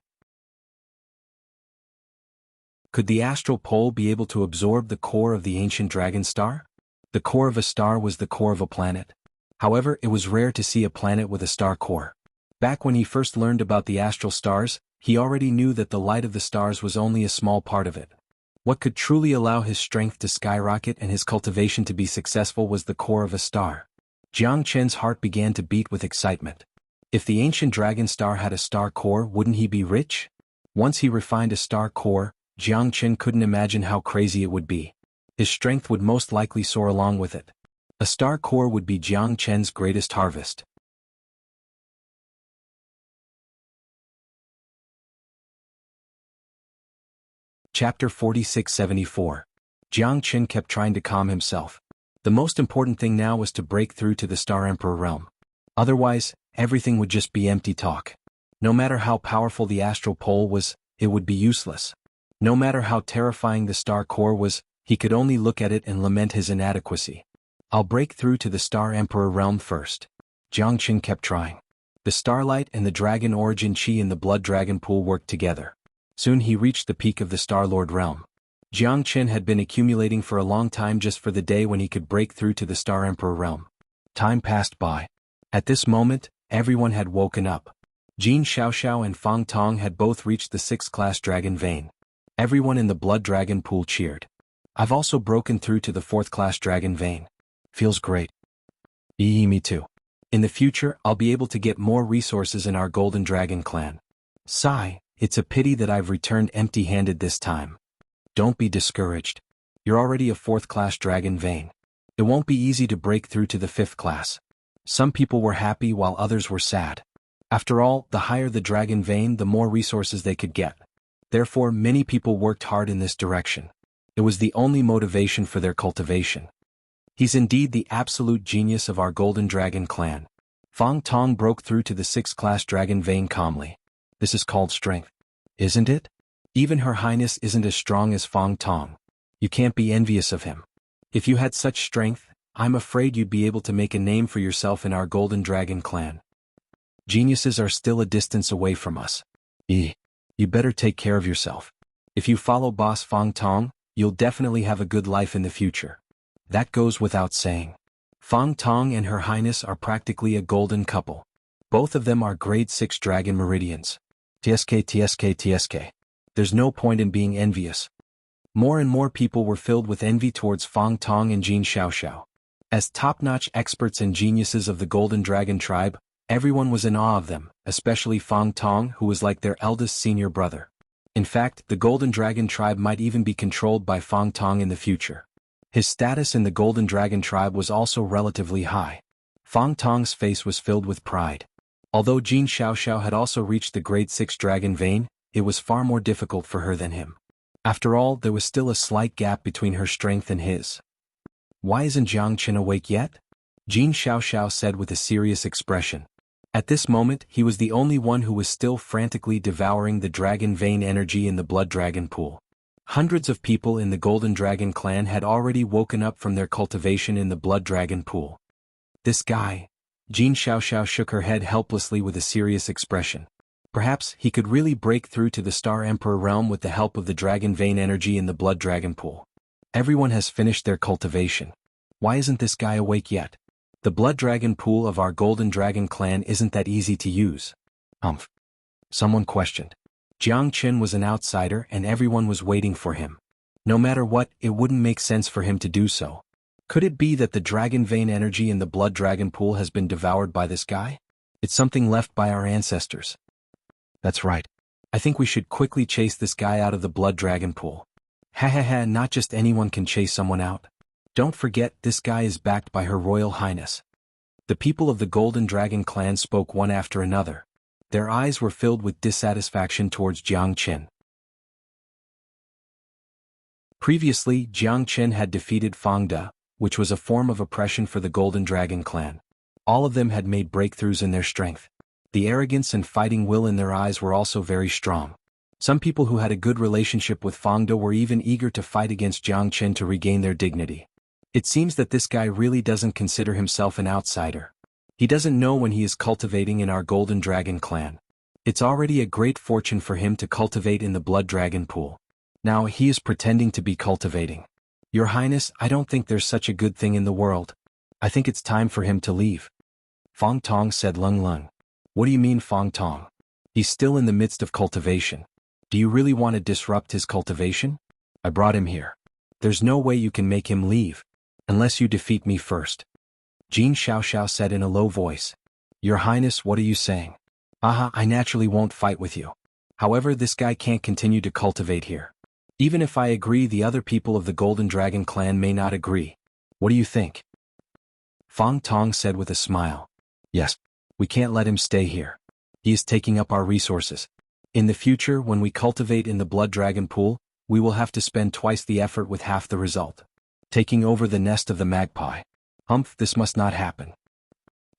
Could the astral pole be able to absorb the core of the ancient dragon star? The core of a star was the core of a planet. However, it was rare to see a planet with a star core. Back when he first learned about the astral stars, he already knew that the light of the stars was only a small part of it. What could truly allow his strength to skyrocket and his cultivation to be successful was the core of a star. Jiang Chen's heart began to beat with excitement. If the ancient dragon star had a star core, wouldn't he be rich? Once he refined a star core, Jiang Chen couldn't imagine how crazy it would be. His strength would most likely soar along with it. A star core would be Jiang Chen's greatest harvest. Chapter 4674. Jiang Chen kept trying to calm himself. The most important thing now was to break through to the Star Emperor realm. Otherwise, everything would just be empty talk. No matter how powerful the astral pole was, it would be useless. No matter how terrifying the star core was, he could only look at it and lament his inadequacy. I'll break through to the Star Emperor realm first. Jiang Chen kept trying. The starlight and the dragon origin chi in the blood dragon pool worked together. Soon he reached the peak of the Star Lord realm. Jiang Chen had been accumulating for a long time just for the day when he could break through to the Star Emperor realm. Time passed by. At this moment, everyone had woken up. Jin Xiaoxiao and Fang Tong had both reached the 6th class dragon vein. Everyone in the blood dragon pool cheered. I've also broken through to the 4th class dragon vein. Feels great. Me too. In the future, I'll be able to get more resources in our golden dragon clan. Sigh. It's a pity that I've returned empty-handed this time. Don't be discouraged. You're already a 4th class dragon vein. It won't be easy to break through to the 5th class. Some people were happy while others were sad. After all, the higher the dragon vein, the more resources they could get. Therefore, many people worked hard in this direction. It was the only motivation for their cultivation. He's indeed the absolute genius of our golden dragon clan. Fang Tong broke through to the 6th class dragon vein calmly. This is called strength. Isn't it? Even Her Highness isn't as strong as Fang Tong. You can't be envious of him. If you had such strength, I'm afraid you'd be able to make a name for yourself in our golden dragon clan. Geniuses are still a distance away from us. You better take care of yourself. If you follow boss Fang Tong, you'll definitely have a good life in the future. That goes without saying. Fang Tong and Her Highness are practically a golden couple. Both of them are grade 6 dragon meridians. TSK. There's no point in being envious. More and more people were filled with envy towards Fang Tong and Jin Xiaoxiao. As top-notch experts and geniuses of the Golden Dragon tribe, everyone was in awe of them, especially Fang Tong, who was like their eldest senior brother. In fact, the Golden Dragon tribe might even be controlled by Fang Tong in the future. His status in the Golden Dragon tribe was also relatively high. Fang Tong's face was filled with pride. Although Jin Xiaoxiao had also reached the grade 6 dragon vein, it was far more difficult for her than him. After all, there was still a slight gap between her strength and his. Why isn't Jiang Chen awake yet? Jin Xiaoxiao said with a serious expression. At this moment, he was the only one who was still frantically devouring the dragon vein energy in the blood dragon pool. Hundreds of people in the Golden Dragon clan had already woken up from their cultivation in the blood dragon pool. This guy. Jin Xiaoxiao shook her head helplessly with a serious expression. Perhaps he could really break through to the Star Emperor realm with the help of the dragon vein energy in the blood dragon pool. Everyone has finished their cultivation. Why isn't this guy awake yet? The blood dragon pool of our Golden Dragon clan isn't that easy to use. Someone questioned. Jiang Chen was an outsider and everyone was waiting for him. No matter what, it wouldn't make sense for him to do so. Could it be that the dragon vein energy in the blood dragon pool has been devoured by this guy? It's something left by our ancestors. That's right. I think we should quickly chase this guy out of the blood dragon pool. Not just anyone can chase someone out. Don't forget, this guy is backed by Her Royal Highness. The people of the Golden Dragon clan spoke one after another. Their eyes were filled with dissatisfaction towards Jiang Chen. Previously, Jiang Chen had defeated Fang De, which was a form of oppression for the Golden Dragon clan. All of them had made breakthroughs in their strength. The arrogance and fighting will in their eyes were also very strong. Some people who had a good relationship with Fang De were even eager to fight against Jiang Chen to regain their dignity. It seems that this guy really doesn't consider himself an outsider. He doesn't know when he is cultivating in our Golden Dragon clan. It's already a great fortune for him to cultivate in the Blood Dragon pool. Now he is pretending to be cultivating. Your Highness, I don't think there's such a good thing in the world. I think it's time for him to leave. Fang Tong said. Lung. What do you mean, Fang Tong? He's still in the midst of cultivation. Do you really want to disrupt his cultivation? I brought him here. There's no way you can make him leave. Unless you defeat me first. Xianxia said in a low voice. Your Highness, what are you saying? Aha, I naturally won't fight with you. However, this guy can't continue to cultivate here. Even if I agree, the other people of the Golden Dragon clan may not agree. What do you think? Fang Tong said with a smile. Yes, we can't let him stay here. He is taking up our resources. In the future, when we cultivate in the Blood Dragon pool, we will have to spend twice the effort with half the result. Taking over the nest of the magpie. Humph, this must not happen.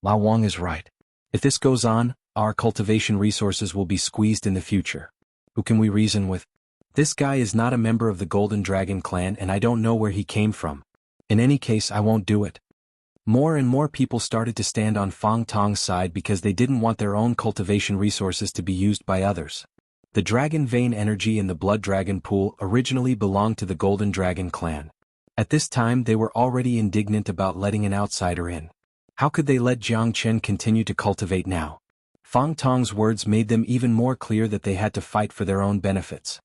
Lao Wang is right. If this goes on, our cultivation resources will be squeezed in the future. Who can we reason with? This guy is not a member of the Golden Dragon clan and I don't know where he came from. In any case, I won't do it. More and more people started to stand on Fang Tong's side because they didn't want their own cultivation resources to be used by others. The dragon vein energy in the Blood Dragon pool originally belonged to the Golden Dragon clan. At this time they were already indignant about letting an outsider in. How could they let Jiang Chen continue to cultivate now? Fang Tong's words made them even more clear that they had to fight for their own benefits.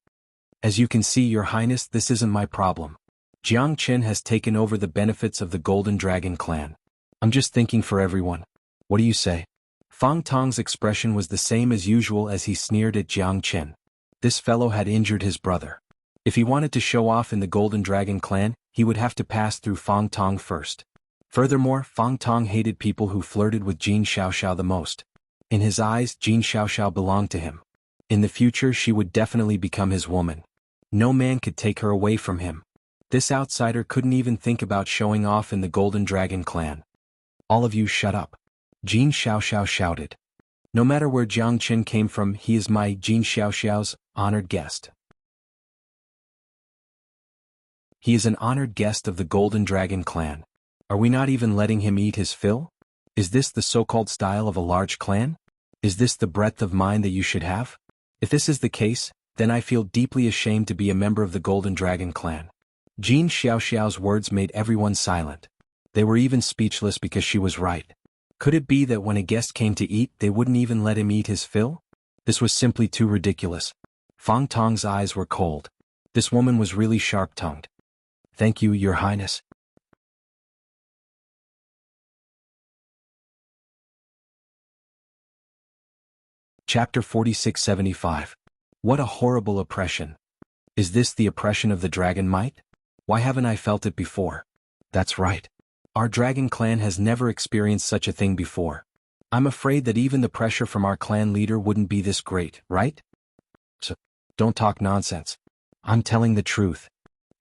As you can see, Your Highness, this isn't my problem. Jiang Chen has taken over the benefits of the Golden Dragon clan. I'm just thinking for everyone. What do you say? Fang Tong's expression was the same as usual as he sneered at Jiang Chen. This fellow had injured his brother. If he wanted to show off in the Golden Dragon clan, he would have to pass through Fang Tong first. Furthermore, Fang Tong hated people who flirted with Jin Xiaoxiao the most. In his eyes, Jin Xiaoxiao belonged to him. In the future she would definitely become his woman. No man could take her away from him. This outsider couldn't even think about showing off in the Golden Dragon clan. All of you shut up. Jin Xiaoxiao shouted. No matter where Jiang Chen came from, he is my Jin Xiaoxiao's honored guest. He is an honored guest of the Golden Dragon clan. Are we not even letting him eat his fill? Is this the so-called style of a large clan? Is this the breadth of mind that you should have? If this is the case, then I feel deeply ashamed to be a member of the Golden Dragon clan. Jin Xiaoxiao's words made everyone silent. They were even speechless because she was right. Could it be that when a guest came to eat, they wouldn't even let him eat his fill? This was simply too ridiculous. Fang Tong's eyes were cold. This woman was really sharp-tongued. Thank you, Your Highness. Chapter 4675. What a horrible oppression. Is this the oppression of the dragon might? Why haven't I felt it before? That's right. Our dragon clan has never experienced such a thing before. I'm afraid that even the pressure from our clan leader wouldn't be this great, right? So, don't talk nonsense. I'm telling the truth.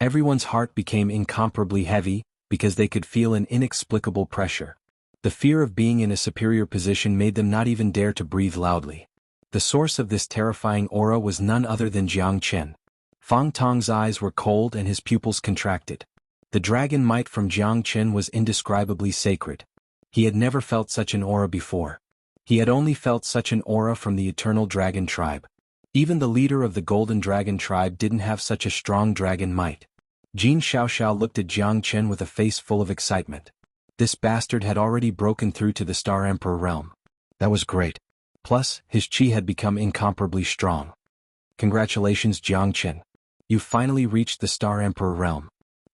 Everyone's heart became incomparably heavy because they could feel an inexplicable pressure. The fear of being in a superior position made them not even dare to breathe loudly. The source of this terrifying aura was none other than Jiang Chen. Fang Tong's eyes were cold and his pupils contracted. The dragon might from Jiang Chen was indescribably sacred. He had never felt such an aura before. He had only felt such an aura from the Eternal Dragon tribe. Even the leader of the Golden Dragon tribe didn't have such a strong dragon might. Jin Xiaoxiao looked at Jiang Chen with a face full of excitement. This bastard had already broken through to the Star Emperor realm. That was great. Plus, his chi had become incomparably strong. Congratulations, Jiang Chen. You finally reached the Star Emperor realm.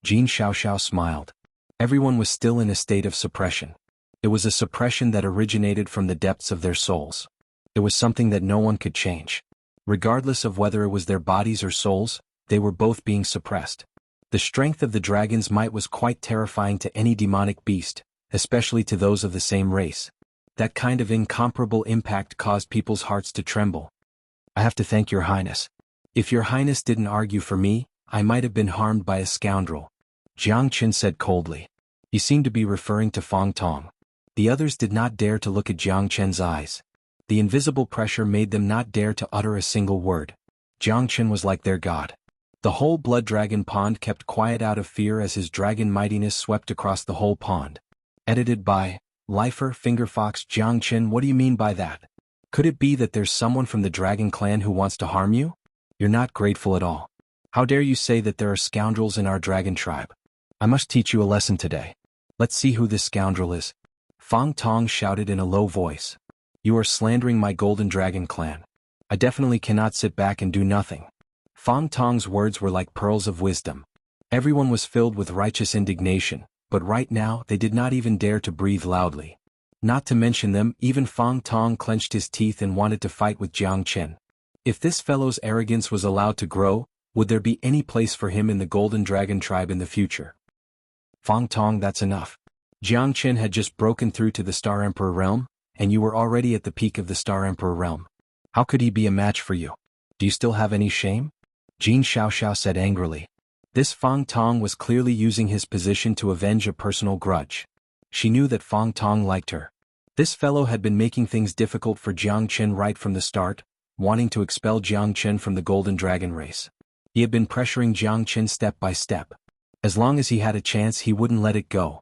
Jin Xiaoxiao smiled. Everyone was still in a state of suppression. It was a suppression that originated from the depths of their souls. It was something that no one could change. Regardless of whether it was their bodies or souls, they were both being suppressed. The strength of the dragon's might was quite terrifying to any demonic beast, especially to those of the same race. That kind of incomparable impact caused people's hearts to tremble. I have to thank Your Highness. If Your Highness didn't argue for me, I might have been harmed by a scoundrel. Jiang Chen said coldly. He seemed to be referring to Fang Tong. The others did not dare to look at Jiang Chen's eyes. The invisible pressure made them not dare to utter a single word. Jiang Chen was like their god. The whole Blood Dragon pond kept quiet out of fear as his dragon mightiness swept across the whole pond. Edited by Lifer Fingerfox. Jiang Chen, what do you mean by that? Could it be that there's someone from the dragon clan who wants to harm you? You're not grateful at all. How dare you say that there are scoundrels in our dragon tribe? I must teach you a lesson today. Let's see who this scoundrel is. Fang Tong shouted in a low voice. You are slandering my Golden Dragon clan. I definitely cannot sit back and do nothing. Fang Tong's words were like pearls of wisdom. Everyone was filled with righteous indignation, but right now they did not even dare to breathe loudly. Not to mention them, even Fang Tong clenched his teeth and wanted to fight with Jiang Chen. If this fellow's arrogance was allowed to grow, would there be any place for him in the Golden Dragon tribe in the future? Fang Tong, that's enough. Jiang Chen had just broken through to the Star Emperor realm, and you were already at the peak of the Star Emperor realm. How could he be a match for you? Do you still have any shame? Jin Xiaoxiao said angrily. This Fang Tong was clearly using his position to avenge a personal grudge. She knew that Fang Tong liked her. This fellow had been making things difficult for Jiang Chen right from the start, wanting to expel Jiang Chen from the Golden Dragon race. He had been pressuring Jiang Chen step by step. As long as he had a chance, he wouldn't let it go.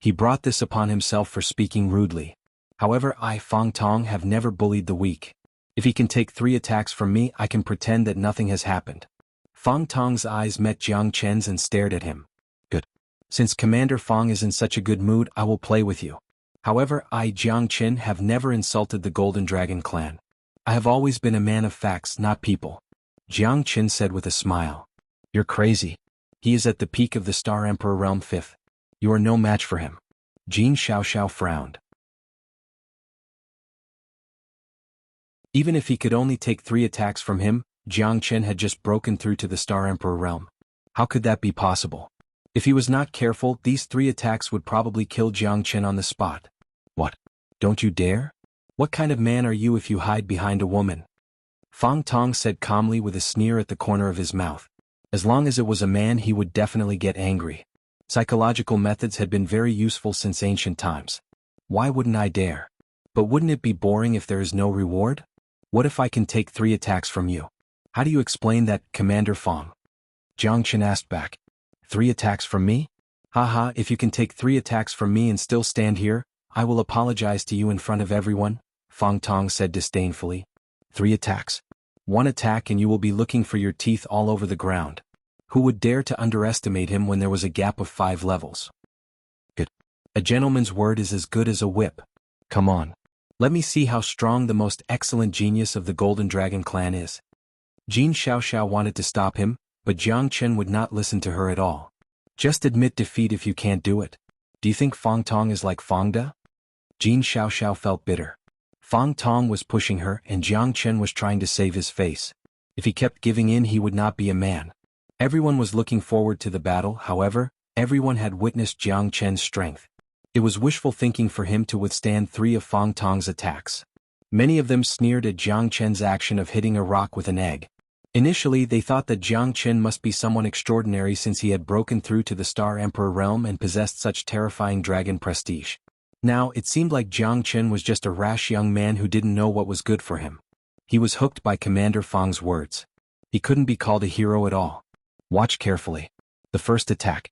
He brought this upon himself for speaking rudely. However, I, Fang Tong, have never bullied the weak. If he can take 3 attacks from me, I can pretend that nothing has happened. Fang Tong's eyes met Jiang Chen's and stared at him. Good. Since Commander Fang is in such a good mood, I will play with you. However, I, Jiang Chen, have never insulted the Golden Dragon clan. I have always been a man of facts, not people. Jiang Chen said with a smile. You're crazy. He is at the peak of the Star Emperor Realm 5th. You are no match for him. Jin Xiaoxiao frowned. Even if he could only take 3 attacks from him, Jiang Chen had just broken through to the Star Emperor realm. How could that be possible? If he was not careful, these 3 attacks would probably kill Jiang Chen on the spot. What? Don't you dare? What kind of man are you if you hide behind a woman? Fang Tong said calmly with a sneer at the corner of his mouth. As long as it was a man, he would definitely get angry. Psychological methods had been very useful since ancient times. Why wouldn't I dare? But wouldn't it be boring if there is no reward? What if I can take 3 attacks from you? How do you explain that, Commander Fang? Jiang Chen asked back. 3 attacks from me? Haha, if you can take 3 attacks from me and still stand here, I will apologize to you in front of everyone, Fang Tong said disdainfully. 3 attacks. 1 attack and you will be looking for your teeth all over the ground. Who would dare to underestimate him when there was a gap of 5 levels? Good. A gentleman's word is as good as a whip. Come on. Let me see how strong the most excellent genius of the Golden Dragon clan is. Jin Xiaoxiao wanted to stop him, but Jiang Chen would not listen to her at all. Just admit defeat if you can't do it. Do you think Fang Tong is like Fang Da? Jin Xiaoxiao felt bitter. Fang Tong was pushing her and Jiang Chen was trying to save his face. If he kept giving in, he would not be a man. Everyone was looking forward to the battle, however, everyone had witnessed Jiang Chen's strength. It was wishful thinking for him to withstand 3 of Fang Tong's attacks. Many of them sneered at Jiang Chen's action of hitting a rock with an egg. Initially, they thought that Jiang Chen must be someone extraordinary since he had broken through to the Star Emperor realm and possessed such terrifying dragon prestige. Now, it seemed like Jiang Chen was just a rash young man who didn't know what was good for him. He was hooked by Commander Fang's words. He couldn't be called a hero at all. Watch carefully. The first attack.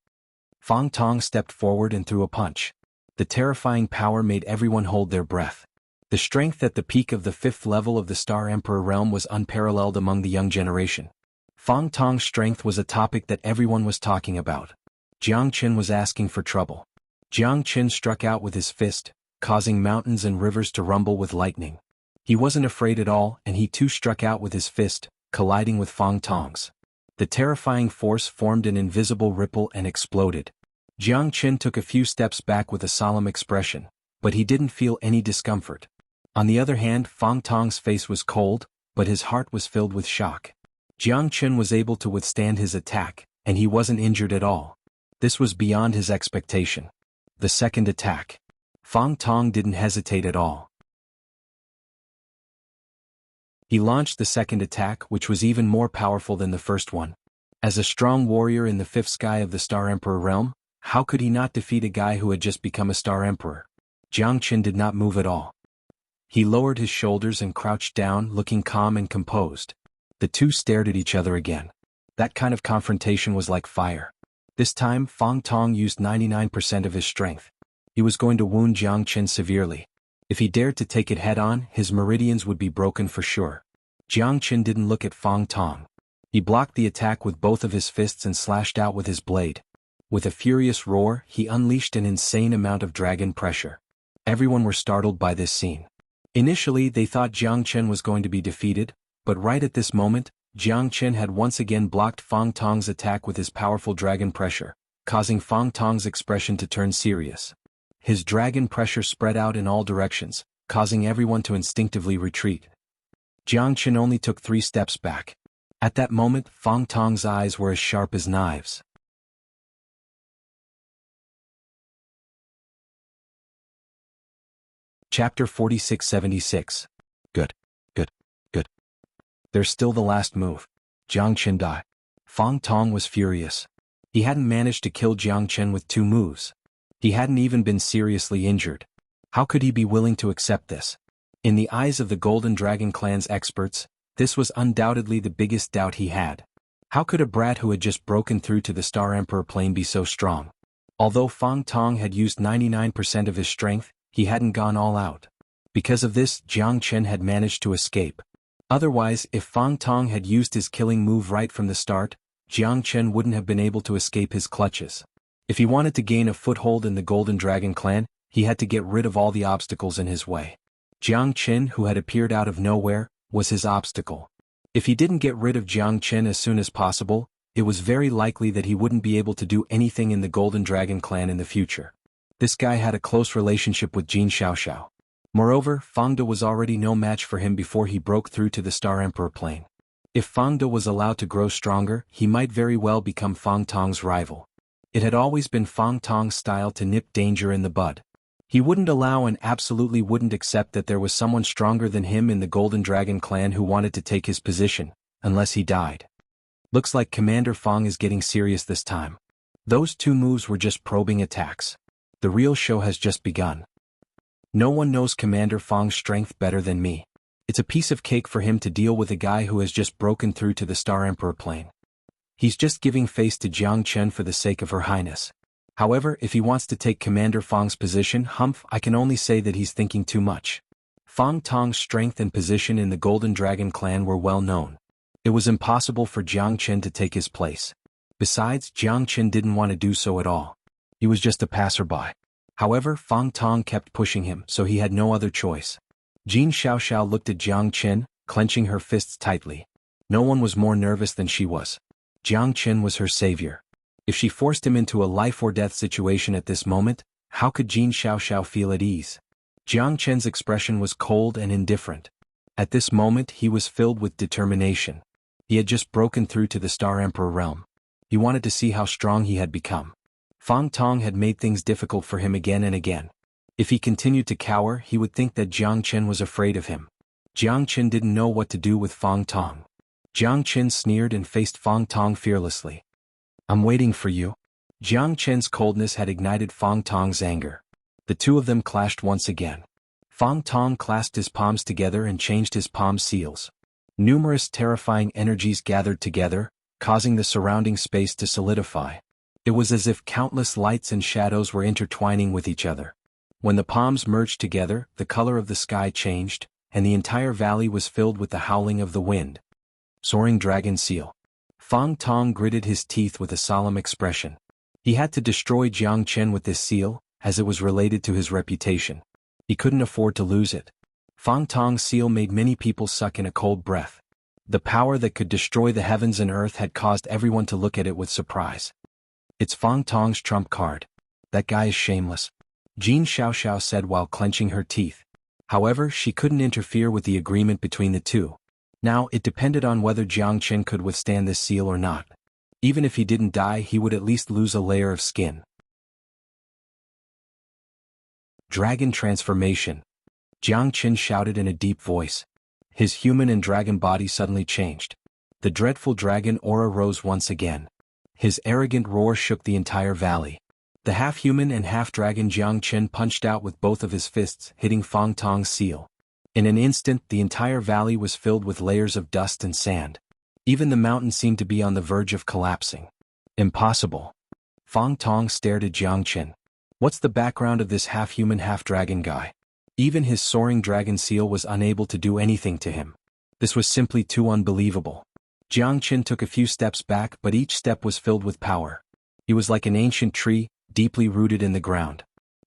Fang Tong stepped forward and threw a punch. The terrifying power made everyone hold their breath. The strength at the peak of the 5th level of the Star Emperor realm was unparalleled among the young generation. Fang Tong's strength was a topic that everyone was talking about. Jiang Chen was asking for trouble. Jiang Chen struck out with his fist, causing mountains and rivers to rumble with lightning. He wasn't afraid at all, and he too struck out with his fist, colliding with Fang Tong's. The terrifying force formed an invisible ripple and exploded. Jiang Chen took a few steps back with a solemn expression, but he didn't feel any discomfort. On the other hand, Fang Tong's face was cold, but his heart was filled with shock. Jiang Chen was able to withstand his attack, and he wasn't injured at all. This was beyond his expectation. The second attack. Fang Tong didn't hesitate at all. He launched the second attack, which was even more powerful than the first one. As a strong warrior in the 5th sky of the Star Emperor realm, how could he not defeat a guy who had just become a Star Emperor? Jiang Chen did not move at all. He lowered his shoulders and crouched down, looking calm and composed. The two stared at each other again. That kind of confrontation was like fire. This time, Fang Tong used 99% of his strength. He was going to wound Jiang Chen severely. If he dared to take it head-on, his meridians would be broken for sure. Jiang Chen didn't look at Fang Tong. He blocked the attack with both of his fists and slashed out with his blade. With a furious roar, he unleashed an insane amount of dragon pressure. Everyone were startled by this scene. Initially, they thought Jiang Chen was going to be defeated, but right at this moment, Jiang Chen had once again blocked Fang Tong's attack with his powerful dragon pressure, causing Fang Tong's expression to turn serious. His dragon pressure spread out in all directions, causing everyone to instinctively retreat. Jiang Chen only took 3 steps back. At that moment, Fang Tong's eyes were as sharp as knives. Chapter 4676. Good. There's still the last move. Jiang Chen died. Fang Tong was furious. He hadn't managed to kill Jiang Chen with 2 moves. He hadn't even been seriously injured. How could he be willing to accept this? In the eyes of the Golden Dragon Clan's experts, this was undoubtedly the biggest doubt he had. How could a brat who had just broken through to the Star Emperor plane be so strong? Although Fang Tong had used 99% of his strength, he hadn't gone all out. Because of this, Jiang Chen had managed to escape. Otherwise, if Fang Tong had used his killing move right from the start, Jiang Chen wouldn't have been able to escape his clutches. If he wanted to gain a foothold in the Golden Dragon Clan, he had to get rid of all the obstacles in his way. Jiang Chen, who had appeared out of nowhere, was his obstacle. If he didn't get rid of Jiang Chen as soon as possible, it was very likely that he wouldn't be able to do anything in the Golden Dragon Clan in the future. This guy had a close relationship with Jin Xiaoxiao. Moreover, Fang De was already no match for him before he broke through to the Star Emperor plane. If Fang De was allowed to grow stronger, he might very well become Fang Tong's rival. It had always been Fang Tong's style to nip danger in the bud. He wouldn't allow and absolutely wouldn't accept that there was someone stronger than him in the Golden Dragon Clan who wanted to take his position, unless he died. Looks like Commander Fang is getting serious this time. Those 2 moves were just probing attacks. The real show has just begun. No one knows Commander Fang's strength better than me. It's a piece of cake for him to deal with a guy who has just broken through to the Star Emperor plane. He's just giving face to Jiang Chen for the sake of Her Highness. However, if he wants to take Commander Fang's position, I can only say that he's thinking too much. Fang Tong's strength and position in the Golden Dragon Clan were well known. It was impossible for Jiang Chen to take his place. Besides, Jiang Chen didn't want to do so at all. He was just a passerby. However, Fang Tong kept pushing him, so he had no other choice. Jin Xiaoxiao looked at Jiang Chen, clenching her fists tightly. No one was more nervous than she was. Jiang Chen was her savior. If she forced him into a life-or-death situation at this moment, how could Jin Xiaoxiao feel at ease? Jiang Chen's expression was cold and indifferent. At this moment he was filled with determination. He had just broken through to the Star Emperor realm. He wanted to see how strong he had become. Fang Tong had made things difficult for him again and again. If he continued to cower, he would think that Jiang Chen was afraid of him. Jiang Chen didn't know what to do with Fang Tong. Jiang Chen sneered and faced Fang Tong fearlessly. "I'm waiting for you." Jiang Chen's coldness had ignited Fang Tong's anger. The 2 of them clashed once again. Fang Tong clasped his palms together and changed his palm seals. Numerous terrifying energies gathered together, causing the surrounding space to solidify. It was as if countless lights and shadows were intertwining with each other. When the palms merged together, the color of the sky changed, and the entire valley was filled with the howling of the wind. Soaring Dragon Seal. Fang Tong gritted his teeth with a solemn expression. He had to destroy Jiang Chen with this seal, as it was related to his reputation. He couldn't afford to lose it. Fang Tong's seal made many people suck in a cold breath. The power that could destroy the heavens and earth had caused everyone to look at it with surprise. "It's Fang Tong's trump card. That guy is shameless," Jin Xiaoxiao said while clenching her teeth. However, she couldn't interfere with the agreement between the 2. Now, it depended on whether Jiang Chen could withstand this seal or not. Even if he didn't die, he would at least lose a layer of skin. Dragon Transformation. Jiang Chen shouted in a deep voice. His human and dragon body suddenly changed. The dreadful dragon aura rose once again. His arrogant roar shook the entire valley. The half-human and half-dragon Jiang Chen punched out with both of his fists, hitting Fang Tong's seal. In an instant, the entire valley was filled with layers of dust and sand. Even the mountain seemed to be on the verge of collapsing. Impossible. Fang Tong stared at Jiang Chen. What's the background of this half-human half-dragon guy? Even his soaring dragon seal was unable to do anything to him. This was simply too unbelievable. Jiang Chen took a few steps back, but each step was filled with power. He was like an ancient tree, deeply rooted in the ground.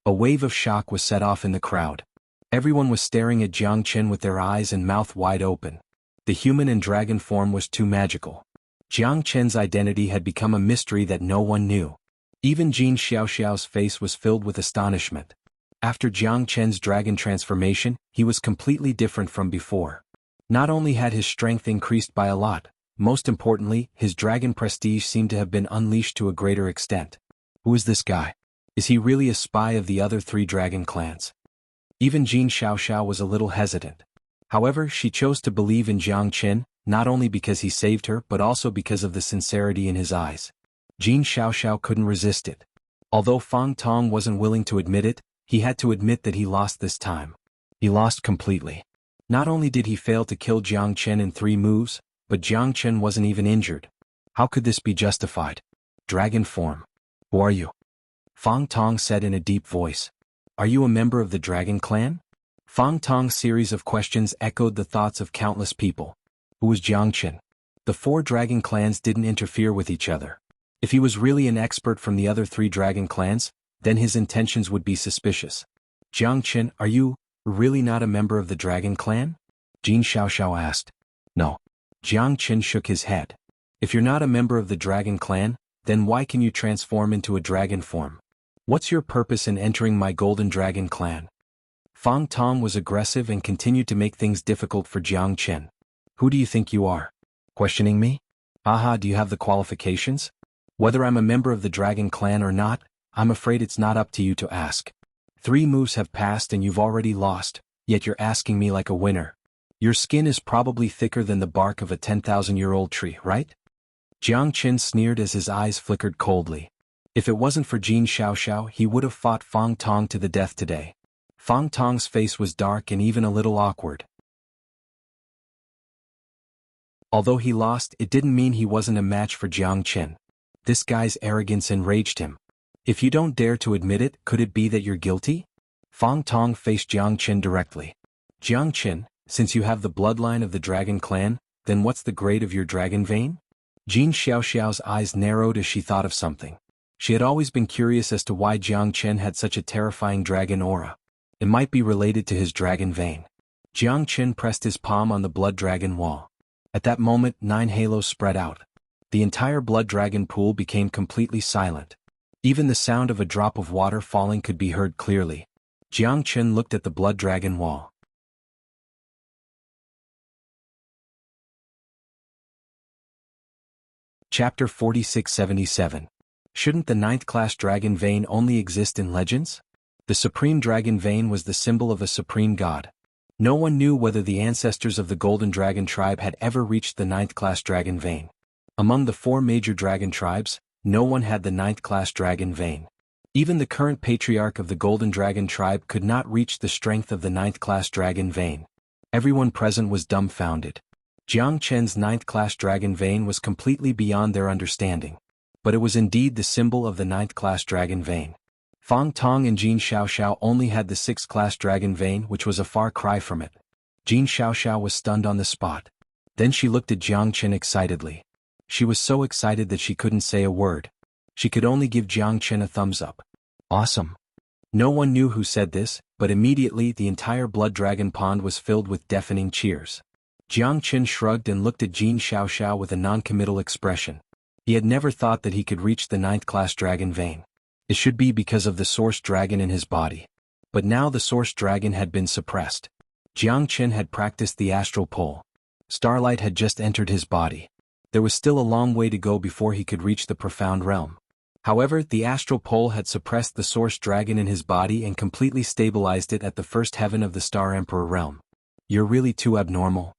A wave of shock was set off in the crowd. Everyone was staring at Jiang Chen with their eyes and mouth wide open. The human and dragon form was too magical. Jiang Chen's identity had become a mystery that no one knew. Even Jin Xiaoxiao's face was filled with astonishment. After Jiang Chen's dragon transformation, he was completely different from before. Not only had his strength increased by a lot, most importantly, his dragon prestige seemed to have been unleashed to a greater extent. Who is this guy? Is he really a spy of the other 3 dragon clans? Even Jin Xiaoxiao was a little hesitant. However, she chose to believe in Jiang Chen, not only because he saved her but also because of the sincerity in his eyes. Jin Xiaoxiao couldn't resist it. Although Fang Tong wasn't willing to admit it, he had to admit that he lost this time. He lost completely. Not only did he fail to kill Jiang Chen in 3 moves, but Jiang Chen wasn't even injured. How could this be justified? Dragon form. Who are you? Fang Tong said in a deep voice. Are you a member of the dragon clan? Fang Tong's series of questions echoed the thoughts of countless people. Who was Jiang Chen? The 4 dragon clans didn't interfere with each other. If he was really an expert from the other 3 dragon clans, then his intentions would be suspicious. Jiang Chen, are you really not a member of the dragon clan? Jin Xiaoxiao asked. No. Jiang Chen shook his head. If you're not a member of the dragon clan, then why can you transform into a dragon form? What's your purpose in entering my golden dragon clan? Fang Tong was aggressive and continued to make things difficult for Jiang Chen. Who do you think you are? Questioning me? Aha, do you have the qualifications? Whether I'm a member of the dragon clan or not, I'm afraid it's not up to you to ask. 3 moves have passed and you've already lost, yet you're asking me like a winner. Your skin is probably thicker than the bark of a 10,000-year-old tree, right? Jiang Chen sneered as his eyes flickered coldly. If it wasn't for Jin Xiaoxiao, he would have fought Fang Tong to the death today. Fang Tong's face was dark and even a little awkward. Although he lost, it didn't mean he wasn't a match for Jiang Chen. This guy's arrogance enraged him. If you don't dare to admit it, could it be that you're guilty? Fang Tong faced Jiang Chen directly. Jiang Chen, since you have the bloodline of the dragon clan, then what's the grade of your dragon vein? Jin Xiaoxiao's eyes narrowed as she thought of something. She had always been curious as to why Jiang Chen had such a terrifying dragon aura. It might be related to his dragon vein. Jiang Chen pressed his palm on the blood dragon wall. At that moment, 9 halos spread out. The entire blood dragon pool became completely silent. Even the sound of a drop of water falling could be heard clearly. Jiang Chen looked at the blood dragon wall. Chapter 4677. Shouldn't the 9th class dragon vein only exist in legends? The supreme dragon vein was the symbol of a supreme god. No one knew whether the ancestors of the golden dragon tribe had ever reached the 9th class dragon vein. Among the 4 major dragon tribes, no one had the 9th class dragon vein. Even the current patriarch of the golden dragon tribe could not reach the strength of the 9th class dragon vein. Everyone present was dumbfounded. Jiang Chen's 9th class dragon vein was completely beyond their understanding. But it was indeed the symbol of the 9th class dragon vein. Fang Tong and Jin Xiaoxiao only had the 6th class dragon vein, which was a far cry from it. Jin Xiaoxiao was stunned on the spot. Then she looked at Jiang Chen excitedly. She was so excited that she couldn't say a word. She could only give Jiang Chen a thumbs up. Awesome. No one knew who said this, but immediately the entire blood dragon pond was filled with deafening cheers. Jiang Chen shrugged and looked at Jin Xiaoxiao with a non-committal expression. He had never thought that he could reach the 9th class dragon vein. It should be because of the source dragon in his body. But now the source dragon had been suppressed. Jiang Chen had practiced the astral pole. Starlight had just entered his body. There was still a long way to go before he could reach the profound realm. However, the astral pole had suppressed the source dragon in his body and completely stabilized it at the first heaven of the Star Emperor realm. You're really too abnormal.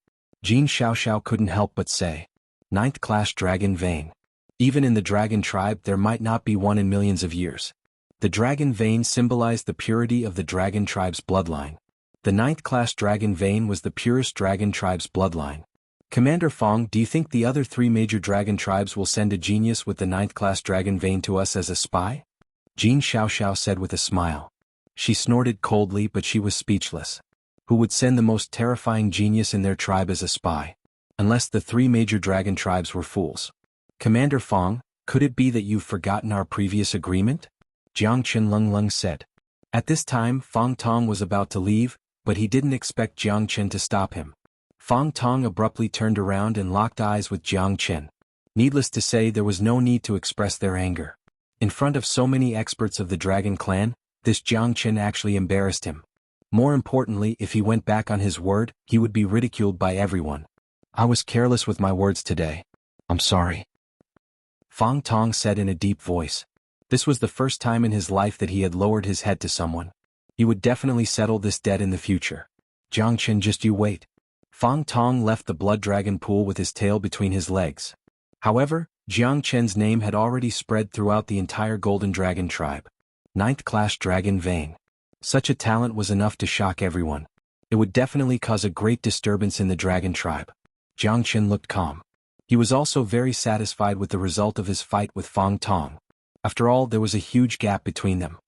Jin Xiaoxiao couldn't help but say. 9th class dragon vein. Even in the dragon tribe there might not be one in millions of years. The dragon vein symbolized the purity of the dragon tribe's bloodline. The 9th class dragon vein was the purest dragon tribe's bloodline. Commander Fong, do you think the other 3 major dragon tribes will send a genius with the 9th class dragon vein to us as a spy? Jin Xiaoxiao said with a smile. She snorted coldly, but she was speechless. Who would send the most terrifying genius in their tribe as a spy? Unless the 3 major dragon tribes were fools. Commander Fong, could it be that you've forgotten our previous agreement? Jiang Chen Lung said. At this time, Fang Tong was about to leave, but he didn't expect Jiang Chen to stop him. Fang Tong abruptly turned around and locked eyes with Jiang Chen. Needless to say, there was no need to express their anger. In front of so many experts of the Dragon Clan, this Jiang Chen actually embarrassed him. More importantly, if he went back on his word, he would be ridiculed by everyone. I was careless with my words today. I'm sorry. Fang Tong said in a deep voice. This was the first time in his life that he had lowered his head to someone. He would definitely settle this debt in the future. Jiang Chen, just you wait. Fang Tong left the blood dragon pool with his tail between his legs. However, Jiang Chen's name had already spread throughout the entire Golden Dragon tribe. 9th class dragon vein. Such a talent was enough to shock everyone. It would definitely cause a great disturbance in the dragon tribe. Jiang Chen looked calm. He was also very satisfied with the result of his fight with Fang Tong. After all, there was a huge gap between them.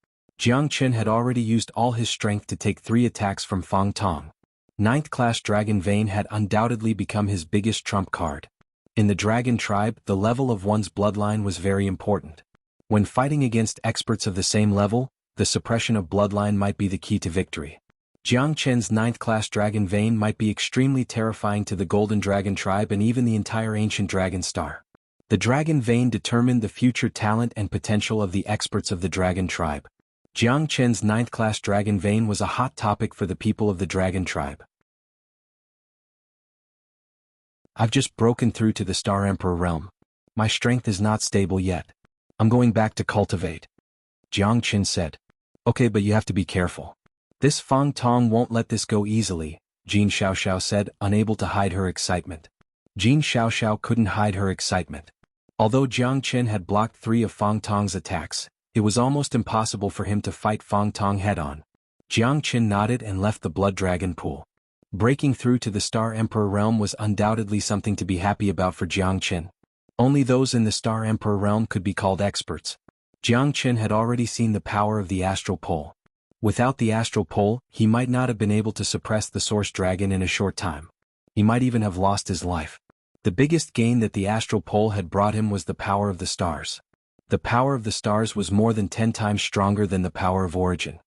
Jiang Chen had already used all his strength to take 3 attacks from Fang Tong. 9th class dragon vein had undoubtedly become his biggest trump card. In the dragon tribe, the level of one's bloodline was very important. When fighting against experts of the same level, the suppression of bloodline might be the key to victory. Jiang Chen's 9th class dragon vein might be extremely terrifying to the Golden Dragon tribe and even the entire ancient dragon star. The dragon vein determined the future talent and potential of the experts of the dragon tribe. Jiang Chen's 9th class dragon vein was a hot topic for the people of the dragon tribe. I've just broken through to the Star Emperor realm. My strength is not stable yet. I'm going back to cultivate. Jiang Chen said. Okay, but you have to be careful. This Fang Tong won't let this go easily, Jin Xiaoxiao said, unable to hide her excitement. Jin Xiaoxiao couldn't hide her excitement. Although Jiang Chen had blocked 3 of Fang Tong's attacks, it was almost impossible for him to fight Fang Tong head-on. Jiang Chen nodded and left the blood dragon pool. Breaking through to the Star Emperor realm was undoubtedly something to be happy about for Jiang Chen. Only those in the Star Emperor realm could be called experts. Jiang Chen had already seen the power of the astral pole. Without the astral pole, he might not have been able to suppress the source dragon in a short time. He might even have lost his life. The biggest gain that the astral pole had brought him was the power of the stars. The power of the stars was more than 10 times stronger than the power of origin.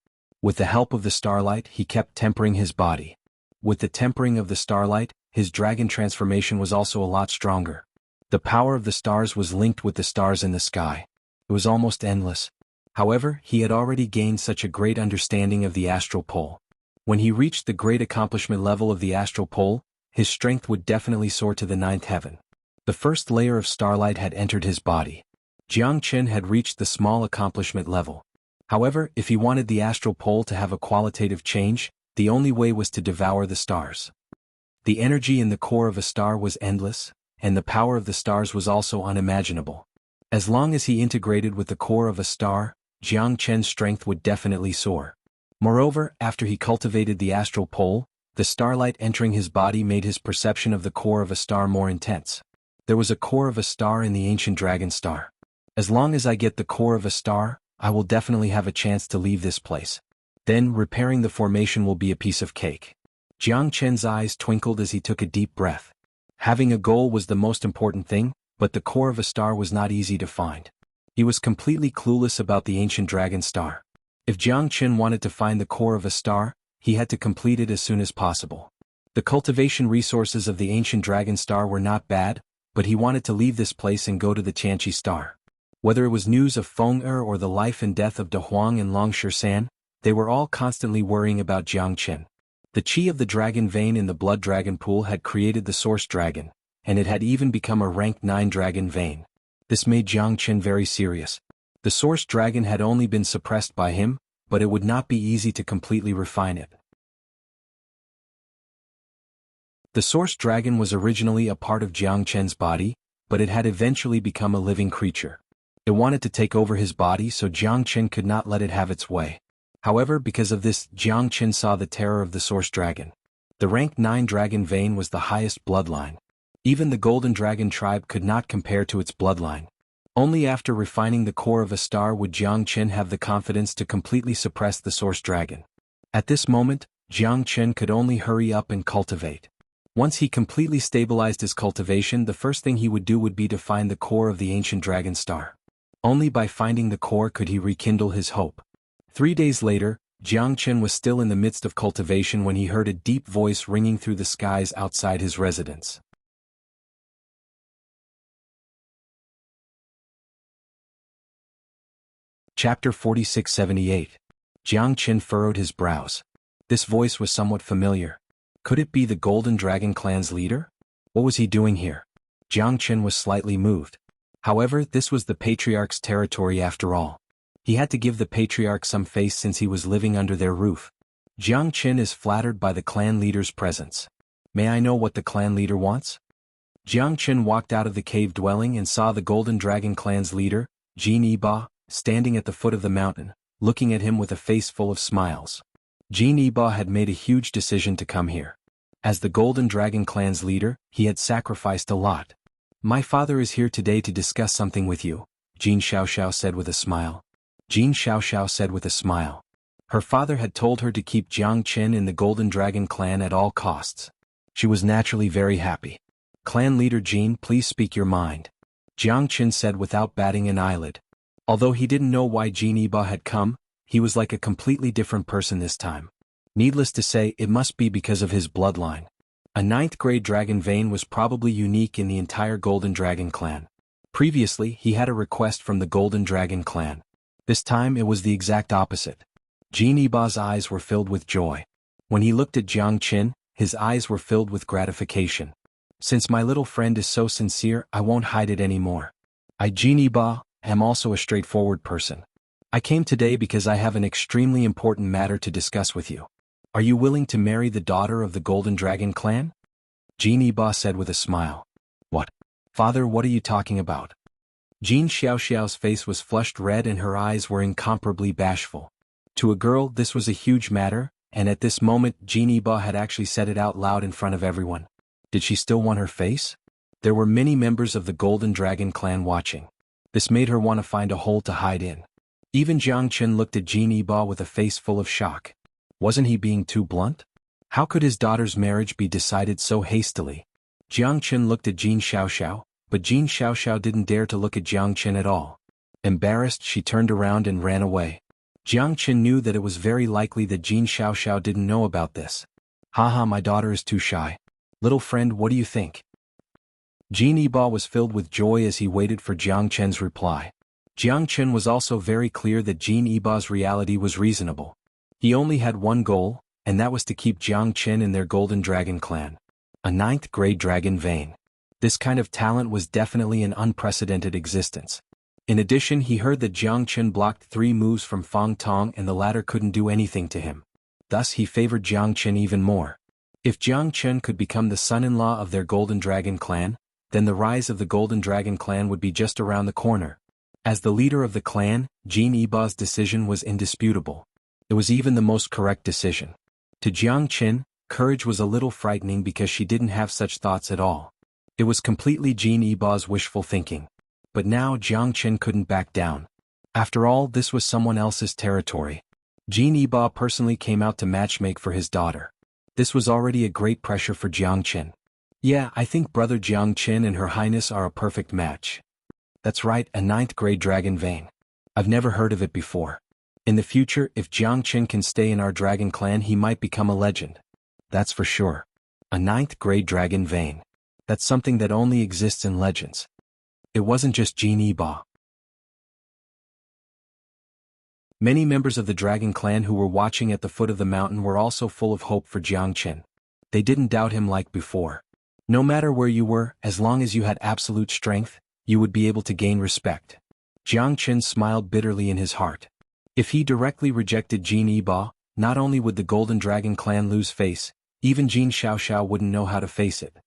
With the help of the starlight, he kept tempering his body. With the tempering of the starlight, his dragon transformation was also a lot stronger. The power of the stars was linked with the stars in the sky. It was almost endless. However, he had already gained such a great understanding of the astral pole. When he reached the great accomplishment level of the astral pole, his strength would definitely soar to the 9th heaven. The first layer of starlight had entered his body. Jiang Chen had reached the small accomplishment level. However, if he wanted the astral pole to have a qualitative change, the only way was to devour the stars. The energy in the core of a star was endless, and the power of the stars was also unimaginable. As long as he integrated with the core of a star, Jiang Chen's strength would definitely soar. Moreover, after he cultivated the astral pole, the starlight entering his body made his perception of the core of a star more intense. There was a core of a star in the ancient dragon star. As long as I get the core of a star, I will definitely have a chance to leave this place. Then, repairing the formation will be a piece of cake. Jiang Chen's eyes twinkled as he took a deep breath. Having a goal was the most important thing, but the core of a star was not easy to find. He was completely clueless about the ancient dragon star. If Jiang Chen wanted to find the core of a star, he had to complete it as soon as possible. The cultivation resources of the ancient dragon star were not bad, but he wanted to leave this place and go to the Xianxia star. Whether it was news of Feng Er or the life and death of De Huang and Long San, they were all constantly worrying about Jiang Chen. The chi of the dragon vein in the blood dragon pool had created the source dragon, and it had even become a rank 9 dragon vein. This made Jiang Chen very serious. The source dragon had only been suppressed by him, but it would not be easy to completely refine it. The source dragon was originally a part of Jiang Chen's body, but it had eventually become a living creature. It wanted to take over his body, so Jiang Chen could not let it have its way. However, because of this, Jiang Chen saw the terror of the source dragon. The rank 9 dragon vein was the highest bloodline. Even the golden dragon tribe could not compare to its bloodline. Only after refining the core of a star would Jiang Chen have the confidence to completely suppress the source dragon. At this moment, Jiang Chen could only hurry up and cultivate. Once he completely stabilized his cultivation, the first thing he would do would be to find the core of the ancient dragon star. Only by finding the core could he rekindle his hope. 3 days later, Jiang Chen was still in the midst of cultivation when he heard a deep voice ringing through the skies outside his residence. Chapter 4678. Jiang Chen furrowed his brows. This voice was somewhat familiar. Could it be the Golden Dragon clan's leader? What was he doing here? Jiang Chen was slightly moved. However, this was the patriarch's territory after all. He had to give the patriarch some face since he was living under their roof. Jiang Chen is flattered by the clan leader's presence. May I know what the clan leader wants? Jiang Chen walked out of the cave dwelling and saw the Golden Dragon clan's leader, Jin Yiba, standing at the foot of the mountain, looking at him with a face full of smiles. Jin Yiba had made a huge decision to come here. As the Golden Dragon clan's leader, he had sacrificed a lot. My father is here today to discuss something with you, Jin Xiaoxiao said with a smile. Jin Xiaoxiao said with a smile. Her father had told her to keep Jiang Chen in the Golden Dragon clan at all costs. She was naturally very happy. Clan leader Jin, please speak your mind. Jiang Chen said without batting an eyelid. Although he didn't know why Jin Yiba had come, he was like a completely different person this time. Needless to say, it must be because of his bloodline. A 9th grade dragon vein was probably unique in the entire Golden Dragon clan. Previously, he had a request from the Golden Dragon clan. This time it was the exact opposite. Jin Yiba's eyes were filled with joy. When he looked at Jiang Chen, his eyes were filled with gratification. Since my little friend is so sincere, I won't hide it anymore. I, Jin Yiba, am also a straightforward person. I came today because I have an extremely important matter to discuss with you. Are you willing to marry the daughter of the Golden Dragon clan? Jin Yiba said with a smile. What? Father, what are you talking about? Jin Xiaoxiao's face was flushed red and her eyes were incomparably bashful. To a girl, this was a huge matter, and at this moment Jin Yiba had actually said it out loud in front of everyone. Did she still want her face? There were many members of the Golden Dragon clan watching. This made her want to find a hole to hide in. Even Jiang Chen looked at Jin Yiba with a face full of shock. Wasn't he being too blunt? How could his daughter's marriage be decided so hastily? Jiang Chen looked at Jin Xiaoxiao, but Jin Xiaoxiao didn't dare to look at Jiang Chen at all. Embarrassed, she turned around and ran away. Jiang Chen knew that it was very likely that Jin Xiaoxiao didn't know about this. Haha, my daughter is too shy. Little friend, what do you think? Jin Yiba was filled with joy as he waited for Jiang Chen's reply. Jiang Chen was also very clear that Jin Yiba's reality was reasonable. He only had one goal, and that was to keep Jiang Chen in their Golden Dragon clan. A 9th grade dragon vein. This kind of talent was definitely an unprecedented existence. In addition, he heard that Jiang Chen blocked 3 moves from Fang Tong and the latter couldn't do anything to him. Thus he favored Jiang Chen even more. If Jiang Chen could become the son-in-law of their Golden Dragon clan, then the rise of the Golden Dragon clan would be just around the corner. As the leader of the clan, Jin Yiba's decision was indisputable. It was even the most correct decision. To Jiang Chen, courage was a little frightening because she didn't have such thoughts at all. It was completely Jin Yiba's wishful thinking. But now Jiang Chen couldn't back down. After all, this was someone else's territory. Jin Yiba personally came out to matchmake for his daughter. This was already a great pressure for Jiang Chen. Yeah, I think brother Jiang Chen and her highness are a perfect match. That's right, a 9th grade dragon vein. I've never heard of it before. In the future, if Jiang Chen can stay in our dragon clan, he might become a legend. That's for sure. A 9th grade dragon vein. That's something that only exists in legends. It wasn't just Jin Yiba. Many members of the dragon clan who were watching at the foot of the mountain were also full of hope for Jiang Chen. They didn't doubt him like before. No matter where you were, as long as you had absolute strength, you would be able to gain respect. Jiang Chen smiled bitterly in his heart. If he directly rejected Jin Yiba, not only would the Golden Dragon clan lose face, even Jin Xiaoxiao wouldn't know how to face it.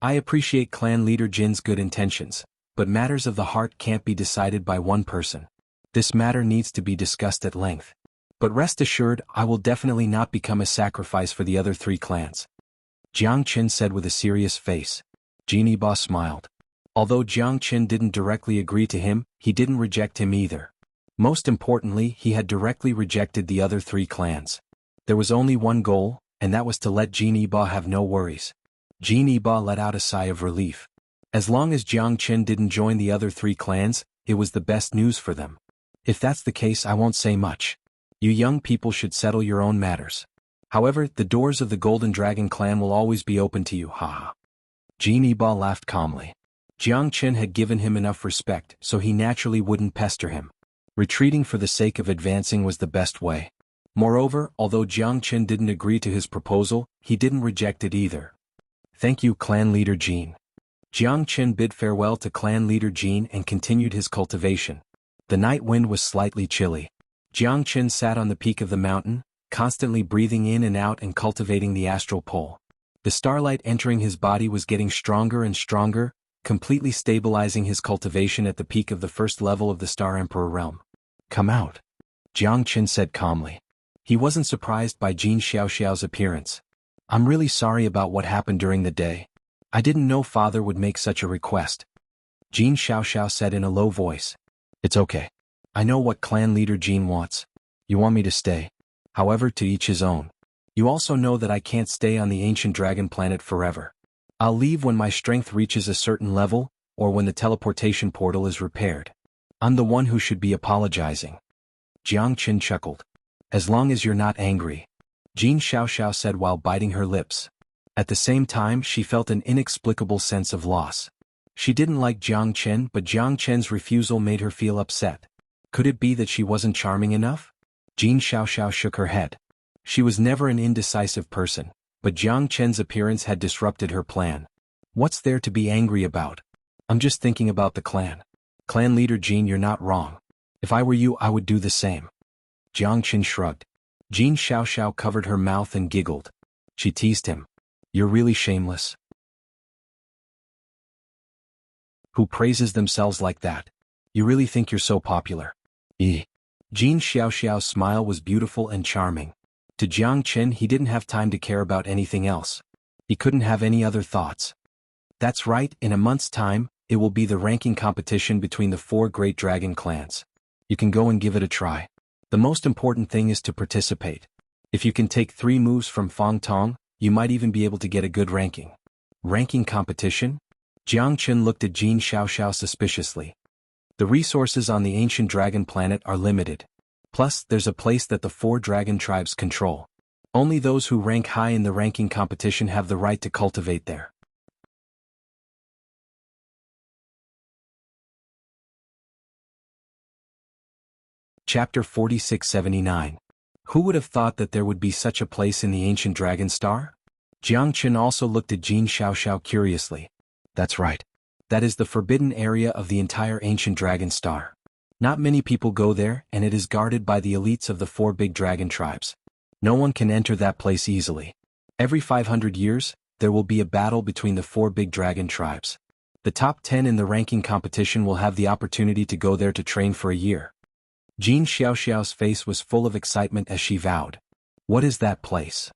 I appreciate clan leader Jin's good intentions, but matters of the heart can't be decided by one person. This matter needs to be discussed at length. But rest assured, I will definitely not become a sacrifice for the other 3 clans. Jiang Chen said with a serious face. Jin Yiba smiled. Although Jiang Chen didn't directly agree to him, he didn't reject him either. Most importantly, he had directly rejected the other 3 clans. There was only one goal, and that was to let Jin Yiba have no worries. Jin Yiba let out a sigh of relief. As long as Jiang Chen didn't join the other 3 clans, it was the best news for them. If that's the case, I won't say much. You young people should settle your own matters. However, the doors of the Golden Dragon clan will always be open to you, haha. Jin Iba laughed calmly. Jiang Chen had given him enough respect, so he naturally wouldn't pester him. Retreating for the sake of advancing was the best way. Moreover, although Jiang Chen didn't agree to his proposal, he didn't reject it either. Thank you, clan leader Jin. Jiang Chen bid farewell to clan leader Jin and continued his cultivation. The night wind was slightly chilly. Jiang Chen sat on the peak of the mountain, constantly breathing in and out and cultivating the astral pole. The starlight entering his body was getting stronger and stronger, completely stabilizing his cultivation at the peak of the first level of the Star Emperor realm. Come out. Jiang Chen said calmly. He wasn't surprised by Jin Xiaoxiao's appearance. I'm really sorry about what happened during the day. I didn't know father would make such a request. Jin Xiaoxiao said in a low voice. It's okay. I know what clan leader Jin wants. You want me to stay. However, to each his own. You also know that I can't stay on the ancient dragon planet forever. I'll leave when my strength reaches a certain level, or when the teleportation portal is repaired. I'm the one who should be apologizing. Jiang Chen chuckled. As long as you're not angry. Jin Xiaoxiao said while biting her lips. At the same time, she felt an inexplicable sense of loss. She didn't like Jiang Chen, but Jiang Chen's refusal made her feel upset. Could it be that she wasn't charming enough? Jin Xiaoxiao shook her head. She was never an indecisive person, but Jiang Chen's appearance had disrupted her plan. What's there to be angry about? I'm just thinking about the clan. Clan leader Jin, you're not wrong. If I were you, I would do the same. Jiang Chen shrugged. Jin Xiaoxiao covered her mouth and giggled. She teased him. You're really shameless. Who praises themselves like that? You really think you're so popular? Jin Xiaoxiao's smile was beautiful and charming. To Jiang Chen, he didn't have time to care about anything else. He couldn't have any other thoughts. That's right, in a month's time, it will be the ranking competition between the 4 great dragon clans. You can go and give it a try. The most important thing is to participate. If you can take 3 moves from Fang Tong, you might even be able to get a good ranking. Ranking competition? Jiang Chen looked at Jin Xiaoxiao suspiciously. The resources on the ancient dragon planet are limited. Plus, there's a place that the 4 dragon tribes control. Only those who rank high in the ranking competition have the right to cultivate there. Chapter 4679. Who would have thought that there would be such a place in the ancient dragon star? Jiang Chen also looked at Jin Xiaoxiao curiously. That's right. That is the forbidden area of the entire ancient dragon star. Not many people go there, and it is guarded by the elites of the 4 big dragon tribes. No one can enter that place easily. Every 500 years, there will be a battle between the 4 big dragon tribes. The top 10 in the ranking competition will have the opportunity to go there to train for a year. Jin Xiaoxiao's face was full of excitement as she vowed. What is that place?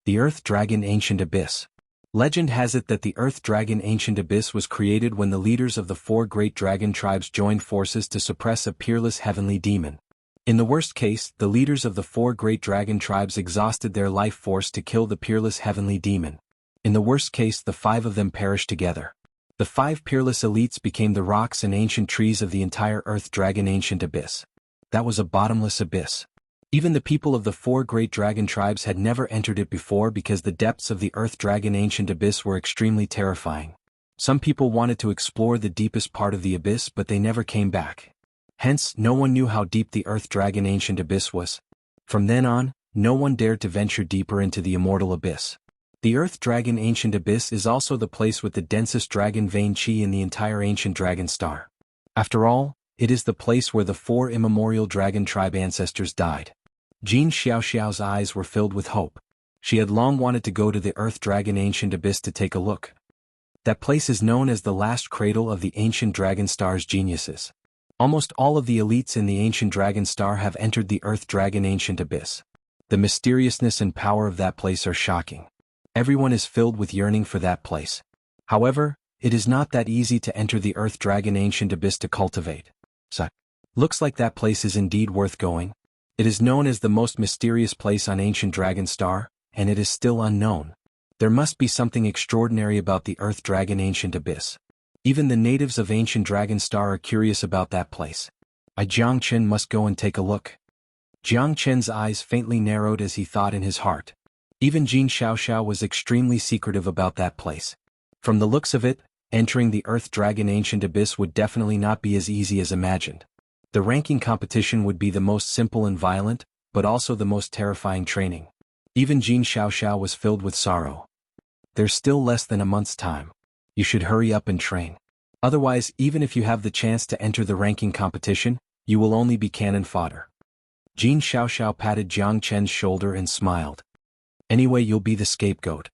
The Earth Dragon Ancient Abyss. Legend has it that the Earth Dragon Ancient Abyss was created when the leaders of the 4 great dragon tribes joined forces to suppress a peerless heavenly demon. In the worst case, the leaders of the 4 great dragon tribes exhausted their life force to kill the peerless heavenly demon. In the worst case, the 5 of them perished together. The 5 peerless elites became the rocks and ancient trees of the entire Earth Dragon Ancient Abyss. That was a bottomless abyss. Even the people of the 4 great dragon tribes had never entered it before because the depths of the Earth Dragon Ancient Abyss were extremely terrifying. Some people wanted to explore the deepest part of the abyss, but they never came back. Hence, no one knew how deep the Earth Dragon Ancient Abyss was. From then on, no one dared to venture deeper into the immortal abyss. The Earth Dragon Ancient Abyss is also the place with the densest dragon vein qi in the entire ancient dragon star. After all, it is the place where the 4 immemorial dragon tribe ancestors died. Jin Xiaoxiao's eyes were filled with hope. She had long wanted to go to the Earth Dragon Ancient Abyss to take a look. That place is known as the last cradle of the ancient dragon star's geniuses. Almost all of the elites in the ancient dragon star have entered the Earth Dragon Ancient Abyss. The mysteriousness and power of that place are shocking. Everyone is filled with yearning for that place. However, it is not that easy to enter the Earth Dragon Ancient Abyss to cultivate. So, looks like that place is indeed worth going. It is known as the most mysterious place on ancient dragon star, and it is still unknown. There must be something extraordinary about the Earth Dragon Ancient Abyss. Even the natives of ancient dragon star are curious about that place. Jiang Chen must go and take a look. Jiang Chen's eyes faintly narrowed as he thought in his heart. Even Jin Xiaoxiao was extremely secretive about that place. From the looks of it, entering the Earth Dragon Ancient Abyss would definitely not be as easy as imagined. The ranking competition would be the most simple and violent, but also the most terrifying training. Even Jin Xiaoxiao was filled with sorrow. There's still less than a month's time. You should hurry up and train. Otherwise, even if you have the chance to enter the ranking competition, you will only be cannon fodder. Jin Xiaoxiao patted Jiang Chen's shoulder and smiled. Anyway, you'll be the scapegoat.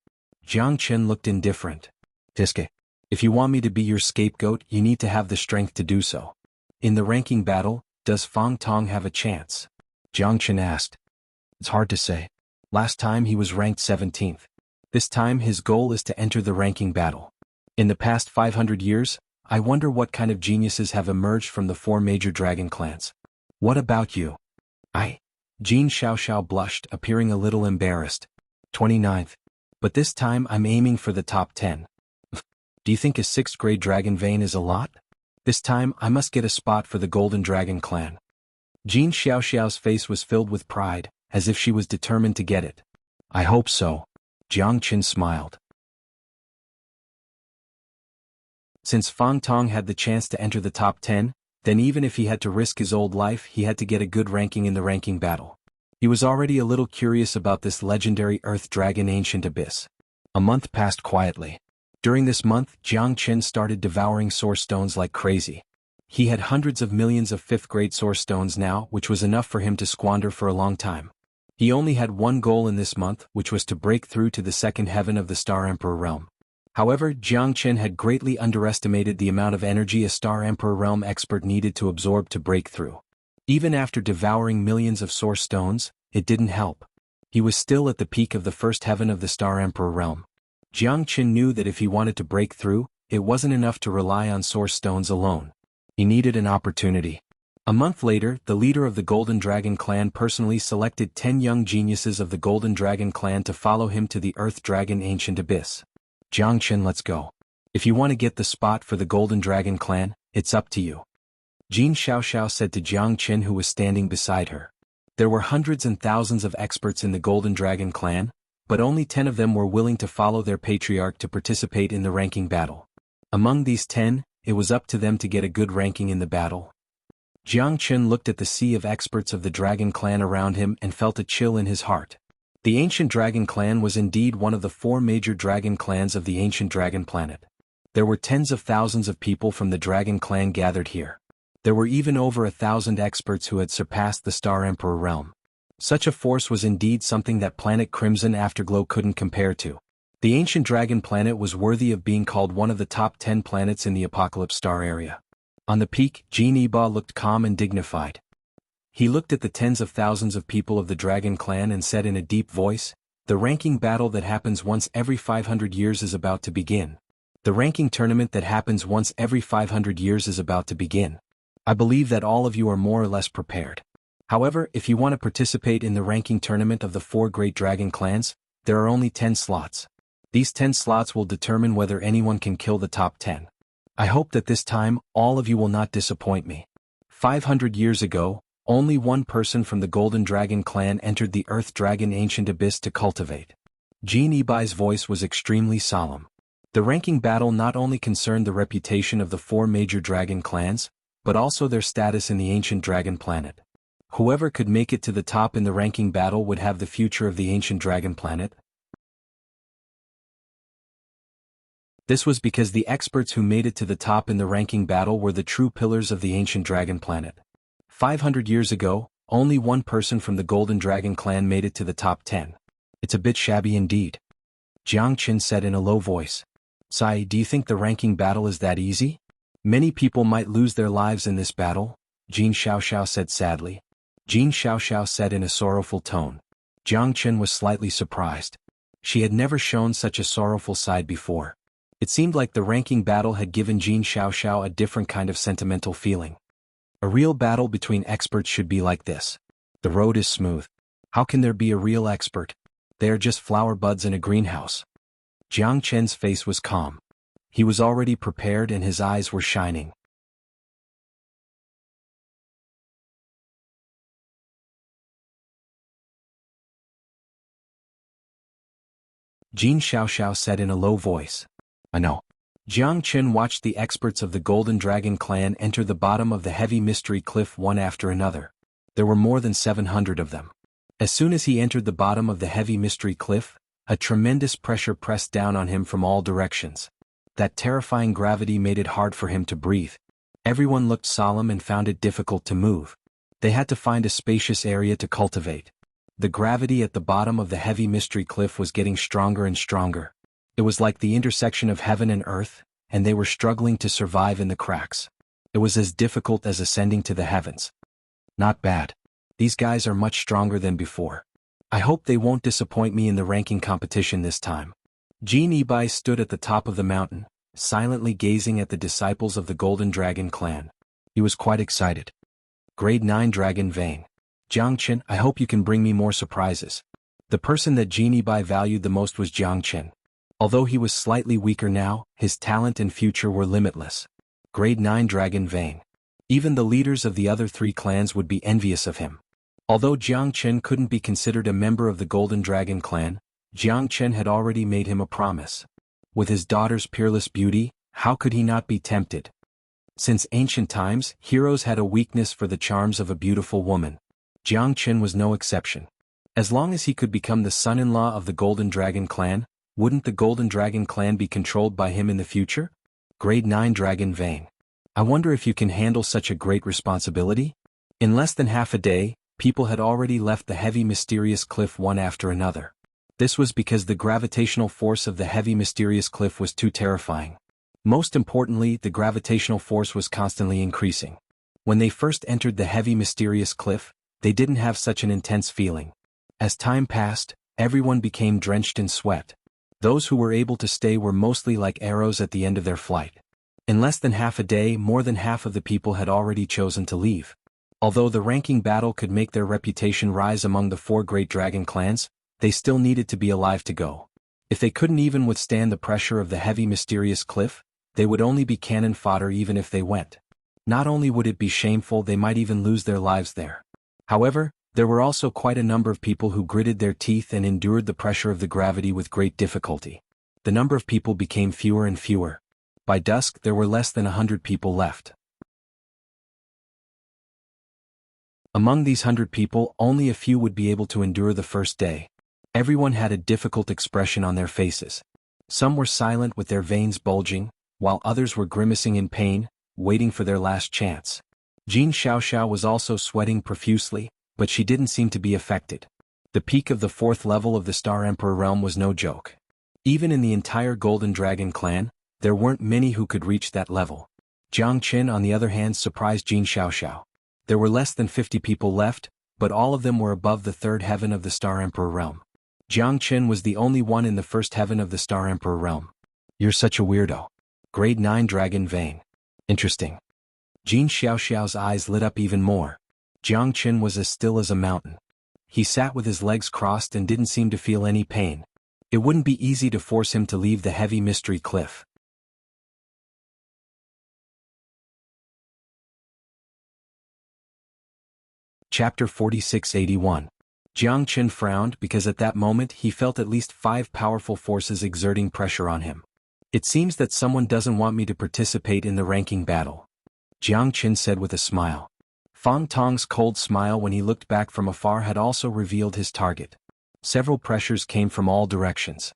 Jiang Chen looked indifferent. Tiske. If you want me to be your scapegoat, you need to have the strength to do so. In the ranking battle, does Fang Tong have a chance? Jiang Chen asked. It's hard to say. Last time he was ranked 17th. This time his goal is to enter the ranking battle. In the past 500 years, I wonder what kind of geniuses have emerged from the 4 major dragon clans. What about you? Jin Xiaoxiao blushed, appearing a little embarrassed. 29th. But this time I'm aiming for the top 10. Do you think a 6th grade dragon vein is a lot? This time I must get a spot for the Golden Dragon clan. Jin Xiaoxiao's face was filled with pride, as if she was determined to get it. I hope so. Jiang Chen smiled. Since Fang Tong had the chance to enter the top 10, then even if he had to risk his old life, he had to get a good ranking in the ranking battle. He was already a little curious about this legendary Earth Dragon Ancient Abyss. A month passed quietly. During this month, Jiang Chen started devouring source stones like crazy. He had hundreds of millions of 5th grade source stones now, which was enough for him to squander for a long time. He only had one goal in this month, which was to break through to the 2nd heaven of the Star Emperor realm. However, Jiang Chen had greatly underestimated the amount of energy a Star Emperor realm expert needed to absorb to break through. Even after devouring millions of source stones, it didn't help. He was still at the peak of the 1st heaven of the Star Emperor realm. Jiang Chen knew that if he wanted to break through, it wasn't enough to rely on source stones alone. He needed an opportunity. A month later, the leader of the Golden Dragon clan personally selected 10 young geniuses of the Golden Dragon clan to follow him to the Earth Dragon Ancient Abyss. Jiang Chen, let's go. If you want to get the spot for the Golden Dragon clan, it's up to you. Jin Xiaoxiao said to Jiang Chen, who was standing beside her. There were hundreds and thousands of experts in the Golden Dragon clan, but only 10 of them were willing to follow their patriarch to participate in the ranking battle. Among these 10, it was up to them to get a good ranking in the battle. Jiang Chen looked at the sea of experts of the Dragon clan around him and felt a chill in his heart. The Ancient Dragon clan was indeed one of the 4 major dragon clans of the Ancient Dragon planet. There were tens of thousands of people from the Dragon clan gathered here. There were even over 1,000 experts who had surpassed the Star Emperor realm. Such a force was indeed something that Planet Crimson Afterglow couldn't compare to. The Ancient Dragon planet was worthy of being called one of the top 10 planets in the Apocalypse Star area. On the peak, Jin Yiba looked calm and dignified. He looked at the tens of thousands of people of the Dragon clan and said in a deep voice, "The ranking battle that happens once every 500 years is about to begin. The ranking tournament that happens once every 500 years is about to begin. I believe that all of you are more or less prepared. However, if you want to participate in the ranking tournament of the 4 great dragon clans, there are only 10 slots. These 10 slots will determine whether anyone can kill the top 10. I hope that this time, all of you will not disappoint me." 500 years ago, only one person from the Golden Dragon clan entered the Earth Dragon Ancient Abyss to cultivate. Jin Yibai's voice was extremely solemn. The ranking battle not only concerned the reputation of the 4 major dragon clans, but also their status in the Ancient Dragon planet. Whoever could make it to the top in the ranking battle would have the future of the Ancient Dragon planet. This was because the experts who made it to the top in the ranking battle were the true pillars of the Ancient Dragon planet. 500 years ago, only one person from the Golden Dragon clan made it to the top 10. It's a bit shabby indeed. Jiang Chen said in a low voice. "Sai, do you think the ranking battle is that easy? Many people might lose their lives in this battle," Jin Xiaoxiao said sadly. Jin Xiaoxiao said in a sorrowful tone. Jiang Chen was slightly surprised. She had never shown such a sorrowful side before. It seemed like the ranking battle had given Jin Xiaoxiao a different kind of sentimental feeling. A real battle between experts should be like this. The road is smooth. How can there be a real expert? They are just flower buds in a greenhouse. Jiang Chen's face was calm. He was already prepared and his eyes were shining. Jin Xiaoxiao said in a low voice. I know. Jiang Chen watched the experts of the Golden Dragon clan enter the bottom of the heavy mystery cliff one after another. There were more than 700 of them. As soon as he entered the bottom of the heavy mystery cliff, a tremendous pressure pressed down on him from all directions. That terrifying gravity made it hard for him to breathe. Everyone looked solemn and found it difficult to move. They had to find a spacious area to cultivate. The gravity at the bottom of the heavy mystery cliff was getting stronger and stronger. It was like the intersection of heaven and earth, and they were struggling to survive in the cracks. It was as difficult as ascending to the heavens. Not bad. These guys are much stronger than before. I hope they won't disappoint me in the ranking competition this time. Jin Ibai stood at the top of the mountain, silently gazing at the disciples of the Golden Dragon clan. He was quite excited. Grade 9 Dragon Vein. Jiang Chen, I hope you can bring me more surprises. The person that Jin Ibai valued the most was Jiang Chen. Although he was slightly weaker now, his talent and future were limitless. Grade 9 Dragon Vein. Even the leaders of the other 3 clans would be envious of him. Although Jiang Chen couldn't be considered a member of the Golden Dragon clan, Jiang Chen had already made him a promise. With his daughter's peerless beauty, how could he not be tempted? Since ancient times, heroes had a weakness for the charms of a beautiful woman. Jiang Chen was no exception. As long as he could become the son-in-law of the Golden Dragon clan, wouldn't the Golden Dragon clan be controlled by him in the future? Grade 9 Dragon Vein. I wonder if you can handle such a great responsibility? In less than half a day, people had already left the heavy mysterious cliff one after another. This was because the gravitational force of the heavy mysterious cliff was too terrifying. Most importantly, the gravitational force was constantly increasing. When they first entered the heavy mysterious cliff, they didn't have such an intense feeling. As time passed, everyone became drenched in sweat. Those who were able to stay were mostly like arrows at the end of their flight. In less than half a day, more than half of the people had already chosen to leave. Although the ranking battle could make their reputation rise among the 4 great dragon clans, they still needed to be alive to go. If they couldn't even withstand the pressure of the heavy mysterious cliff, they would only be cannon fodder even if they went. Not only would it be shameful, they might even lose their lives there. However, there were also quite a number of people who gritted their teeth and endured the pressure of the gravity with great difficulty. The number of people became fewer and fewer. By dusk, there were less than 100 people left. Among these 100 people, only a few would be able to endure the first day. Everyone had a difficult expression on their faces. Some were silent with their veins bulging, while others were grimacing in pain, waiting for their last chance. Jin Xiaoxiao was also sweating profusely, but she didn't seem to be affected. The peak of the 4th level of the Star Emperor realm was no joke. Even in the entire Golden Dragon clan, there weren't many who could reach that level. Jiang Chen on the other hand surprised Jin Xiaoxiao. There were less than 50 people left, but all of them were above the 3rd heaven of the Star Emperor realm. Jiang Chen was the only one in the 1st heaven of the Star Emperor realm. You're such a weirdo. Grade 9 Dragon Vein. Interesting. Jin Xiaoxiao's eyes lit up even more. Jiang Chen was as still as a mountain. He sat with his legs crossed and didn't seem to feel any pain. It wouldn't be easy to force him to leave the heavy mystery cliff. Chapter 4681. Jiang Chen frowned because at that moment he felt at least 5 powerful forces exerting pressure on him. It seems that someone doesn't want me to participate in the ranking battle. Jiang Chen said with a smile. Fang Tong's cold smile when he looked back from afar had also revealed his target. Several pressures came from all directions.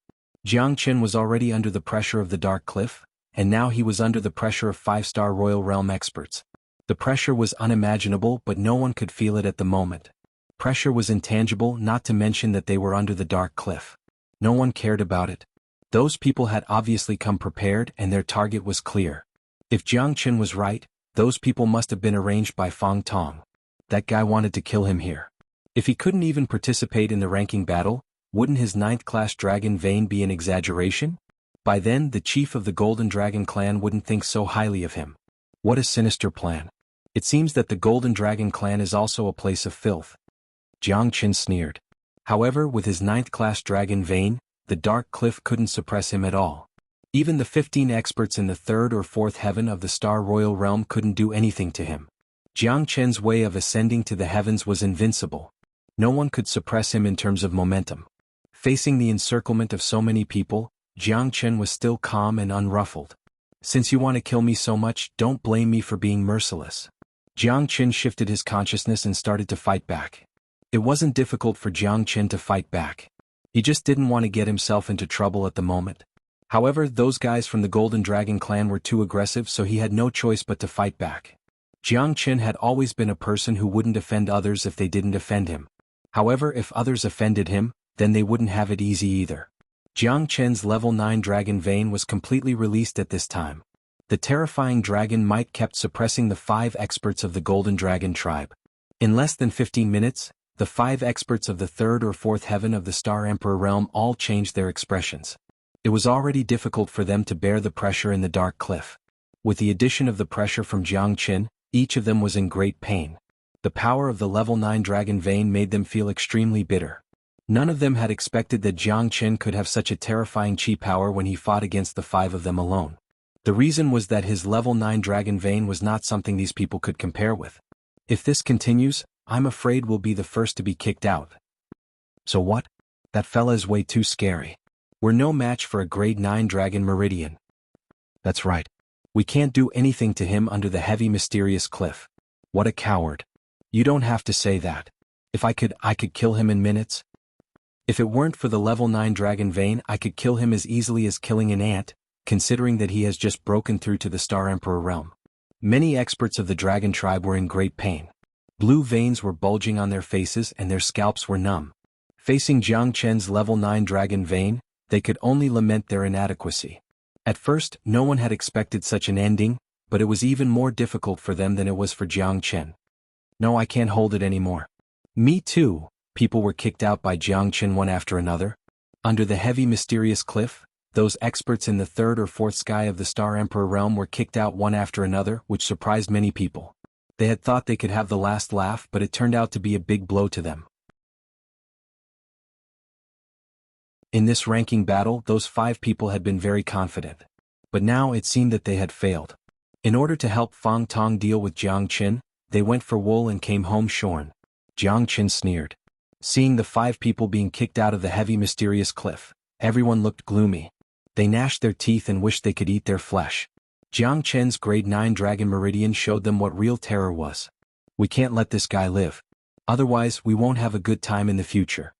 Jiang Chen was already under the pressure of the Dark Cliff, and now he was under the pressure of 5-star Royal Realm experts. The pressure was unimaginable, but no one could feel it at the moment. Pressure was intangible, not to mention that they were under the Dark Cliff. No one cared about it. Those people had obviously come prepared and their target was clear. If Jiang Chen was right, those people must have been arranged by Fang Tong. That guy wanted to kill him here. If he couldn't even participate in the ranking battle, wouldn't his 9th class dragon vein be an exaggeration? By then, the chief of the Golden Dragon clan wouldn't think so highly of him. What a sinister plan. It seems that the Golden Dragon clan is also a place of filth. Jiang Chen sneered. However, with his 9th class dragon vein, the Dark Cliff couldn't suppress him at all. Even the 15 experts in the 3rd or 4th heaven of the Star Royal Realm couldn't do anything to him. Jiang Chen's way of ascending to the heavens was invincible. No one could suppress him in terms of momentum. Facing the encirclement of so many people, Jiang Chen was still calm and unruffled. Since you want to kill me so much, don't blame me for being merciless. Jiang Chen shifted his consciousness and started to fight back. It wasn't difficult for Jiang Chen to fight back. He just didn't want to get himself into trouble at the moment. However, those guys from the Golden Dragon clan were too aggressive, so he had no choice but to fight back. Jiang Chen had always been a person who wouldn't offend others if they didn't offend him. However, if others offended him, then they wouldn't have it easy either. Jiang Chen's level 9 dragon vein was completely released at this time. The terrifying dragon might kept suppressing the 5 experts of the Golden Dragon tribe. In less than 15 minutes, the 5 experts of the 3rd or 4th heaven of the Star Emperor realm all changed their expressions. It was already difficult for them to bear the pressure in the dark cliff. With the addition of the pressure from Jiang Chen, each of them was in great pain. The power of the level 9 dragon vein made them feel extremely bitter. None of them had expected that Jiang Chen could have such a terrifying chi power when he fought against the 5 of them alone. The reason was that his level 9 dragon vein was not something these people could compare with. If this continues, I'm afraid we'll be the first to be kicked out. So what? That fella is way too scary. We're no match for a grade 9 dragon meridian. That's right. We can't do anything to him under the heavy mysterious cliff. What a coward. You don't have to say that. If I could kill him in minutes. If it weren't for the level 9 dragon vein, I could kill him as easily as killing an ant, considering that he has just broken through to the Star Emperor realm. Many experts of the dragon tribe were in great pain. Blue veins were bulging on their faces and their scalps were numb. Facing Jiang Chen's level 9 dragon vein, they could only lament their inadequacy. At first, no one had expected such an ending, but it was even more difficult for them than it was for Jiang Chen. No, I can't hold it anymore. Me too. People were kicked out by Jiang Chen one after another. Under the heavy mysterious cliff, those experts in the 3rd or 4th sky of the Star Emperor realm were kicked out one after another, which surprised many people. They had thought they could have the last laugh, but it turned out to be a big blow to them. In this ranking battle, those 5 people had been very confident. But now it seemed that they had failed. In order to help Fang Tong deal with Jiang Chen, they went for wool and came home shorn. Jiang Chen sneered. Seeing the 5 people being kicked out of the heavy mysterious cliff, everyone looked gloomy. They gnashed their teeth and wished they could eat their flesh. Jiang Chen's grade 9 dragon meridian showed them what real terror was. We can't let this guy live. Otherwise, we won't have a good time in the future.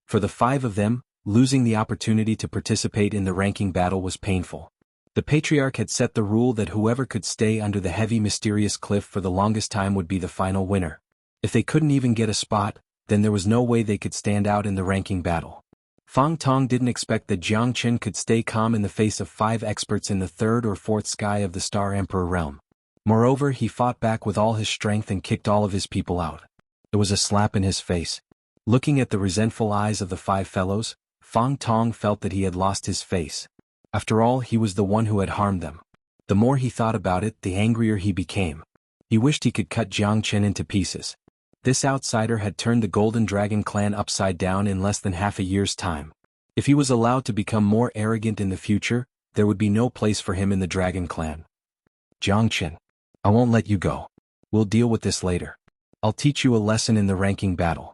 For the 5 of them, losing the opportunity to participate in the ranking battle was painful. The patriarch had set the rule that whoever could stay under the heavy mysterious cliff for the longest time would be the final winner. If they couldn't even get a spot, then there was no way they could stand out in the ranking battle. Fang Tong didn't expect that Jiang Chen could stay calm in the face of 5 experts in the 3rd or 4th sky of the Star Emperor realm. Moreover, he fought back with all his strength and kicked all of his people out. It was a slap in his face. Looking at the resentful eyes of the 5 fellows, Fang Tong felt that he had lost his face. After all, he was the one who had harmed them. The more he thought about it, the angrier he became. He wished he could cut Jiang Chen into pieces. This outsider had turned the Golden Dragon clan upside down in less than half a year's time. If he was allowed to become more arrogant in the future, there would be no place for him in the Dragon clan. Jiang Chen, I won't let you go. We'll deal with this later. I'll teach you a lesson in the ranking battle.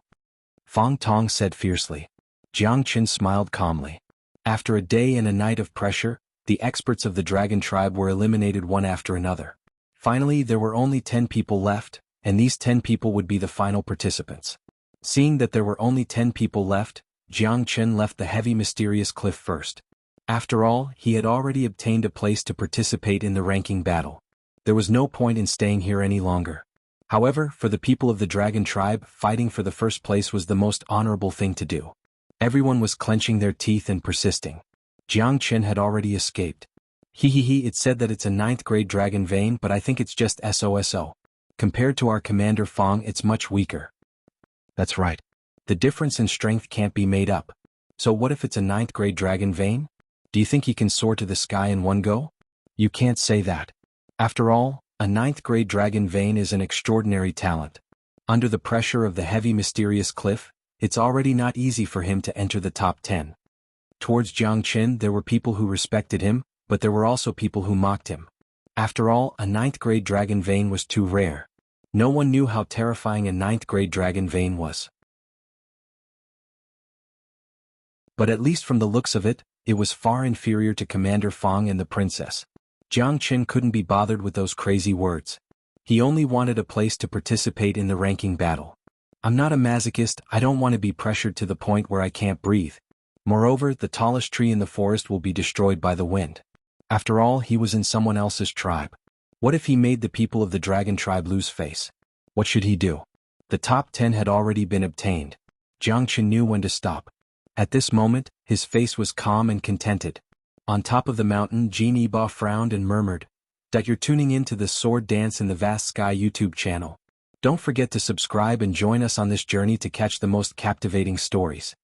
Fang Tong said fiercely. Jiang Chen smiled calmly. After a day and a night of pressure, the experts of the Dragon tribe were eliminated one after another. Finally, there were only 10 people left, and these 10 people would be the final participants. Seeing that there were only 10 people left, Jiang Chen left the heavy mysterious cliff first. After all, he had already obtained a place to participate in the ranking battle. There was no point in staying here any longer. However, for the people of the Dragon tribe, fighting for the first place was the most honorable thing to do. Everyone was clenching their teeth and persisting. Jiang Chen had already escaped. It said that it's a 9th grade dragon vein, but I think it's just SOSO. Compared to our commander Fang, it's much weaker. That's right. The difference in strength can't be made up. So what if it's a 9th grade dragon vein? Do you think he can soar to the sky in one go? You can't say that. After all, a 9th grade dragon vein is an extraordinary talent. Under the pressure of the heavy mysterious cliff, it's already not easy for him to enter the top 10. Towards Jiang Chen there were people who respected him, but there were also people who mocked him. After all, a 9th grade dragon vein was too rare. No one knew how terrifying a 9th grade dragon vein was. But at least from the looks of it, it was far inferior to Commander Fong and the princess. Jiang Qin couldn't be bothered with those crazy words. He only wanted a place to participate in the ranking battle. I'm not a masochist, I don't want to be pressured to the point where I can't breathe. Moreover, the tallest tree in the forest will be destroyed by the wind. After all, he was in someone else's tribe. What if he made the people of the dragon tribe lose face? What should he do? The top 10 had already been obtained. Jiang Qin knew when to stop. At this moment, his face was calm and contented. On top of the mountain, Jin Eba frowned and murmured, "That you're tuning in to the Sword Dance in the Vast Sky YouTube channel. Don't forget to subscribe and join us on this journey to catch the most captivating stories."